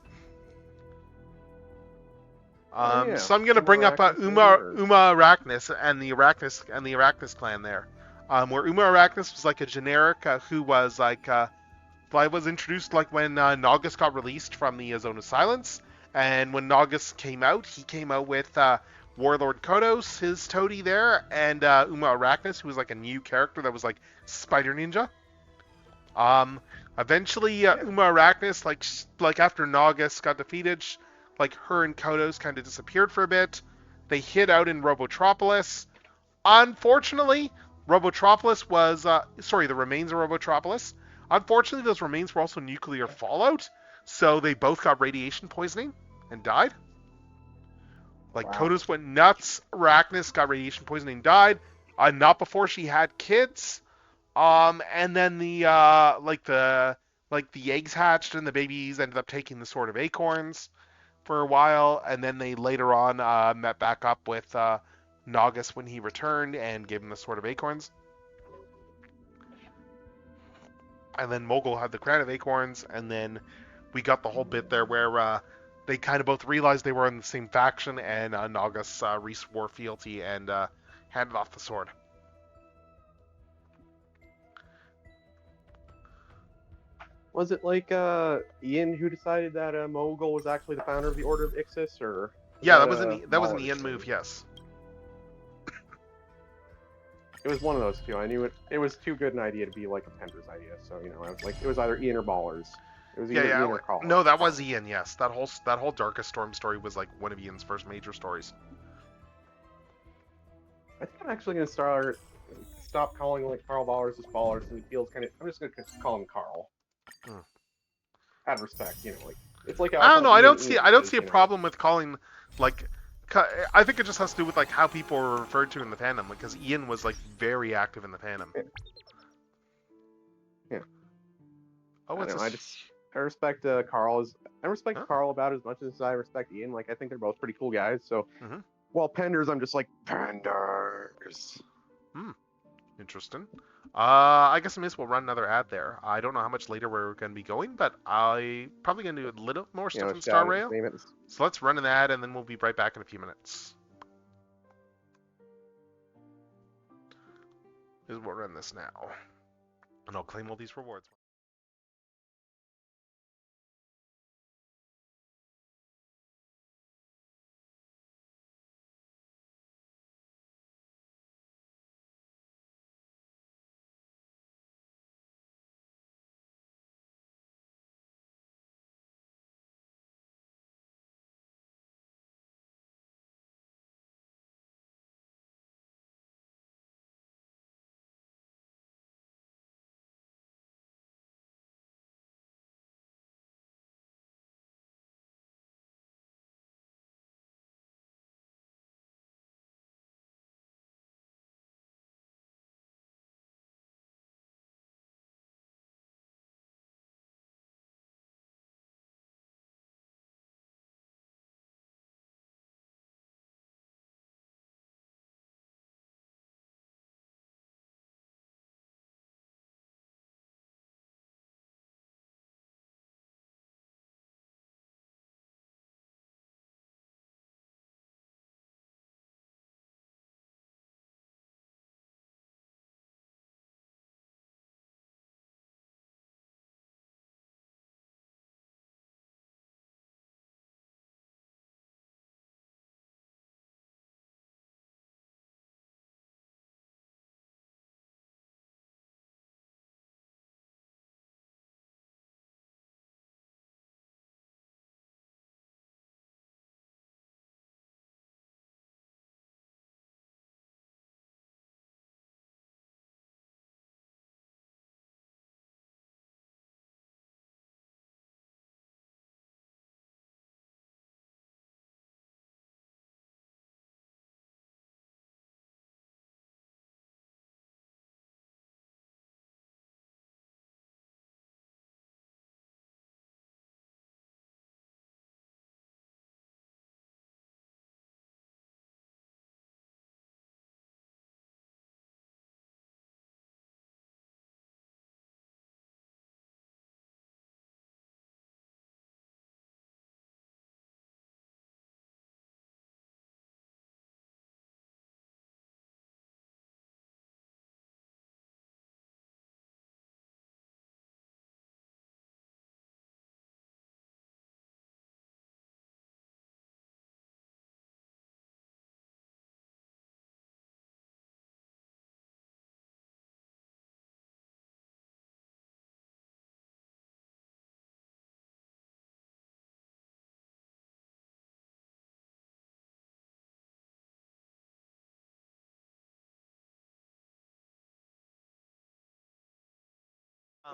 Yeah. So I'm gonna Uma bring up Arachnis Uma Arachnis and the Arachnis clan there. Where Uma Arachnis was like a generic who was like was introduced like when Naugus got released from the Zone of Silence, and when Naugus came out, he came out with Warlord Kodos, his toady there, and Uma Arachnis, who was like a new character that was like Spider Ninja. Eventually, Uma Arachnis, like after Naugus got defeated, like her and Kodos kind of disappeared for a bit. They hid out in Robotropolis. Unfortunately, Robotropolis was the remains of Robotropolis. Unfortunately, those remains were also nuclear fallout, so they both got radiation poisoning and died. Like, wow. Kodos went nuts. Arachnis got radiation poisoning and died. Not before she had kids. And then the eggs hatched and the babies ended up taking the Sword of Acorns for a while, and then they later on met back up with Naugus when he returned and gave him the Sword of Acorns. And then Mogul had the Crown of Acorns, and then we got the whole bit there where they kind of both realized they were in the same faction, and Naugus re-swore fealty and handed off the sword. Was it like Ian who decided that Mogul was actually the founder of the Order of Ixis, or yeah, that was an Ian move, yes. It was one of those two. I knew it. It was too good an idea to be like a Pender's idea. So I was like, it was either Ian or Ballers. It was either Ian or Carl. No, that was Ian. Yes, that whole Darkest Storm story was like one of Ian's first major stories. I think I'm actually gonna stop calling like Carl Ballers as Ballers, and he feels kind of. I'm just gonna call him Carl. Out of respect, like it's like. I don't know. I don't see a problem with calling like. I think it just has to do with like how people are referred to in the fandom, because Ian was like very active in the fandom. Yeah. Oh, I respect Carl Carl about as much as I respect Ian. Like, I think they're both pretty cool guys. So, while Penders, I'm just like Penders. Interesting. I guess I may as well run another ad there. I don't know how much later we're going to be going, but I probably going to do a little more stuff in Star Rail. So let's run an ad, and then we'll be right back in a few minutes. We'll run this now, and I'll claim all these rewards.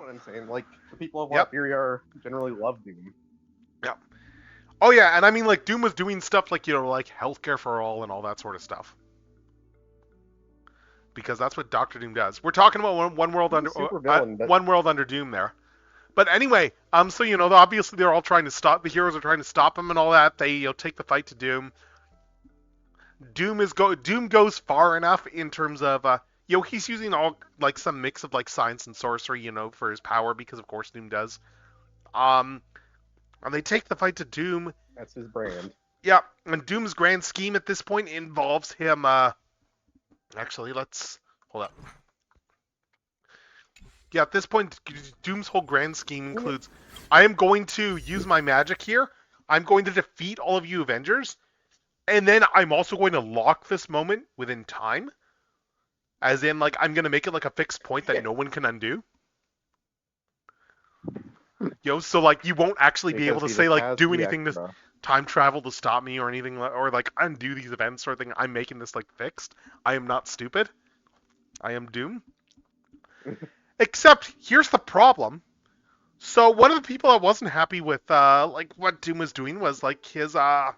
what I'm saying. Like, the people of Yep. Latveria generally love Doom. Yep. Oh yeah, and I mean like Doom was doing stuff like like healthcare for all and all that sort of stuff. Because that's what Doctor Doom does. We're talking about one world He's under a super villain, but... one world under Doom there. But anyway, so obviously they're all trying to stop the heroes are trying to stop him and all that. They take the fight to Doom. Doom goes far enough in terms of he's using all like some mix of like science and sorcery, for his power because of course Doom does. And they take the fight to Doom. That's his brand. Yeah, and Doom's grand scheme at this point involves him actually, let's hold up. Yeah, at this point Doom's whole grand scheme includes I am going to use my magic here. I'm going to defeat all of you Avengers. And then I'm also going to lock this moment within time. As in, like, I'm going to make it like a fixed point that no one can undo. So, like, you won't actually be able to say, like, do anything to time travel to stop me or anything, or, like, undo these events sort of thing. I'm making this, like, fixed. I am not stupid. I am Doom. Except, here's the problem. So, one of the people that wasn't happy with, like, what Doom was doing was, like, his godchild,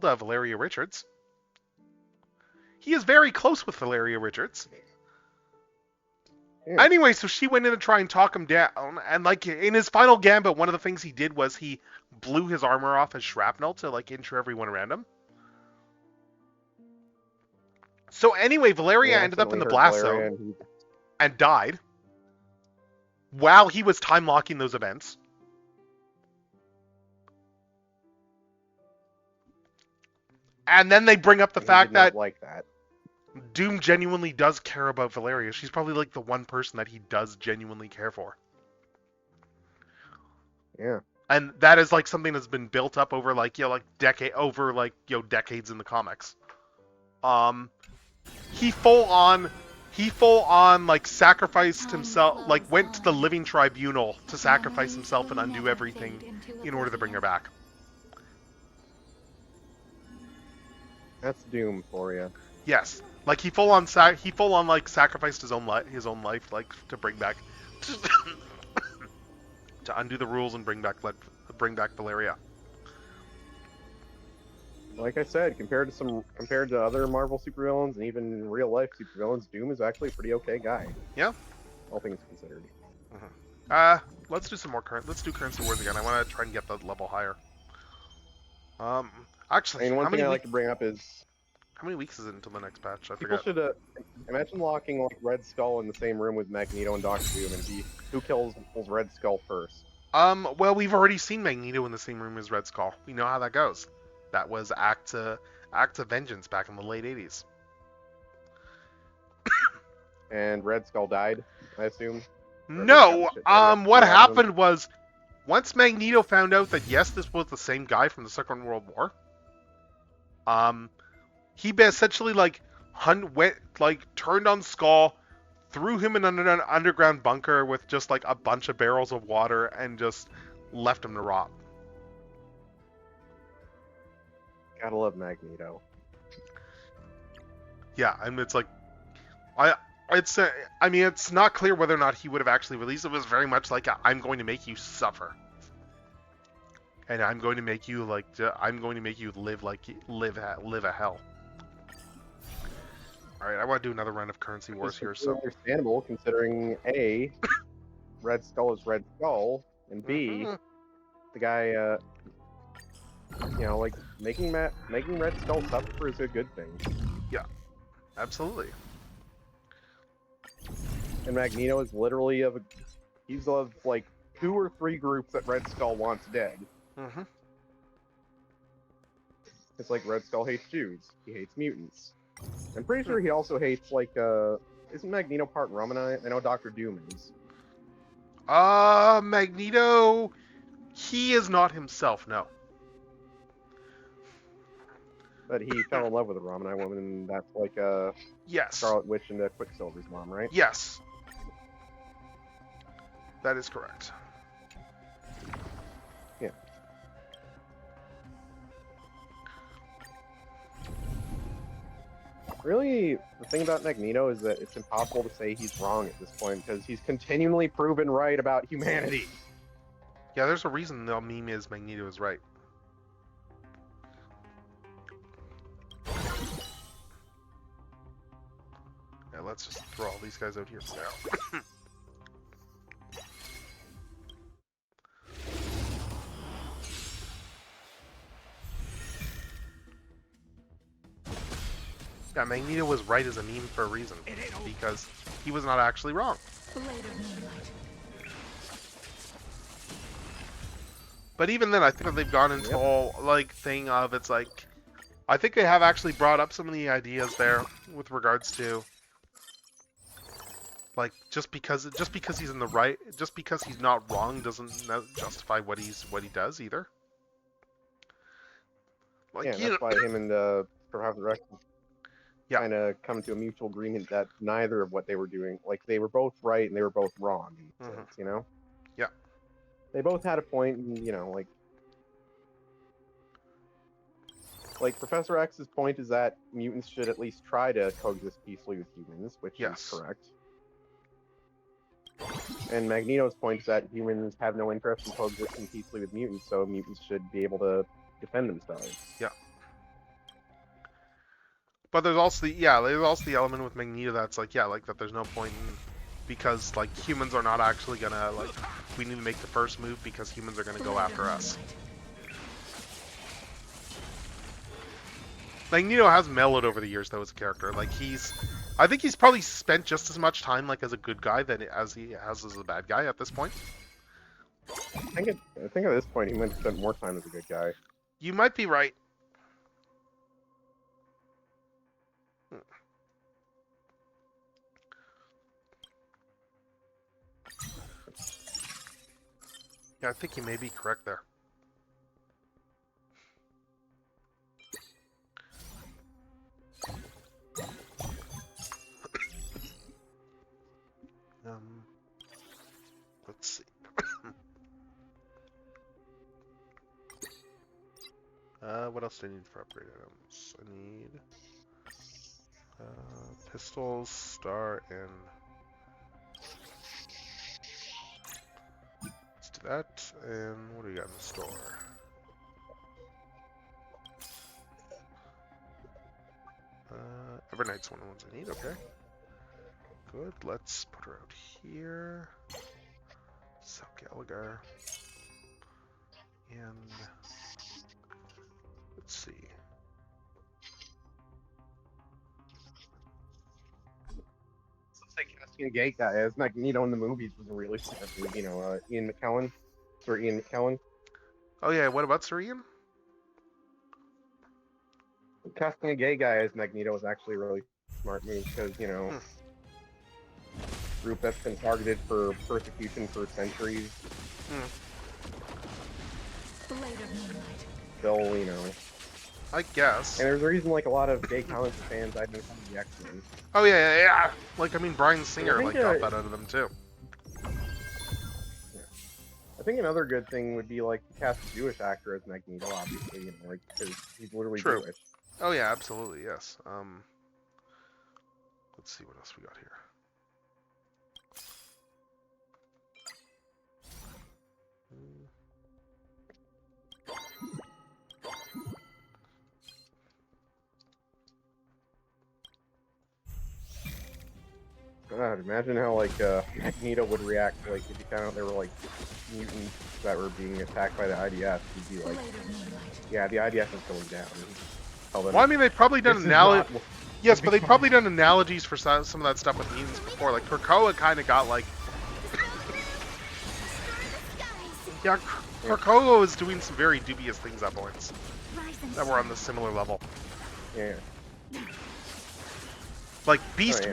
Valeria Richards. He is very close with Valeria Richards. Yeah. Anyway, so she went in to try and talk him down, and like in his final gambit, one of the things he did was he blew his armor off as shrapnel to like injure everyone around him. So anyway, Valeria ended up in the blast zone and died while he was time locking those events. And then they bring up the fact that Doom genuinely does care about Valeria. She's probably like the one person that he does genuinely care for. Yeah. And that is like something that's been built up over decades in the comics. He full on like sacrificed himself, like went to the living tribunal to sacrifice himself and undo everything in order to bring her back. That's Doom for you. Yes, like he full on like sacrificed his own life like to bring back to undo the rules and bring back Valeria. Like I said, compared to other Marvel supervillains and even real life supervillains, Doom is actually a pretty okay guy. Yeah. All things considered. Let's do some more Let's do Currency Wars again. I want to try and get the level higher. Actually, one thing I like to bring up is how many weeks is it until the next patch? I people forget. Should imagine locking like Red Skull in the same room with Magneto and Doctor Doom and see who kills Red Skull first. Well, we've already seen Magneto in the same room as Red Skull. We know how that goes. That was Act of Vengeance back in the late 80s. And Red Skull died, I assume? No, what happened was, once Magneto found out that, yes, this was the same guy from the Second World War, he essentially, turned on Skull, threw him in an underground bunker with just, a bunch of barrels of water, and just left him to rot. Gotta love Magneto. Yeah, and it's it's not clear whether or not he would have actually released it. It was very much like I'm going to make you suffer, and I'm going to make you live a hell. All right, I want to do another round of Currency Wars here. So understandable, considering A, Red Skull is Red Skull, and B, the guy, making Red Skull suffer is a good thing. Yeah, absolutely. And Magneto is literally he's of 2 or 3 groups that Red Skull wants dead. Mm-hmm. It's like Red Skull hates Jews. He hates mutants. I'm pretty sure he also hates isn't Magneto part Romanite? I know Doctor Doom is. Magneto, he is not himself, no. But he fell in love with a Romanite woman, and that's yes. Scarlet Witch and Quicksilver's mom, right? Yes. That is correct. Yeah. Really, the thing about Magneto is that it's impossible to say he's wrong at this point because he's continually proven right about humanity. Yeah, there's a reason the meme is Magneto is right. Yeah, let's just throw all these guys out here for now. Yeah, Magneto was right as a meme for a reason. Because he was not actually wrong. But even then, I think that they've gone into the whole, like, thing of, it's like, I think they have actually brought up some of the ideas there with regards to, like, just because he's in the right, just because he's not wrong doesn't justify what he does either. Like, yeah, that's why him and Professor X kind of come to a mutual agreement that neither of what they were doing, like, they were both right and they were both wrong in a sense, you know? Yeah. They both had a point, and, you know, like Professor X's point is that mutants should at least try to coexist peacefully with humans, which is correct. And Magneto's point is that humans have no interest in coexisting peacefully with mutants, so mutants should be able to defend themselves. Yeah. But there's also the element with Magneto that's like, yeah, like that there's no point in, because like humans are not actually gonna, like, we need to make the first move because humans are gonna go after us. Magneto has mellowed over the years though as a character. Like I think he's probably spent just as much time like as a good guy as he has as a bad guy at this point. I think at this point he might have spent more time as a good guy. You might be right. Yeah, I think you may be correct there. Let's see. What else do I need for upgrade items? I need pistols, star, and let's do that. And what do we got in the store? Evernight's one of the ones I need. Okay. Good. Let's put her out here. Sell Gallagher. And let's see. Casting a gay guy as Magneto in the movies was a really smart move, you know, Ian McKellen. Oh yeah, what about Sir Ian? Casting a gay guy as Magneto is actually a really smart move because, you know, group that's been targeted for persecution for centuries. Still, you know. I guess. And there's a reason, like, a lot of gay comic fans I've been coming to the X-Men. Oh yeah. Like, I mean, Bryan Singer got that out of them too. Yeah. I think another good thing would be, like, to cast a Jewish actor as Magneto, obviously, you know, like, because he's literally Jewish. Oh yeah, absolutely, yes. Let's see what else we got here. God, imagine how, like, Magneto would react, like, if he found out there were, like, mutants that were being attacked by the IDF. He'd be like, yeah, the IDF is going down. Well, I mean, they've probably done Yes, but they've probably done analogies for some of that stuff with mutants before. Like, Krakoa kind of got, like... yeah, Krakoa was doing some very dubious things at points that were on the similar level. Yeah. Like, Beast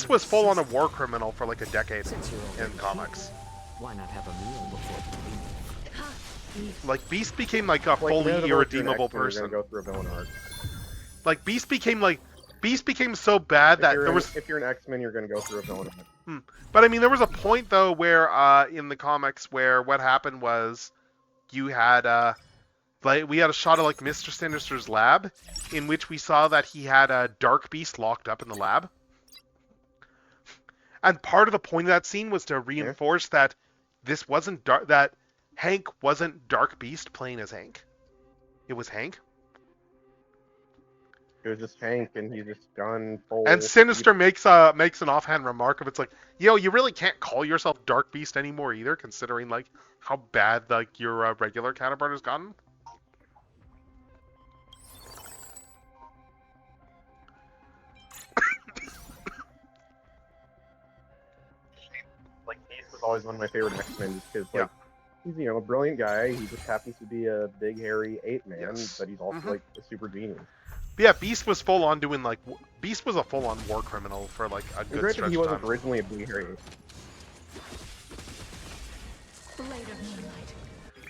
was full on a war criminal for like a decade in comics. Why not have a meal before like, Beast became like a fully irredeemable person. Go through a villain arc. Like, Beast became so bad that there was... If you're an X-Men, you're going to go through a villain arc. But I mean, there was a point though where in the comics where what happened was you had Like we had a shot of like Mr. Sinister's lab, in which we saw that he had a Dark Beast locked up in the lab. And part of the point of that scene was to reinforce that this wasn't that Hank wasn't Dark Beast playing as Hank. It was Hank. It was just Hank, and he's just gone full. And Sinister makes an offhand remark of it's like, yo, you really can't call yourself Dark Beast anymore either, considering like how bad like your regular counterpart has gotten. Like Beast was always one of my favorite X-Men, just because like he's a brilliant guy. He just happens to be a big hairy ape man, but he's also like a super genius. But yeah, Beast was full on doing like Beast was a full on war criminal for like a good stretch of time. He wasn't originally a big hairy ape.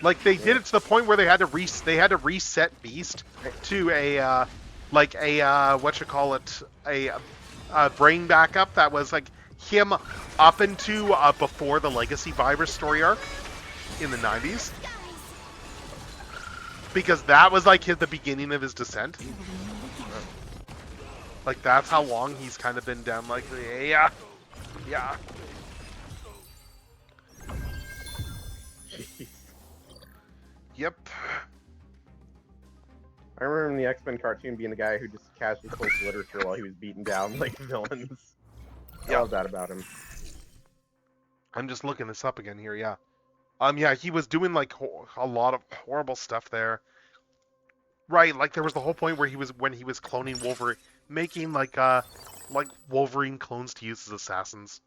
Like they did it to the point where they had to reset Beast to a brain backup that was like him up into before the Legacy Virus story arc in the 90s, because that was like the beginning of his descent. Like that's how long he's kind of been down. Like yeah. Yep. I remember in the X-Men cartoon being the guy who just casually quotes literature while he was beating down like villains. I love that about him. I'm just looking this up again here. Yeah. Yeah, he was doing like a lot of horrible stuff there. Right, like there was the whole point where when he was cloning Wolverine, making like Wolverine clones to use as assassins.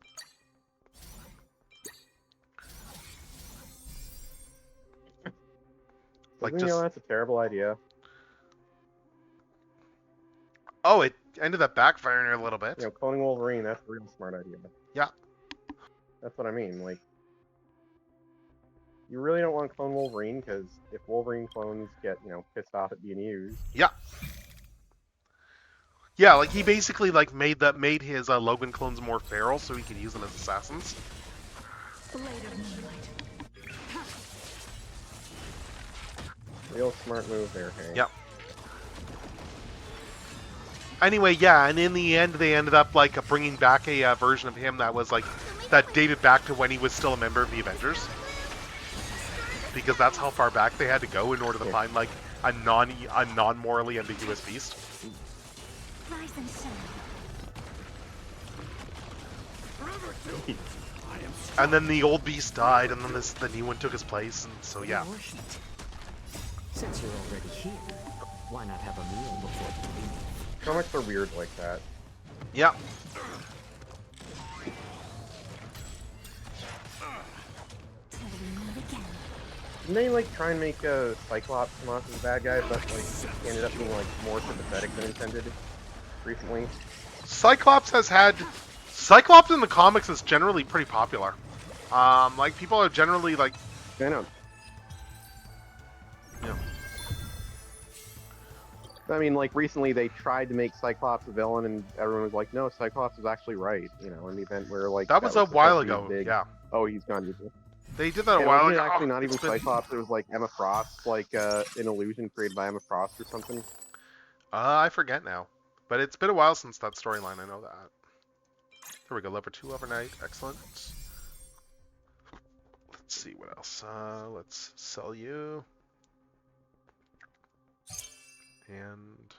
Like just, that's a terrible idea. Oh, it ended up backfiring a little bit. Cloning Wolverine, that's a real smart idea. Yeah. That's what I mean. Like, you really don't want to clone Wolverine, because if Wolverine clones get, pissed off at being used. Yeah. Yeah, like he basically like made his Logan clones more feral so he could use them as assassins. Real smart move there, Hank. Yep. Anyway, yeah, and in the end, they ended up like bringing back a version of him that was like that dated back to when he was still a member of the Avengers, because that's how far back they had to go in order to find like a non-morally ambiguous beast. And then the old beast died, and then the new one took his place, and so yeah. Since you're already here, why not have a meal before you leave? Comics are weird like that. Yeah. Didn't they like try and make a Cyclops come off as a bad guy, but like ended up being like more sympathetic than intended recently? Cyclops in the comics is generally pretty popular. Like people are generally like. I know. Yeah. I mean, like recently they tried to make Cyclops a villain, and everyone was like, "No, Cyclops was actually right." In the event where like that was a while ago. Yeah. Oh, he's gone. They did that a while ago. Actually, not even Cyclops. It was like Emma Frost, like an illusion created by Emma Frost or something. I forget now, but it's been a while since that storyline. I know that. There we go. Level 2 overnight. Excellent. Let's see what else. Let's sell you. And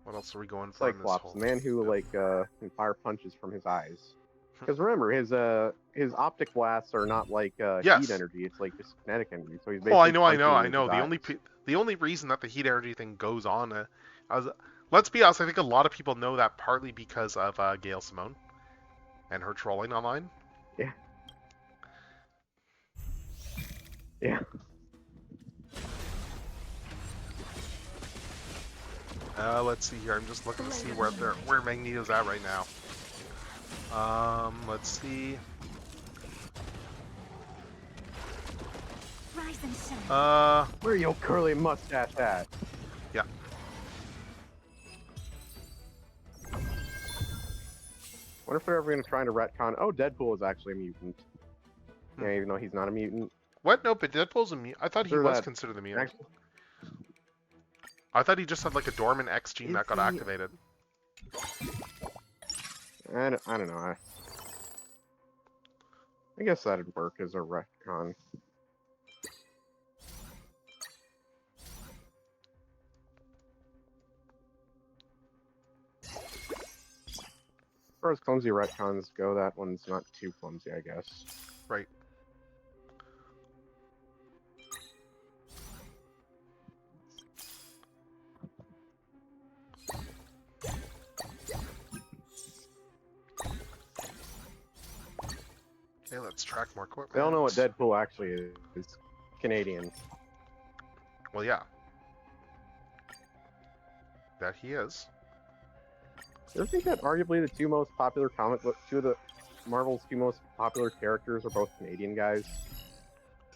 what else are we going for? Cyclops, the man who can fire punches from his eyes. Because remember, his optic blasts are not like heat energy; it's like just kinetic energy. So he's basically. Oh, I know. The only reason that the heat energy thing goes on, let's be honest, I think a lot of people know that partly because of Gail Simone and her trolling online. Yeah. Yeah. Let's see here. I'm just looking to see where Magneto's at right now. Let's see. Where your curly mustache at? Yeah. Wonder if they're ever going to try to retcon. Oh, Deadpool is actually a mutant. Yeah, even though he's not a mutant. What? No, but Deadpool's immune. I thought he Sure was that- considered immune. Actually, I thought he just had like a dormant X gene Is that got he- activated. I don't know. I guess that'd work as a retcon. As far as clumsy retcons go, that one's not too clumsy, I guess. Right. Okay, let's track more equipment. They don't know what Deadpool actually is. It's Canadian. Well, yeah. That he is. Do you think that arguably the two most popular comic book, two of the Marvel's two most popular characters are both Canadian guys?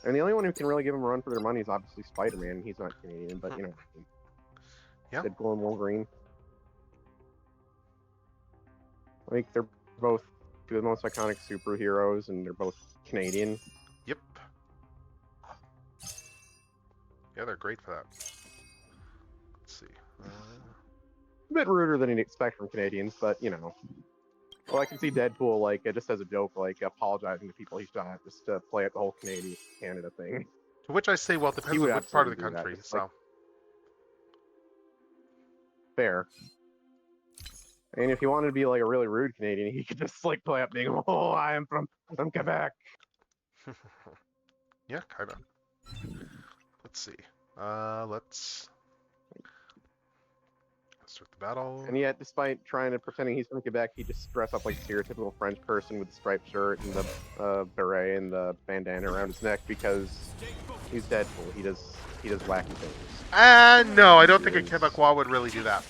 And the only one who can really give them a run for their money is obviously Spider-Man. He's not Canadian, but you know. Yeah. Deadpool and Wolverine. I think they're both two of the most iconic superheroes, and they're both Canadian. Yep. Yeah, they're great for that. Let's see. A bit ruder than you'd expect from Canadians, but you know. Well, I can see Deadpool like just as a joke, like apologizing to people he shot just to play up the whole Canada thing. To which I say, well, it depends would on which part of the absolutely do that, country. just So. like- Fair. And if he wanted to be like a really rude Canadian, he could just like play up being, oh, I am from Quebec. Yeah, kind of. Let's see. Let's start the battle. And yet, despite trying to pretending he's from Quebec, he just dressed up like a stereotypical French person with the striped shirt and the beret and the bandana around his neck because he's Deadpool. He does wacky things. No, I don't think a Quebecois would really do that.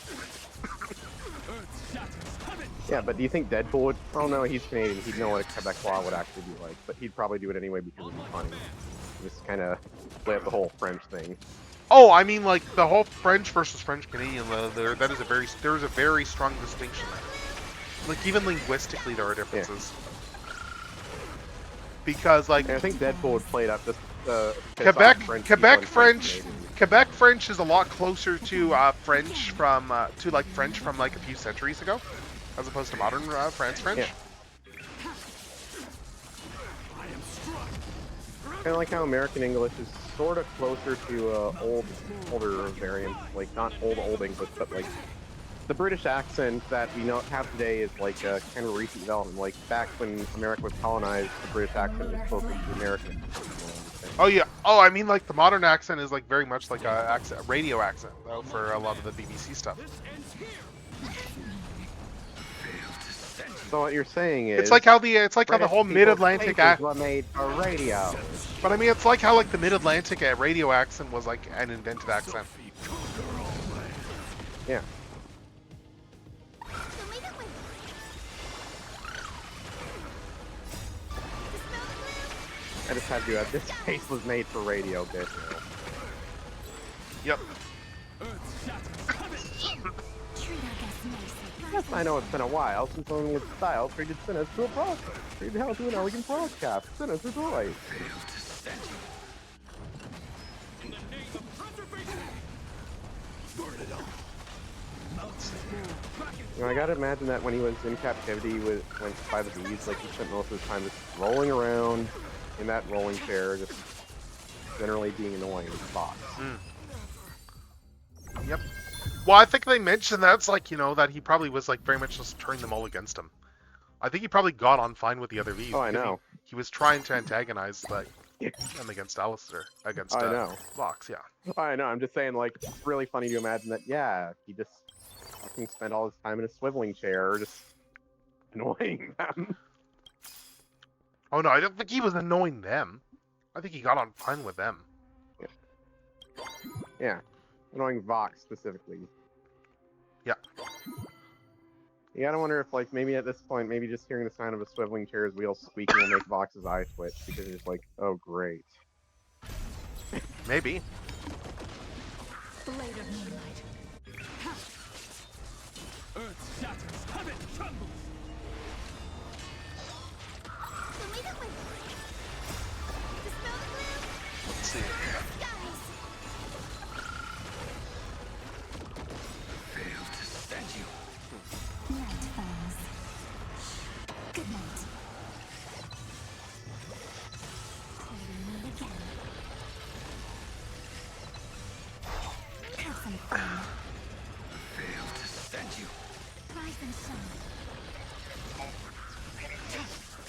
Yeah, but do you think Deadpool would? Oh no, he's Canadian. He'd know what a Quebecois would actually be like, but he'd probably do it anyway because it'd be funny. Just kind of play up the whole French thing. Oh, I mean, like the whole French versus French Canadian. There's a very strong distinction there. Like even linguistically, there are differences. Yeah. Because like and I think Deadpool would play it up just Quebec French is a lot closer to French from like a few centuries ago, as opposed to modern French. Yeah. Kind of like how American English is sort of closer to older variants, like not old English, but like the British accent that we have today is like kind of a recent development. Like back when America was colonized, the British accent was closer to the American. Oh yeah. Oh, I mean like the modern accent is like very much like a radio accent though for a lot of the BBC stuff. So what you're saying is it's like how the whole Mid-Atlantic were made for radio. But I mean it's like how like the Mid-Atlantic radio accent was like an invented accent. Yeah. I just had to add this face was made for radio bit. Yep. Yes, I know it's been a while since someone with style treated sinners to a broadcast. Treated hell to an elegant broadcast. Sinners rejoice. You know, I gotta imagine that when he was in captivity went by the bees, like he spent most of his time just rolling around in that rolling chair, just generally being annoying as a boss. Yep. Well, I think they mentioned that's like, you know, that he probably was like very much just turning them all against him. I think he probably got on fine with the other Vs. Oh, I know. He was trying to antagonize like them against Alistair, against I know. Vox, yeah. I know, I'm just saying, like, it's really funny to imagine that, yeah, he just fucking spent all his time in a swiveling chair, just annoying them. Oh no, I don't think he was annoying them. I think he got on fine with them. Yeah. Annoying Vox, specifically. Yeah. You gotta wonder if, like, maybe at this point, maybe just hearing the sound of a swiveling chair's wheels squeaking will make Vox's eyes twitch, because it's like, oh, great. Maybe. Blade of moonlight. Earth shatters, heaven trembles.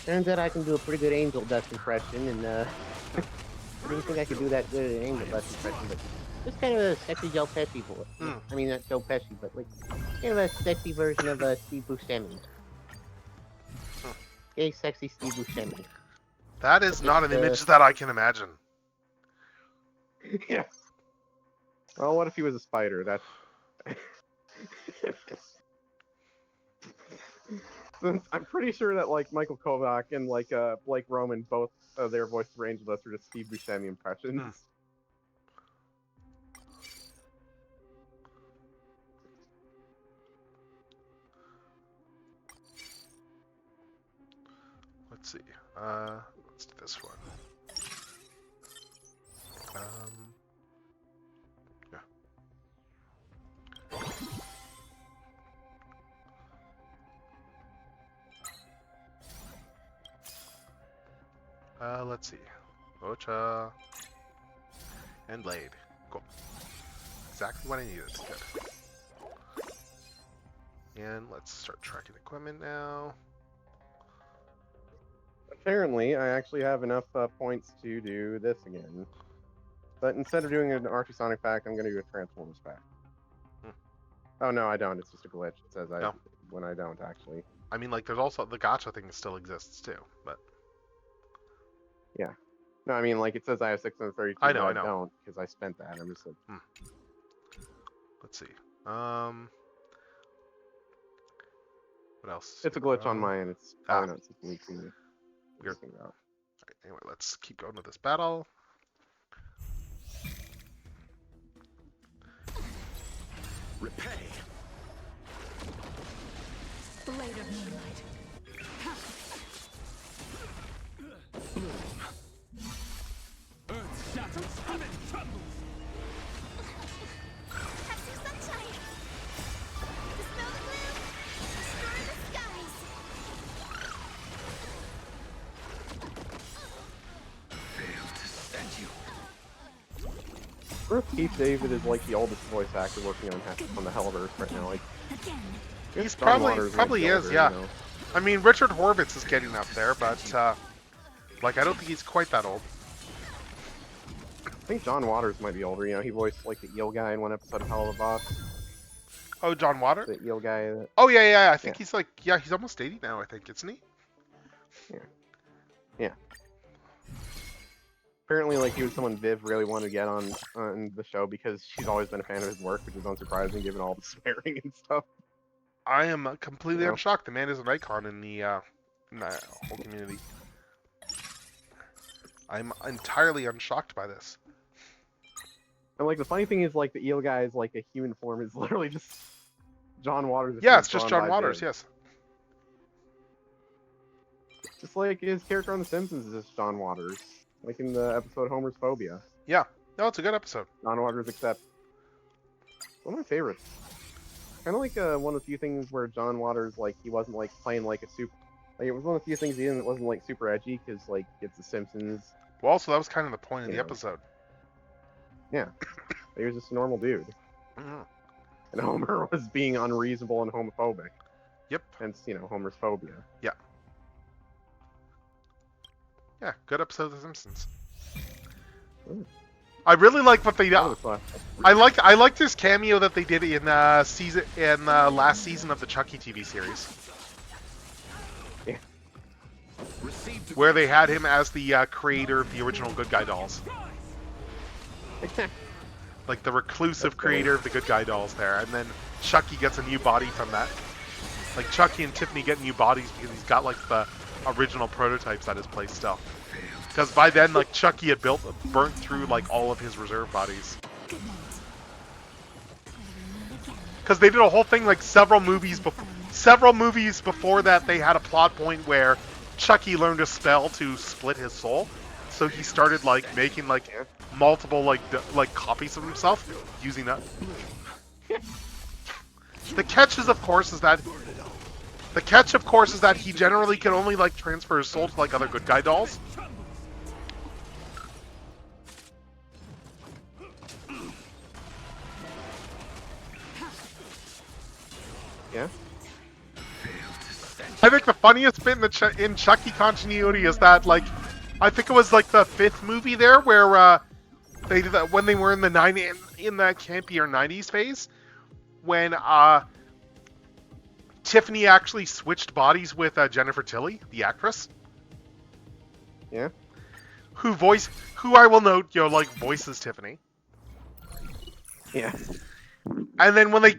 Turns out I can do a pretty good angel dust impression, and I didn't think I could do that good at an angel dust impression, but just kind of a sexy Joe Pesci voice. I mean, not Joe Pesci, but like kind of a sexy version of Steve Buscemi. Gay, sexy Steve Buscemi. That is not an image that I can imagine. Yeah. Well, what if he was a spider? That's. Since I'm pretty sure that like Michael Kovac and like Blake Roman, both their voices for Angel Dust are just Steve Buscemi impressions. Let's see. Let's do this one. Yeah. Let's see. Ocha and Blade. Cool. Exactly what I needed. Good. And let's start tracking equipment now. Apparently, I actually have enough points to do this again. But instead of doing an Archsonic pack, I'm going to do a Transformers pack. Oh, no, I don't. It's just a glitch. It says when I don't, actually. I mean, like, there's also the gacha thing still exists, too, but... Yeah. No, I mean, like, it says I have 632, I know, but I don't, because I spent that. I'm just like... Let's see. What else? It's a glitch on my end. It's probably not something we can do anything about. Alright, anyway, let's keep going with this battle. Repay. Blade of Moonlight. Earth shatters, heaven trembles. Capture sunshine! Dispel the gloom! Destroy the skies! Fail to stand you. Keith David is like the oldest voice actor working on the Hoyoversing right now. Like, He's probably is, yeah. You know? I mean, Richard Horvitz is getting up there, but like I don't think he's quite that old. I think John Waters might be older. You know, he voiced like the eel guy in one episode of Hell of a Boss. Oh, John Waters? The eel guy. Oh yeah. I think he's like he's almost 80 now. I think, isn't he? Yeah. Apparently, like, he was someone Viv really wanted to get on the show because she's always been a fan of his work, which is unsurprising given all the swearing and stuff. I am completely unshocked. The man is an icon in the whole community. I'm entirely unshocked by this. And like the funny thing is, like the eel guy is like a human form is literally just John Waters. Yeah, it's just John Waters. Yes. Just like his character on The Simpsons is just John Waters, like in the episode Homer's Phobia. Yeah. No, it's a good episode. John Waters, except one of my favorites. Kind of like one of the few things where John Waters, like, he wasn't like playing like a super. Like, it was one of the few things he didn't. It wasn't like super edgy because like it's The Simpsons. Well, also that was kind of the point of the episode. Yeah, he was just a normal dude. And Homer was being unreasonable and homophobic. Yep. Hence, you know, Homer's phobia. Yeah. Yeah, good episode of The Simpsons. I really like what they did. I liked this cameo that they did in last season of the Chucky TV series. Yeah. Where they had him as the creator of the original Good Guy dolls. Like the reclusive creator of the Good Guy dolls there, and then Chucky gets a new body from that. Like Chucky and Tiffany get new bodies because he's got like the original prototypes at his place still. Because by then, like Chucky had burnt through like all of his reserve bodies. Because they did a whole thing like several movies before that. They had a plot point where Chucky learned a spell to split his soul, so he started like making like multiple like copies of himself using that. The catch is, of course, is that he generally can only like transfer his soul to like other Good Guy dolls. Yeah. I think the funniest bit in Chucky continuity is that, like, I think it was like the 5th movie there where they did that when they were in the in that campier 90s phase, when Tiffany actually switched bodies with Jennifer Tilly, the actress. Yeah. Who I will note, like voices Tiffany. Yeah. And then when they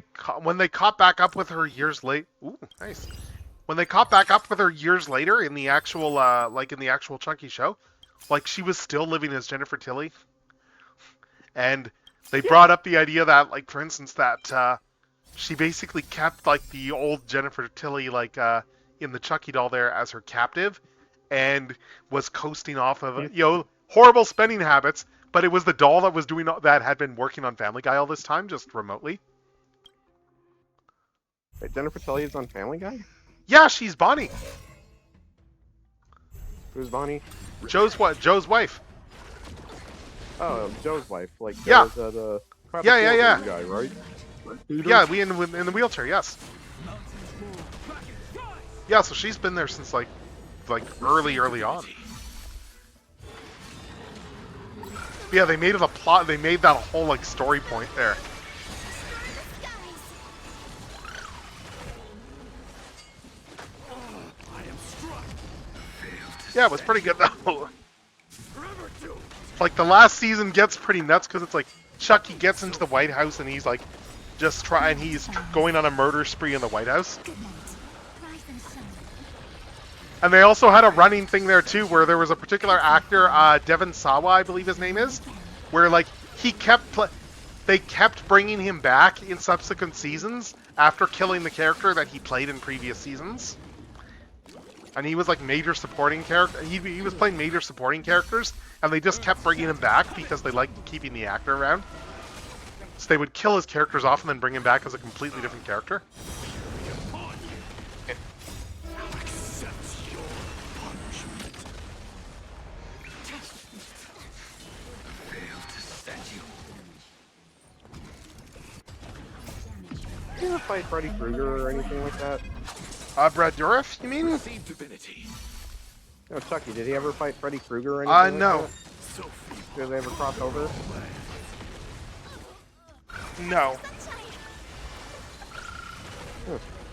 caught back up with her years late, ooh, nice. When they caught back up with her years later in the actual Chucky show, like she was still living as Jennifer Tilly. And they brought up the idea that, like, for instance, that she basically kept like the old Jennifer Tilly like in the Chucky doll there as her captive, and was coasting off of horrible spending habits. But it was the doll that was that had been working on Family Guy all this time, just remotely. Wait, Jennifer Tilly is on Family Guy? Yeah, she's Bonnie. Who's Bonnie? Joe's wife. Oh, Joe's wife. Like, yeah. The yeah. Guy, right? Yeah, we in the wheelchair, yes. Yeah, so she's been there since like early on. Yeah, they made it a plot. They made that a whole like story point there. Yeah, it was pretty good though. Like the last season gets pretty nuts because it's like Chucky gets into the White House and he's like he's going on a murder spree in the White House. And they also had a running thing there too, where there was a particular actor, Devon Sawa, I believe his name is, where like they kept bringing him back in subsequent seasons after killing the character that he played in previous seasons. And he was like major supporting character. He was playing major supporting characters, and they just kept bringing him back because they liked keeping the actor around. So they would kill his characters off and then bring him back as a completely different character. Did you ever fight Freddy Krueger or anything like that? Brad Dourif, you mean? No, Chucky, did he ever fight Freddy Krueger or anything no. like that? Did they ever cross over? No.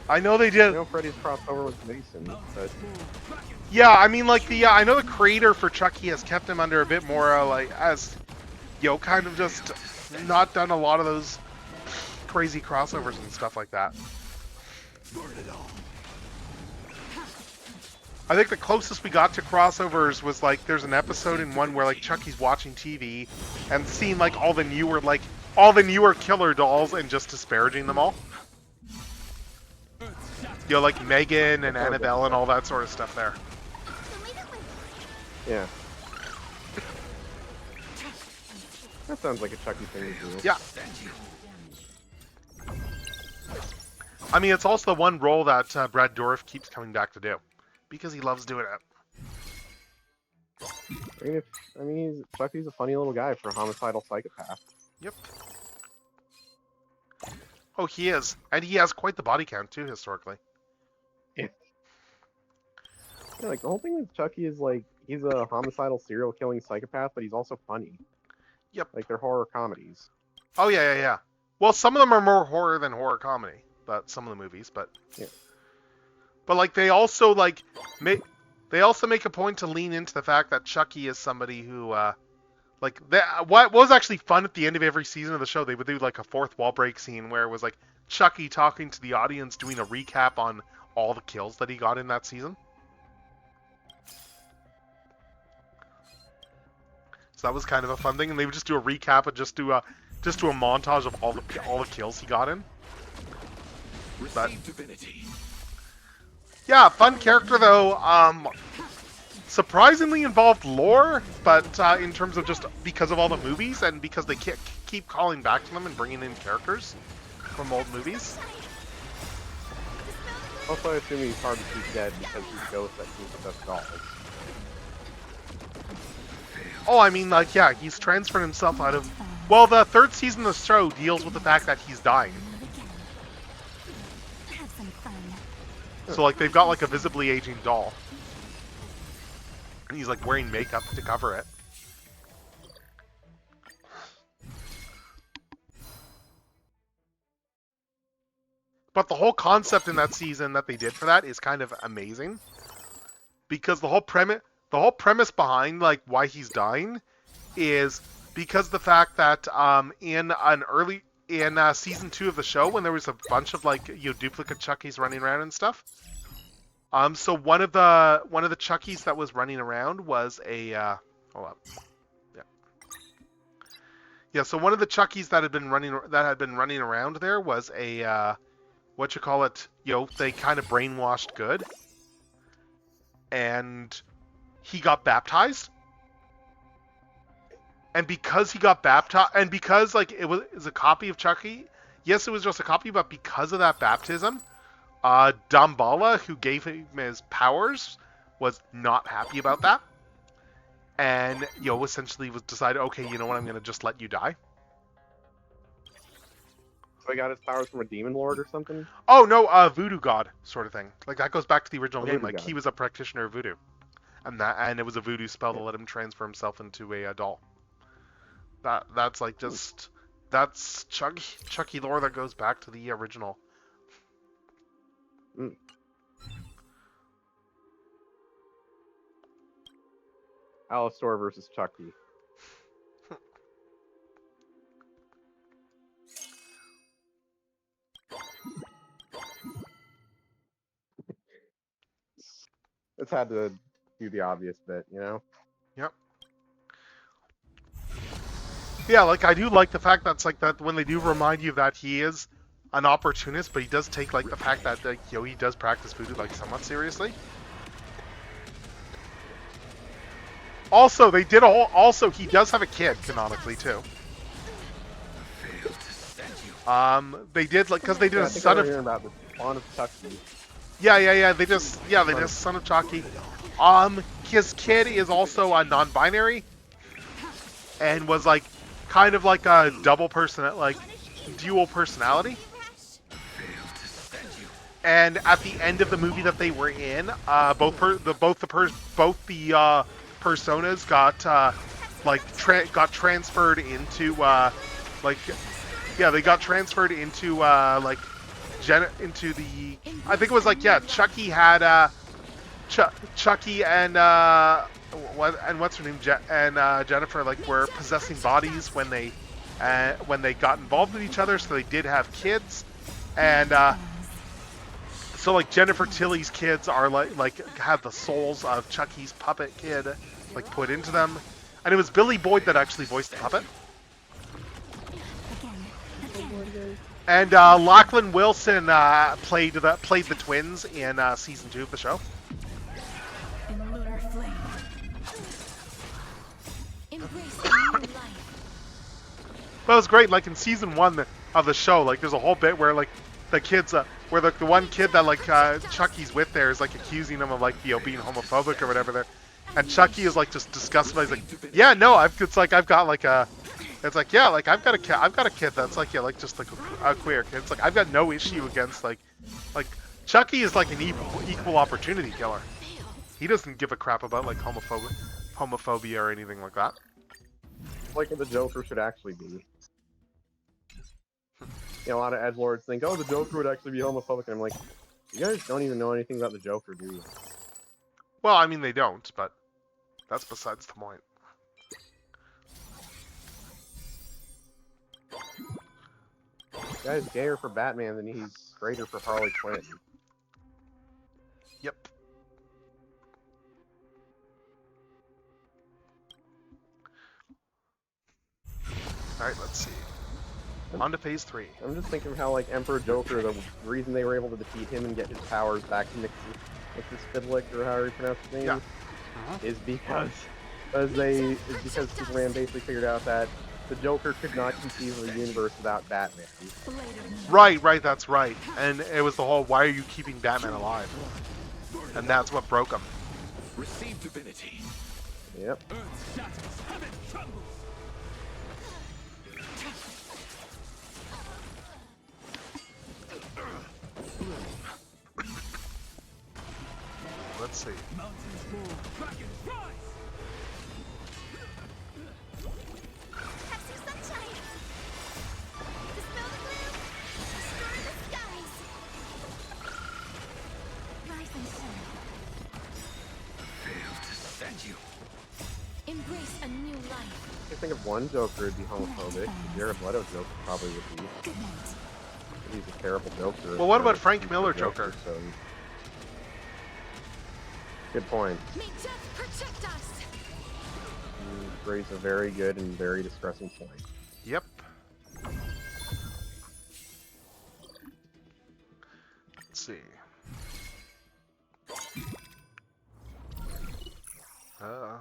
I know they did. I know Freddy's crossover with Mason, but... Yeah, I mean, like, I know the creator for Chucky has kept him under a bit more, like, as, kind of just not done a lot of those crazy crossovers and stuff like that. I think the closest we got to crossovers was, like, there's an episode in one where, like, Chucky's watching TV and seeing, like, all the newer killer dolls and just disparaging them all. Like Megan and Annabelle and all that sort of stuff there. Yeah. That sounds like a Chucky thing to do. Yeah. I mean, it's also the one role that Brad Dourif keeps coming back to do. Because he loves doing it. I mean, Chucky's a funny little guy for a homicidal psychopath. Yep. Oh, he is. And he has quite the body count, too, historically. Yeah. Yeah, like, the whole thing with Chucky is, like, he's a homicidal serial killing psychopath, but he's also funny. Yep. Like, they're horror comedies. Oh, yeah. Well, some of them are more horror than horror comedy. But some of the movies, but... Yeah. But, like, they also, like, make a point to lean into the fact that Chucky is somebody who, what was actually fun at the end of every season of the show, they would do, like, a fourth wall break scene where it was, like, Chucky talking to the audience, doing a recap on all the kills that he got in that season. So that was kind of a fun thing, and they would just do a recap and just do a montage of all the kills he got in. But, yeah, fun character though. Surprisingly involved lore, but in terms of just because of all the movies and because they keep calling back to them and bringing in characters from old movies. Also, I assume he's hard to keep dead because he's a ghost that keeps the best dolls. Oh, I mean, like, yeah, he's transferred himself out of... Well, the third season of the show deals with the fact that he's dying. So like they've got like a visibly aging doll. And he's like wearing makeup to cover it. But the whole concept in that season that they did for that is kind of amazing. Because the whole premise behind like why he's dying is because the fact that in season 2 of the show, when there was a bunch of like duplicate Chuckies running around and stuff, so one of the Chuckies that was running around was a hold on, yeah. So one of the Chuckies that had been running around there was a they kind of brainwashed Good, and he got baptized. And because he got baptized, and because like it was a copy of Chucky, yes, it was just a copy, but because of that baptism, Damballa, who gave him his powers, was not happy about that, and essentially was decided, okay, you know what, I'm gonna just let you die. So he got his powers from a demon lord or something? Oh no, voodoo god sort of thing. Like that goes back to the original game. Like God. he was a practitioner of voodoo, and it was a voodoo spell to let him transfer himself into a doll. That's like just that's Chucky lore that goes back to the original. Mm. Alastor versus Chucky. It's had to do the obvious bit, you know? Yep. Yeah, like I do like the fact that's like that when they do remind you that he is an opportunist, but he does take like the fact that he does practice voodoo like somewhat seriously. Also, they did also he does have a kid canonically too. They did like because they did a son of about the spawn of Chucky. Yeah. They just son of Chucky. His kid is also a non-binary, and was like kind of like a dual personality. And at the end of the movie that they were in, both the personas got transferred into they got transferred into into the I think it was Chucky had Chucky and what's her name Jennifer were possessing bodies when they got involved with each other, so they did have kids, and so Jennifer Tilly's kids are have the souls of Chucky's puppet kid put into them, and it was Billy Boyd that actually voiced the puppet. And Lachlan Wilson played the twins in season 2 of the show. But it was great. Like in season 1 of the show, there's a whole bit where the kids, where the one kid that Chucky's with there is accusing him of being homophobic or whatever there, and Chucky is just disgusted. He's like, yeah, no, I've got I've got a kid that's just a queer kid. It's I've got no issue against Chucky is an equal opportunity killer. He doesn't give a crap about homophobia or anything like that. What the Joker should actually be. A lot of edgelords think, oh, the Joker would actually be homophobic, and I'm like, you guys don't even know anything about the Joker, do you? Well, I mean, they don't, but that's besides the point. The guy's gayer for Batman than he's straighter for Harley Quinn. Yep. Alright, let's see. On to phase 3. I'm just thinking of how, Emperor Joker, the reason they were able to defeat him and get his powers back to Nixus Fidlick, or however you pronounce his name, is because Superman basically figured out that the Joker could not conceive of a universe without Batman. Right, that's right. And it was the whole, why are you keeping Batman alive? And that's what broke him. Receive divinity. Yep. Earth shatters, heaven trembles. Let's see. Pepsi Sunshine! Dispel the gloom! Destroy the skies! Rise and shine. Failed to send you. Embrace a new life. I think of one Joker would be homophobic. The Jared Leto Joker probably would be. Good night. He's a terrible Joker. Well, what about He's Frank a Miller Joker? So good point. May death protect us. He raised a very good and very distressing point. Yep. Let's see. I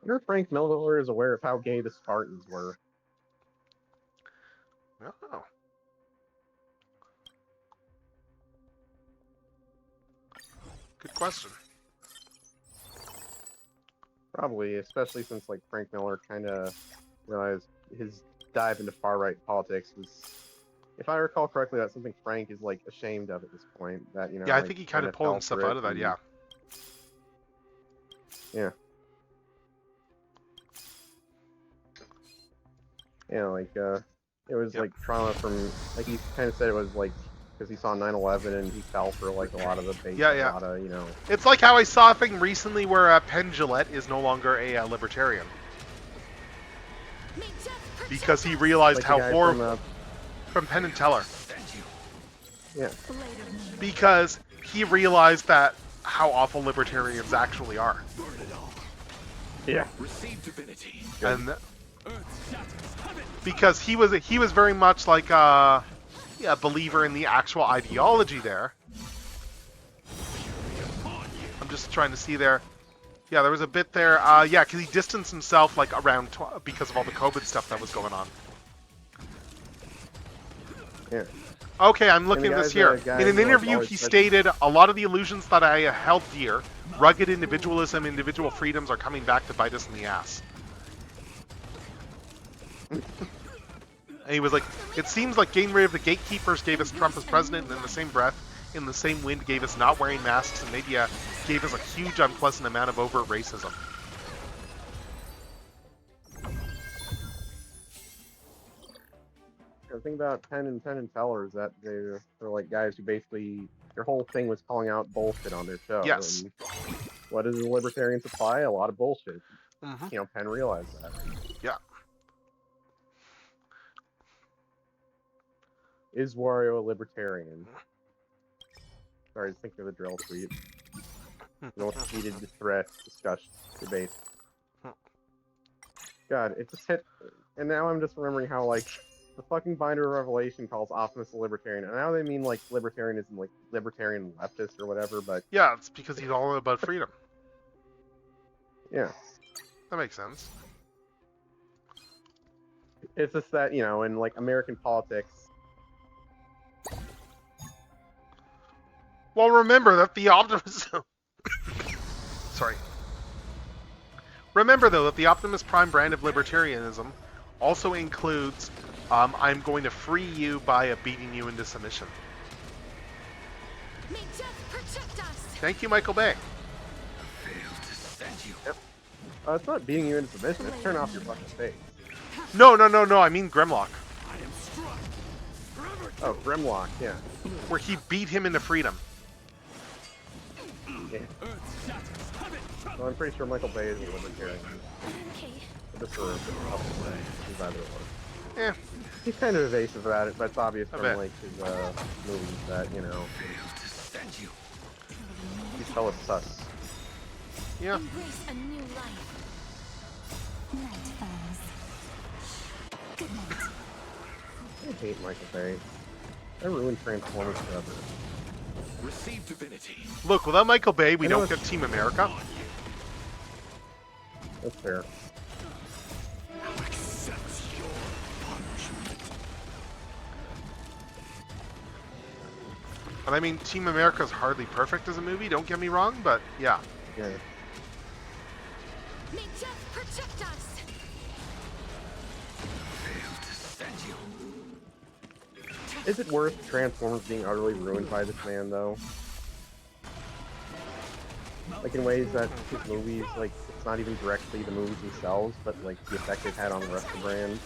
wonder if Frank Miller is aware of how gay the Spartans were. Oh. Good question. Probably, especially since like Frank Miller kind of realized his dive into far-right politics was, if I recall correctly, that's something Frank is like ashamed of at this point. That Yeah, I like, think he kind of pulled fell himself for out it of that. and- Yeah. Yeah. Yeah, like it was like trauma from, like he kind of said it was like because he saw 9/11 and he fell for like a lot of the bait, Yeah, a yeah. lot of, you know. It's like how I saw a thing recently where Penn Jillette is no longer a libertarian because he realized Like the how guy horrible from Penn and Teller. Yeah. Because he realized that how awful libertarians actually are. Yeah. Receive divinity. And because he was very much like a believer in the actual ideology there. I'm just trying to see there. Yeah, there was a bit there. Yeah, because he distanced himself like around because of all the COVID stuff that was going on. Yeah. Okay, I'm looking And at the this guy's here. a guy In an who, like, interview, always he said- stated, "A lot of the illusions that I held dear, rugged individualism, individual freedoms, are coming back to bite us in the ass." And he was like, "It seems like getting rid of the gatekeepers gave us Trump as president, and in the same breath, in the same wind, gave us not wearing masks, and maybe gave us a huge unpleasant amount of overt racism." The thing about Penn and Teller is that they're like guys who basically their whole thing was calling out bullshit on their show. Yes. And what does the libertarian supply? A lot of bullshit. Mhm. You know, Penn realized that. Yeah. Is Wario a libertarian? Sorry, I was thinking of the drill tweet. Most heated threat, discussion, debate. God, it just hit, and now I'm just remembering how like the fucking Binder of Revelation calls Optimus a libertarian, and now they mean like libertarianism, like libertarian leftist or whatever. But Yeah, it's because he's all about freedom. yeah, That makes sense. it's just that, you know, in like American politics. Well, remember that the Optimus... Sorry. Remember, though, that the Optimus Prime brand of libertarianism also includes, I'm going to free you by beating you into submission. May death protect us. Thank you, Michael Bay. Failed to send you. Yep. It's not beating you into submission, it's turn off your fucking face. No, I mean Grimlock. Oh, Grimlock, yeah. Where he beat him into freedom. Yeah. Well, I'm pretty sure Michael Bay is a libertarian. Okay. Just for a couple of he's either one. Yeah. He's kind of evasive about it, but it's obvious I from bet. like his movies that, you know, Failed to send you. he's hella sus. Yeah. Embrace a new life. Night falls. Good night. I hate Michael Bay. I ruined Transformers forever. Receive divinity. Look, without Michael Bay, we I know don't get Team America. That's fair. Accept your punishment. And I mean, Team America's hardly perfect as a movie, don't get me wrong, but yeah. Yeah. May death protect us. Failed to send you. Is it worth Transformers being utterly ruined by this man, though? like in ways that his movies, like it's not even directly the movies themselves, but like the effect they've had on the rest of the brand.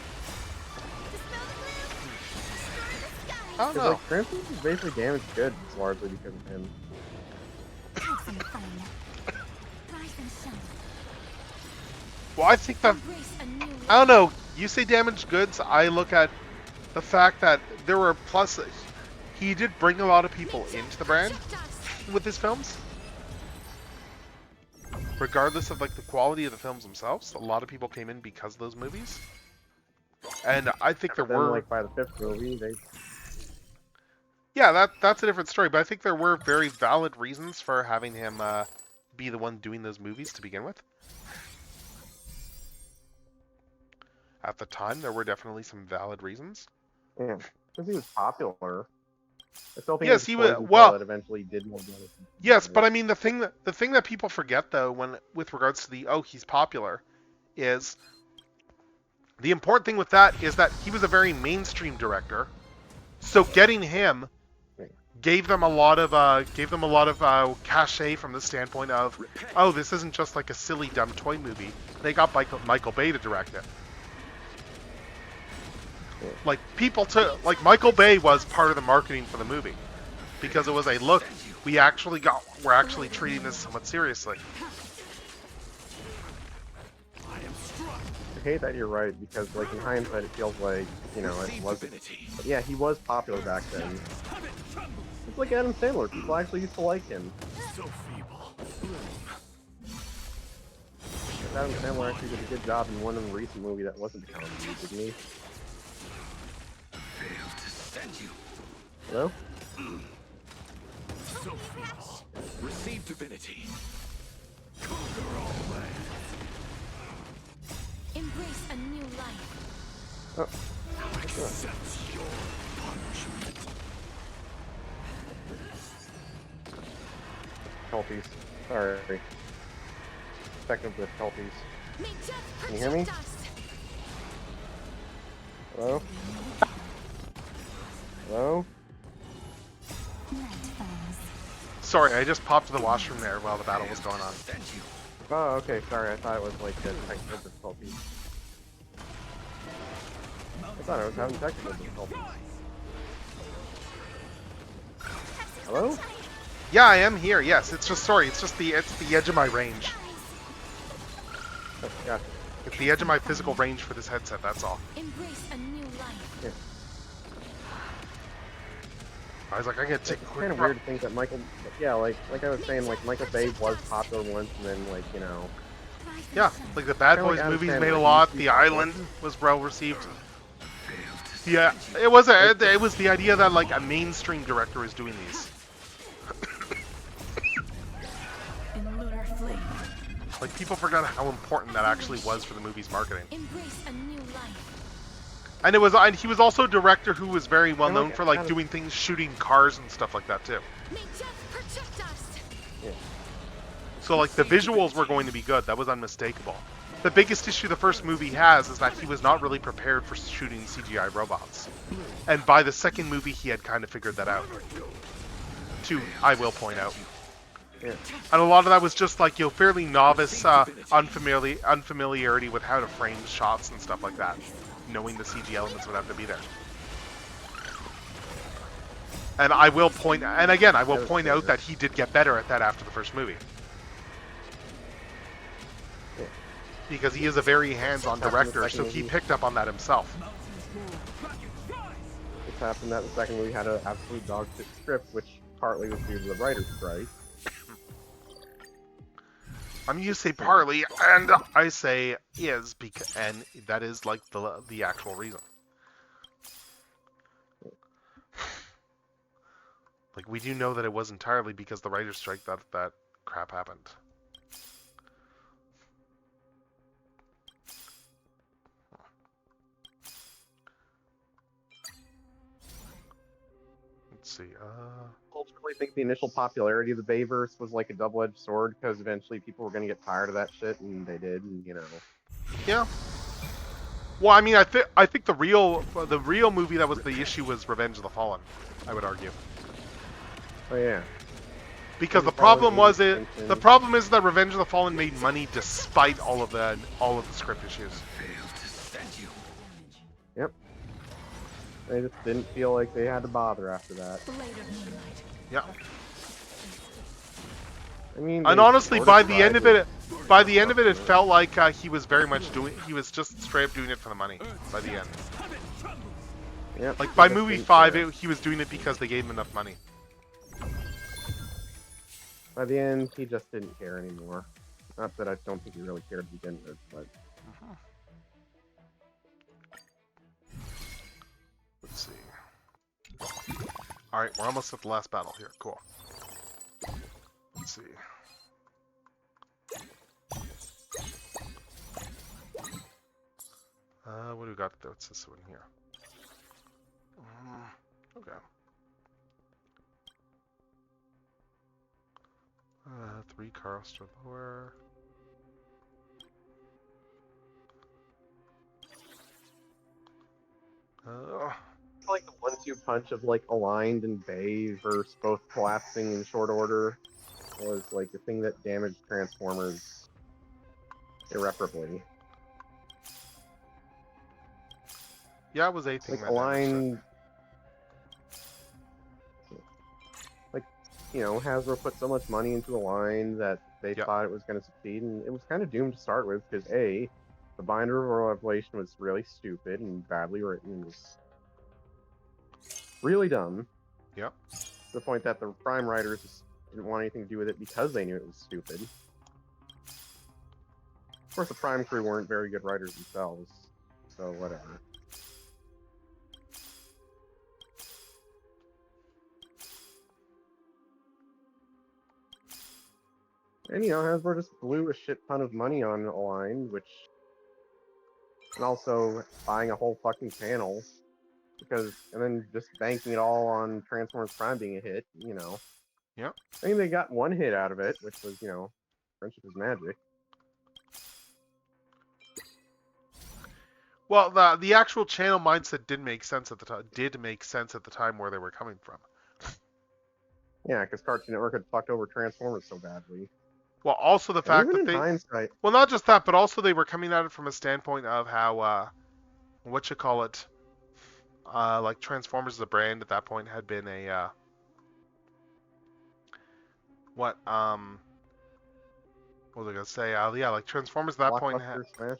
I don't Because know. like Transformers is basically damaged goods largely because of him. Well, I think that I don't know. You say damaged goods. I look at the fact that there were pluses. He did bring a lot of people into the brand with his films. Regardless of like the quality of the films themselves, a lot of people came in because of those movies. And I think there Then were like by the 5th movie, they yeah, that's a different story. But I think there were very valid reasons for having him be the one doing those movies to begin with. At the time, there were definitely some valid reasons. yeah, because he was popular. I still think Yes, it he was was. a poison pill Well, that eventually did more damage. yes, but I mean the thing that people forget though, when with regards to the he's popular, is the important thing with that is that he was a very mainstream director. So getting him gave them a lot of cachet from the standpoint of, oh, this isn't just like a silly dumb toy movie. They got Michael Bay to direct it. Like like Michael Bay was part of the marketing for the movie because it was a look. We're actually treating this somewhat seriously. I hate that you're right because like in hindsight it feels like, you know, it wasn't. But yeah, he was popular back then. It's like Adam Sandler. People actually used to like him. So feeble. Adam Sandler actually did a good job in one of the recent movie that wasn't a comedy, didn't he? Hello? So feeble. Receive divinity. Conquer all land. Embrace a new life. Oh. Accept your punishment. Kelpies. Sorry. Technical difficulties. Can you hear me? Hello? Hello? Sorry, I just popped to the washroom there while the battle was going on. Oh, okay, sorry, I thought it was like a technical difficulty. I thought I was having technical difficulties. Hello? Yeah, I am here. Yes, it's just it's the edge of my range. Oh, gotcha. It's the edge of my physical range for this headset. That's all. Embrace a new life. Yeah. I was like, I gotta take a It's quick. kind of weird to think that Michael, yeah, like I was saying, like Michael Bay was popular once, and then like you know. Yeah, like the Bad Kinda Boys like Adam movies Sandler, made a he lot. used to be The popular. Island was well received. Yeah, it was the idea that like a mainstream director is doing these. In lunar flame. Like people forgot how important that actually was for the movie's marketing. Embrace a new life. And he was also a director who was very well known for like Adam- doing things, shooting cars and stuff like that too. May death protect us. Yeah. So like the visuals were going to be good. That was unmistakable. The biggest issue the first movie has is that he was not really prepared for shooting CGI robots. And by the second movie, he had kind of figured that out. I will point out. Yeah. And a lot of that was just like, fairly novice unfamiliarity with how to frame shots and stuff like that. Knowing the CG elements would have to be there. And I will point out that he did get better at that after the first movie. Because he is a very hands-on director, so he picked up on that himself. It happened that the second movie had an absolute dog shit script, which partly was due to the writer's strike. You say partly, and I say is, because, and that is like the actual reason. Like we do know that it was entirely because the writer's strike that crap happened. Let's see. Ultimately, think the initial popularity of the Bayverse was like a double-edged sword because eventually people were going to get tired of that shit, and they did, and you know. Yeah. Well, I mean, I think the real movie that was the issue was Revenge of the Fallen. I would argue. Oh yeah. Because the Maybe following problem A's the extension. problem is that Revenge of the Fallen made money despite all of the script issues. Yep. They just didn't feel like they had to bother after that. Yeah. I mean, And they honestly, sort by of the end tried of with it, it stuff. felt like he was very much he was just straight up doing it for the money. By the end. Yep, Like he by just movie didn't 5, care. he was doing it because they gave him enough money. By the end, he just didn't care anymore. Not that I don't think he really cared to begin with, but... Let's see. Alright, we're almost at the last battle here. Cool. Let's see. What do we got? What's this one here? Okay. 3 cars to lower. It's like the 1-2 punch of like aligned and Bay versus both collapsing in short order was like the thing that damaged Transformers irreparably. Yeah, it was 18. Like aligned, like, you know, Hasbro put so much money into a line that they thought it was going to succeed, and it was kind of doomed to start with because A, the binder of Revelation was really stupid and badly written and was really dumb. Yep. To the point that the Prime writers just didn't want anything to do with it because they knew it was stupid. Of course, the Prime crew weren't very good writers themselves, so whatever. And, you know, Hasbro just blew a shit ton of money on Align, which... And also buying a whole fucking panel. Because... And then just banking it all on Transformers Prime being a hit, you know. Yep. I mean, they got one hit out of it, which was, you know, Friendship is Magic. Well, the actual channel mindset did make sense at the time. Did make sense at the time where they were coming from. Yeah, because Cartoon Network had fucked over Transformers so badly. Well, also the fact that in they... hindsight... Well, not just that, but also they were coming at it from a standpoint of how, whatchamacallit, like Transformers as a brand at that point had been a, what was I gonna say? Yeah, like Transformers at that point had... Smash.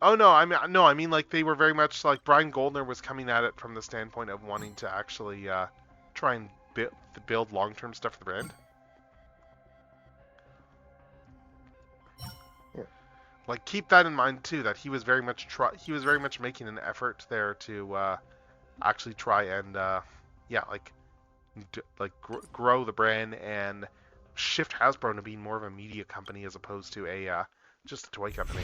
Oh no, I mean like they were very much like Brian Goldner was coming at it from the standpoint of wanting to actually try and build long-term stuff for the brand. Yeah. Like keep that in mind too, that he was very much making an effort there to actually try and grow the brand and shift Hasbro into being more of a media company as opposed to a just a toy company.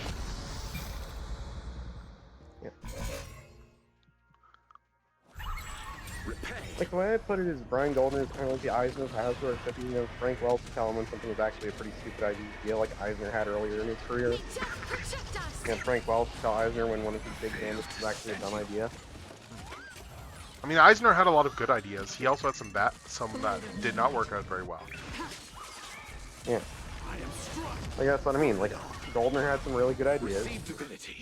Yeah. Like the way I put it is Brian Goldner is kind of like the Eisner of Hasbro, except you know Frank Wells to tell him when something was actually a pretty stupid idea, like Eisner had earlier in his career. And Frank Wells to tell Eisner when one of his big gambits was actually a dumb idea. I mean, Eisner had a lot of good ideas. He also had some that did not work out very well. Yeah. Like that's what I mean. Like Goldner had some really good ideas.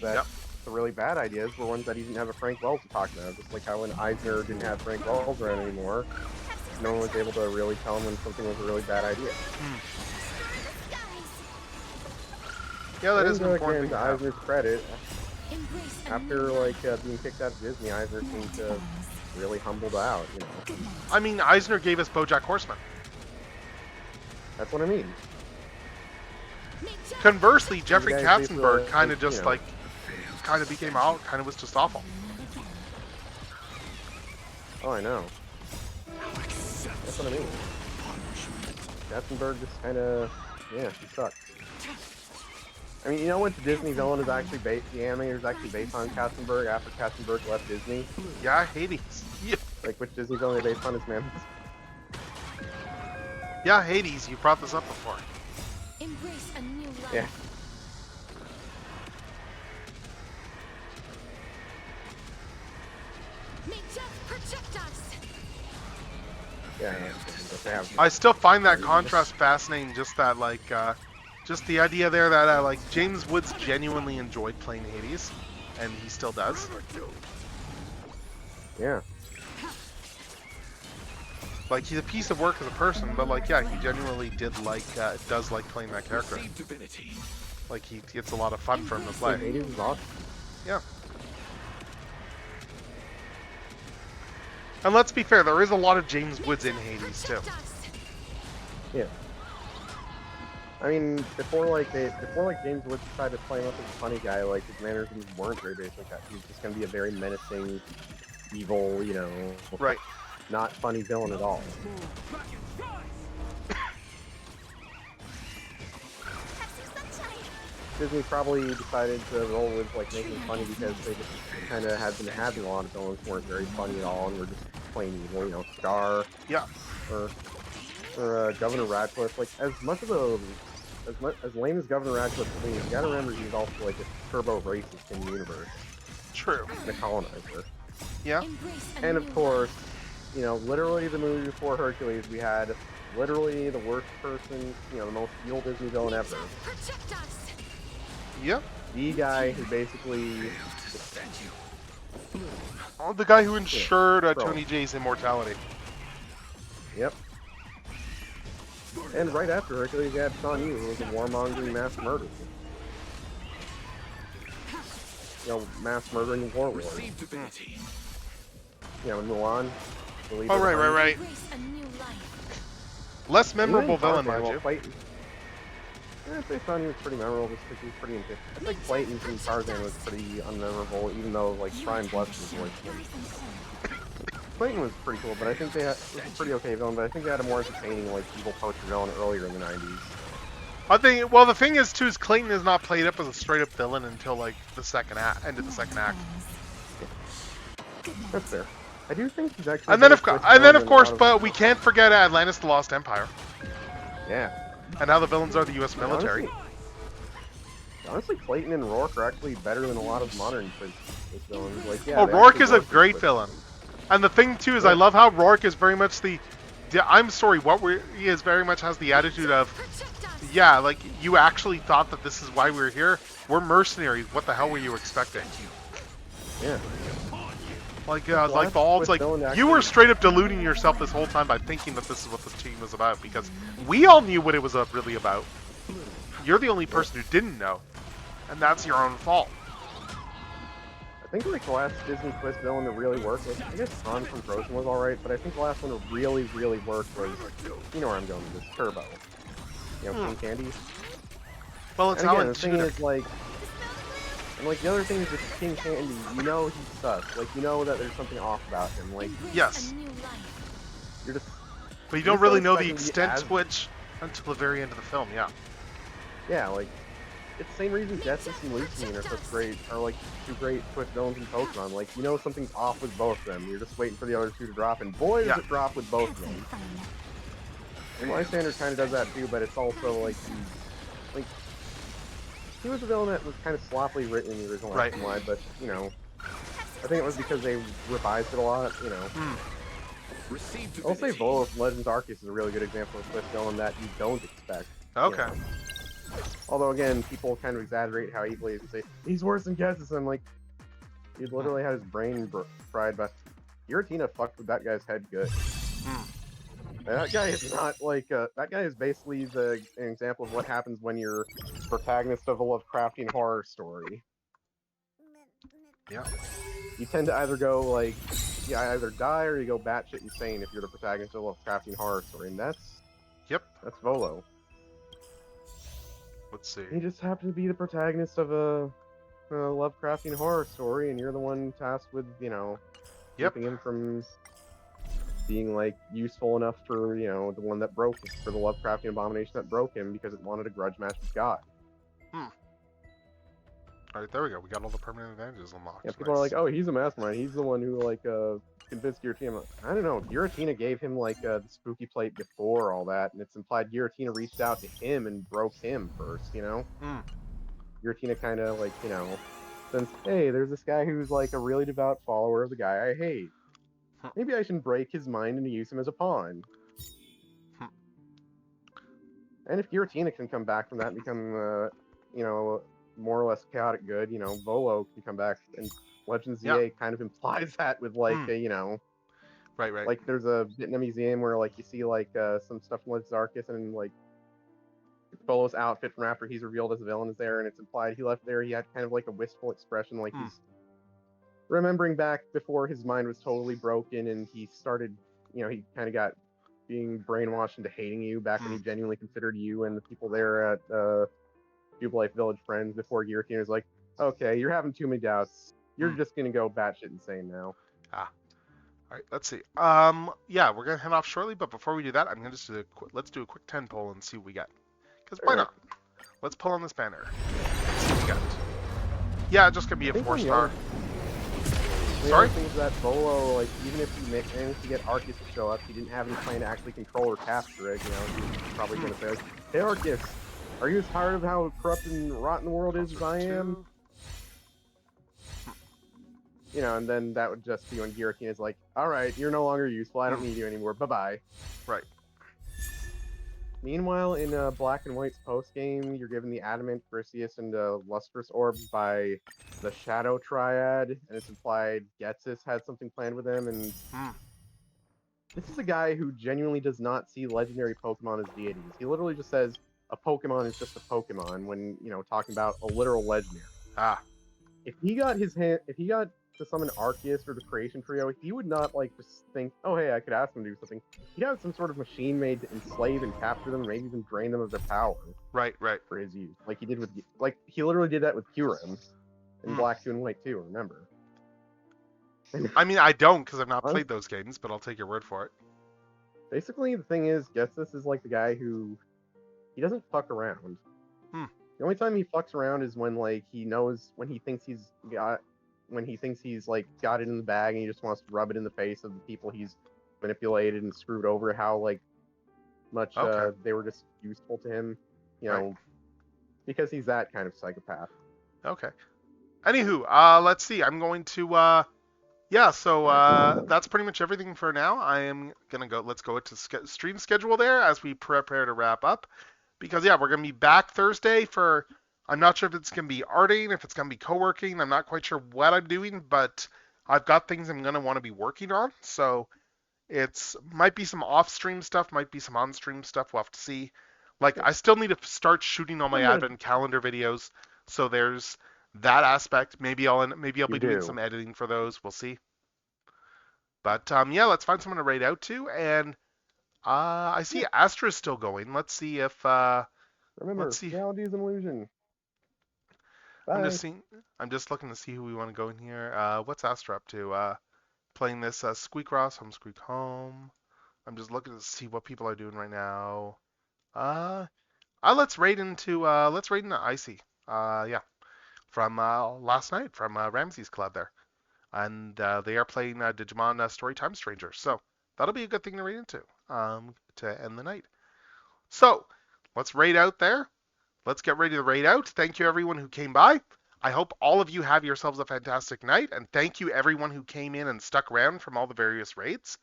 That the really bad ideas were ones that he didn't have a Frank Wells to talk about. Just like how when Eisner didn't have Frank Wells around anymore, no one was able to really tell him when something was a really bad idea. Yeah, that is an important again, thing to to have. Eisner's credit, after like being kicked out of Disney, Eisner seemed to really humbled out, you know. I mean, Eisner gave us BoJack Horseman. That's what I mean. Conversely, Jeffrey The guy Katzenberg basically, kind of just you know, like, kind of became out, kind of was just awful. Oh, I know. That's what I mean. Katzenberg just kind of, yeah, he sucks. I mean, you know what the Disney villain is actually based, the animator is actually based on Katzenberg after Katzenberg left Disney? Yeah, Hades. Yeah. Like, which Disney villain are based on his Mammoth? Yeah, Hades, you brought this up before. Embrace a new life. Yeah. May death protect us. Yeah. I still find that contrast fascinating. Just that, like, just the idea there that, like, James Woods genuinely enjoyed playing Hades, and he still does. Yeah. Like, he's a piece of work as a person, but, like, yeah, he genuinely does like playing that character. Like, it's a lot of fun for him to play. Hades is awesome. Yeah. And let's be fair, there is a lot of James Woods in Hades, too. Yeah. I mean, before James Woods decided to play him up as a funny guy, like, his mannerisms weren't very basic. He was just going to be a very menacing, evil, you know, right, not funny villain at all. Disney probably decided to roll with, like, making it funny because they just kind of had been having a lot of villains who weren't very funny at all and were just plain evil, you know, Scar. Yeah. Or Governor Radcliffe. Like, as lame as Governor Radcliffe is, you gotta remember he's also, like, a turbo racist in the universe. True. And a colonizer. Yeah. And of course, you know, literally the movie before Hercules, we had literally the worst person, you know, the most evil Disney villain ever. Yep. The guy who basically... Oh, the guy who ensured Tony Jay's immortality. Yep. And right after Hercules, you had Sean Yu, who was a warmongering mass murderer. You know, mass murdering warlord. You know, Mulan. Oh, right. Less memorable villain, mind you. I'd say Sean Yu was pretty memorable just because he was pretty intense. I think Clayton from Tarzan was pretty unmemorable, even though, like, Brian Blessed was voiced. Clayton was pretty cool, but I think was a pretty okay villain, but I think they had a more entertaining, like, evil poacher villain earlier in the 90s. I think, well, the thing is, too, is Clayton is not played up as a straight-up villain until, like, the end of the second act. That's fair. I do think he's actually... And then, of course, but we can't forget Atlantis the Lost Empire. Yeah. And now the villains are the U.S. military. Honestly, Clayton and Rourke are actually better than a lot of modern villains. Like, yeah, Rourke is a great villain. And the thing, too, is I love how Rourke is very much I'm sorry, he is very much has the attitude of, yeah, like, you actually thought that this is why we were here? We're mercenaries. What the hell were you expecting? Yeah. Like, you were straight up deluding yourself this whole time by thinking that this is what this team was about, because we all knew what it was really about. You're the only person who didn't know, and that's your own fault. I think, like, the last Disney twist villain that really worked was, I guess Han from Frozen was alright, but I think the last one that really, really worked was, you know where I'm going with this, Turbo. You know, King Candy? Well, it's Alan Tudyk. The thing is, like... And, like, the other thing is with King Candy, you know he's sus. Like, you know that there's something off about him. Like, yes. You're just... But you don't really know the extent to which until the very end of the film, yeah. Yeah, like, it's the same reason Jetsis and Lucine are such great, like, two great twist villains in Pokemon. Like, you know something's off with both of them. You're just waiting for the other two to drop, and boy, does it drop with both of them. And Lysander kind of does that too, but it's also, like, he was a villain that was kind of sloppily written in the original Action Wide, but, you know, I think it was because they revised it a lot, you know. I'll say Volo from Legends Arceus is a really good example of a twist villain that you don't expect. Okay. You know. Although, again, people kind of exaggerate how evil he is and say, he's worse than Gessis. I'm like, he literally had his brain fried, but Giratina fucked with that guy's head good. That guy is not like, that guy is basically an example of what happens when you're protagonist of a Lovecraftian horror story. Yeah. You tend to either go, like, you either die or you go batshit insane if you're the protagonist of a Lovecraftian horror story, and that's... Yep. That's Volo. Let's see. He just happened to be the protagonist of a Lovecraftian horror story, and you're the one tasked with, you know, keeping him from being, like, useful enough for, you know, the one that broke him, for the Lovecraftian abomination that broke him because it wanted a grudge match with God. Alright, there we go. We got all the permanent advantages unlocked. Yeah, people are like, oh, he's a mastermind. He's the one who, like, convinced Giratina. I don't know. Giratina gave him, like, the spooky plate before all that, and it's implied Giratina reached out to him and broke him first, you know? Giratina kind of, like, you know, since, hey, there's this guy who's, like, a really devout follower of the guy I hate. Maybe I should break his mind and use him as a pawn. And if Giratina can come back from that and become, more or less chaotic good, Volo can come back, and Legends ZA kind of implies that with, like, Right. like, there's a bit in a museum where, like, you see, like, some stuff from Legends Arceus, and, like, Volo's outfit from after he's revealed as a villain is there, and it's implied he left there, he had kind of, like, a wistful expression, like he's remembering back before his mind was totally broken, and he started, he kind of got being brainwashed into hating you back when he genuinely considered you and the people there at Jubilife Village friends before Giratina was like, okay, you're having too many doubts. You're just gonna go batshit insane now. All right, let's see. Yeah, we're gonna head off shortly, but before we do that, I'm gonna just let's do a quick 10 poll and see what we get. Because why not? Let's pull on this banner. Let's see what we got. Yeah, just gonna be a 4-star. Sorry? The thing is that Volo, like, even if he managed to get Arceus to show up, he didn't have any plan to actually control or capture it, He was probably gonna say, like, hey Arceus, are you as tired of how corrupt and rotten the world is as I am? And then that would just be when Giratina's like, alright, you're no longer useful, I don't need you anymore, bye-bye. Right. Meanwhile, in Black and White's post-game, you're given the Adamant, Briseus, and Lustrous Orbs by the Shadow Triad, and it's implied Getsis had something planned with them, and this is a guy who genuinely does not see legendary Pokemon as deities. He literally just says, a Pokemon is just a Pokemon when, talking about a literal legendary. If he got to summon Arceus or the Creation Trio, he would not, like, just think, oh, hey, I could ask him to do something. He'd have some sort of machine made to enslave and capture them, maybe even drain them of their power. Right. For his use. Like he did with, he literally did that with Kyurem in Black 2 and White 2, remember? I mean, I don't, because I've not played those games, but I'll take your word for it. Basically, the thing is, Getsis is like the guy who, he doesn't fuck around. The only time he fucks around is when, like, he knows, when he thinks he's got it in the bag and he just wants to rub it in the face of the people he's manipulated and screwed over, how, like, much they were just useful to him, because he's that kind of psychopath. Okay. Anywho, let's see. I'm going to, that's pretty much everything for now. I am going to go, let's go to stream schedule there as we prepare to wrap up. Because, we're going to be back Thursday for, I'm not sure if it's going to be arting, if it's going to be co-working. I'm not quite sure what I'm doing, but I've got things I'm going to want to be working on. So might be some off-stream stuff, might be some on-stream stuff. We'll have to see. Like, I still need to start shooting all my advent calendar videos. So there's that aspect. Maybe I'll be doing some editing for those. We'll see. But, let's find someone to raid out to. And I see Astra's still going. Let's see if remember, reality is an illusion. Bye. I'm just looking to see who we want to go in here. What's Astra up to? Playing this Squeak Ross, Home Squeak Home. I'm just looking to see what people are doing right now. Let's raid into Icy. From last night from Ramsey's club there. And they are playing Digimon Storytime Stranger. So that'll be a good thing to raid into to end the night. So let's raid out there. Let's get ready to raid out. Thank you everyone who came by. I hope all of you have yourselves a fantastic night, and thank you everyone who came in and stuck around from all the various raids.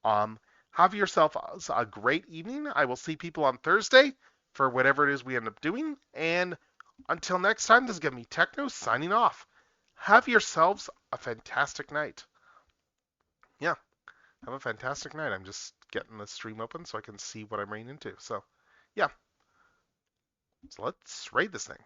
Have yourself a great evening. I will see people on Thursday for whatever it is we end up doing, and until next time, this is going to be Techno signing off. Have yourselves a fantastic night. Yeah, have a fantastic night. I'm just getting the stream open so I can see what I'm raiding into. So, yeah. So let's raid this thing.